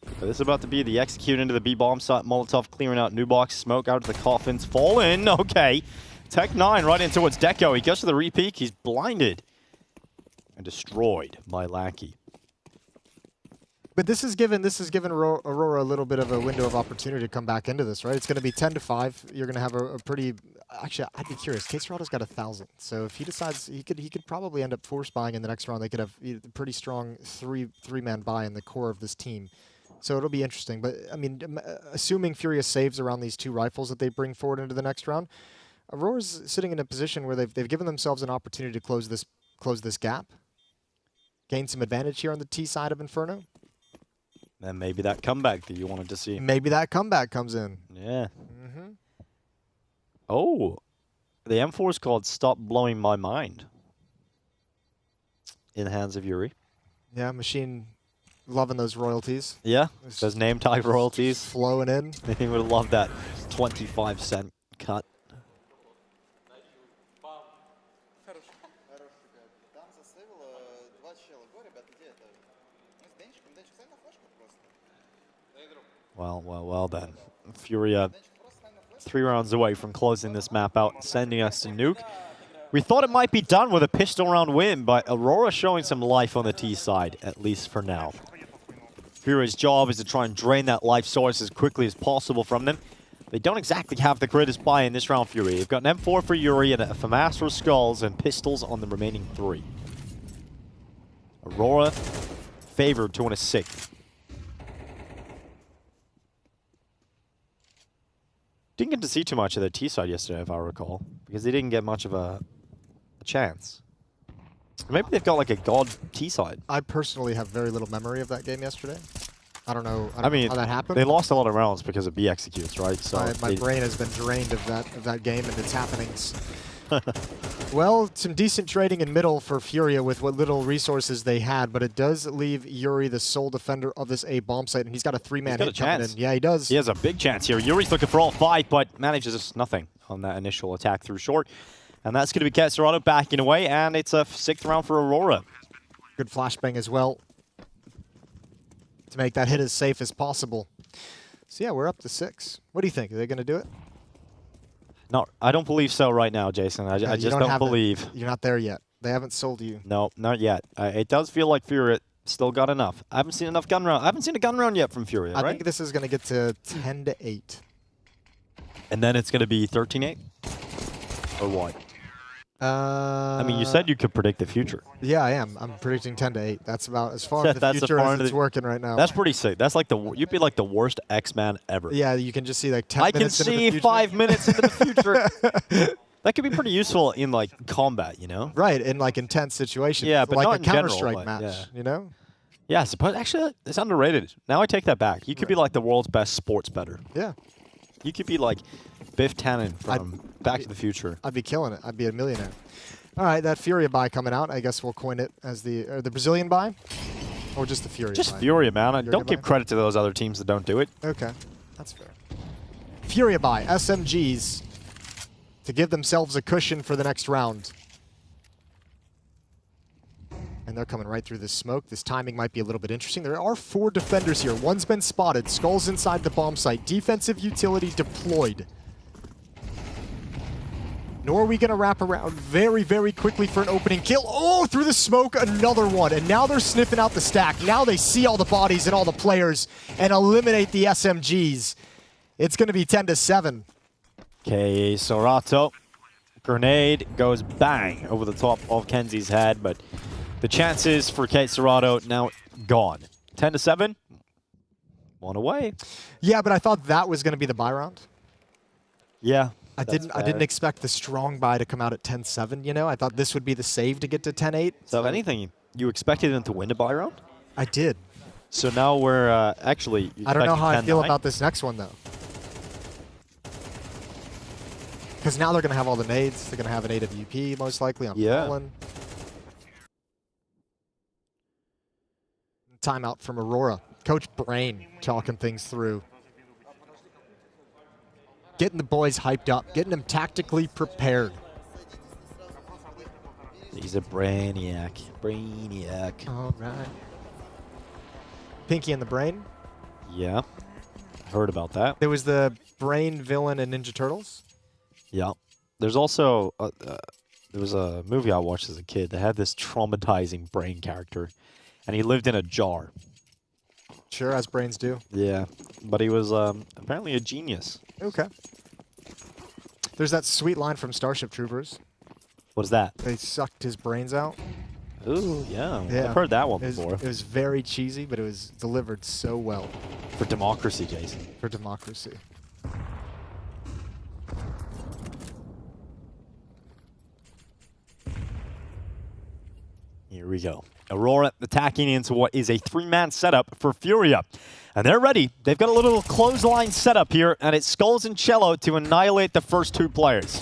But this is about to be the execute into the B-bomb site. Molotov clearing out new box. Smoke out of the coffins. Fallen. Okay. Tech 9 right in towards Deco. He goes to the repeat. He's blinded. And destroyed by Lackey. But this has given Aurora a little bit of a window of opportunity to come back into this, right? It's going to be 10-5. You're going to have a pretty... Actually, I'd be curious. K-Serato's got 1,000. So if he decides... He could probably end up force buying in the next round. They could have a pretty strong three-man buy in the core of this team. So it'll be interesting. But, I mean, assuming FURIA saves around these 2 rifles that they bring forward into the next round, Aurora's sitting in a position where they've given themselves an opportunity to close this gap. Gain some advantage here on the T side of Inferno. And maybe that comeback that you wanted to see. Maybe that comeback comes in. Yeah. Oh, the M4 is called Stop Blowing My Mind. In the hands of Yuri. Yeah, Machine Loving those royalties. Yeah, those name tag royalties. Flowing in. They would love that 25-cent cut. Well then. FURIA 3 rounds away from closing this map out, sending us to nuke. We thought it might be done with a pistol round win, but Aurora showing some life on the T side, at least for now. FURIA's job is to try and drain that life source as quickly as possible from them. They don't exactly have the greatest buy in this round, FURIA. They've got an M4 for Yuri and a FAMAS for Skulls and pistols on the remaining 3. Aurora favored to win a 6th. Didn't get to see too much of the T side yesterday, if I recall, because they didn't get much of a chance. Maybe they've got like a god T side. I personally have very little memory of that game yesterday. I don't know how that happened. They lost a lot of rounds because of B executes, right? So my brain has been drained of that game and its happenings. Well, some decent trading in middle for FURIA with what little resources they had, but it does leave Yuri the sole defender of this A bomb site, and he's got a 3-man hit coming in. Yeah, he does. He has a big chance here. Yuri's looking for all 5, but manages nothing on that initial attack through short. And that's going to be csgo backing away, and it's a 6th round for Aurora. Good flashbang as well to make that hit as safe as possible. So yeah, we're up to 6. What do you think? Are they going to do it? No, I don't believe so right now, Jason. I just don't believe. You're not there yet. They haven't sold you. No, not yet. It does feel like FURIA still got enough. I haven't seen enough gun round. I haven't seen a gun round yet from FURIA, right? I think this is going to get to 10-8. And then it's going to be 13-8? Or what? I mean, you said you could predict the future. Yeah, I am. I'm predicting 10-8. That's about as far into the future as it's working right now. That's pretty sick. That's like you'd be like the worst X-Man ever. Yeah, you can just see like 10 minutes into the future. I can see 5 minutes into the future. That could be pretty useful in like combat, you know? Right, in like intense situations. Yeah, but like not a in general, Counter-Strike match, yeah. you know? Yeah, but actually, it's underrated. Now I take that back. You could be like the world's best sports bettor. Yeah. You could be like Biff Tannen from Back to the Future. I'd be killing it. I'd be a millionaire. All right, that FURIA buy coming out. I guess we'll coin it as the Brazilian buy, or just the FURIA Just buy? FURIA, man. FURIA Don't give buy? credit to those other teams that don't do it. Okay, that's fair. FURIA buy, SMGs, to give themselves a cushion for the next round. And they're coming right through this smoke. This timing might be a little bit interesting. There are 4 defenders here. One's been spotted. Skulls inside the bomb site. Defensive utility deployed. Nor are we going to wrap around very, very quickly for an opening kill. Oh, through the smoke, another one. And now they're sniffing out the stack. Now they see all the bodies and all the players and eliminate the SMGs. It's going to be 10-7. csgo. Grenade goes bang over the top of Kenzie's head, but the chances for csgo now gone. 10-7. 1 away. Yeah, but I thought that was going to be the buy round. Yeah. I didn't expect the strong buy to come out at 10-7, you know? I thought this would be the save to get to 10-8. So if anything, you expected them to win a buy round? I did. So now we're actually... I don't know how I feel about this next one, though. Because now they're going to have all the nades. They're going to have an AWP, most likely, on Fallen. Timeout from Aurora. Coach Brain talking things through. Getting the boys hyped up, getting them tactically prepared. He's a brainiac. Brainiac. All right. Pinky and the Brain? Yeah. Heard about that. There was the Brain villain in Ninja Turtles? Yeah. There's also, there was a movie I watched as a kid that had this traumatizing brain character, and he lived in a jar. Sure, as brains do. Yeah, but he was apparently a genius. Okay. There's that sweet line from Starship Troopers. What is that? They sucked his brains out. Ooh, yeah. I've heard that one before. It was very cheesy, but it was delivered so well. For democracy, Jason. For democracy. Here we go. Aurora attacking into what is a 3-man setup for FURIA. And they're ready. They've got a little clothesline setup here, and it's Skulls and Cello to annihilate the first 2 players.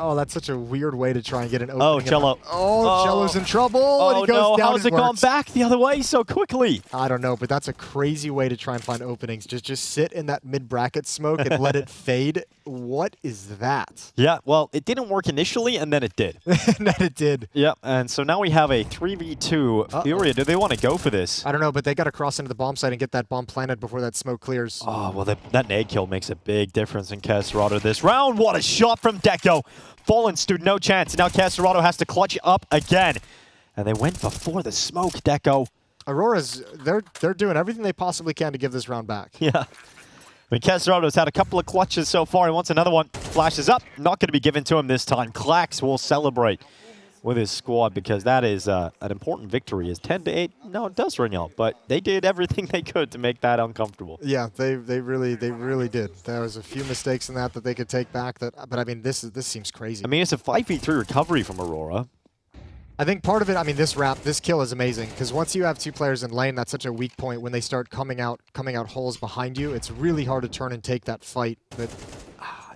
Oh, that's such a weird way to try and get an opening. Oh, Cello. Oh, Cello's in trouble. And he goes no, down how's it gone back the other way so quickly? I don't know, but that's a crazy way to try and find openings. Just sit in that mid-bracket smoke and let it fade. What is that? Yeah, well, it didn't work initially, and then it did. And then it did. Yep, and so now we have a 3v2 Furia. Do they want to go for this? I don't know, but they got to cross into the bomb site and get that bomb planted before that smoke clears. Oh, well, that nade kill makes a big difference in Caserado this round. What a shot from Deco. Fallen stood no chance. Now Caserado has to clutch up again. And they went before the smoke, Deco. Aurora's, they're doing everything they possibly can to give this round back. Yeah. I mean, Caserado's had a couple of clutches so far. He wants another one. Flashes up. Not going to be given to him this time. Clax will celebrate with his squad because that is an important victory. Is 10-8? No, it does ring out, but they did everything they could to make that uncomfortable. Yeah, they really did. There was a few mistakes in that they could take back. But I mean, this seems crazy. I mean, it's a 5v3 recovery from Aurora. I think part of it, I mean, this kill is amazing because once you have two players in lane, that's such a weak point. When they start coming out holes behind you, it's really hard to turn and take that fight. But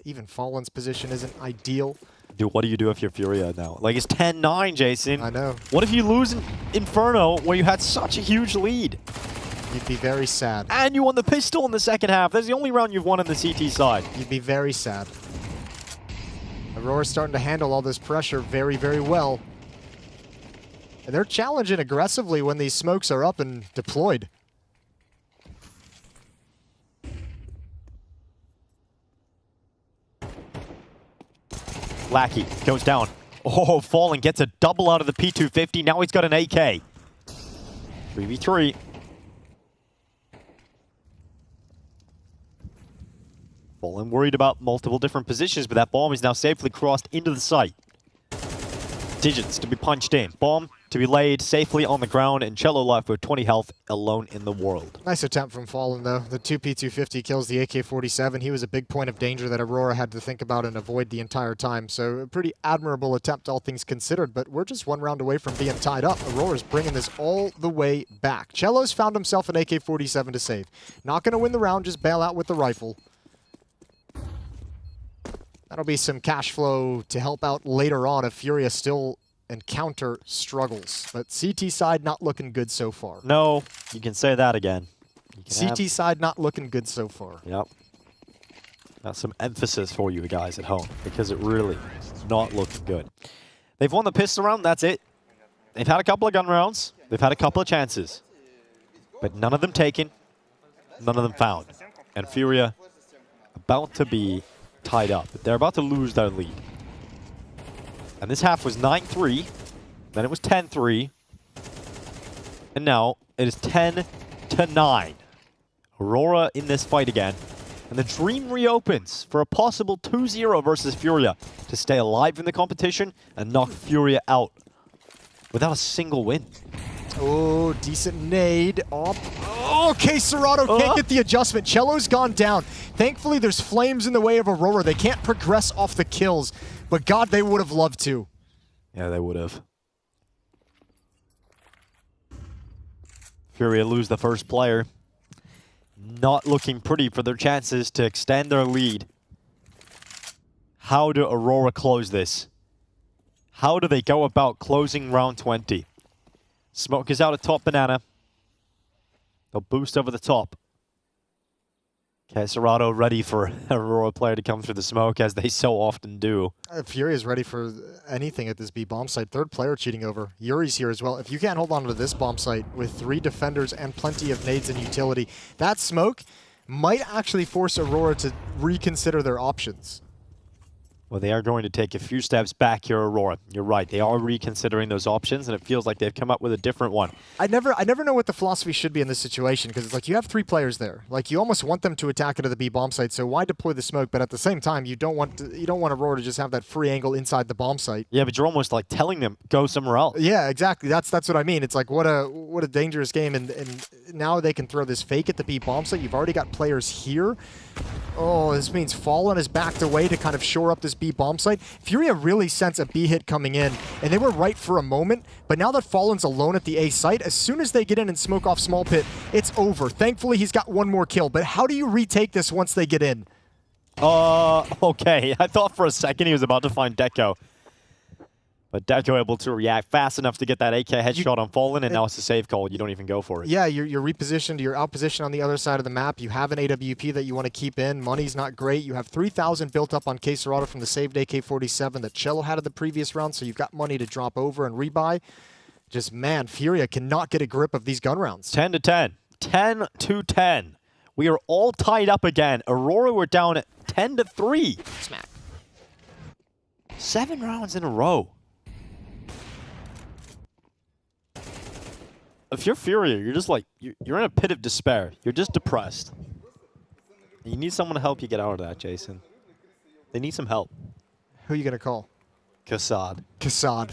even Fallen's position isn't ideal. Dude, what do you do if you're Furia now? Like, it's 10-9, Jason. I know. What if you lose in Inferno where you had such a huge lead? You'd be very sad. And you won the pistol in the second half. That's the only round you've won on the CT side. You'd be very sad. Aurora's starting to handle all this pressure very, very well. And they're challenging aggressively when these smokes are up and deployed. Lackey goes down. Oh, Fallen gets a double out of the P250. Now he's got an AK. 3v3. Fallen worried about multiple different positions, but that bomb is now safely crossed into the site. Digits to be punched in. Bomb to be laid safely on the ground, and Cello left with 20 health, alone in the world. Nice attempt from Fallen, though. The 2 P250 kills the AK-47. He was a big point of danger that Aurora had to think about and avoid the entire time. So a pretty admirable attempt, all things considered. But we're just one round away from being tied up. Aurora's bringing this all the way back. Cello's found himself an AK-47 to save. Not going to win the round, just bail out with the rifle. That'll be some cash flow to help out later on if Furia still encounter struggles. But CT side not looking good so far. No, you can say that again. CT side not looking good so far. Yep. That's some emphasis for you guys at home because it really is not looking good. They've won the pistol round, that's it. They've had a couple of gun rounds. They've had a couple of chances. But none of them taken, none of them found. And Furia about to be tied up. They're about to lose their lead. And this half was 9-3, then it was 10-3, and now it is 10-9. Aurora in this fight again, and the dream reopens for a possible 2-0 versus Furia to stay alive in the competition and knock Furia out without a single win. Oh, decent nade. Oh, Caserado can't get the adjustment. Cello's gone down. Thankfully, there's flames in the way of Aurora. They can't progress off the kills, but God, they would have loved to. Yeah, they would have. Furia lose the first player. Not looking pretty for their chances to extend their lead. How do Aurora close this? How do they go about closing round 20? Smoke is out at top banana. They'll boost over the top. Caserado ready for a Aurora player to come through the smoke, as they so often do. Fury is ready for anything at this B bomb site. Third player cheating over. Yuri's here as well. If you can't hold on to this bomb site with 3 defenders and plenty of nades and utility, that smoke might actually force Aurora to reconsider their options. Well, they are going to take a few steps back here, Aurora. You're right. They are reconsidering those options, and it feels like they've come up with a different one. I never know what the philosophy should be in this situation, because it's like you have 3 players there. Like, you almost want them to attack into the B bomb site, so why deploy the smoke? But at the same time, you don't want Aurora to just have that free angle inside the bomb site. Yeah, but you're almost like telling them, go somewhere else. Yeah, exactly. That's what I mean. It's like, what a dangerous game, and now they can throw this fake at the B bomb site. You've already got players here. Oh, this means Fallen is backed away to kind of shore up this B bomb site. Furia really sense a B hit coming in, and they were right for a moment, but now that Fallen's alone at the A site, as soon as they get in and smoke off small pit, it's over. Thankfully, he's got one more kill, but how do you retake this once they get in? Okay. I thought for a second he was about to find Deco. But Deco able to react fast enough to get that AK headshot on Fallen, and now it's a save call. You don't even go for it. Yeah, you're repositioned. You're outpositioned on the other side of the map. You have an AWP that you want to keep in. Money's not great. You have 3,000 built up on Aurora from the saved AK-47 that Cello had in the previous round, so you've got money to drop over and rebuy. Just, man, FURIA cannot get a grip of these gun rounds. 10-10. 10-10. We are all tied up again. Aurora were down at 10-3. Smack. 7 rounds in a row. If you're FURIA, you're just like, you're in a pit of despair. You're just depressed. You need someone to help you get out of that, Jason. They need some help. Who are you going to call? Kassad. Kassad.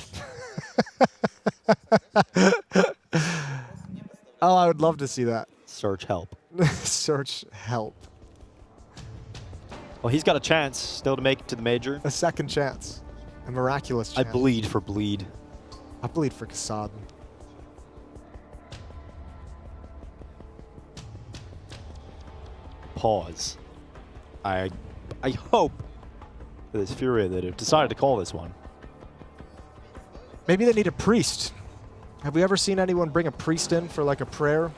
Oh, I would love to see that. Search help. Search help. Well, he's got a chance still to make it to the major. A second chance. A miraculous chance. I bleed for bleed. I bleed for Kassad. Pause. I hope that it's FURIA that have decided to call this one. Maybe they need a priest. Have we ever seen anyone bring a priest in for like a prayer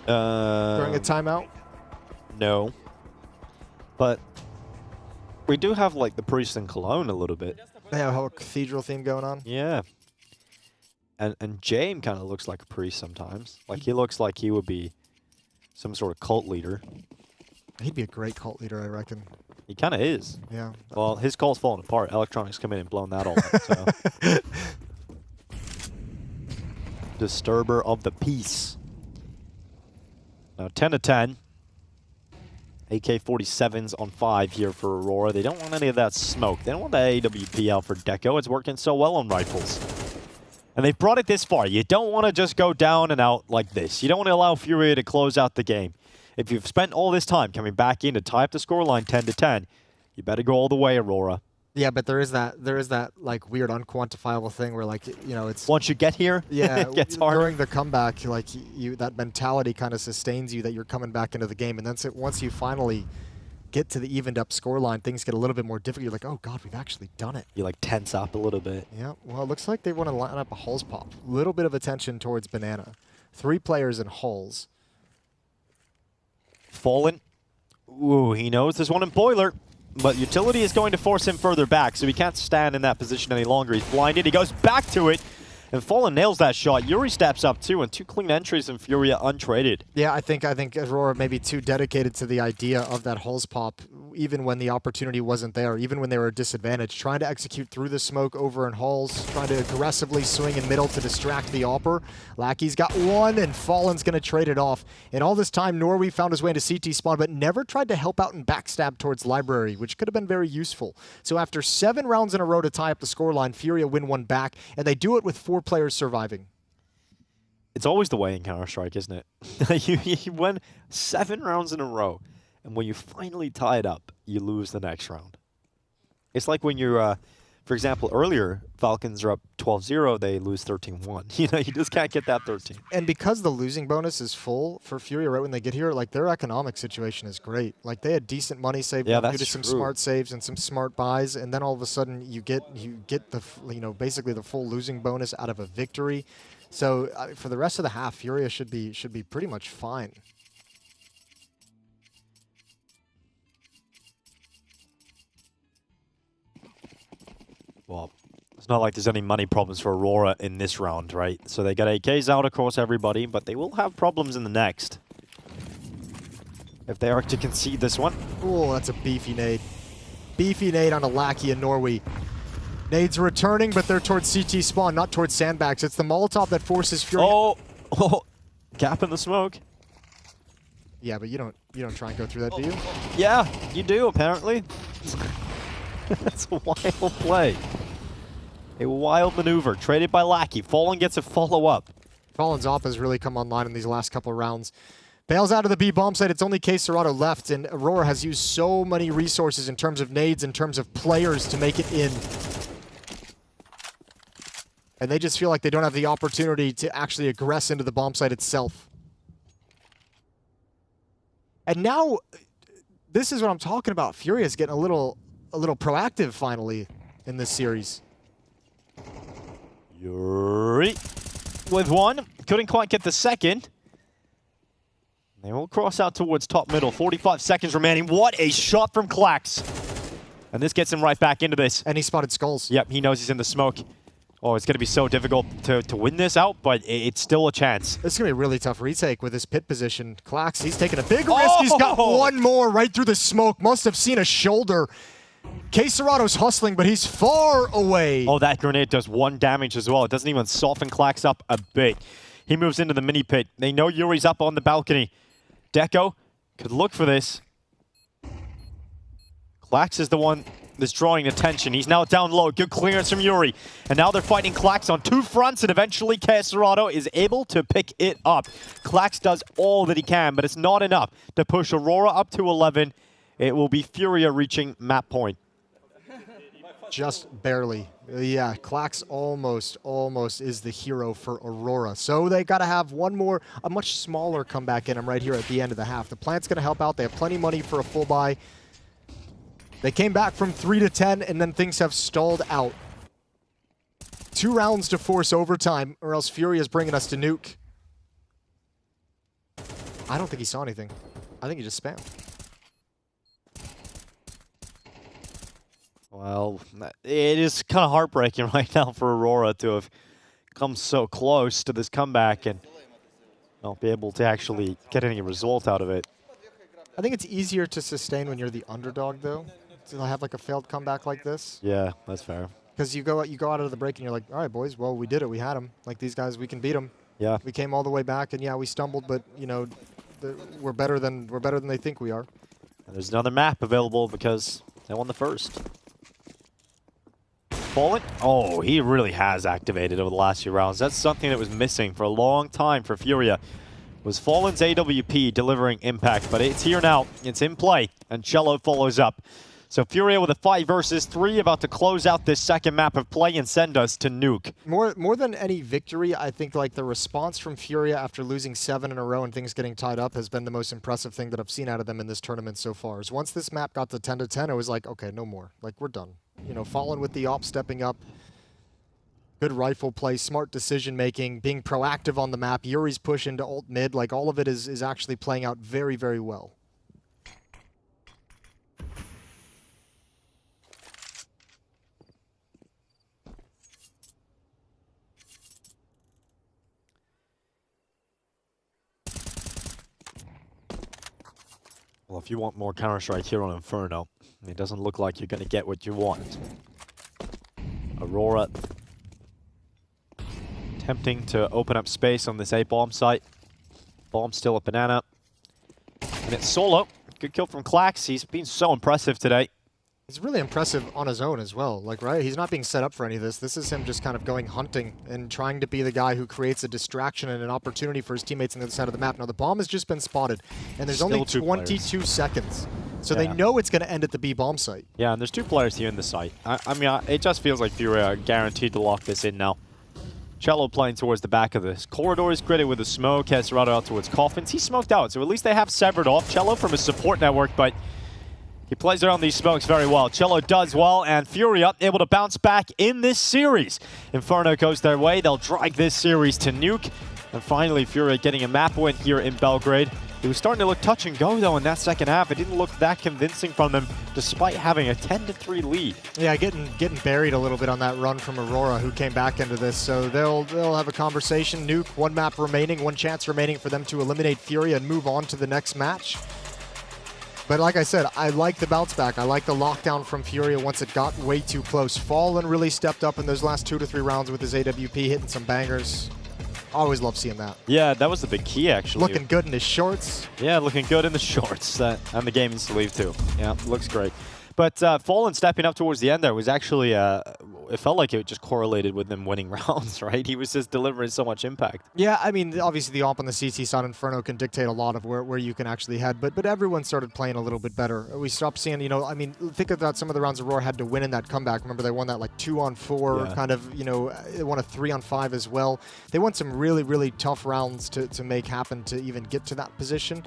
during a timeout? No. But we do have like the priest in Cologne a little bit. They have a whole cathedral theme going on. Yeah. And James kind of looks like a priest sometimes. Like he looks like he would be some sort of cult leader. He'd be a great cult leader, I reckon. He kind of is. Yeah. Well, his cult's falling apart. Electronics come in and blown that all up. So. Disturber of the peace. Now 10-10. AK-47s on 5 here for Aurora. They don't want any of that smoke. They don't want the AWP out for Deco. It's working so well on rifles. And they've brought it this far. You don't want to just go down and out like this. You don't want to allow FURIA to close out the game. If you've spent all this time coming back in to tie up the scoreline 10-10, you better go all the way, Aurora. Yeah, but there is that like weird unquantifiable thing where like, you know, it's once you get here, yeah, it gets hard. During the comeback, like that mentality kind of sustains you that you're coming back into the game, and then once you finally get to the evened up scoreline, things get a little bit more difficult. You're like, oh god, we've actually done it. You like tense up a little bit. Yeah. Well, it looks like they want to line up a hulls pop. A little bit of attention towards Banana. 3 players in hulls. Fallen. Ooh, he knows there's one in Boiler. But Utility is going to force him further back, so he can't stand in that position any longer. He's blinded. He goes back to it. And Fallen nails that shot. Yuri steps up too, and 2 clean entries and FURIA untraded. Yeah, I think Aurora may be too dedicated to the idea of that hulls pop, even when the opportunity wasn't there, even when they were disadvantaged. Trying to execute through the smoke over in hulls, trying to aggressively swing in middle to distract the AWPer. Lackey's got 1, and Fallen's going to trade it off. And all this time, Norway found his way into CT spawn, but never tried to help out and backstab towards Library, which could have been very useful. So after 7 rounds in a row to tie up the scoreline, FURIA win 1 back, and they do it with 4 players surviving. It's always the way in Counter-Strike, isn't it? you win 7 rounds in a row, and when you finally tie it up, you lose the next round. It's like when you're, for example, earlier, Falcons are up 12-0, they lose 13-1. You know, you just can't get that 13. And because the losing bonus is full for FURIA right when they get here, like their economic situation is great. Like they had decent money saved up due to some smart saves and some smart buys, and then all of a sudden you get the basically the full losing bonus out of a victory. So for the rest of the half, FURIA should be pretty much fine. Well, it's not like there's any money problems for Aurora in this round, right? So they got AKs out across everybody, but they will have problems in the next. If they are to concede this one. Oh, that's a beefy nade. Beefy nade on a Lackey in Norway. Nades returning, but they're towards CT spawn, not towards sandbags. It's the Molotov that forces FURIA. Oh, gap in the smoke. Yeah, but you don't try and go through that, do you? Yeah, you do, apparently. That's a wild play. A wild maneuver. Traded by Lackey. Fallen gets a follow-up. Fallen's AWP has really come online in these last couple of rounds. Bails out of the B bomb site. It's only Serato left, and Aurora has used so many resources in terms of nades, in terms of players to make it in. And they just feel like they don't have the opportunity to actually aggress into the bomb site itself. And now This is what I'm talking about. FURIA is getting a little proactive finally in this series. Yuri with one. Couldn't quite get the second. They will cross out towards top middle. 45 seconds remaining. What a shot from Klax. And this gets him right back into this. And he spotted skulls. Yep, he knows he's in the smoke. Oh, it's going to be so difficult to win this out, but it's still a chance. This is going to be a really tough retake with his pit position. Klax, he's taking a big risk. He's got one more right through the smoke. Must have seen a shoulder. Cerato's hustling, but he's far away. Oh, that grenade does 1 damage as well. It doesn't even soften Klax up a bit. He moves into the mini pit. They know Yuri's up on the balcony. Deco could look for this. Klax is the one that's drawing attention. He's now down low. Good clearance from Yuri. And now they're fighting Klax on 2 fronts, and eventually Cerato is able to pick it up. Klax does all that he can, but it's not enough to push Aurora up to 11. It will be FURIA reaching map point. Just barely. Yeah, Klax almost is the hero for Aurora. So they got to have one more, a much smaller comeback in him right here at the end of the half. The plant's going to help out. They have plenty of money for a full buy. They came back from 3 to 10, and then things have stalled out. 2 rounds to force overtime, or else FURIA is bringing us to nuke. I don't think he saw anything. I think he just spammed. Well, it is kind of heartbreaking right now for Aurora to have come so close to this comeback and not be able to actually get any result out of it. I think it's easier to sustain when you're the underdog, though, to have like a failed comeback like this. Yeah, that's fair. Because you go out of the break and you're like, all right, boys, well, we did it. We had them. Like, these guys, we can beat them. Yeah. We came all the way back, and yeah, we stumbled, but, you know, we're better than they think we are. And there's another map available because they won the first. Fallen? Oh, he really has activated over the last few rounds. That's something that was missing for a long time for FURIA. Was Fallen's AWP delivering impact, but it's here now. It's in play, and cello follows up. So FURIA with a 5 versus 3, about to close out this second map of play and send us to nuke. More than any victory, I think like the response from FURIA after losing 7 in a row and things getting tied up has been the most impressive thing that I've seen out of them in this tournament so far. Is once this map got to 10 to 10, it was like, okay, no more. Like, we're done. You know, Fallen with the op stepping up. Good rifle play, smart decision making, being proactive on the map. Yuri's push into ult mid, like all of it is actually playing out very, very well. Well, if you want more Counter-Strike here on Inferno, it doesn't look like you're going to get what you want. Aurora attempting to open up space on this A-bomb site. Bomb still a banana. And it's solo. Good kill from Klax. He's been so impressive today. He's really impressive on his own as well. Like, right? He's not being set up for any of this. This is him just kind of going hunting and trying to be the guy who creates a distraction and an opportunity for his teammates on the other side of the map. Now, the bomb has just been spotted, and there's only 22 seconds. So they know it's going to end at the B bomb site. Yeah, and there's 2 players here in the site. I mean, it just feels like FURIA are guaranteed to lock this in now. cello playing towards the back of this. Corridor is gridded with a smoke. Cerato out towards Coffins. He's smoked out, so at least they have severed off cello from his support network, but he plays around these smokes very well. cello does well, and FURIA able to bounce back in this series. Inferno goes their way. They'll drag this series to nuke. And finally, FURIA getting a map win here in Belgrade. It was starting to look touch and go, though, in that second half. It didn't look that convincing from them, despite having a 10-3 lead. Yeah, getting buried a little bit on that run from Aurora, who came back into this. So they'll have a conversation. Nuke, 1 map remaining, 1 chance remaining for them to eliminate FURIA and move on to the next match. But like I said, I like the bounce back. I like the lockdown from FURIA once it got way too close. Fallen really stepped up in those last 2 to 3 rounds with his AWP, hitting some bangers. Always love seeing that. Yeah, that was the big key, actually. Looking good in his shorts. Yeah, looking good in the shorts. And the gaming sleeve, too. Yeah, looks great. But Fallen stepping up towards the end there was actually, it felt like it just correlated with them winning rounds, right? He was just delivering so much impact. Yeah, I mean, obviously the op on the CT side, Inferno can dictate a lot of where you can actually head, but everyone started playing a little bit better. We stopped seeing, you know, I mean, think about some of the rounds Aurora had to win in that comeback. Remember, they won that like 2-on-4, kind of, you know, they won a 3-on-5 as well. They won some really, really tough rounds to make happen to even get to that position.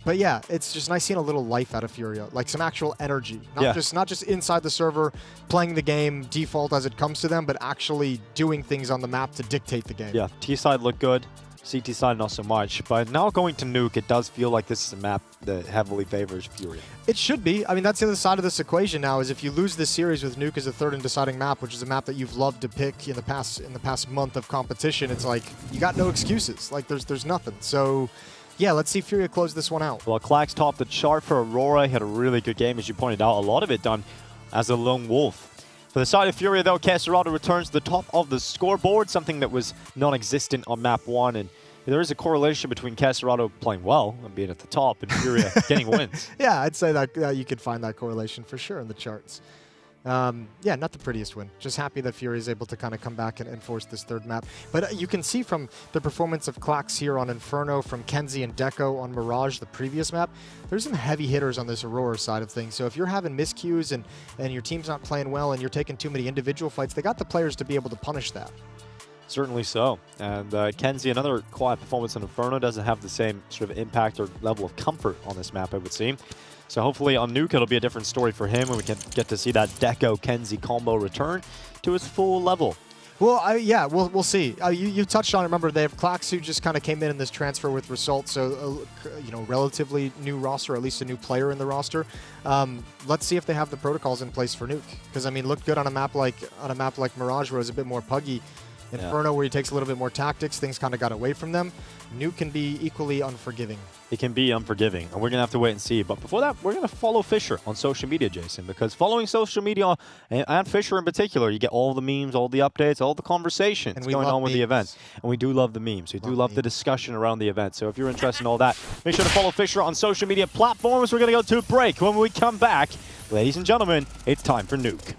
But yeah, it's just nice seeing a little life out of FURIA, like some actual energy. Not just inside the server, playing the game default as it comes to them, but actually doing things on the map to dictate the game. Yeah, T side looked good, CT side not so much. But now going to Nuke, it does feel like this is a map that heavily favors FURIA. It should be. I mean, that's the other side of this equation now, is if you lose this series with Nuke as a third and deciding map, which is a map that you've loved to pick in the past month of competition, it's like you got no excuses. Like there's nothing. So yeah, let's see FURIA close this one out. Well, Clax topped the chart for Aurora. He had a really good game, as you pointed out. A lot of it done as a lone wolf. For the side of FURIA, though, csgo returns to the top of the scoreboard, something that was non-existent on map 1. And there is a correlation between csgo playing well and being at the top and FURIA getting wins. Yeah, I'd say that you could find that correlation for sure in the charts. Yeah, not the prettiest win. Just happy that FURIA is able to kind of come back and force this third map. But you can see from the performance of Clax here on Inferno, from Kenzie and Deco on Mirage, the previous map, there's some heavy hitters on this Aurora side of things. So if you're having miscues and your team's not playing well and you're taking too many individual fights, they got the players to be able to punish that. Certainly so. And Kenzie, another quiet performance on Inferno, doesn't have the same sort of impact or level of comfort on this map, it would seem. So hopefully on Nuke, it'll be a different story for him, and we can get to see that Deco-Kenzie combo return to its full level. Well, yeah, we'll see. You touched on it. Remember, they have Clax, who just kind of came in this transfer with results, so relatively new roster, or at least a new player in the roster. Let's see if they have the protocols in place for Nuke, because I mean, looked good on a map like Mirage, where it was a bit more puggy. Inferno, where he takes a little bit more tactics, things kind of got away from them. Nuke can be equally unforgiving. It can be unforgiving, and we're going to have to wait and see. But before that, we're going to follow Fisher on social media, Jason, because following social media, and Fisher in particular, you get all the memes, all the updates, all the conversations going on with the event. And we do love the memes. We do love the discussion around the event. So if you're interested in all that, make sure to follow Fisher on social media platforms. We're going to go to a break. When we come back, ladies and gentlemen, it's time for Nuke.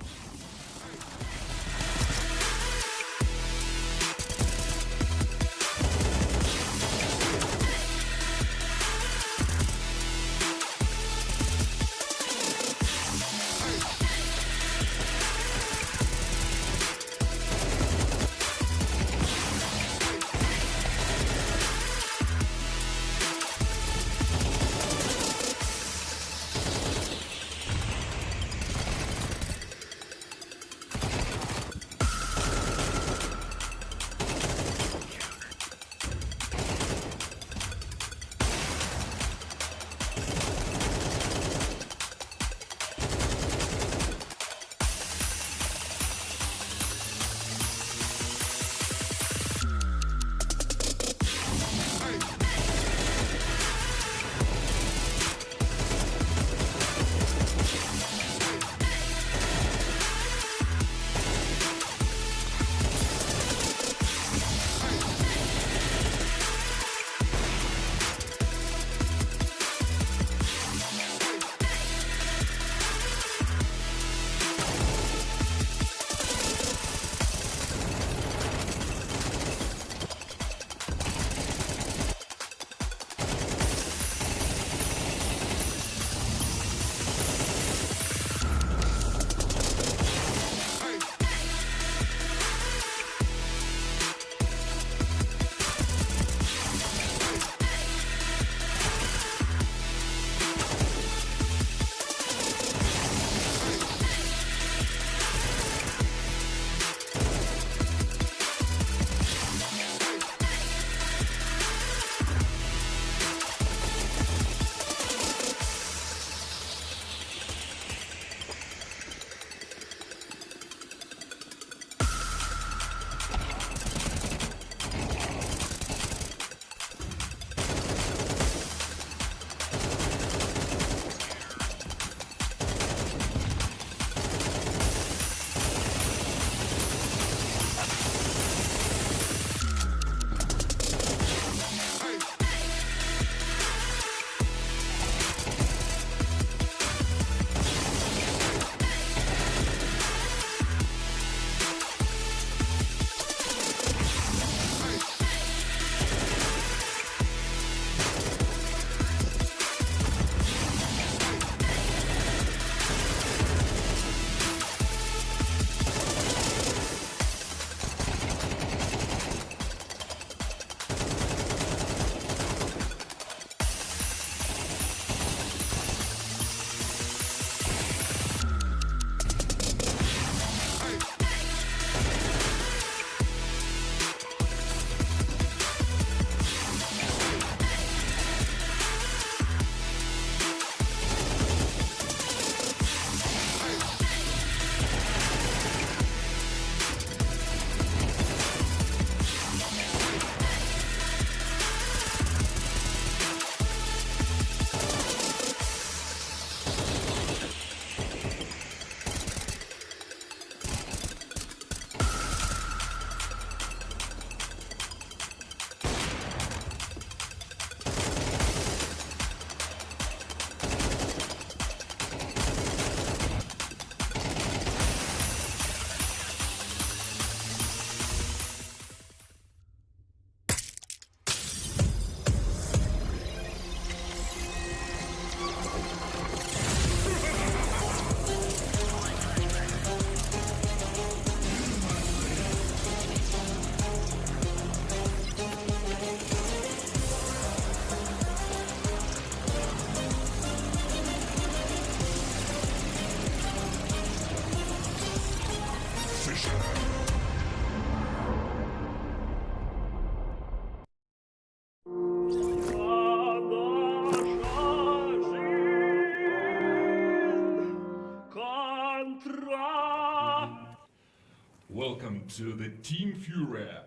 to the Team FURIA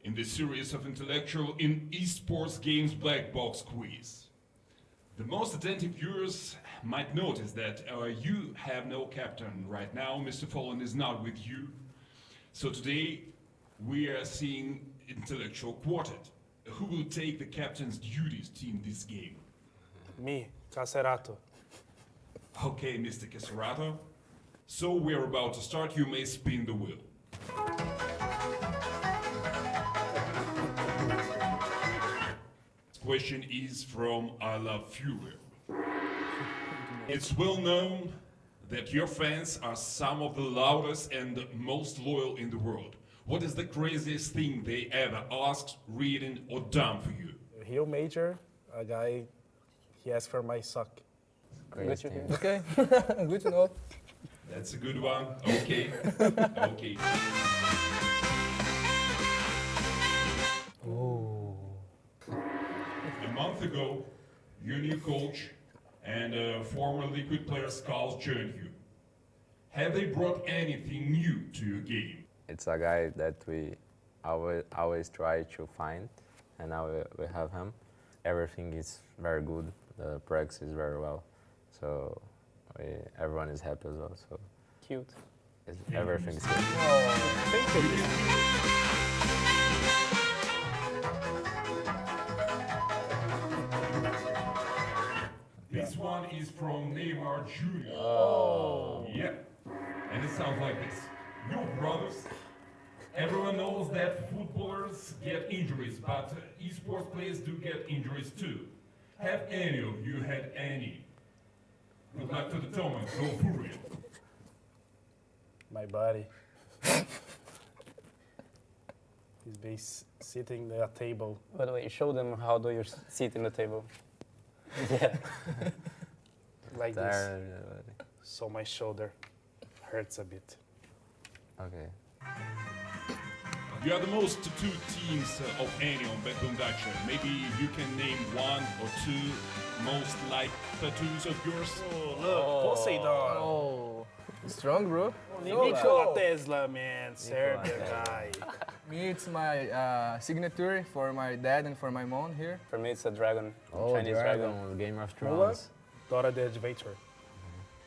in the series of intellectual in eSports games black box quiz. The most attentive viewers might notice that you have no captain right now. Mr. Fallen is not with you. So today we are seeing intellectual quartet. Who will take the captain's duties in this game? Me, Caserato. Okay, Mr. Caserato. So we're about to start. You may spin the wheel. This question is from I Love FURIA. It's well known that your fans are some of the loudest and most loyal in the world. What is the craziest thing they ever asked, written, or done for you? Heel Major, a guy, he asked for my sock. Good to hear. Okay, good to know. That's a good one. Okay. Okay. Oh. A month ago, your new coach and former Liquid player Skulls joined you. Have they brought anything new to your game? It's a guy that we always try to find, and now we have him. Everything is very good. The practice is very well, so everyone is happy as well. So Cute. Everything's good. Thank you. This one is from Neymar Jr. Oh. Yeah. And it sounds like this. Yo, brothers, everyone knows that footballers get injuries, but esports players do get injuries too. Have any of you had any? Good luck to the tournament. Go FURIA. My buddy. He's been sitting at a table. By the way, show them how do you sit in the table. Yeah. Like this. There. So my shoulder hurts a bit. Okay. You are the most tattooed teams of any on BetBoom Dacha. Maybe you can name one or two most liked tattoos of yours. Oh, look, Poseidon. Oh, strong, bro. Nikola Tesla, man, Serbian guy. Me, it's my signature for my dad and for my mom here. For me, it's a dragon. Oh, Chinese dragon. Game of Thrones. Dota the Adventure.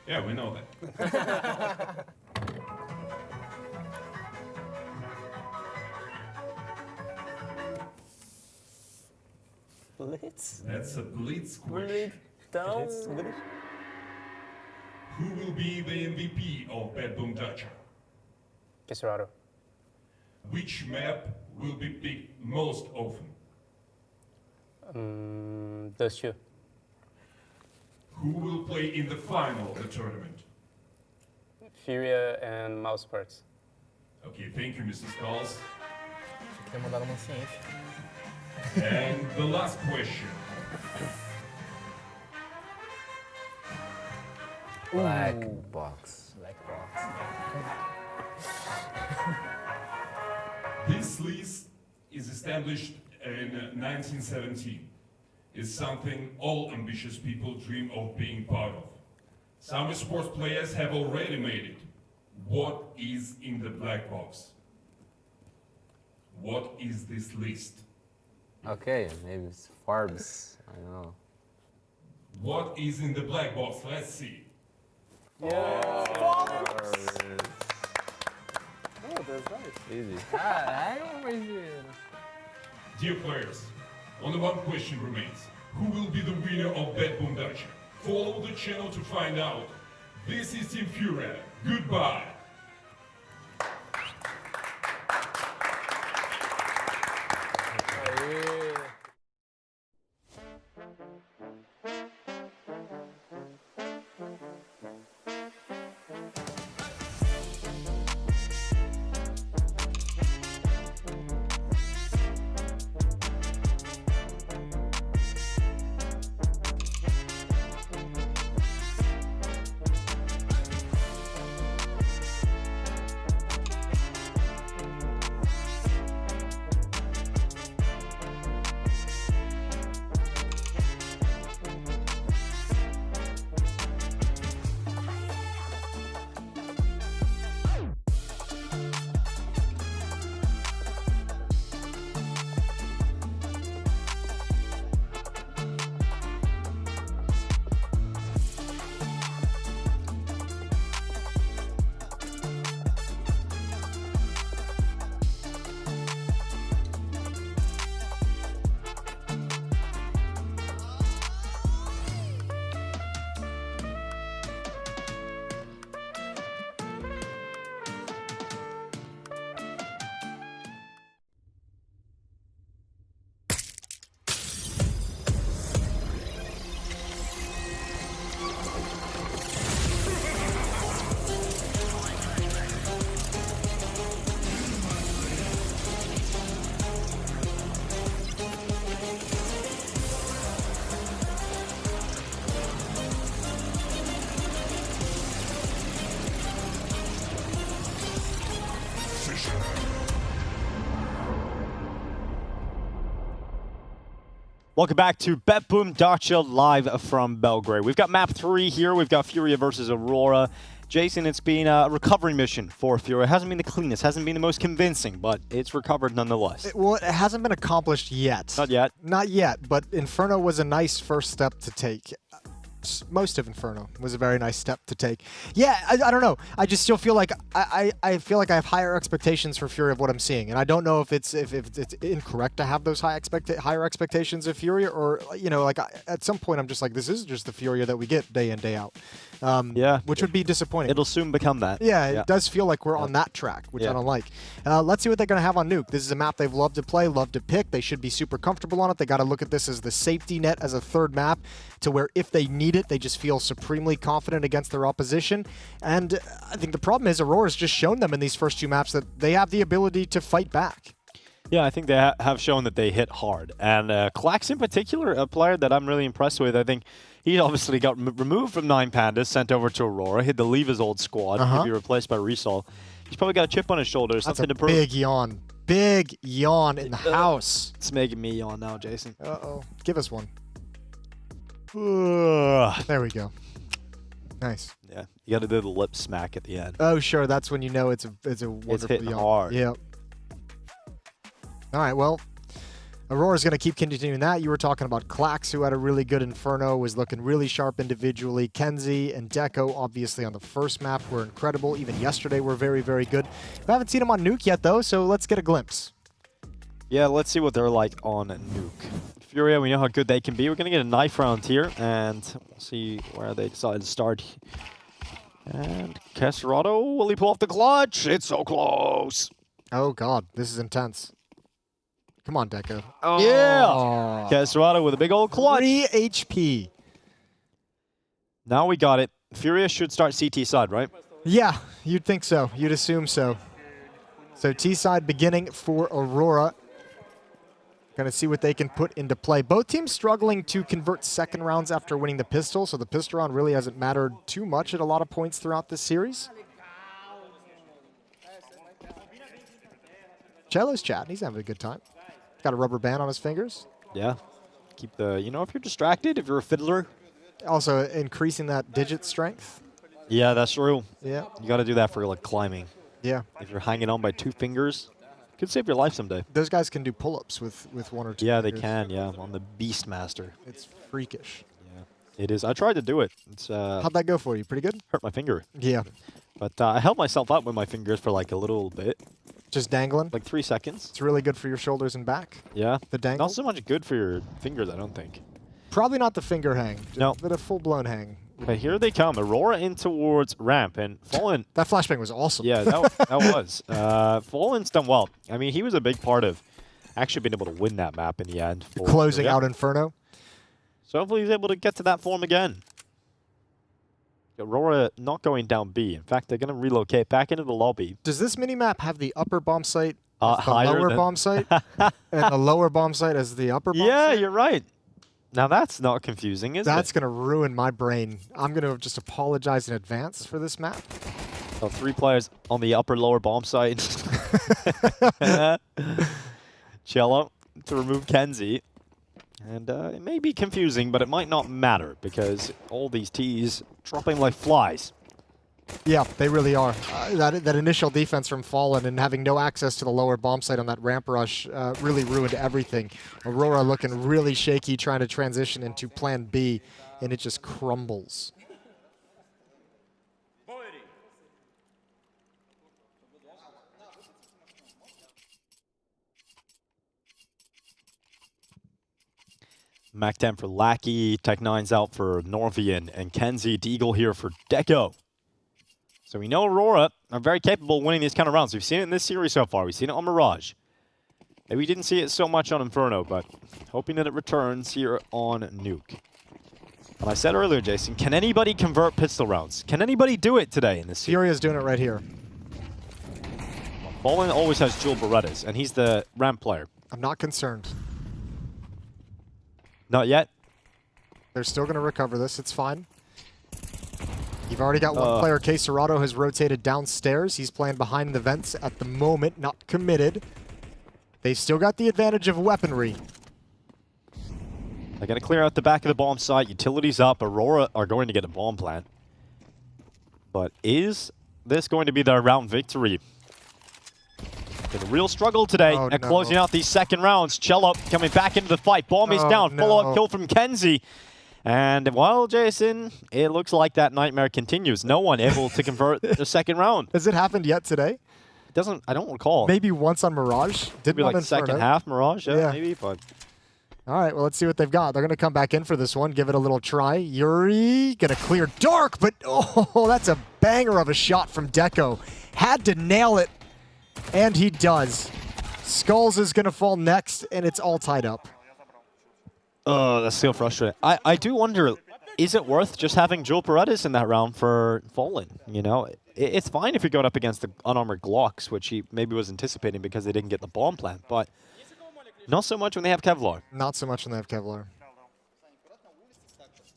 Yeah, we know that. Blitz? That's a blitz question. Blitz. Who will be the MVP of BetBoom Dacha? Caserato. Which map will be picked most often? Those two. Who will play in the final of the tournament? FURIA and MOUZ parts. Okay, thank you, Mr. Skulls. Quer mandar uma ciência. And the last question. Black box. This list is established in 1917. It's something all ambitious people dream of being part of. Some sports players have already made it. What is in the black box? What is this list? Okay, maybe it's Forbes. I don't know. What is in the black box? Let's see. Yeah. Oh, that's nice. Easy. Dear players, only one question remains. Who will be the winner of BetBoom Dacha? Follow the channel to find out. This is Team FURIA. Goodbye. Welcome back to BetBoom Dacha live from Belgrade. We've got map 3 here. We've got FURIA versus Aurora. Jason, it's been a recovery mission for FURIA. It hasn't been the cleanest, hasn't been the most convincing, but it's recovered nonetheless. Well, it hasn't been accomplished yet. Not yet. Not yet, but Inferno was a nice first step to take. Most of Inferno was a very nice step to take. Yeah, I don't know. I just still feel like I feel like I have higher expectations for FURIA of what I'm seeing, and I don't know if it's incorrect to have those higher expectations of FURIA, or like at some point I'm just like, this is just the FURIA that we get day in, day out. Yeah, which would be disappointing. It'll soon become that. Yeah, it does feel like we're on that track, which I don't like. Let's see what they're going to have on Nuke. This is a map they've loved to play, loved to pick. They should be super comfortable on it. They got to look at this as the safety net as a third map, to where if they need it, they just feel supremely confident against their opposition. And I think the problem is Aurora's just shown them in these first 2 maps that they have the ability to fight back. Yeah, I think they have shown that they hit hard. And Klax in particular, a player that I'm really impressed with. I think he obviously got removed from 9 Pandas, sent over to Aurora. He had to leave his old squad to be replaced by Resol. He's probably got a chip on his shoulder. That's something a to prove. big yawn. Big yawn in the house. It's making me yawn now, Jason. Uh-oh. Give us one. There we go. Nice. Yeah, you got to do the lip smack at the end. Oh, sure. That's when you know it's a wonderful It's hitting yawn. hard. Yeah. All right, well, Aurora's going to keep continuing that. You were talking about Klax, who had a really good Inferno, was looking really sharp individually. Kenzie and Deco, obviously, on the first map were incredible. Even yesterday were very, very good. We haven't seen them on Nuke yet, though, so let's get a glimpse. Yeah, let's see what they're like on Nuke. FURIA, we know how good they can be. We're going to get a knife round here, and we'll see where they decide to start. And Casserado, will he pull off the clutch? It's so close. Oh, God, this is intense. Come on, Deco. Oh. Yeah! Casserado with a big old clutch. 3 HP. Now we got it. FURIA should start CT side, right? Yeah, you'd think so. You'd assume so. So T side beginning for Aurora. Going to see what they can put into play. Both teams struggling to convert second rounds after winning the pistol, so the pistol round really hasn't mattered too much at a lot of points throughout this series. Cello's chatting. He's having a good time. Got a rubber band on his fingers. Yeah. Keep the, if you're distracted, if you're a fiddler. Also increasing that digit strength. Yeah, that's true. Yeah. You got to do that for like climbing. Yeah. If you're hanging on by 2 fingers, could save your life someday. Those guys can do pull-ups with 1 or 2 Yeah, fingers. they can, yeah, on the Beastmaster. It's freakish. Yeah, it is. I tried to do it. It's How'd that go for you? Pretty good? Hurt my finger. Yeah. But I held myself up with my fingers for like a little bit. Just dangling? Like 3 seconds. It's really good for your shoulders and back. Yeah. The dangle? Not so much good for your fingers, I don't think. Probably not the finger hang. No. But a full-blown hang. But here they come. Aurora in towards ramp and Fallen. That flashbang was awesome. Yeah, that was. Fallen's done well. I mean, he was a big part of actually being able to win that map in the end. Closing out Inferno. So hopefully he's able to get to that form again. Aurora not going down B. In fact, they're going to relocate back into the lobby. Does this mini-map have the upper bomb site as the higher lower bomb site? And the lower bomb site as the upper bomb site? Yeah, you're right. Now that's not confusing, is it? That's going to ruin my brain. I'm going to just apologize in advance for this map. So 3 players on the upper lower bomb site. Cello to remove Kenzie. And it may be confusing, but it might not matter because all these Ts dropping like flies. Yeah, they really are. That initial defense from Fallen and having no access to the lower bomb site on that ramp rush really ruined everything. Aurora looking really shaky, trying to transition into plan B, and it just crumbles. Mac 10 for Lackey, Tech 9's out for Norvian, and Kenzie Deagle here for Deco. So we know Aurora are very capable of winning these kind of rounds. We've seen it in this series so far. We've seen it on Mirage. Maybe we didn't see it so much on Inferno, but hoping that it returns here on Nuke. And I said earlier, Jason, can anybody convert pistol rounds? Can anybody do it today in this series? FURIA's doing it right here. Fallen always has dual Berettas, and he's the ramp player. I'm not concerned. Not yet? They're still going to recover this. It's fine. You've already got one player. Caserato has rotated downstairs. He's playing behind the vents at the moment, not committed. They've still got the advantage of weaponry. They're going to clear out the back of the bomb site. Utilities up. Aurora are going to get a bomb plant. But is this going to be their round victory? Been a real struggle today at closing out these second rounds. Cello coming back into the fight. Bomb is down. Follow-up kill from Kenzie. And, well, Jason, it looks like that nightmare continues. No one able to convert the second round. Has it happened yet today? It doesn't. I don't recall. Maybe once on Mirage. Didn't be like second half Mirage, yeah, maybe. But all right, well, let's see what they've got. They're going to come back in for this one, give it a little try. Yuri going to clear Dark, but oh, that's a banger of a shot from Deco. Had to nail it, and he does. Skulls is going to fall next, and it's all tied up. Oh, that's so frustrating. I do wonder, is it worth just having Joe Paredes in that round for Fallen? You know, it's fine if you're going up against the unarmored Glocks, which he maybe was anticipating because they didn't get the bomb plant, but not so much when they have Kevlar. Not so much when they have Kevlar.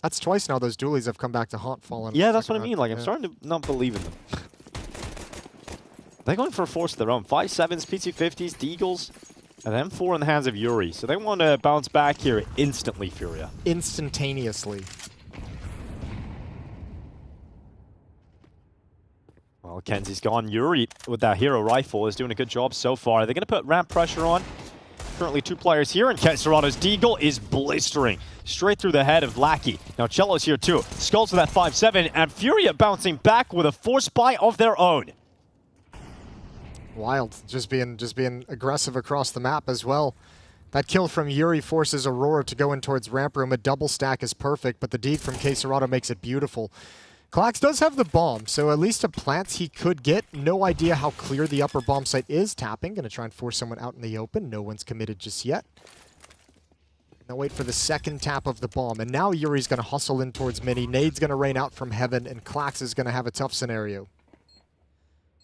That's twice now those dualies have come back to haunt Fallen. Yeah, that's what I mean. Like, I'm starting to not believe in them. They're going for a force of their own. 5.7s, PC50s, Deagles, and M4 in the hands of Yuri. So they want to bounce back here instantly, Furia. Instantaneously. Well, Kenzie's gone. Yuri, with that hero rifle, is doing a good job so far. They're going to put ramp pressure on. Currently 2 players here, and Kesserato's Deagle is blistering straight through the head of Lackey. Now Cello's here too. Skulls with that 5.7, and Furia bouncing back with a force buy of their own. Wild, just being aggressive across the map as well. That kill from Yuri forces Aurora to go in towards ramp room. A double stack is perfect, but the deed from Keserato makes it beautiful. Klax does have the bomb, so at least a plant he could get. No idea how clear the upper bomb site is. Tapping, going to try and force someone out in the open. No one's committed just yet. Now wait for the second tap of the bomb, and now Yuri's going to hustle in towards Mini. Nade's going to rain out from heaven, and Klax is going to have a tough scenario.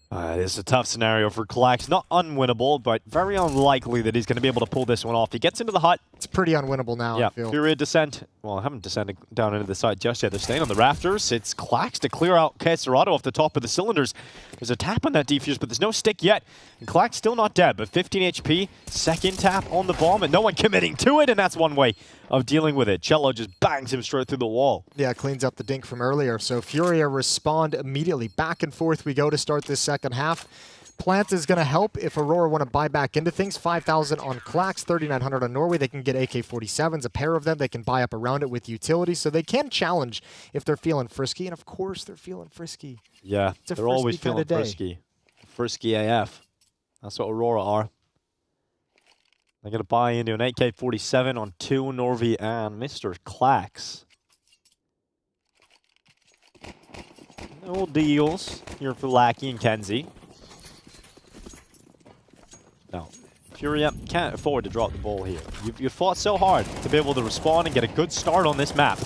This is a tough scenario for Klax. Not unwinnable, but very unlikely that he's going to be able to pull this one off. He gets into the hut. It's pretty unwinnable now, yeah, I feel. Furia descent. Well, I haven't descended down into the side just yet. They're staying on the rafters. It's Klax to clear out Keserato off the top of the cylinders. There's a tap on that defuse, but there's no stick yet. And Klax still not dead, but 15 HP. Second tap on the bomb, and no one committing to it, and that's one way of dealing with it. Cello just bangs him straight through the wall. Yeah, cleans up the dink from earlier. So Furia respond immediately. Back and forth we go to start this second half. Plant is going to help if Aurora want to buy back into things. 5,000 on Klax, 3,900 on Norway. They can get AK-47s, a pair of them. They can buy up around it with utility, so they can challenge if they're feeling frisky. And, of course, they're feeling frisky. Yeah, they're always feeling frisky. Frisky AF. That's what Aurora are. They're going to buy into an AK-47 on 2, Norvi and Mr. Klax. No deals here for Lackey and Kenzie. No, Furia can't afford to drop the ball here. You fought so hard to be able to respond and get a good start on this map.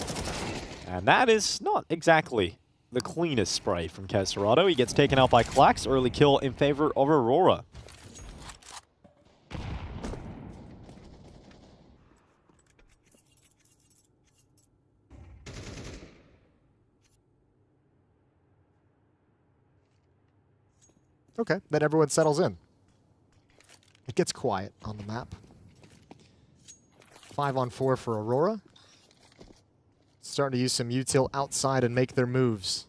And that is not exactly the cleanest spray from Keserato. He gets taken out by Klax. Early kill in favor of Aurora. Okay, then everyone settles in. It gets quiet on the map. 5-on-4 for Aurora. Starting to use some util outside and make their moves.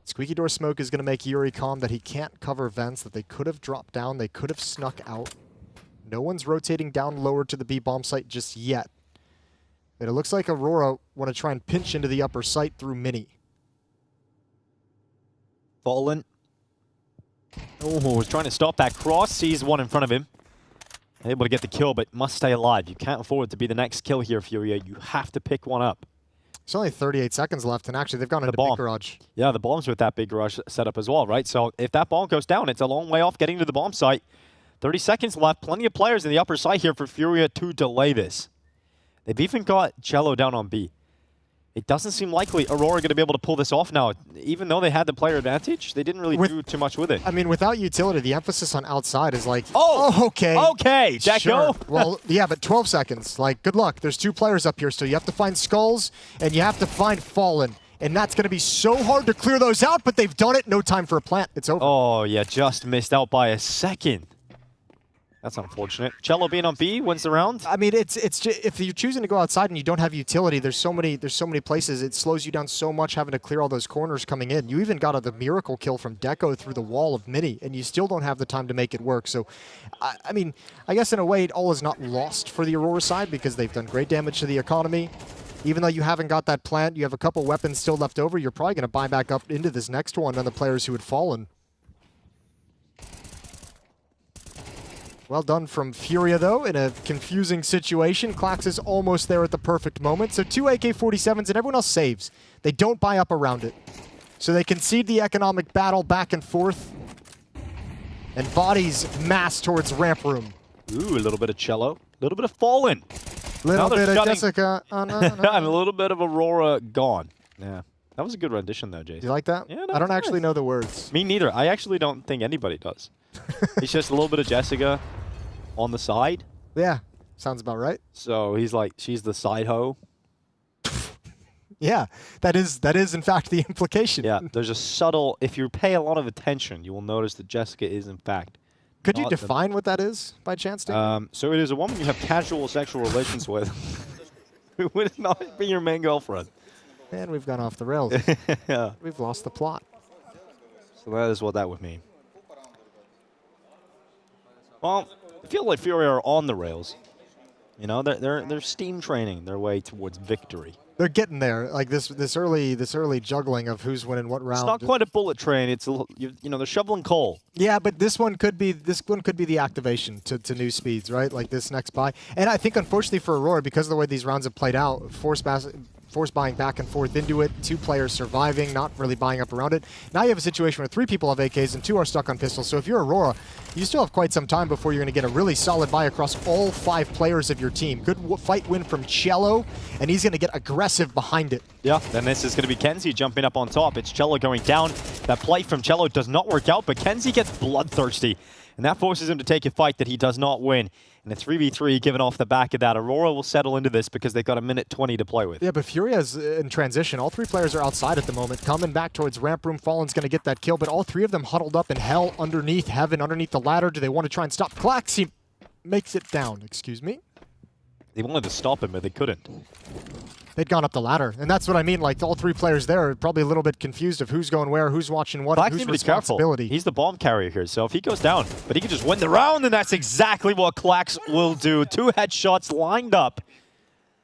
Squeaky door smoke is going to make Yuri calm that he can't cover vents, that they could have dropped down, they could have snuck out. No one's rotating down lower to the B bomb site just yet. But it looks like Aurora want to try and pinch into the upper site through Mini. Fallen. Oh, was trying to stop that cross. Sees one in front of him. Able to get the kill, but must stay alive. You can't afford to be the next kill here, Furia. You have to pick one up. There's only 38 seconds left, and actually they've gone into big garage. Yeah, the bombs with that big garage setup as well, right? So if that bomb goes down, it's a long way off getting to the bomb site. 30 seconds left. Plenty of players in the upper side here for Furia to delay this. They've even got Cello down on B. It doesn't seem likely Aurora going to be able to pull this off now. Even though they had the player advantage, they didn't really do too much with it. I mean, without utility, the emphasis on outside is like, okay. Okay, Deco. Sure. Well, yeah, but 12 seconds. Like, good luck. There's 2 players up here, so you have to find Skulls, and you have to find Fallen. And that's going to be so hard to clear those out, but they've done it. No time for a plant. It's over. Oh, yeah, just missed out by a second. That's unfortunate. Cello being on B wins the round. I mean, it's just, if you're choosing to go outside and you don't have utility, there's so many places. It slows you down so much having to clear all those corners coming in. You even got the miracle kill from Deco through the wall of Mini, and you still don't have the time to make it work. So, I mean, I guess in a way, all is not lost for the Aurora side because they've done great damage to the economy. Even though you haven't got that plant, you have a couple weapons still left over. You're probably going to buy back up into this next one on the players who had fallen. Well done from FURIA, though, in a confusing situation. Klax is almost there at the perfect moment. So 2 AK-47s and everyone else saves. They don't buy up around it. So they concede the economic battle back and forth. And bodies mass towards ramp room. Ooh, a little bit of Cello. A little bit of Fallen. Little bit of Jessica. And a little bit of Aurora gone. Yeah. That was a good rendition, though, Jason. You like that? Yeah, I don't actually know the words. Me neither. I actually don't think anybody does. It's just a little bit of Jessica on the side. Yeah, sounds about right. So he's like, she's the side hoe. Yeah, that is in fact the implication. Yeah, there's a subtle, if you pay a lot of attention, you will notice that Jessica is in fact. Could you define what that is by chance, Dave? So it is a woman you have casual sexual relations with who would not be your main girlfriend. And we've gone off the rails. Yeah. We've lost the plot. So that is what that would mean. Well, I feel like FURIA are on the rails. You know, they're steam training their way towards victory. They're getting there. Like this early juggling of who's winning what round. It's not quite a bullet train. It's you know, they're shoveling coal. Yeah, but this one could be the activation to new speeds, right? Like this next buy. And I think unfortunately for Aurora, because of the way these rounds have played out, force buying back and forth into it, 2 players surviving, not really buying up around it. Now you have a situation where 3 people have AKs and 2 are stuck on pistols. So if you're Aurora, you still have quite some time before you're going to get a really solid buy across all 5 players of your team. Good fight win from Cello, and he's going to get aggressive behind it. Yeah, then this is going to be Kenzie jumping up on top. It's Cello going down. That play from Cello does not work out, but Kenzie gets bloodthirsty, and that forces him to take a fight that he does not win. And a 3v3 given off the back of that. Aurora will settle into this because they've got 1:20 to play with. Yeah, but FURIA's in transition. All 3 players are outside at the moment. Coming back towards ramp room. Fallen's going to get that kill, but all 3 of them huddled up in hell underneath Heaven, underneath the ladder. Do they want to try and stop Klax? He makes it down. Excuse me? They wanted to stop him, but they couldn't. They'd gone up the ladder, and that's what I mean. Like, all 3 players there are probably a little bit confused of who's going where, who's watching what, and whose responsibility. He's the bomb carrier here, so if he goes down, but he can just win the round, and that's exactly what Klax will do. 2 headshots lined up,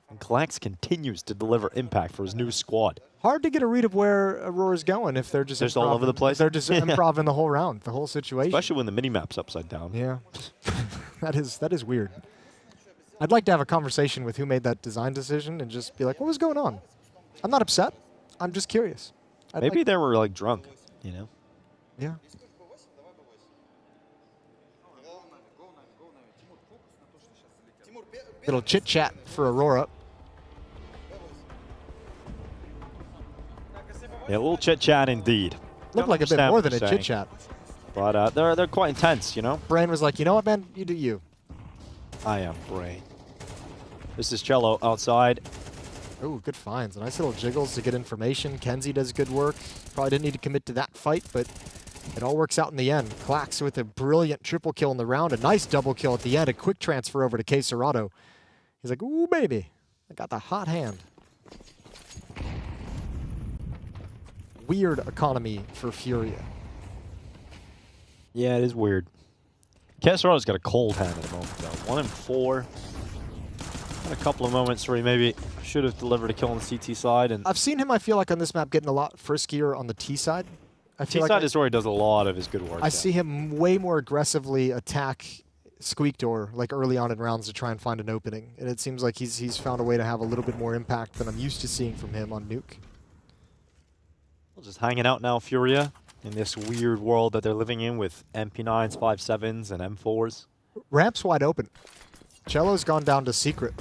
and Klax continues to deliver impact for his new squad. Hard to get a read of where Aurora's going if they're just all over the place. They're just improv the whole round, the whole situation. Especially when the minimap's upside down. Yeah, that is weird. I'd like to have a conversation with who made that design decision and just be like, what was going on? I'm not upset. I'm just curious. Maybe they were like drunk, you know? Yeah. Little chit chat for Aurora. Yeah, a little chit chat indeed. Looked like a bit more than a chit chat. But they're quite intense, you know? Brain was like, you know what, man? You do you. I am Brain. This is Cello outside. Ooh, good finds. Nice little jiggles to get information. Kenzie does good work. Probably didn't need to commit to that fight, but it all works out in the end. Klax with a brilliant triple kill in the round. A nice double kill at the end. A quick transfer over to csgo. He's like, ooh, baby. I got the hot hand. Weird economy for FURIA. Yeah, it is weird. csgo's got a cold hand at the moment, though. 1 in 4. Had a couple of moments where he maybe should have delivered a kill on the CT side. And I've seen him, I feel like, on this map getting a lot friskier on the T side. T side is where he does a lot of his good work. I see him way more aggressively attack Squeak Door, like early on in rounds, to try and find an opening. And it seems like he's found a way to have a little bit more impact than I'm used to seeing from him on Nuke. Well, just hanging out now, FURIA, in this weird world that they're living in with MP9s, 5.7s, and M4s. Ramp's wide open. Cello's gone down to secret.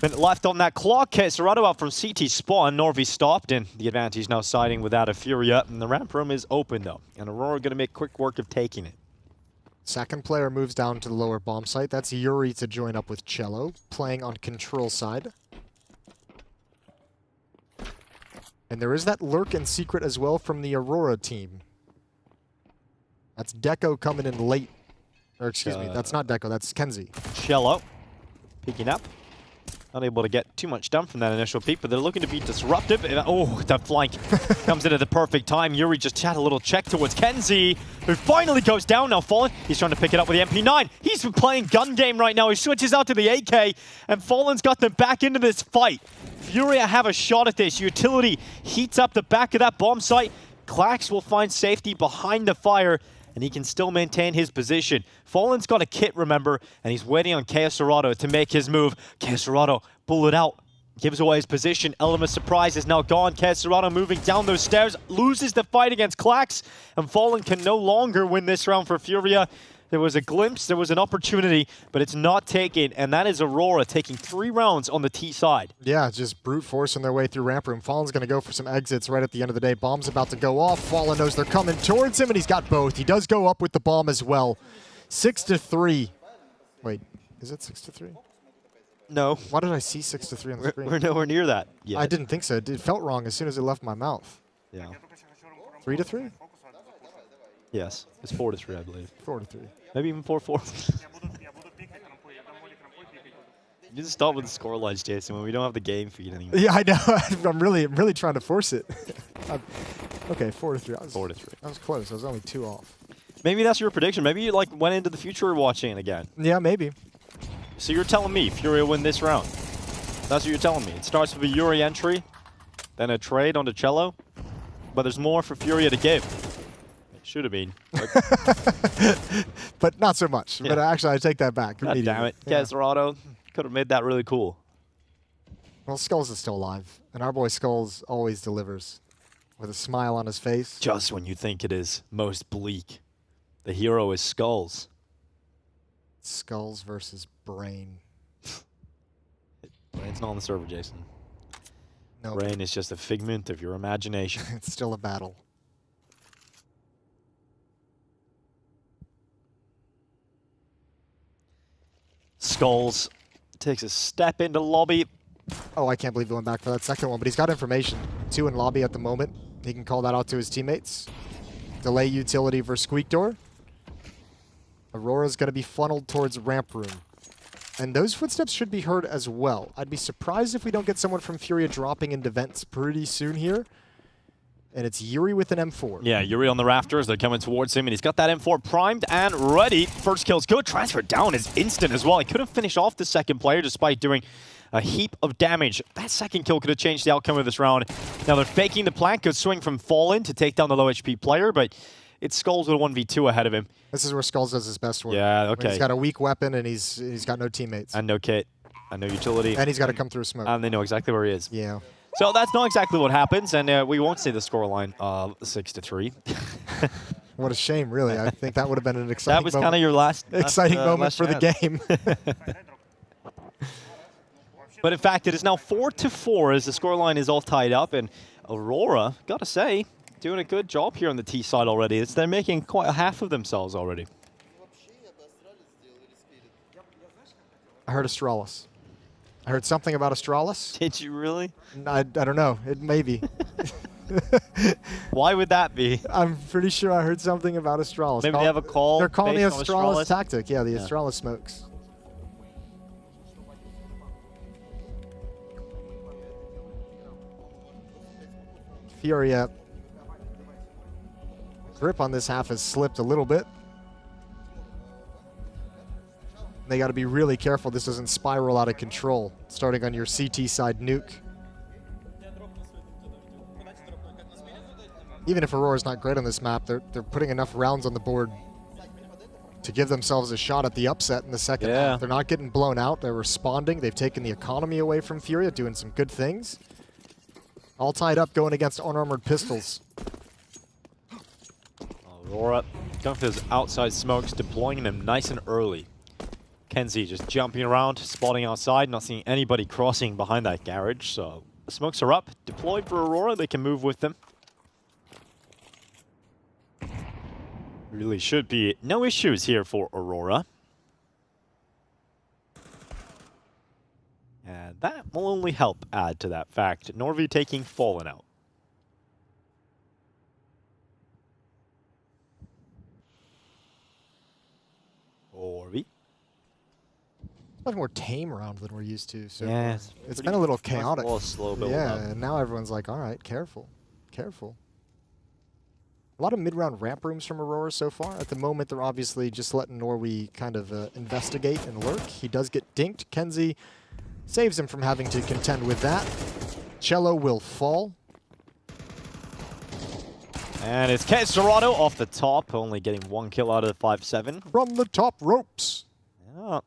Been left on that clock. csgo out from CT spawn. Norvi stopped, and the advantage now siding with that of FURIA. And the ramp room is open, though. And Aurora going to make quick work of taking it. Second player moves down to the lower bomb site. That's Yuri to join up with Cello, playing on control side. And there is that lurk in secret as well from the Aurora team. That's Deco coming in late. Or excuse me, that's not Deco, that's Kenzie. cello peeking up. Unable to get too much done from that initial peek, but they're looking to be disruptive. Oh, that flank comes in at the perfect time. Yuri just had a little check towards Kenzie, who finally goes down now. Fallen, he's trying to pick it up with the MP9. He's been playing gun game right now. He switches out to the AK, and Fallen's got them back into this fight. FURIA have a shot at this. Utility heats up the back of that bomb site. Klax will find safety behind the fire, and he can still maintain his position. Fallen's got a kit, remember, and he's waiting on csgo to make his move. csgo, bullet out, gives away his position. Element of surprise is now gone. csgo moving down those stairs, loses the fight against Klax, and Fallen can no longer win this round for FURIA. There was a glimpse, there was an opportunity, but it's not taken, and that is Aurora taking 3 rounds on the T side. Yeah, just brute forcing their way through ramp room. Fallen's going to go for some exits right at the end of the day. Bomb's about to go off. Fallen knows they're coming towards him, and he's got both. He does go up with the bomb as well. 6-3. Wait, is it 6-3? No. Why did I see 6-3 on the screen? We're nowhere near that yet. I didn't think so. It felt wrong as soon as it left my mouth. Yeah. 3-3? Yes, it's 4-3, I believe. 4-3. Maybe even 4-4. You just start with the score lines, Jason, when we don't have the game feed anymore. Yeah, I know. I'm really trying to force it. Okay, 4-3. 4-3. I was close. I was only 2 off. Maybe that's your prediction. Maybe you like went into the future watching it again. Yeah, maybe. So you're telling me FURIA win this round? That's what you're telling me. It starts with a Yuri entry, then a trade onto cello, but there's more for FURIA to give. Should have been. But not so much. Yeah. But actually, I take that back. God damn it. Yeah. csgo could have made that really cool. Well, Skulls is still alive. And our boy Skulls always delivers with a smile on his face. Just when you think it is most bleak, the hero is Skulls. Skulls versus Brain. Brain's not on the server, Jason. No. Brain is just a figment of your imagination. It's still a battle. Skulls takes a step into lobby. Oh, I can't believe he went back for that second one, but he's got information. 2 in lobby at the moment. He can call that out to his teammates. Delay utility for Squeak Door. Aurora's going to be funneled towards ramp room. And those footsteps should be heard as well. I'd be surprised if we don't get someone from FURIA dropping into vents pretty soon here. And it's Yuri with an M4. Yeah, Yuri on the rafters. They're coming towards him, and he's got that M4 primed and ready. First kill's good. Transfer down is instant as well. He couldn't finish off the second player despite doing a heap of damage. That second kill could have changed the outcome of this round. Now they're faking the plant. Good swing from Fallen to take down the low HP player, but it's Skulls with a 1v2 ahead of him. This is where Skulls does his best work. Yeah, okay. He's got a weak weapon, and he's got no teammates. And no kit. And no utility. And he's got to come through smoke. And they know exactly where he is. Yeah. So that's not exactly what happens, and we won't see the scoreline of 6-3. What a shame, really. I think that would have been an exciting That was kind of your last exciting moment for the game. But in fact, it is now 4-4 as the scoreline is all tied up, and Aurora, gotta say, doing a good job here on the T side already. They're making quite a half of themselves already. I heard Astralis. I heard something about Astralis. Did you really? I don't know. It may be. Why would that be? I'm pretty sure I heard something about Astralis. Maybe they have a call. They're calling the based on Astralis tactic. Yeah, the Astralis smokes. FURIA. Grip on this half has slipped a little bit. They got to be really careful this doesn't spiral out of control, starting on your CT side nuke. Even if Aurora's not great on this map, they're putting enough rounds on the board to give themselves a shot at the upset in the second half. They're not getting blown out. They're responding. They've taken the economy away from FURIA, doing some good things. All tied up going against unarmored pistols. Aurora going for those outside smokes, deploying them nice and early. Kenzie just jumping around, spotting outside, not seeing anybody crossing behind that garage. So the smokes are up, deployed for Aurora. They can move with them. Really should be no issues here for Aurora. And that will only help add to that fact. Norvi taking Fallen out. Norby. Much more tame round than we're used to. So yeah, it's been a little chaotic. A little slow build yeah, up. and now everyone's like, all right, careful, careful. A lot of mid-round ramp rooms from Aurora so far. At the moment, they're obviously just letting Norby kind of investigate and lurk. He does get dinked. Kenzie saves him from having to contend with that. Cello will fall. And it's csgo off the top, only getting 1 kill out of the 5-7. From the top ropes. Yeah.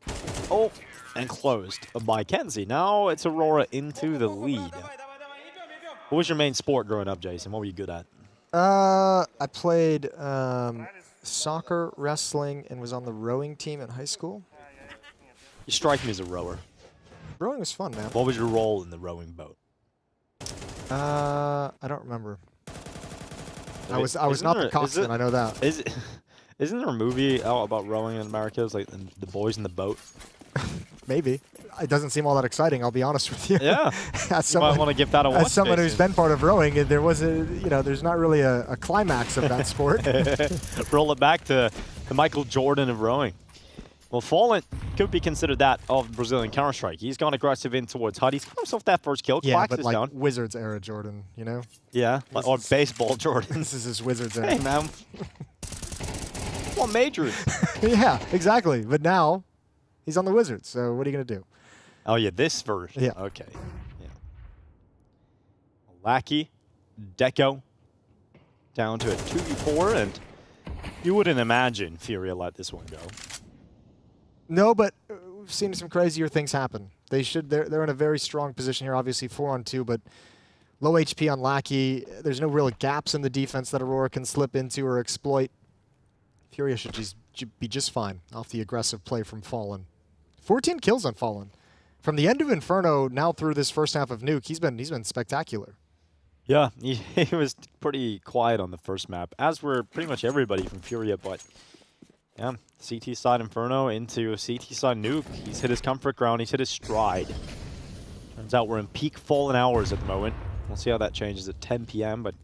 Oh, and closed by Kenzie. Now it's Aurora into the lead. What was your main sport growing up, Jason? What were you good at? I played soccer, wrestling, and was on the rowing team in high school. You strike me as a rower. Rowing was fun, man. What was your role in the rowing boat? I don't remember. I was not the coxswain, I know that. Isn't there a movie out about rowing in America? It's like the boys in the boat. Maybe. It doesn't seem all that exciting, I'll be honest with you. Yeah. You might want to give that a watch. As someone who's been part of rowing, there was there's not really a climax of that sport. Roll it back to the Michael Jordan of rowing. Well, Fallen could be considered that of Brazilian Counter-Strike. He's gone aggressive in towards HUD. He's got himself that first kill. Yeah, Quacks but is like down. Wizards era Jordan, you know? Yeah, or baseball Jordan. This is his Wizards era. Hey, man. Well, majors. Yeah, exactly. But now, he's on the Wizards, so what are you going to do? Oh, yeah, this version. Yeah. Okay. Yeah. Lackey, Deco, down to a 2v4, and you wouldn't imagine FURIA let this one go. No, but we've seen some crazier things happen. They're in a very strong position here, obviously 4-on-2, but low HP on Lackey. There's no real gaps in the defense that Aurora can slip into or exploit. FURIA should be just fine off the aggressive play from Fallen. 14 kills on Fallen. From the end of Inferno now through this first half of Nuke, he's been spectacular. Yeah, he was pretty quiet on the first map, as were pretty much everybody from FURIA, but yeah, CT side Inferno into CT side Nuke. He's hit his comfort ground, he's hit his stride. Turns out we're in peak Fallen hours at the moment. We'll see how that changes at 10 p.m., but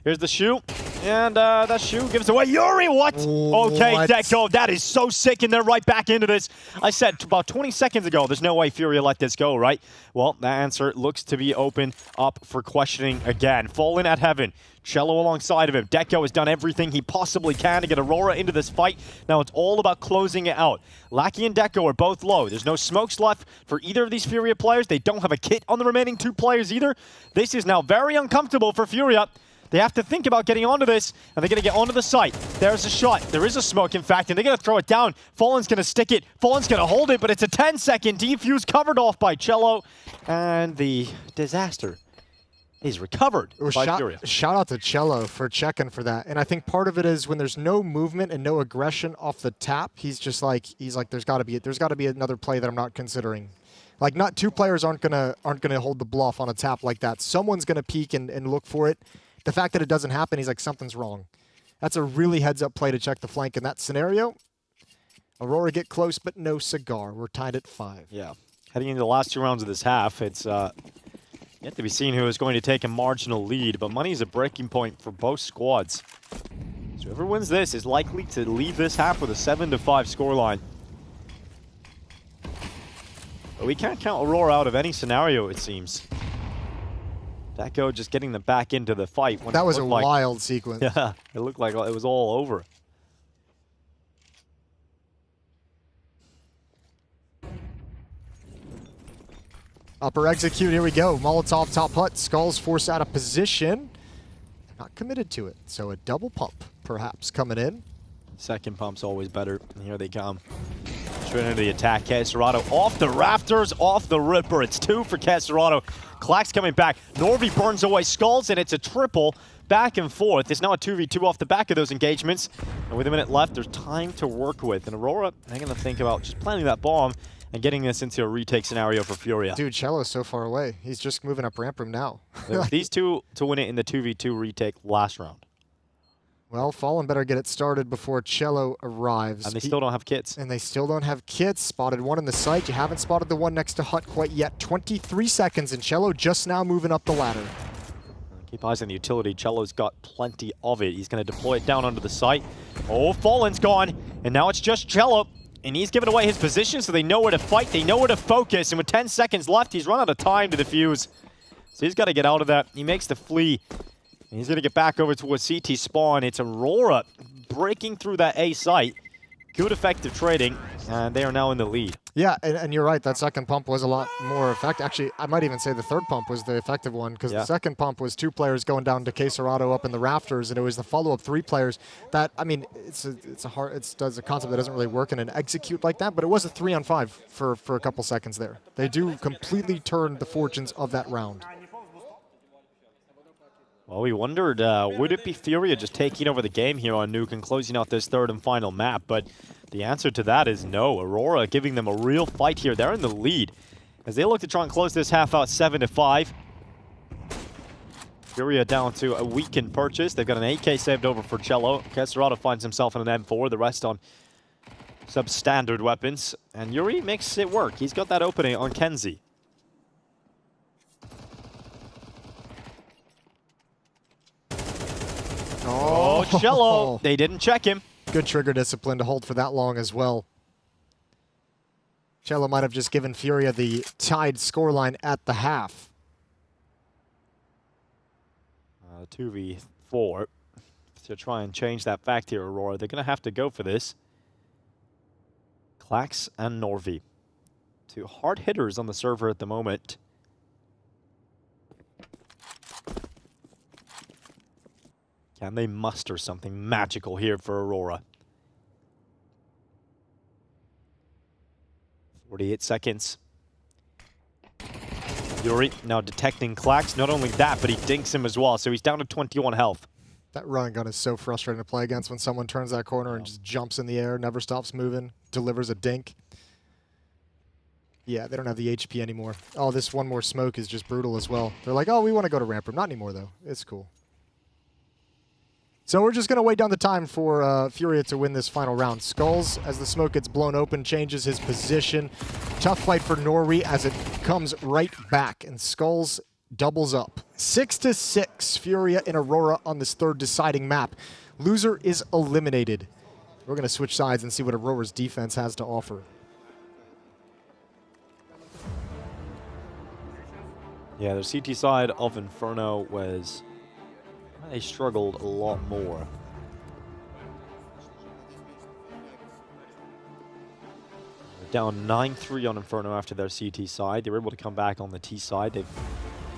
here's the shoe, and that shoe gives away Yuri. What? Okay, Deco, that is so sick, and they're right back into this. I said about 20 seconds ago, there's no way FURIA let this go, right? Well, that answer looks to be open up for questioning again. Fallen at heaven. Cello alongside of him. Deco has done everything he possibly can to get Aurora into this fight. Now it's all about closing it out. Lackey and Deco are both low. There's no smokes left for either of these FURIA players. They don't have a kit on the remaining two players either. This is now very uncomfortable for FURIA. They have to think about getting onto this, and they're going to get onto the site. There's a shot. There is a smoke, in fact, and they're going to throw it down. Fallen's going to stick it. Fallen's going to hold it, but it's a 10-second defuse covered off by Cello, and the disaster is recovered by FURIA. Shout out to Cello for checking for that. And I think part of it is when there's no movement and no aggression off the tap, he's like, there's got to be another play that I'm not considering. Like, not two players aren't gonna hold the bluff on a tap like that. Someone's gonna peek and look for it. The fact that it doesn't happen, he's like, something's wrong. That's a really heads-up play to check the flank in that scenario. Aurora get close, but no cigar. We're tied at 5. Yeah. Heading into the last 2 rounds of this half, it's yet to be seen who is going to take a marginal lead, but money is a breaking point for both squads. So whoever wins this is likely to leave this half with a 7-5 scoreline. But we can't count Aurora out of any scenario, it seems. Deco just getting them back into the fight. That was a wild sequence. Yeah, it looked like it was all over. Upper execute, here we go. Molotov top hut, Skulls forced out of position. Not committed to it, so a double pump perhaps coming in. Second pump's always better, and here they come. Straight into the attack, csgo off the rafters, off the ripper. It's 2 for csgo. Clack's coming back. Norby burns away Skulls, and it's a triple back and forth. It's now a 2v2 off the back of those engagements. And with a minute left, there's time to work with. And Aurora, they're going to think about just planting that bomb and getting this into a retake scenario for FURIA. Dude, Cello's so far away. He's just moving up ramp room now. These two to win it in the 2v2 retake last round. Well, Fallen better get it started before Cello arrives. And they still don't have kits. And they still don't have kits. Spotted one in the site. You haven't spotted the one next to Hut quite yet. 23 seconds, and Cello just now moving up the ladder. Keep eyes on the utility. Cello's got plenty of it. He's going to deploy it down onto the site. Oh, Fallen's gone. And now it's just Cello. And he's given away his position, so they know where to fight, they know where to focus, and with 10 seconds left, he's run out of time to defuse. So he's got to get out of that. He makes the flee. And he's going to get back over towards CT spawn. It's Aurora breaking through that A site. Good effective trading, and they are now in the lead. Yeah, and you're right. That second pump was a lot more effective. Actually, I might even say the third pump was the effective one, because the second pump was 2 players going down to Quesarado up in the rafters, and it was the follow-up 3 players that, I mean, it's a concept that doesn't really work in an execute like that, but it was a 3-on-5 for a couple seconds there. They do completely turn the fortunes of that round. Well, we wondered, would it be FURIA just taking over the game here on Nuke and closing out this third and final map? But the answer to that is no. Aurora giving them a real fight here. They're in the lead as they look to try and close this half out 7-5. FURIA down to a weakened purchase. They've got an 8K saved over for Cello. Quesarado finds himself in an M4, the rest on substandard weapons. And Yuri makes it work. He's got that opening on Kenzie. Oh, Cello. They didn't check him. Good trigger discipline to hold for that long as well. Cello might have just given FURIA the tied scoreline at the half. 2v4 to try and change that fact here, Aurora. They're going to have to go for this. Klax and Norvi. 2 hard hitters on the server at the moment. Can they muster something magical here for Aurora? 48 seconds. Yuri now detecting Klax. Not only that, but he dinks him as well, so he's down to 21 health. That run and gun is so frustrating to play against when someone turns that corner and just jumps in the air, never stops moving, delivers a dink. Yeah, they don't have the HP anymore. Oh, this one more smoke is just brutal as well. They're like, oh, we want to go to ramp room. Not anymore, though. It's cool. So we're just going to wait down the time for FURIA to win this final round. Skulls, as the smoke gets blown open, changes his position. Tough fight for Norway as it comes right back, and Skulls doubles up. 6-6, FURIA and Aurora on this third deciding map. Loser is eliminated. We're going to switch sides and see what Aurora's defense has to offer. Yeah, the CT side of Inferno was... They struggled a lot more. They're down 9-3 on Inferno after their CT side. They were able to come back on the T side. They've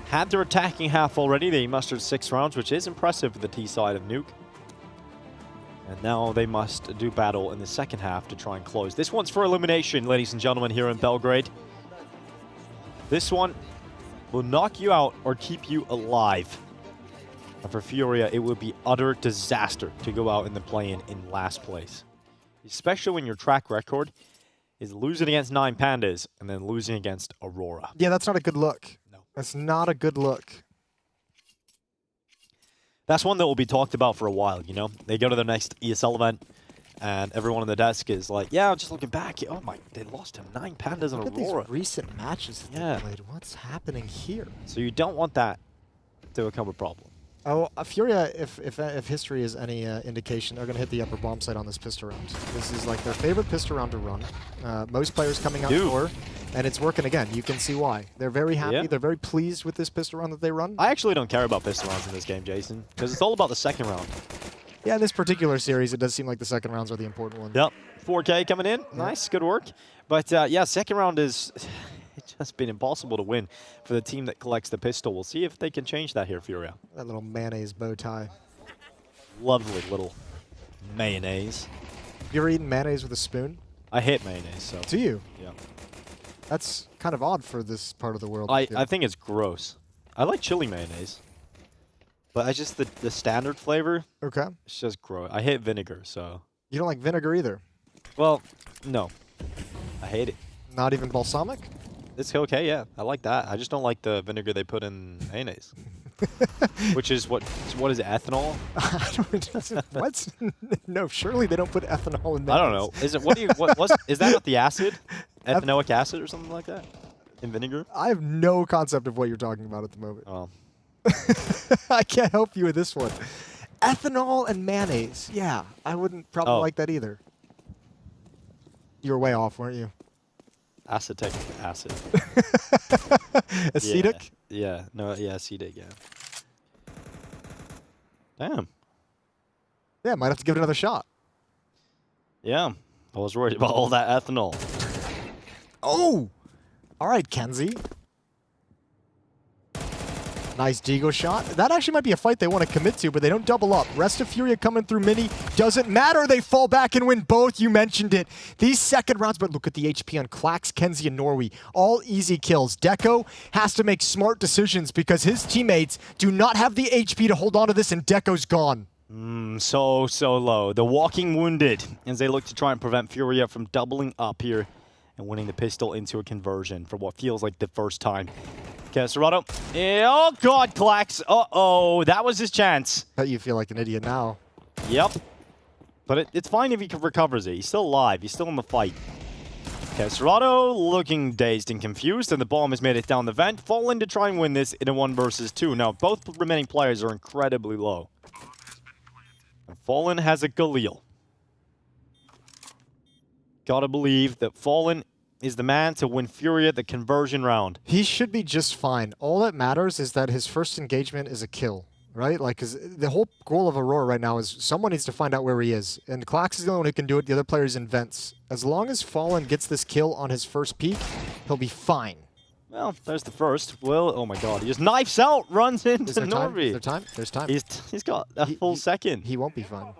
had their attacking half already. They mustered 6 rounds, which is impressive for the T side of Nuke. And now they must do battle in the second half to try and close. This one's for elimination, ladies and gentlemen, here in Belgrade. This one will knock you out or keep you alive. And for FURIA, it would be utter disaster to go out in the play-in in last place. Especially when your track record is losing against 9 Pandas and then losing against Aurora. Yeah, that's not a good look. No. That's not a good look. That's one that will be talked about for a while, you know? They go to their next ESL event, and everyone on the desk is like, yeah, I'm just looking back. Oh my, they lost to 9 Pandas and Aurora. These recent matches that they played. What's happening here? So you don't want that to become a problem. Oh, FURIA, if history is any indication, they're going to hit the upper bomb site on this pistol round. This is like their favorite pistol round to run. Most players coming out for, and it's working again. You can see why. They're very happy. Yeah. They're very pleased with this pistol round that they run. I actually don't care about pistol rounds in this game, Jason, because it's all about the second round. Yeah, in this particular series, it does seem like the second rounds are the important ones. Yep. 4K coming in. Nice. Good work. But, yeah, second round is... It's just been impossible to win for the team that collects the pistol. We'll see if they can change that here, FURIA. That little mayonnaise bow tie. Lovely little mayonnaise. You ever eaten mayonnaise with a spoon? I hate mayonnaise, so. Do you? Yeah. That's kind of odd for this part of the world. I think it's gross. I like chili mayonnaise. But I just, the standard flavor. Okay. It's just gross. I hate vinegar, so. You don't like vinegar either? Well, no. I hate it. Not even balsamic? It's okay, yeah. I like that. I just don't like the vinegar they put in mayonnaise. Which is what is it, ethanol? What? No, surely they don't put ethanol in mayonnaise. I don't know. Is it is that not the acid? Ethanoic acid or something like that? In vinegar? I have no concept of what you're talking about at the moment. Oh. I can't help you with this one. Ethanol and mayonnaise. Yeah, I wouldn't probably like that either. You were way off, weren't you? Acetic acid. Acetic? Yeah. No, yeah, acetic, yeah. Damn. Yeah, might have to give it another shot. Yeah. I was worried about all that ethanol. Oh! All right, Kenzie. Nice Digo shot. That actually might be a fight they want to commit to, but they don't double up. Rest of Furia coming through mini. Doesn't matter. They fall back and win both. You mentioned it. These second rounds, but look at the HP on Klax, Kenzie, and Norway. All easy kills. Deco has to make smart decisions because his teammates do not have the HP to hold on to this, and Deco's gone. So low. The walking wounded as they look to try and prevent Furia from doubling up here and winning the pistol into a conversion for what feels like the first time. Okay, Serato. Oh, God, Klax. Uh-oh, that was his chance. Bet you feel like an idiot now. Yep. But it's fine if he recovers it. He's still alive. He's still in the fight. Okay, Serato looking dazed and confused, and the bomb has made it down the vent. Fallen to try and win this in a 1-versus-2. Now, both remaining players are incredibly low. And Fallen has a Galil. Gotta believe that Fallen is the man to win Furia the conversion round. He should be just fine. All that matters is that his first engagement is a kill, right? Like, 'cause the whole goal of Aurora right now is someone needs to find out where he is. And Klax is the only one who can do it. The other players in vents. As long as Fallen gets this kill on his first peak, he'll be fine. Well, there's the first. Will, oh my God, he just knifes out, runs into Norby. Is there time? There's time. He's got a full second. He won't be fine.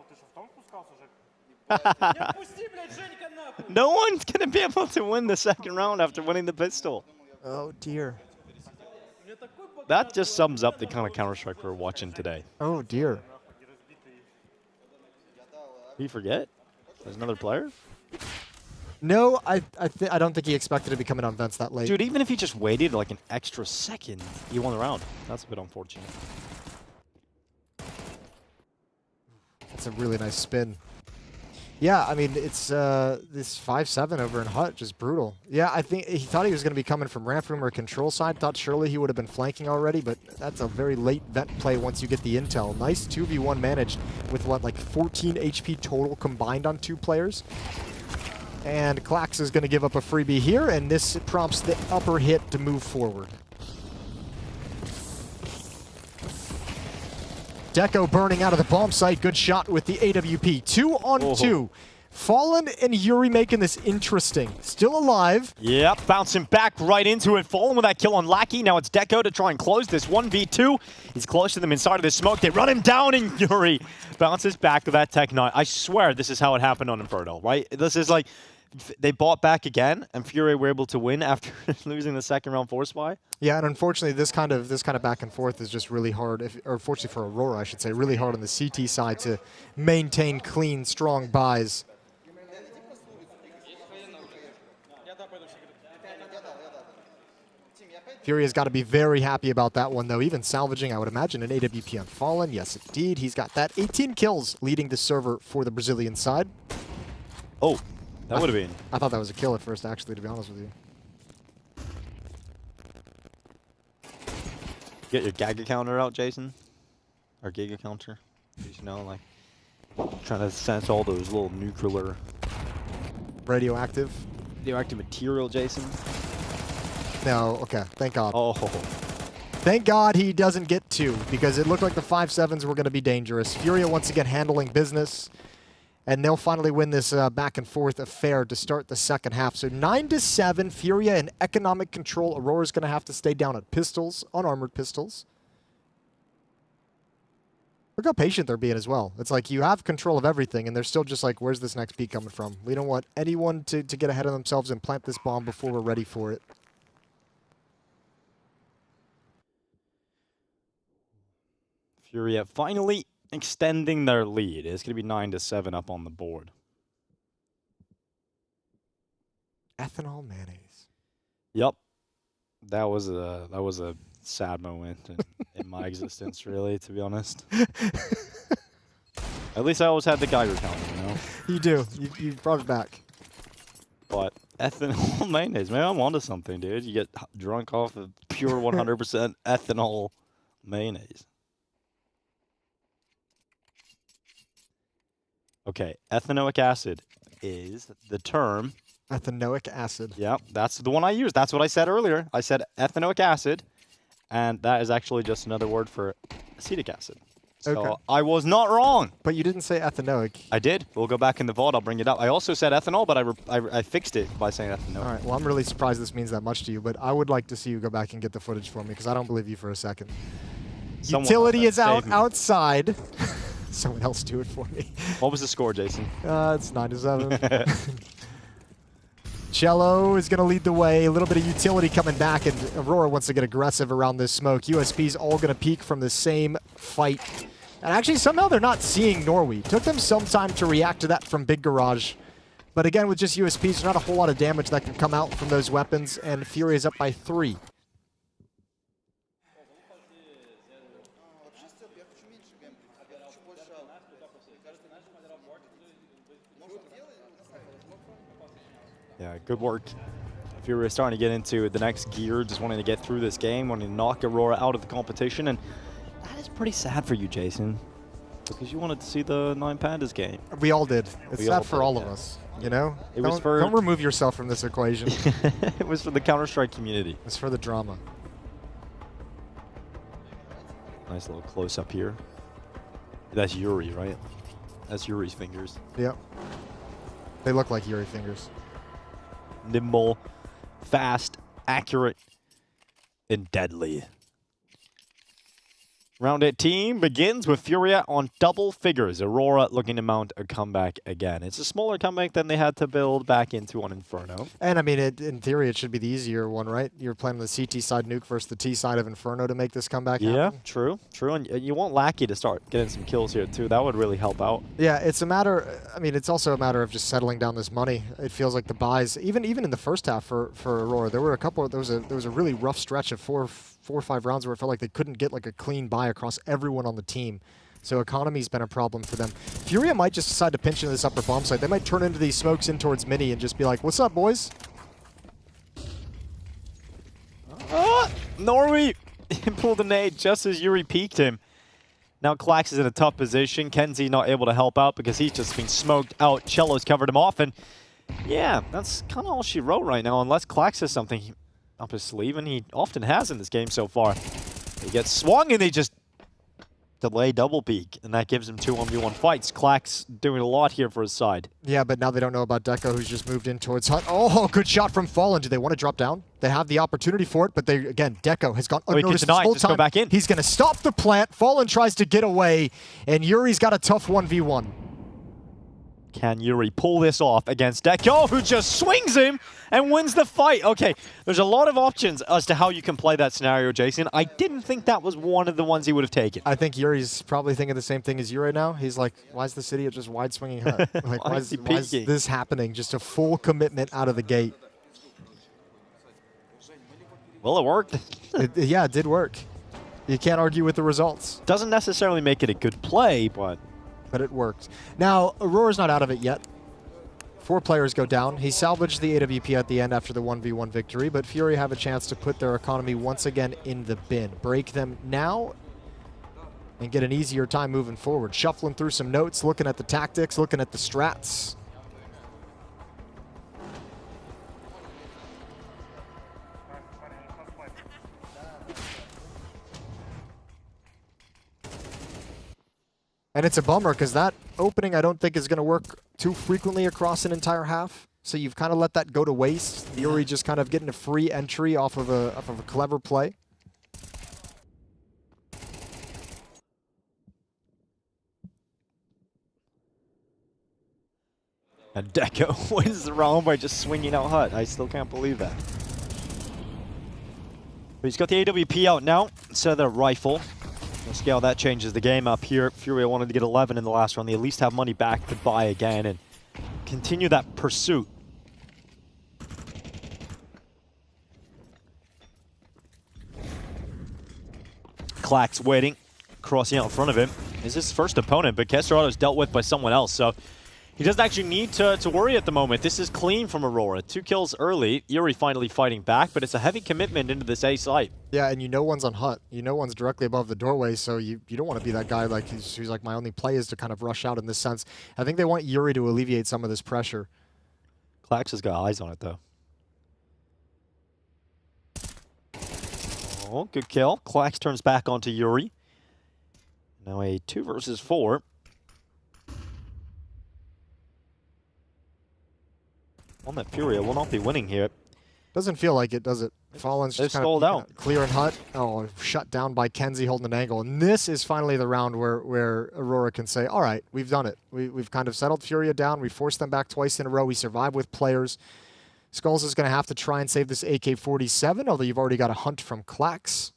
No one's going to be able to win the second round after winning the pistol. Oh, dear. That just sums up the kind of Counter-Strike we're watching today. Oh, dear. Did you forget? There's another player? No, I don't think he expected to be coming on vents that late. Dude, even if he just waited like an extra second, he won the round. That's a bit unfortunate. That's a really nice spin. Yeah, I mean, it's this 5-7 over in Hut, just brutal. Yeah, I think he thought he was going to be coming from ramp room or control side. Thought surely he would have been flanking already, but that's a very late vent play once you get the intel. Nice 2v1 managed with, what, like 14 HP total combined on 2 players. And Klax is going to give up a freebie here, and this prompts the upper hit to move forward. Deco burning out of the bomb site. Good shot with the AWP. 2-on-2. Fallen and Yuri making this interesting. Still alive. Yep, bouncing back right into it. Fallen with that kill on Lackey. Now it's Deco to try and close this 1v2. He's close to them inside of the smoke. They run him down, and Yuri bounces back to that Tech 9. I swear this is how it happened on Inferno, right? This is like they bought back again, and Furia were able to win after losing the second round force buy. Yeah, and unfortunately, this kind of back and forth is just really hard. Or fortunately for Aurora, I should say, really hard on the CT side to maintain clean, strong buys. Furia's got to be very happy about that one, though. Even salvaging, I would imagine, an AWP on Fallen. Yes, indeed. He's got that. 18 kills leading the server for the Brazilian side. Oh, that would have been. I thought that was a kill at first, actually, to be honest with you. Get your Giga counter out, Jason. Or Giga counter. You know, like, trying to sense all those little nuclear... Radioactive material, Jason. No, okay. Thank God. Oh. Thank God he doesn't get 2, because it looked like the 5-7s were going to be dangerous. Furia once again handling business, and they'll finally win this back and forth affair to start the second half. So 9-7, Furia in economic control. Aurora's going to have to stay down at pistols, unarmored pistols. Look how patient they're being as well. It's like you have control of everything, and they're still just like, where's this next peak coming from? We don't want anyone to get ahead of themselves and plant this bomb before we're ready for it. Furia finally extending their lead. It's going to be 9-7 up on the board. Ethanol mayonnaise. Yep. That was a sad moment in my existence, really, to be honest. At least I always had the Geiger counter, you know? You do. You brought it back. But ethanol mayonnaise, man, I'm onto something, dude. You get drunk off of pure 100% ethanol mayonnaise. Okay, ethanoic acid is the term Ethanoic acid. Yeah, that's the one I used. That's what I said earlier. I said ethanoic acid, and that is actually just another word for acetic acid. So Okay. I was not wrong. But you didn't say ethanoic. I did. We'll go back in the VOD. I'll bring it up. I also said ethanol, but I fixed it by saying ethanoic. All right. Well, I'm really surprised this means that much to you, but I would like to see you go back and get the footage for me because I don't believe you for a second. Someone Utility else is out save me. outside. Someone else do it for me. What was the score, Jason? It's 9-7. Cello is going to lead the way. A little bit of utility coming back, and Aurora wants to get aggressive around this smoke. USP's all going to peek from the same fight. And actually, somehow they're not seeing Norway. Took them some time to react to that from Big Garage. But again, with just USPs, there's not a whole lot of damage that can come out from those weapons, and FURIA is up by 3. Yeah, good work. FURIA starting to get into the next gear, just wanting to get through this game, wanting to knock Aurora out of the competition, and that is pretty sad for you, Jason, because you wanted to see the 9 Pandas game. We all did. It's We all sad for did, all yeah. of us, you know? It was for- Don't remove yourself from this equation. It was for the Counter-Strike community. It's for the drama. Nice little close-up here. That's Yuri, right? That's Yuri's fingers. Yep. They look like Yuri fingers. Nimble, fast, accurate, and deadly. Round 18 begins with FURIA on double figures. Aurora looking to mount a comeback again. It's a smaller comeback than they had to build back into on Inferno. And I mean, in theory, it should be the easier one, right? You're playing the CT side nuke versus the T side of Inferno to make this comeback Yeah, happen. true. And you want Lackey to start getting some kills here too. That would really help out. Yeah, it's a matter. I mean, it's also a matter of just settling down this money. It feels like the buys, even in the first half for Aurora, there were a couple. There was a really rough stretch of four or 5 rounds where it felt like they couldn't get like a clean buy across everyone on the team. So economy's been a problem for them. FURIA might just decide to pinch into this upper bomb site. They might turn into these smokes in towards mini and just be like, "What's up, boys?" Norway pulled a nade just as Yuri peeked him. Now Klax is in a tough position. Kenzie not able to help out because he's just been smoked out. Cello's covered him off, and yeah, that's kind of all she wrote right now, unless Klax has something up his sleeve, and he often has in this game so far. He gets swung, and they just delay double peek, and that gives him 2 1v1 fights. Klax doing a lot here for his side. Yeah, but now they don't know about Deco, who's just moved in towards Hunt. Oh, good shot from Fallen. Do they want to drop down? They have the opportunity for it, but they again, Deco has gone unnoticed this whole just go time. back in. He's going to stop the plant. Fallen tries to get away, and Yuri's got a tough 1v1. Can Yuri pull this off against Deco, who just swings him and wins the fight? Okay, there's a lot of options as to how you can play that scenario, Jason. I didn't think that was one of the ones he would have taken. I think Yuri's probably thinking the same thing as you right now. He's like, why is the city just wide swinging Hut? Like, why is this happening? Just a full commitment out of the gate. Well, it worked. Yeah, it did work. You can't argue with the results. Doesn't necessarily make it a good play, but it worked. Now, Aurora's not out of it yet. 4 players go down. He salvaged the AWP at the end after the 1v1 victory, but FURIA have a chance to put their economy once again in the bin. Break them now and get an easier time moving forward. Shuffling through some notes, looking at the tactics, looking at the strats. And it's a bummer because that opening I don't think is going to work too frequently across an entire half. So you've kind of let that go to waste. Yuri just kind of getting a free entry off of a clever play. And Deco wins the round by just swinging out Hut. I still can't believe that. But he's got the AWP out now instead of the rifle. We'll see how that changes the game up here. FURIA wanted to get 11 in the last round. They at least have money back to buy again and continue that pursuit. Klax waiting, crossing out in front of him. Is his first opponent, but Kesterato's dealt with by someone else, so he doesn't actually need to worry at the moment. This is clean from Aurora. 2 kills early. Yuri finally fighting back, but it's a heavy commitment into this A site. Yeah, and you know one's on Hut. You know one's directly above the doorway, so you don't want to be that guy like who's like, my only play is to kind of rush out in this sense. I think they want Yuri to alleviate some of this pressure. Klax has got eyes on it, though. Oh, good kill. Klax turns back onto Yuri. Now a 2 versus 4. One that FURIA will not be winning here. Doesn't feel like it, does it? Fallen's just kind of clear and hut. Oh, shut down by Kenzie holding an angle. And this is finally the round where Aurora can say, all right, we've done it. We've kind of settled FURIA down. We forced them back twice in a row. We survived with players. Skulls is going to have to try and save this AK-47, although you've already got a hunt from Klax.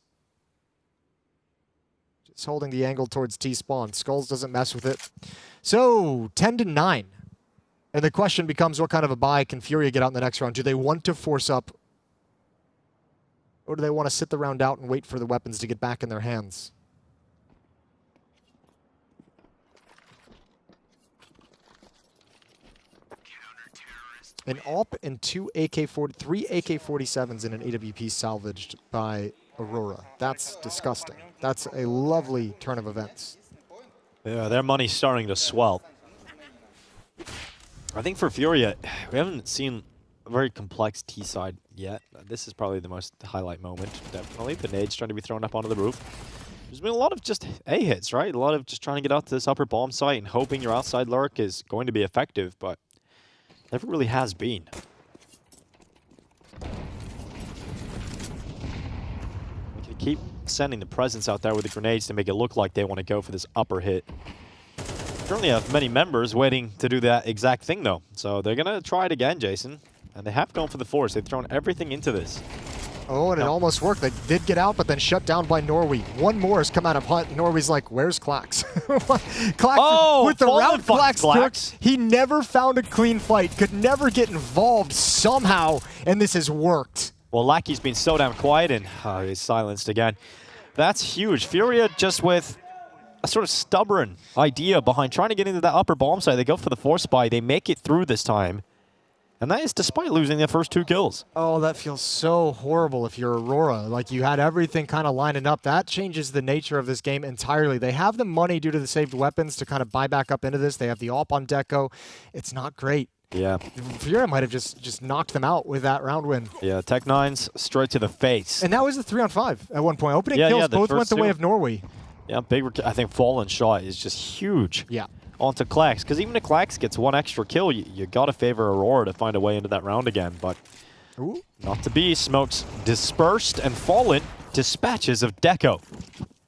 Just holding the angle towards T-spawn. Skulls doesn't mess with it. So, 10-9. And the question becomes, what kind of a buy can FURIA get out in the next round? Do they want to force up, or do they want to sit the round out and wait for the weapons to get back in their hands? An AWP and three AK-47s in an AWP salvaged by Aurora. That's disgusting. That's a lovely turn of events. Yeah, their money's starting to swell. I think for FURIA, we haven't seen a very complex T side yet. This is probably the most highlight moment, definitely. The nades trying to be thrown up onto the roof. There's been a lot of just A hits, right? A lot of just trying to get out to this upper bomb site and hoping your outside lurk is going to be effective, but never really has been. We can keep sending the presence out there with the grenades to make it look like they want to go for this upper hit. Currently have many members waiting to do that exact thing, though. So they're going to try it again, Jason. And they have gone for the force. They've thrown everything into this. Oh, and it almost worked. They did get out, but then shut down by Norway. One more has come out of Hunt. Norway's like, where's Klax? Klax, with the round Klax, he never found a clean fight, could never get involved somehow, and this has worked. Well, Lackey's been so damn quiet, and he's silenced again. That's huge. FURIA just with a sort of stubborn idea behind trying to get into that upper bomb site. They go for the force buy. They make it through this time. And that is despite losing their first 2 kills. Oh, that feels so horrible if you're Aurora. Like, you had everything kind of lining up. That changes the nature of this game entirely. They have the money due to the saved weapons to kind of buy back up into this. They have the AWP on Deco. It's not great. Yeah. FURIA might have just knocked them out with that round win. Yeah, Tech9's straight to the face. And that was a 3-on-5 at one point. Opening kills both went the way of Norway. Yeah, I think Fallen shot is just huge. Yeah. Onto Klax, because even if Klax gets 1 extra kill, you got to favor Aurora to find a way into that round again, but not to be. Smokes dispersed, and Fallen dispatches of Deco.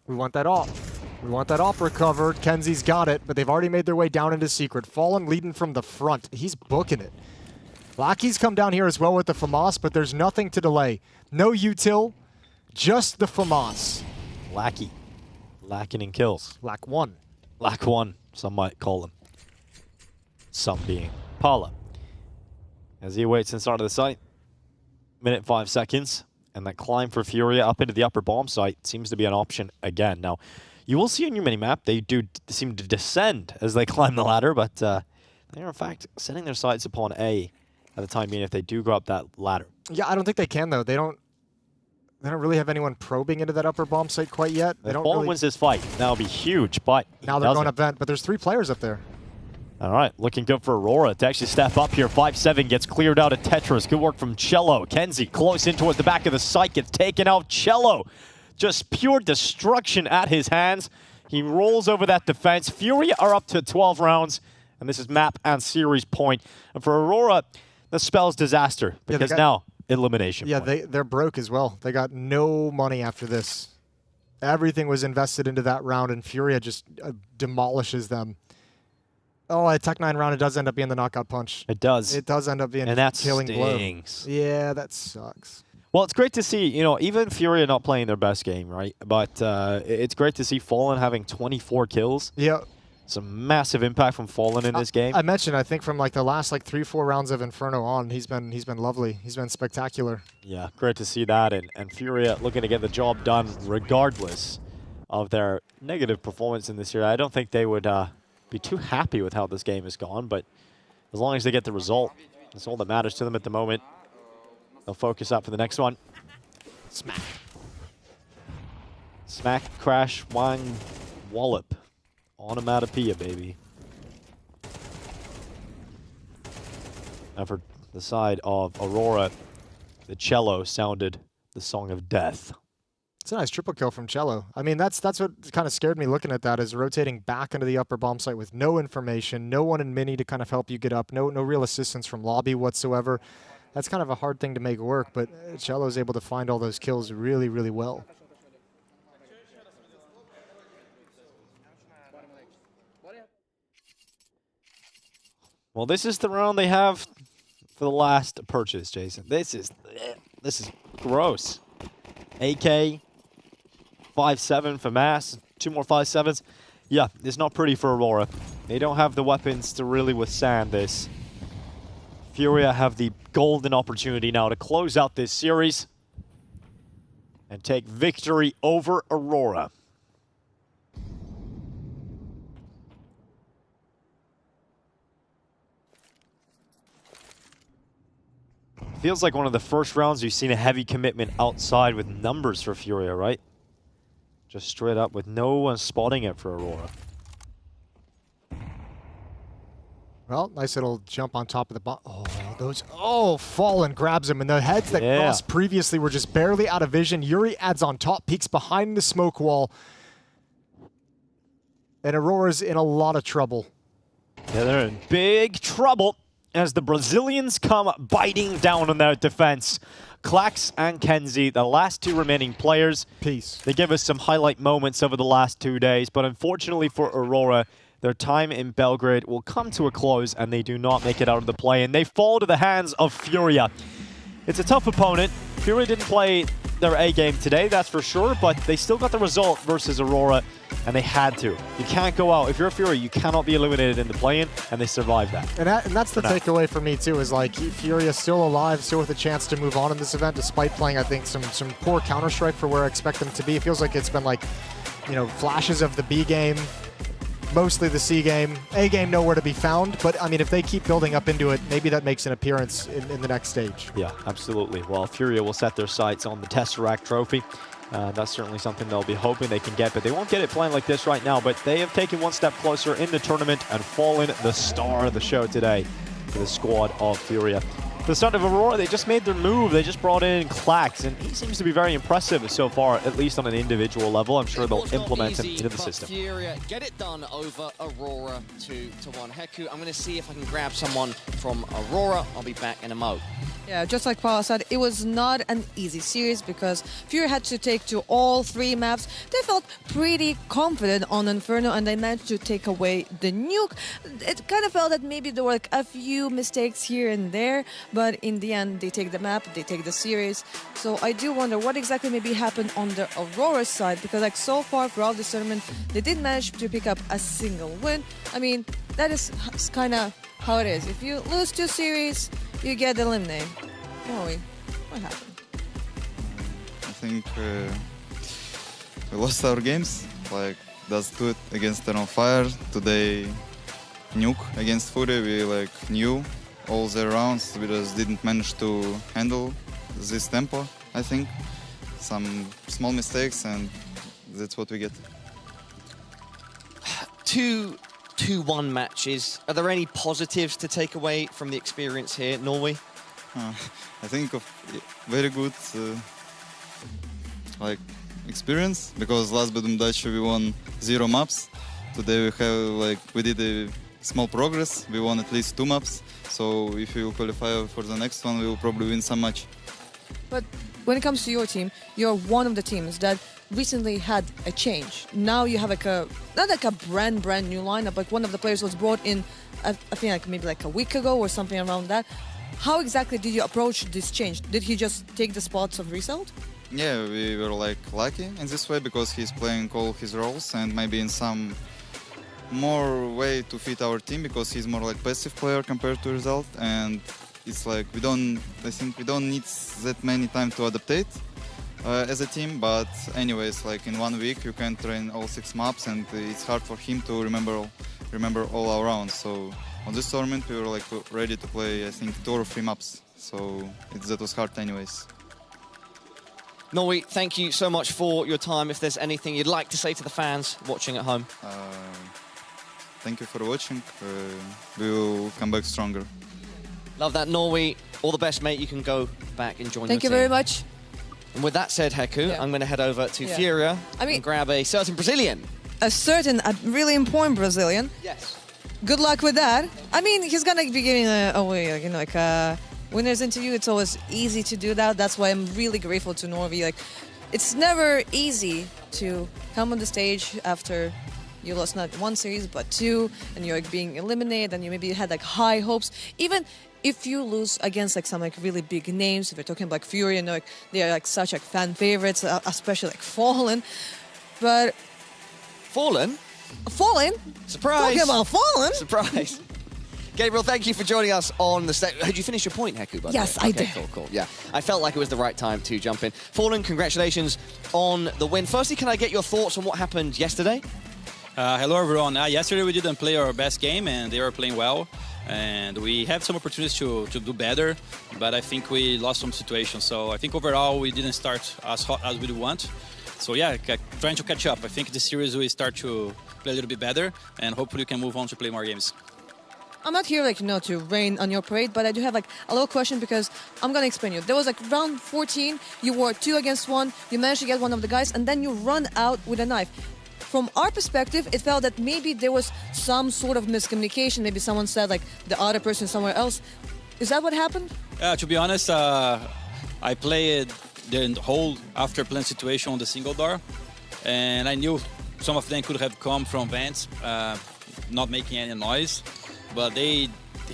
We want that AWP. We want that AWP recovered. Kenzie's got it, but they've already made their way down into Secret. Fallen leading from the front. He's booking it. Lackey's come down here as well with the FAMAS, but there's nothing to delay. No util, just the FAMAS. Lackey. Lacking in kills. Lack 1. Lack 1, some might call him. Some being Paula. As he waits inside of the site. Minute 5 seconds. And that climb for FURIA up into the upper bomb site seems to be an option again. Now, you will see on your minimap, they do seem to descend as they climb the ladder, but they are in fact setting their sights upon A at the time being if they do go up that ladder. Yeah, I don't think they can, though. They don't really have anyone probing into that upper bomb site quite yet. If Fallen wins this fight, that'll be huge, but now they're going up vent, but there's 3 players up there. All right, looking good for Aurora to actually step up here. 5-7 gets cleared out of Tetris. Good work from Cello. Kenzie close in towards the back of the site, gets taken out. Cello, just pure destruction at his hands. He rolls over that defense. FURIA are up to 12 rounds, and this is map and series point. And for Aurora, the spell's disaster because now elimination. Yeah, point. they're broke as well. They got no money after this. Everything was invested into that round, and FURIA just demolishes them. Oh, a Tech9 round, it does end up being the knockout punch. It does. It does end up being a killing stings. blow. Yeah, that sucks. Well, it's great to see, even FURIA not playing their best game, right? But it's great to see Fallen having 24 kills. Yeah. Some massive impact from Fallen in this game. I mentioned, I think from like the last 3-4 rounds of Inferno on, he's been lovely. He's been spectacular. Yeah, great to see that. And FURIA looking to get the job done regardless of their negative performance in this year. I don't think they would be too happy with how this game has gone, but as long as they get the result, that's all that matters to them at the moment. They'll focus up for the next one. Smack. Smack, crash, wang, wallop. Onomatopoeia, baby. Now for the side of Aurora, the cello sounded the song of death. It's a nice triple kill from cello. I mean, that's what kind of scared me looking at that, is rotating back into the upper bomb site with no information, no one in mini to kind of help you get up, no real assistance from lobby whatsoever. That's kind of a hard thing to make work, but cello's able to find all those kills really, really well. Well, this is the round they have for the last purchase, Jason. This is gross. AK, 5-7 for MOUZ, 2 more 5-7s. Yeah, it's not pretty for Aurora. They don't have the weapons to really withstand this. FURIA have the golden opportunity now to close out this series and take victory over Aurora. Feels like one of the first rounds you've seen a heavy commitment outside with numbers for FURIA, right? Just straight up with no one spotting it for Aurora. Well, nice little jump on top of the bomb. Oh, Fallen grabs him, and the heads that crossed previously were just barely out of vision. Yuri adds on top, peeks behind the smoke wall. And Aurora's in a lot of trouble. Yeah, they're in big trouble as the Brazilians come biting down on their defense. Klax and Kenzie, the last two remaining players. Peace. They give us some highlight moments over the last 2 days, but unfortunately for Aurora, their time in Belgrade will come to a close and they do not make it out of the play, and they fall to the hands of FURIA. It's a tough opponent. FURIA didn't play their A game today, that's for sure, but they still got the result versus Aurora, and they had to. You can't go out. If you're a FURIA, you cannot be eliminated in the play-in, and they survived that. And that's the takeaway for me, too, is like FURIA still alive, still with a chance to move on in this event, despite playing, I think, some poor Counter-Strike for where I expect them to be. It feels like it's been like, you know, flashes of the B game, mostly the C game. A game nowhere to be found, but I mean, if they keep building up into it, maybe that makes an appearance in the next stage. Yeah, absolutely. Well, FURIA will set their sights on the Tesseract trophy. That's certainly something they'll be hoping they can get, but they won't get it playing like this right now. But they have taken one step closer in the tournament and fallen the star of the show today for the squad of FURIA. The start of Aurora, they just made their move. They just brought in Klax, and he seems to be very impressive so far, at least on an individual level. I'm sure they'll implement him into the system. FURIA get it done over Aurora 2-1. Heku, I'm going to see if I can grab someone from Aurora. I'll be back in a mo. Yeah, just like Paula said, it was not an easy series because FURIA had to take to all 3 maps. They felt pretty confident on Inferno, and they managed to take away the nuke. It kind of felt that maybe there were like a few mistakes here and there, but in the end, they take the map, they take the series. So I do wonder what exactly maybe happened on the Aurora side, because like so far throughout this tournament, they didn't manage to pick up a single win. I mean, that is kind of how it is. If you lose 2 series, you get eliminated. What happened? I think we lost our games. Like, that's good against Turn on Fire. Today, Nuke against FURIA. We like knew all their rounds. We just didn't manage to handle this tempo, I think. Some small mistakes, and that's what we get. 2-1 matches. Are there any positives to take away from the experience here, Norway? I think of very good like experience, because last BetBoom Dacha we won 0 maps. Today we have we did a small progress. We won at least 2 maps. So if we will qualify for the next one, we will probably win some match. But when it comes to your team, you're one of the teams that recently had a change. Now you have like not like a brand new lineup, but one of the players was brought in, I think like maybe like a week ago or something around that. How exactly did you approach this change? Did he just take the spots of Result? Yeah, we were like lucky in this way because he's playing all his roles and maybe in some more way to fit our team, because he's more like passive player compared to Result, and it's like I think we don't need that many time to adaptate as a team. But anyways, like in 1 week you can train all 6 maps, and it's hard for him to remember all our rounds. So on this tournament we were like ready to play, I think, 2 or 3 maps. So that was hard anyways. Norway, thank you so much for your time. If there's anything you'd like to say to the fans watching at home. Thank you for watching. We will come back stronger. Love that, Norway. All the best, mate. You can go back and join Thank your you team. very much. And with that said, Heku, I'm going to head over to FURIA and grab a certain Brazilian. A really important Brazilian. Yes. Good luck with that. I mean, he's going to be giving away, like a winner's interview. It's always easy to do that. That's why I'm really grateful to Norway. Like, it's never easy to come on the stage after you lost not one series but two, and you're like being eliminated, and you maybe had like high hopes. Even if you lose against like some like really big names, if you're talking about like FURIA, you know, like they are like such like fan favorites, especially like Fallen. But Fallen? Surprise! Talking about Fallen? Surprise! Gabriel, thank you for joining us on the stage. Did you finish your point, Heku, by the way? Yes, I did. Cool. Yeah, I felt like it was the right time to jump in. Fallen, congratulations on the win. Firstly, can I get your thoughts on what happened yesterday? Hello, everyone. Yesterday we didn't play our best game, and they were playing well. And we had some opportunities to do better, but I think we lost some situations. So I think overall we didn't start as hot as we want. So yeah, trying to catch up. I think this series we start to play a little bit better, and hopefully we can move on to play more games. I'm not here, like, to rain on your parade, but I do have, like, a little question because I'm going to explain you. There was, like, round 14, you were 2 against 1, you managed to get one of the guys, and then you run out with a knife. From our perspective, it felt that maybe there was some sort of miscommunication. Maybe someone said, like, the other person somewhere else. Is that what happened? To be honest, I played the whole after plan situation on the single door, and I knew some of them could have come from vents, not making any noise. But he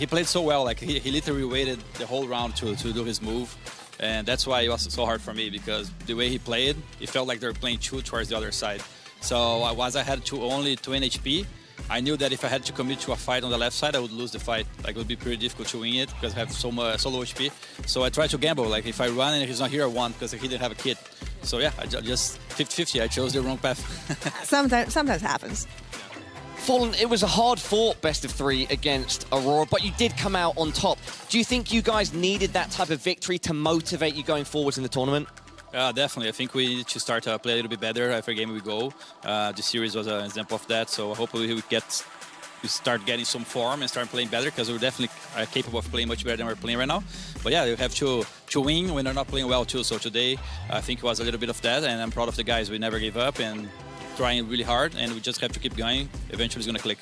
played so well, like he literally waited the whole round to do his move. And that's why it was so hard for me, because the way he played, it felt like they were playing two towards the other side. So I had only 20 HP, I knew that if I had to commit to a fight on the left side, I would lose the fight. Like, it would be pretty difficult to win it because I have so low HP. So I tried to gamble. Like, if I run and he's not here, I won because he didn't have a kit. So yeah, I just 50-50. I chose the wrong path. Sometimes happens. Fallen, it was a hard-fought best-of-3 against Aurora, but you did come out on top. Do you think you guys needed that type of victory to motivate you going forwards in the tournament? Definitely. I think we need to start to play a little bit better every game we go. The series was an example of that, so hopefully we start getting some form and start playing better, because we're definitely capable of playing much better than we're playing right now. But yeah, you have to win when they're not playing well too. So today, I think it was a little bit of that, and I'm proud of the guys. We never gave up and trying really hard, and we just have to keep going. Eventually it's going to click.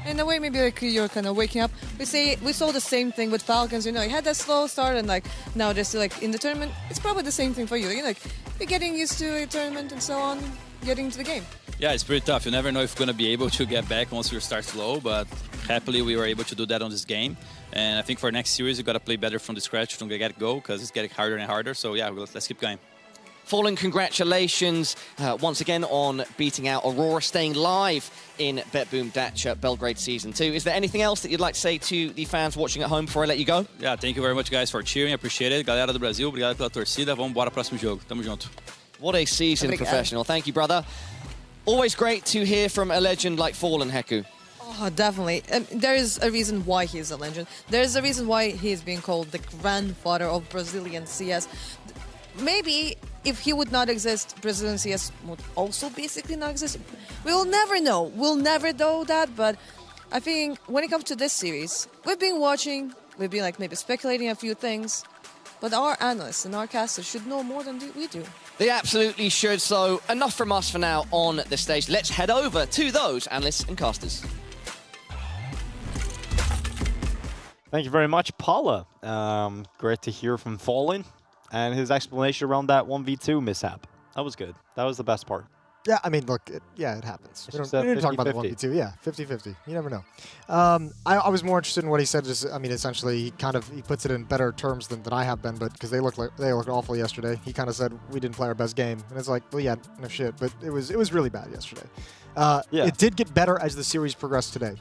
In a way, maybe like you're kind of waking up. We saw the same thing with Falcons. You know, you had that slow start, and like now they're still like in the tournament. It's probably the same thing for you. You're getting used to a tournament and so on, getting to the game. Yeah, it's pretty tough. You never know if you're going to be able to get back once you start slow, but happily we were able to do that on this game. And I think for next series, you got to play better from the scratch to get it go, because it's getting harder and harder. So yeah, let's keep going. Fallen, congratulations once again on beating out Aurora, staying live in BetBoom Dacha Belgrade Season 2. Is there anything else that you'd like to say to the fans watching at home before I let you go? Yeah, thank you very much, guys, for cheering. I appreciate it. Galera do Brasil, obrigado pela torcida. Vamos embora próximo jogo. Tamo junto. What a seasoned professional. Thank you, brother. Always great to hear from a legend like Fallen, Heku. Oh, definitely. There is a reason why he's a legend. There is a reason why he's being called the grandfather of Brazilian CS. Maybe if he would not exist, Brazilian CS would also basically not exist. We'll never know. We'll never know that, but I think when it comes to this series, we've been watching, we've been like maybe speculating a few things, but our analysts and our casters should know more than we do. They absolutely should, so enough from us for now on the stage. Let's head over to those analysts and casters. Thank you very much, Paula. Great to hear from Fallen and his explanation around that 1v2 mishap. That was good. That was the best part. Yeah, I mean, look, it happens. We don't talk about the 1v2. Yeah, 50-50. You never know. I was more interested in what he said. I mean, essentially, he puts it in better terms than I have been, but because they looked awful yesterday. He kind of said we didn't play our best game, and it's like, well, yeah, no shit, but it was really bad yesterday. Yeah. It did get better as the series progressed today.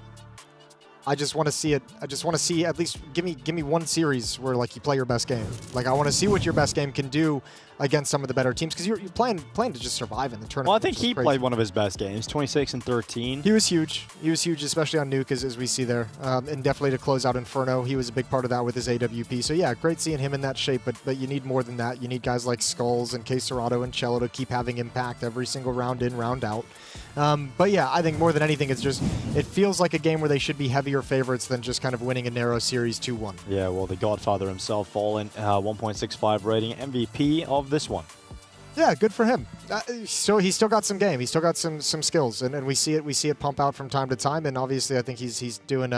I just want to see it. I just want to see at least give me one series where like you play your best game. Like I want to see what your best game can do against some of the better teams because you're playing to just survive in the tournament. Well, I think he played one of his best games, 26 and 13. He was huge. He was huge, especially on Nuke, as we see there. And definitely to close out Inferno, he was a big part of that with his AWP. So yeah, great seeing him in that shape, but you need more than that. You need guys like Skulls and K-Serrato and Cello to keep having impact every single round in, round out. But yeah, I think more than anything, it feels like a game where they should be heavier favorites than just kind of winning a narrow series 2-1. Yeah, well, the Godfather himself falling 1.65 rating, MVP of this one. Yeah, good for him. So he's still got some game. He's still got some skills, and we see it pump out from time to time. And obviously, I think he's doing.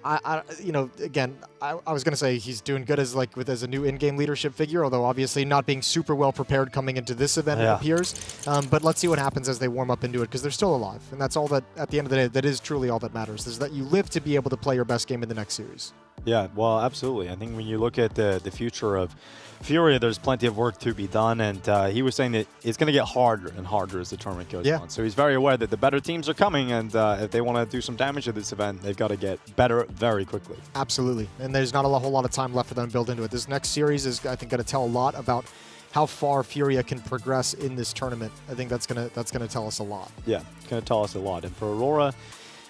Again, I was gonna say he's doing good as a new in-game leadership figure. Although obviously not being super well prepared coming into this event, it appears. But let's see what happens as they warm up into it because they're still alive, and that's all that at the end of the day that is truly all that matters. Is that you live to be able to play your best game in the next series. Yeah, well, absolutely. I think when you look at the future of FURIA, there's plenty of work to be done, and he was saying that it's going to get harder and harder as the tournament goes on. So he's very aware that the better teams are coming, and if they want to do some damage at this event, they've got to get better very quickly. Absolutely, and there's not a whole lot of time left for them to build into it. This next series is, I think, going to tell a lot about how far FURIA can progress in this tournament. I think that's gonna tell us a lot. Yeah, it's going to tell us a lot. And for Aurora,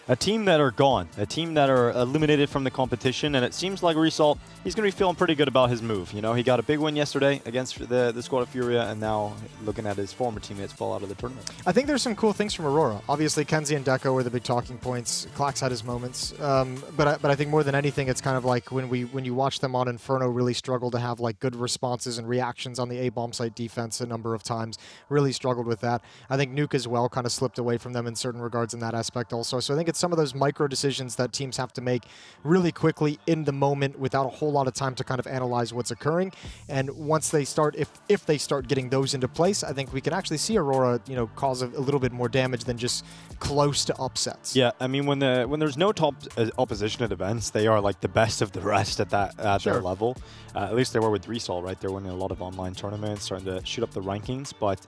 a team that are gone, a team that are eliminated from the competition, and it seems like Result, he's going to be feeling pretty good about his move. You know, he got a big win yesterday against the squad of FURIA, and now looking at his former teammates fall out of the tournament. I think there's some cool things from Aurora. Obviously, Kenzie and Deco were the big talking points. Clax had his moments, but I think more than anything, it's kind of like when you watch them on Inferno really struggle to have like good responses and reactions on the A-bomb site defense a number of times. Really struggled with that. I think Nuke as well kind of slipped away from them in certain regards in that aspect also. So I think it's some of those micro decisions that teams have to make really quickly in the moment without a whole lot of time to kind of analyze what's occurring. And once they start, if they start getting those into place, I think we can actually see Aurora, cause a little bit more damage than just close to upsets. Yeah, I mean, when there's no top opposition at events, they are like the best of the rest at their level. At least they were with Resol, right? They're winning a lot of online tournaments, starting to shoot up the rankings. But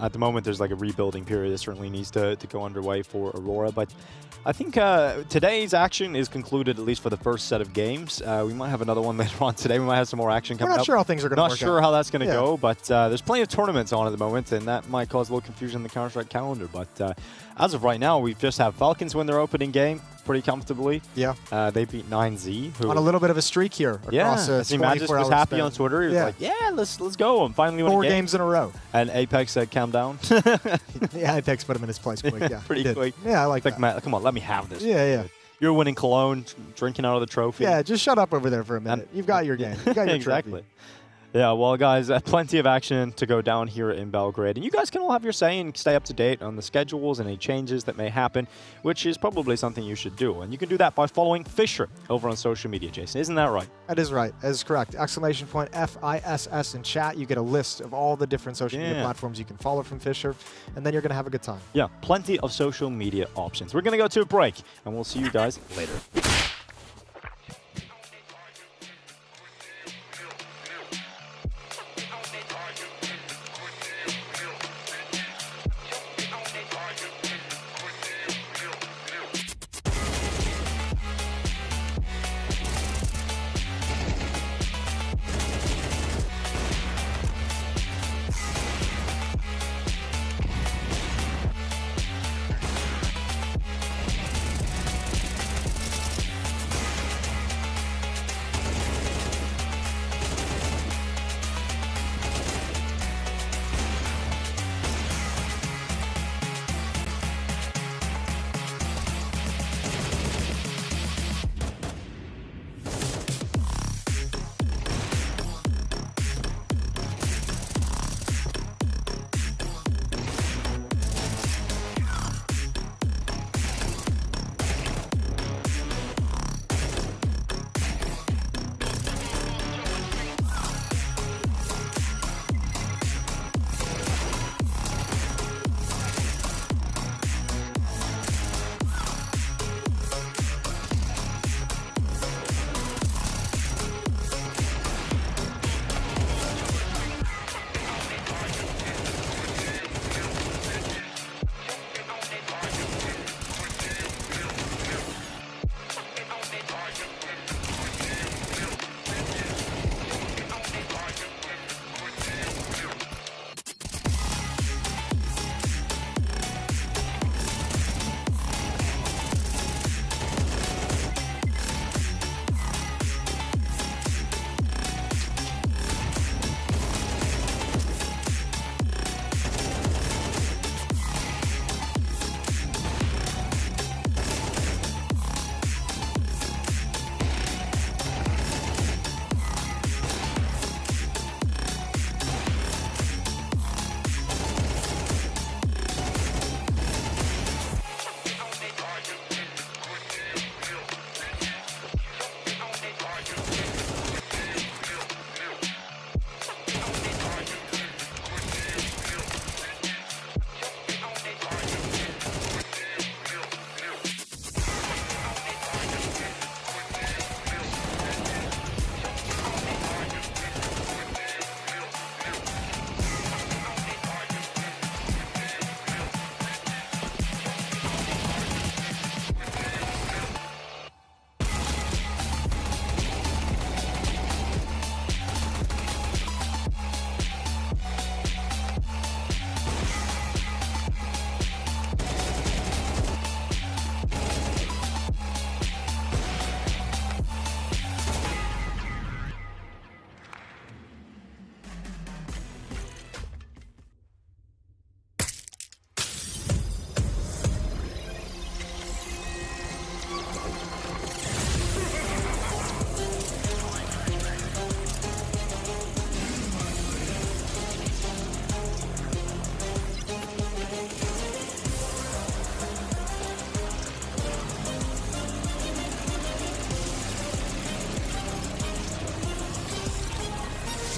at the moment, there's like a rebuilding period that certainly needs to go underway for Aurora. But I think today's action is concluded, at least for the first set of games. We might have another one later on today. We might have some more action coming up. We're not sure how things are going to work out. Not sure how that's going to go, but there's plenty of tournaments on at the moment, and that might cause a little confusion in the Counter-Strike calendar. But as of right now, we just have Falcons win their opening game pretty comfortably. Yeah. They beat 9Z. Who on a little bit of a streak here across a 24-hour Magus was happy on Twitter. He was like, yeah, let's go. I'm finally winning 4 games in a row. And Apex said, calm down. Yeah, Apex put him in his place quick. Yeah, pretty quick. Yeah, I like that. Matt, come on, let me have this. Yeah. You're winning cologne, drinking out of the trophy. Yeah, just shut up over there for a minute. You've got your game. You got your exactly. trophy. Yeah, well, guys, plenty of action to go down here in Belgrade. And you guys can all have your say and stay up to date on the schedules and any changes that may happen, which is probably something you should do. And you can do that by following Fisher over on social media, Jason. Isn't that right? That is right. That is correct. !FISS in chat. You get a list of all the different social media platforms you can follow from Fisher, and then you're going to have a good time. Yeah, plenty of social media options. We're going to go to a break, and we'll see you guys later.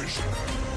position.